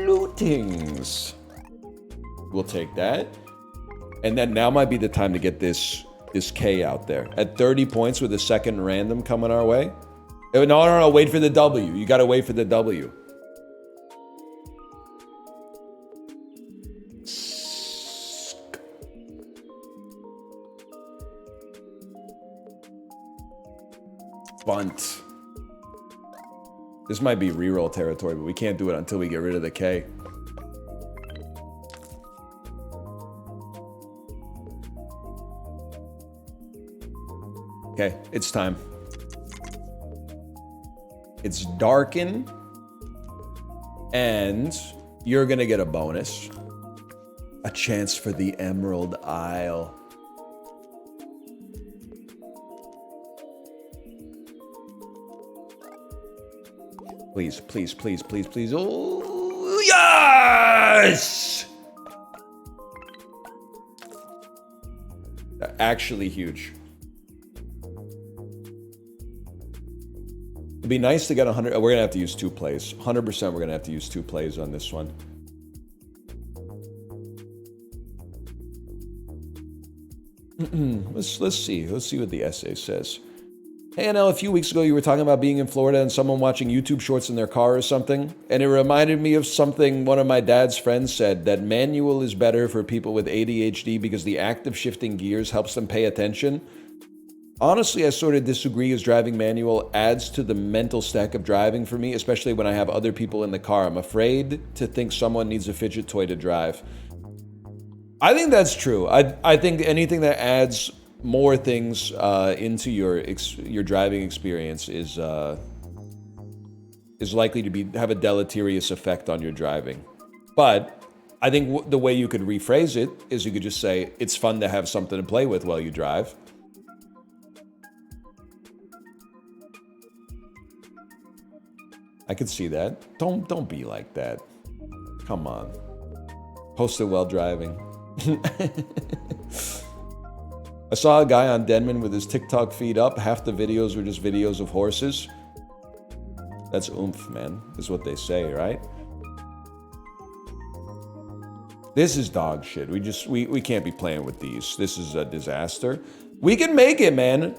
Lootings. We'll take that. And then now might be the time to get this K out there. At 30 points with a second random coming our way. No, wait for the W. You gotta wait for the W. Bunt. This might be reroll territory, but we can't do it until we get rid of the K. Okay, it's time. It's darken, and you're gonna get a bonus. A chance for the Emerald Isle. Please, please, please, please, please. Oh, yes! Actually huge. It'd be nice to get 100. We're going to have to use 2 plays. 100% we're going to have to use 2 plays on this one. Let's see. Let's see what the essay says. Hey, NL, a few weeks ago you were talking about being in Florida and someone watching YouTube shorts in their car or something. And it reminded me of something one of my dad's friends said, that manual is better for people with ADHD because the act of shifting gears helps them pay attention. Honestly, I sort of disagree, as driving manual adds to the mental stack of driving for me, especially when I have other people in the car. I'm afraid to think someone needs a fidget toy to drive. I think that's true. I think anything that adds more things into your driving experience is likely to have a deleterious effect on your driving. But I think the way you could rephrase it is you could just say, it's fun to have something to play with while you drive. I could see that. Don't be like that. Come on. Post it while driving. I saw a guy on Denman with his TikTok feed up. Half the videos were just videos of horses. That's oomph, man, is what they say, right? This is dog shit. We can't be playing with these. This is a disaster. We can make it, man.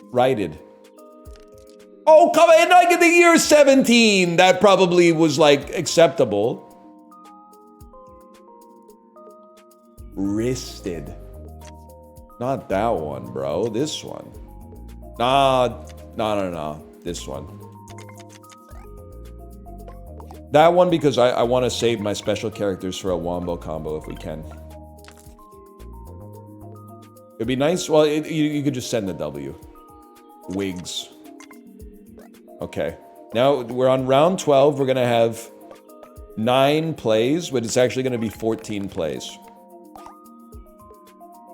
Righted. Oh, come on, like in the year 17, that probably was like acceptable. Wristed. Not that one, bro. This one. Nah. This one. That one because I want to save my special characters for a wombo combo if we can. It'd be nice. Well, you could just send the W. Wigs. Okay. Now we're on round 12. We're going to have 9 plays, but it's actually going to be 14 plays.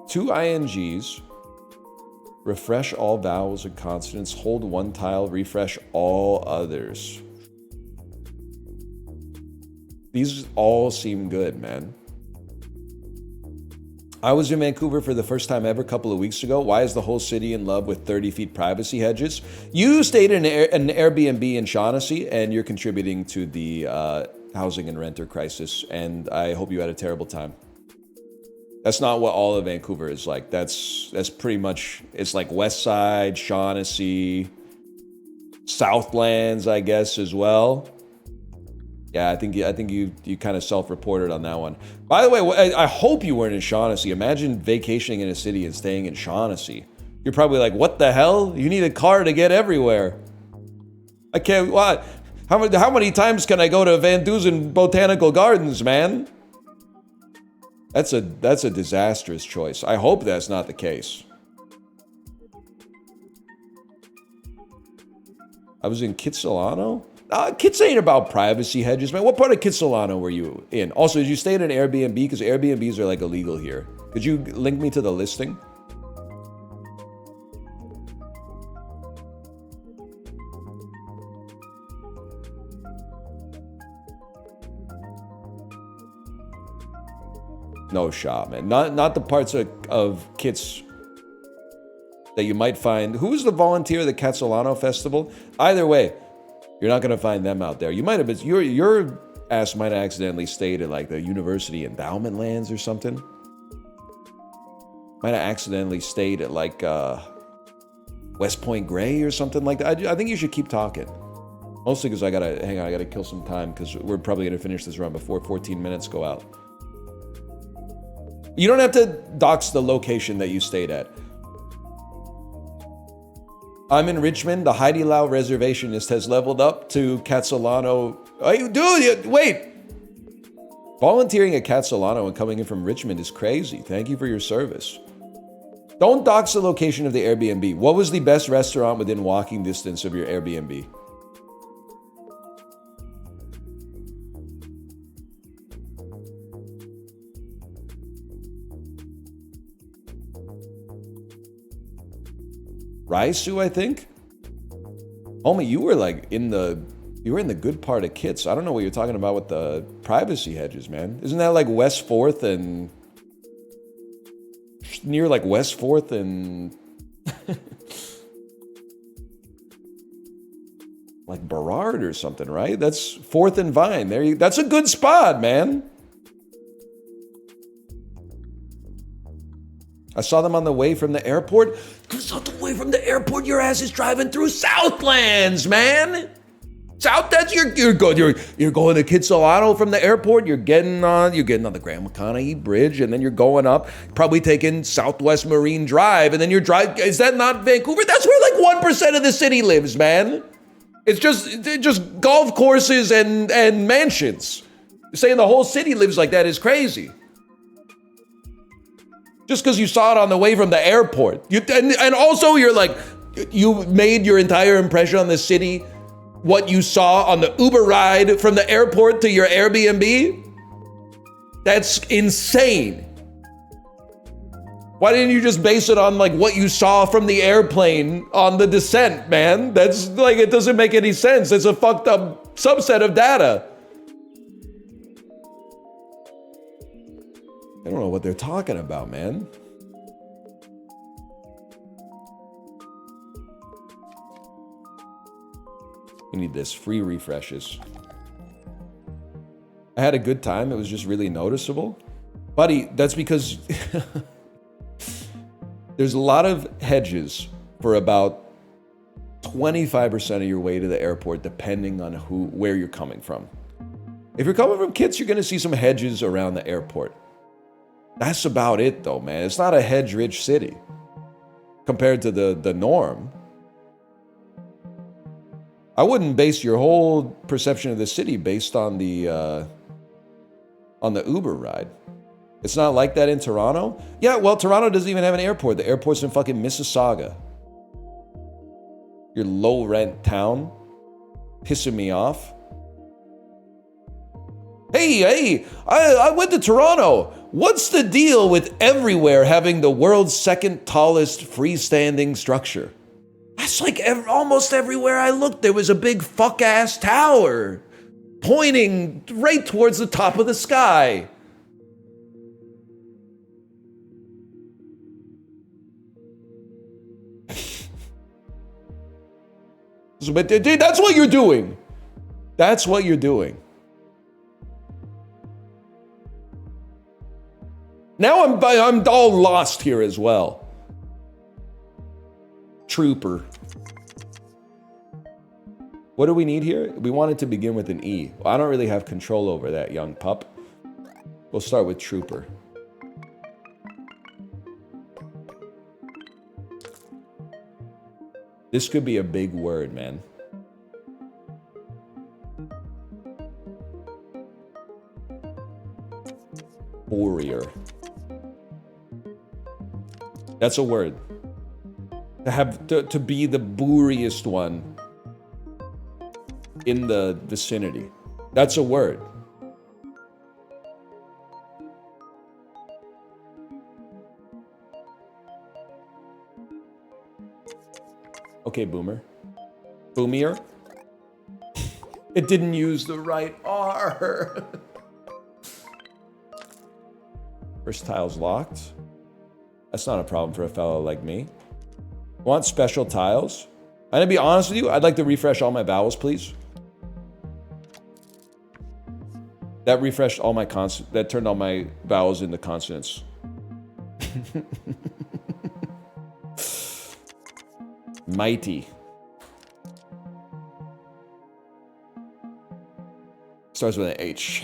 2 INGs, refresh all vowels and consonants, hold 1 tile, refresh all others. These all seem good, man. I was in Vancouver for the first time ever a couple of weeks ago. Why is the whole city in love with 30 feet privacy hedges? You stayed in an Airbnb in Shaughnessy, and you're contributing to the housing and renter crisis, and I hope you had a terrible time. That's not what all of Vancouver is like. That's pretty much, it's like West Side, Shaughnessy, Southlands, I guess, as well. Yeah, I think you kind of self-reported on that one. By the way, I hope you weren't in Shaughnessy. Imagine vacationing in a city and staying in Shaughnessy. You're probably like, what the hell? You need a car to get everywhere. I can't, what? How many times can I go to Van Dusen Botanical Gardens, man? That's a disastrous choice. I hope that's not the case. I was in Kitsilano? Kits ain't about privacy hedges, man. What part of Kitsilano were you in? Also, did you stay in an Airbnb? Because Airbnbs are like illegal here. Could you link me to the listing? No shot, man. Not the parts of Kits that you might find. Who was the volunteer at the Catsalano Festival? Either way, you're not going to find them out there. You might have been, your ass might have accidentally stayed at like the University Endowment Lands or something. Might have accidentally stayed at like West Point Gray or something like that. I think you should keep talking. Mostly because I gotta kill some time because we're probably going to finish this run before 14 minutes go out. You don't have to dox the location that you stayed at. I'm in Richmond. The Heidi Lau reservationist has leveled up to Catsalano. Oh, dude, wait. Volunteering at Catsalano and coming in from Richmond is crazy. Thank you for your service. Don't dox the location of the Airbnb. What was the best restaurant within walking distance of your Airbnb? Raisu, I think. Homie, you were like in the good part of Kits. I don't know what you're talking about with the privacy hedges, man. Isn't that like West 4th and near like West 4th and like Burrard or something, right? That's 4th and Vine. That's a good spot, man. I saw them on the way from the airport. Because on the way from the airport, your ass is driving through Southlands, man. That's you're going to Kitsilano from the airport. You're getting on the Grand McConaughey Bridge, and then you're going up, probably taking Southwest Marine Drive, and then you're driving. Is that not Vancouver? That's where like 1% of the city lives, man. It's just golf courses and mansions. Saying the whole city lives like that is crazy. Just because you saw it on the way from the airport. And also you're like, you made your entire impression on the city what you saw on the Uber ride from the airport to your Airbnb? That's insane. Why didn't you just base it on like what you saw from the airplane on the descent, man? That's like, it doesn't make any sense. It's a fucked up subset of data. I don't know what they're talking about, man. We need this. Free refreshes. I had a good time. It was just really noticeable. Buddy, that's because there's a lot of hedges for about 25% of your way to the airport, depending on where you're coming from. If you're coming from Kits, you're going to see some hedges around the airport. That's about it, though, man. It's not a hedge-rich city compared to the norm. I wouldn't base your whole perception of the city based on the Uber ride. It's not like that in Toronto. Yeah, well, Toronto doesn't even have an airport. The airport's in fucking Mississauga. Your low-rent town. Pissing me off. Hey, I went to Toronto. What's the deal with everywhere having the world's second tallest freestanding structure? That's like almost everywhere I looked, there was a big fuck-ass tower pointing right towards the top of the sky. But that's what you're doing. That's what you're doing. Now I'm all lost here as well. Trooper. What do we need here? We want it to begin with an E. Well, I don't really have control over that, young pup. We'll start with Trooper. This could be a big word, man. Warrior. That's a word. To be the booriest one in the vicinity. That's a word. Okay, boomer. Boomier. It didn't use the right R. First tile's locked. That's not a problem for a fellow like me. Want special tiles? I'm gonna be honest with you, I'd like to refresh all my vowels, please. That refreshed all my that turned all my vowels into consonants. Mighty. Starts with an H.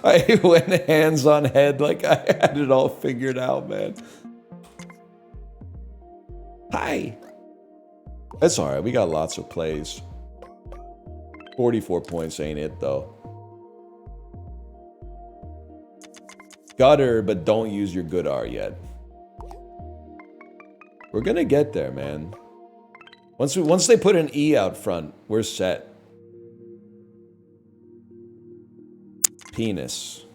I went hands on head like I had it all figured out, man. Hi. That's all right. We got lots of plays. 44 points ain't it, though. Gutter, but don't use your good R yet. We're gonna get there, man. Once they put an E out front, we're set. Penis.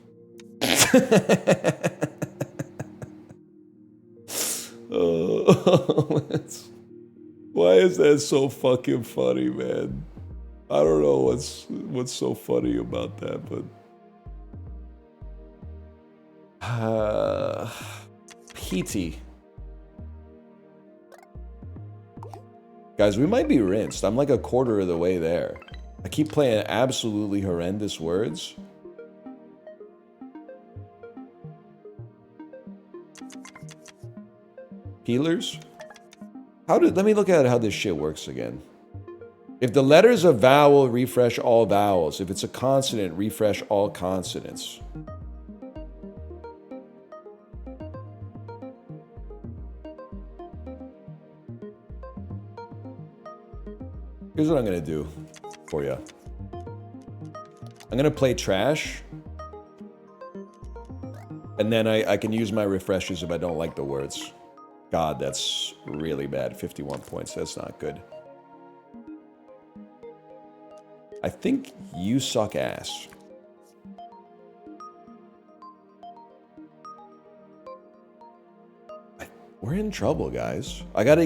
That's so fucking funny, man. I don't know what's so funny about that, but PT. Guys, we might be rinsed. I'm like a quarter of the way there. I keep playing absolutely horrendous words. Healers? Let me look at how this shit works again. If the letter's a vowel, refresh all vowels. If it's a consonant, refresh all consonants. Here's what I'm gonna do for you. I'm gonna play trash. And then I can use my refreshes if I don't like the words. God, that's really bad. 51 points. That's not good. I think you suck ass. We're in trouble, guys. I got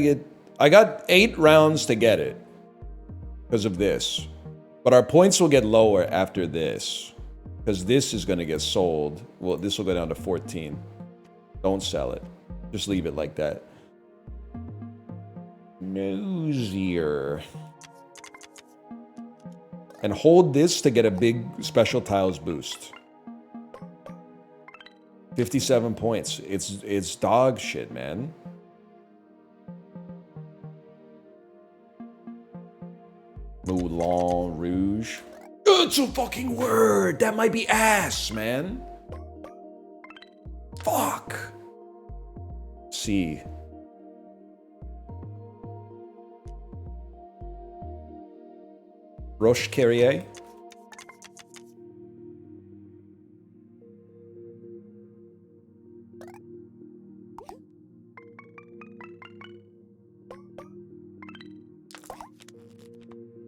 8 rounds to get it because of this. But our points will get lower after this because this is going to get sold. Well, this will go down to 14. Don't sell it. Just leave it like that. Nosier. And hold this to get a big special tiles boost. 57 points. It's dog shit, man. Moulin Rouge. It's a fucking word. That might be ass, man. Fuck. C. Roche Carrier.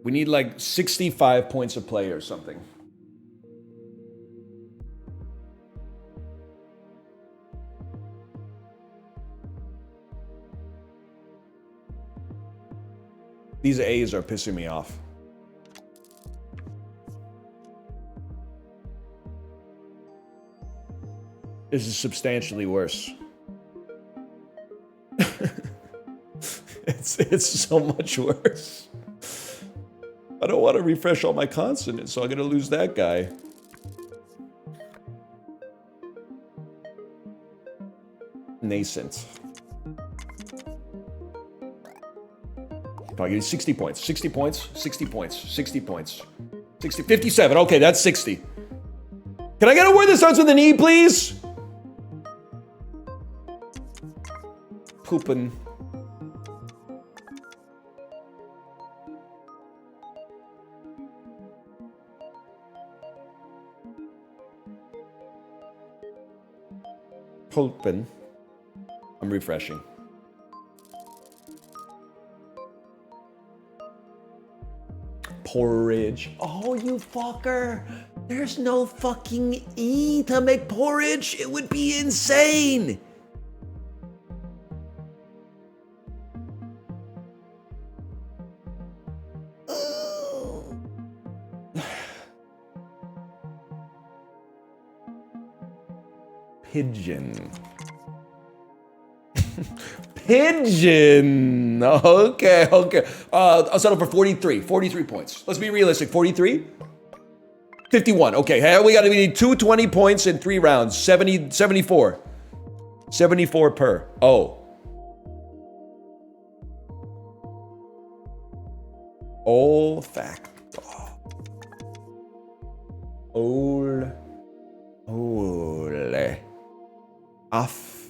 We need like 65 points a play or something. These A's are pissing me off. This is substantially worse. It's so much worse. I don't want to refresh all my consonants, so I'm gonna lose that guy. Nascent. I'll give you 60 points. 60 points, 60 points, 60 points. 60, 57. Okay, that's 60. Can I get a word that starts with an E, please? Poopin'. Poopin'. I'm refreshing. Porridge. Oh, you fucker. There's no fucking E to make porridge. It would be insane. Pigeon. Pigeon. Okay. I'll settle for 43. 43 points. Let's be realistic. 43? 51. Okay. Hey, we need 220 points in 3 rounds. 74. 74 per. Oh. Olfacto. Ole. Off.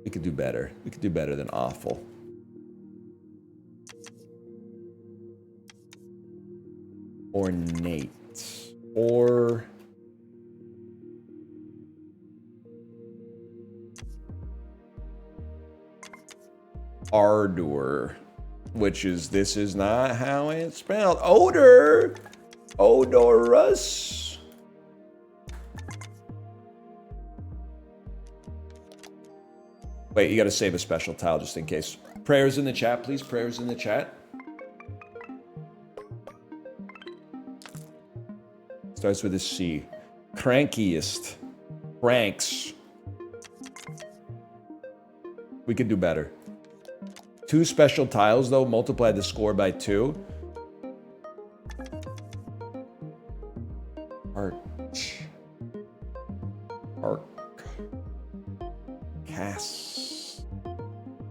We could do better. We could do better than awful. Ornate. Or... ardor. Which is, this is not how it's spelled. Odor! Odorous. Wait, you gotta save a special tile just in case. Prayers in the chat, please. Prayers in the chat. Starts with a C. Crankiest. Cranks. We could do better. 2 special tiles, though. Multiply the score by 2. Arch. Arc. Cast.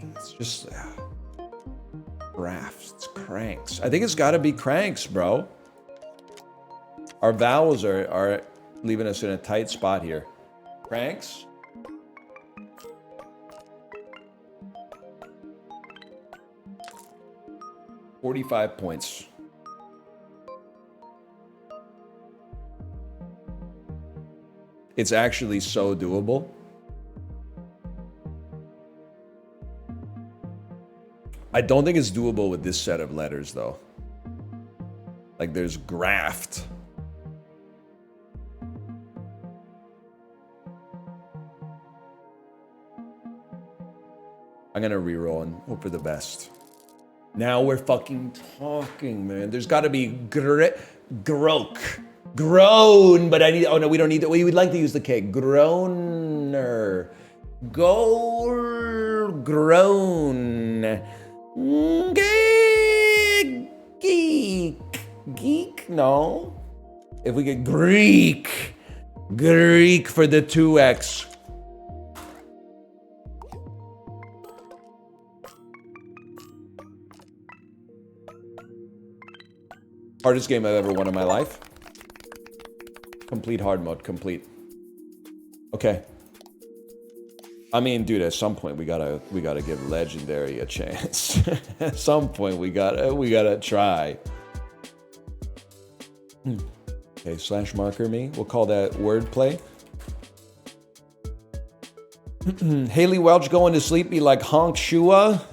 It's just... Rafts. It's cranks. I think it's got to be cranks, bro. Our vowels are leaving us in a tight spot here. Cranks? $45 points. It's actually so doable. I don't think it's doable with this set of letters, though. Like, there's graft. I'm gonna reroll and hope for the best. Now we're fucking talking, man. There's got to be grok. Groan, but I need... Oh, no, we don't need... We would like to use the K. Groaner. Groan. Geek. Geek? No. If we get Greek. Greek for the 2x. Hardest game I've ever won in my life. Complete hard mode, complete. Okay. I mean, dude, at some point we gotta give Legendary a chance. At some point we gotta try. Okay, slash marker me. We'll call that wordplay. Haley Welch going to sleep be like honk shua.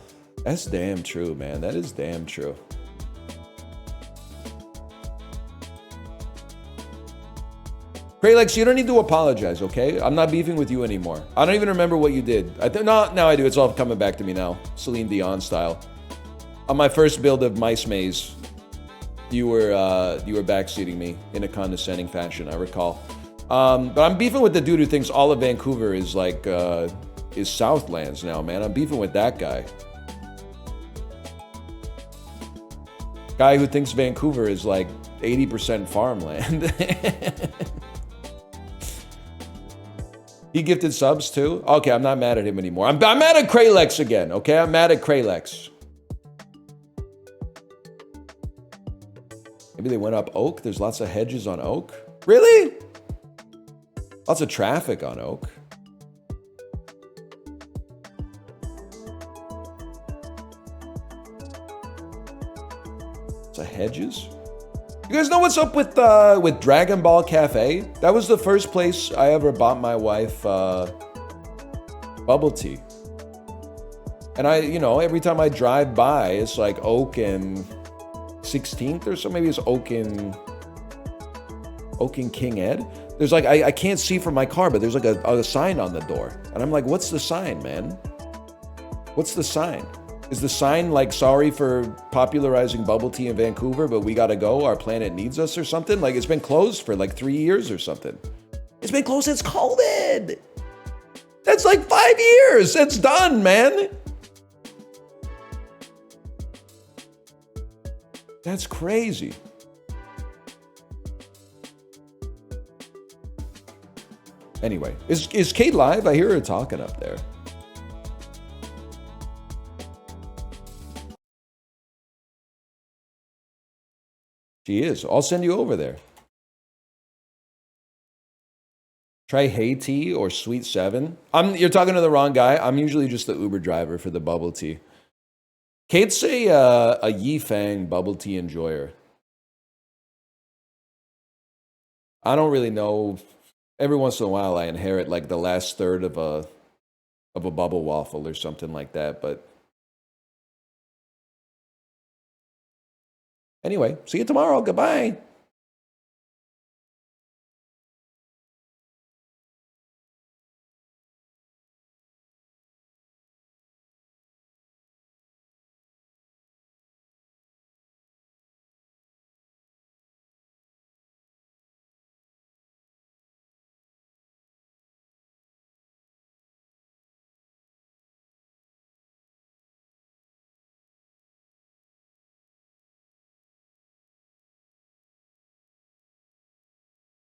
That's damn true, man. That is damn true. Kralex, you don't need to apologize, okay? I'm not beefing with you anymore. I don't even remember what you did. No, now I do. It's all coming back to me now. Celine Dion style. On my first build of Mice Maze, you were backseating me in a condescending fashion, I recall. But I'm beefing with the dude who thinks all of Vancouver is like, is Southlands now, man. I'm beefing with that guy. Guy who thinks Vancouver is like 80% farmland. He gifted subs too? Okay, I'm not mad at him anymore. I'm mad at Kralex again, okay? I'm mad at Kralex. Maybe they went up Oak? There's lots of hedges on Oak? Really? Lots of traffic on Oak. Lots of hedges? You guys know what's up with Dragon Ball Cafe? That was the first place I ever bought my wife bubble tea. And every time I drive by, it's like Oak and 16th or so. Maybe it's Oak and King Ed. There's like, I can't see from my car, but there's like a sign on the door. And I'm like, what's the sign, man? What's the sign? Is the sign like, sorry for popularizing bubble tea in Vancouver, but we gotta go, our planet needs us or something? Like, it's been closed for like 3 years or something. It's been closed since COVID. That's like 5 years. It's done, man. That's crazy. Anyway, is Kate live? I hear her talking up there. She is. I'll send you over there. Try Haiti or Sweet 7. You're talking to the wrong guy. I'm usually just the Uber driver for the bubble tea. Kate's a Yifang bubble tea enjoyer. I don't really know. Every once in a while, I inherit like the last third of a bubble waffle or something like that. But anyway, see you tomorrow. Goodbye.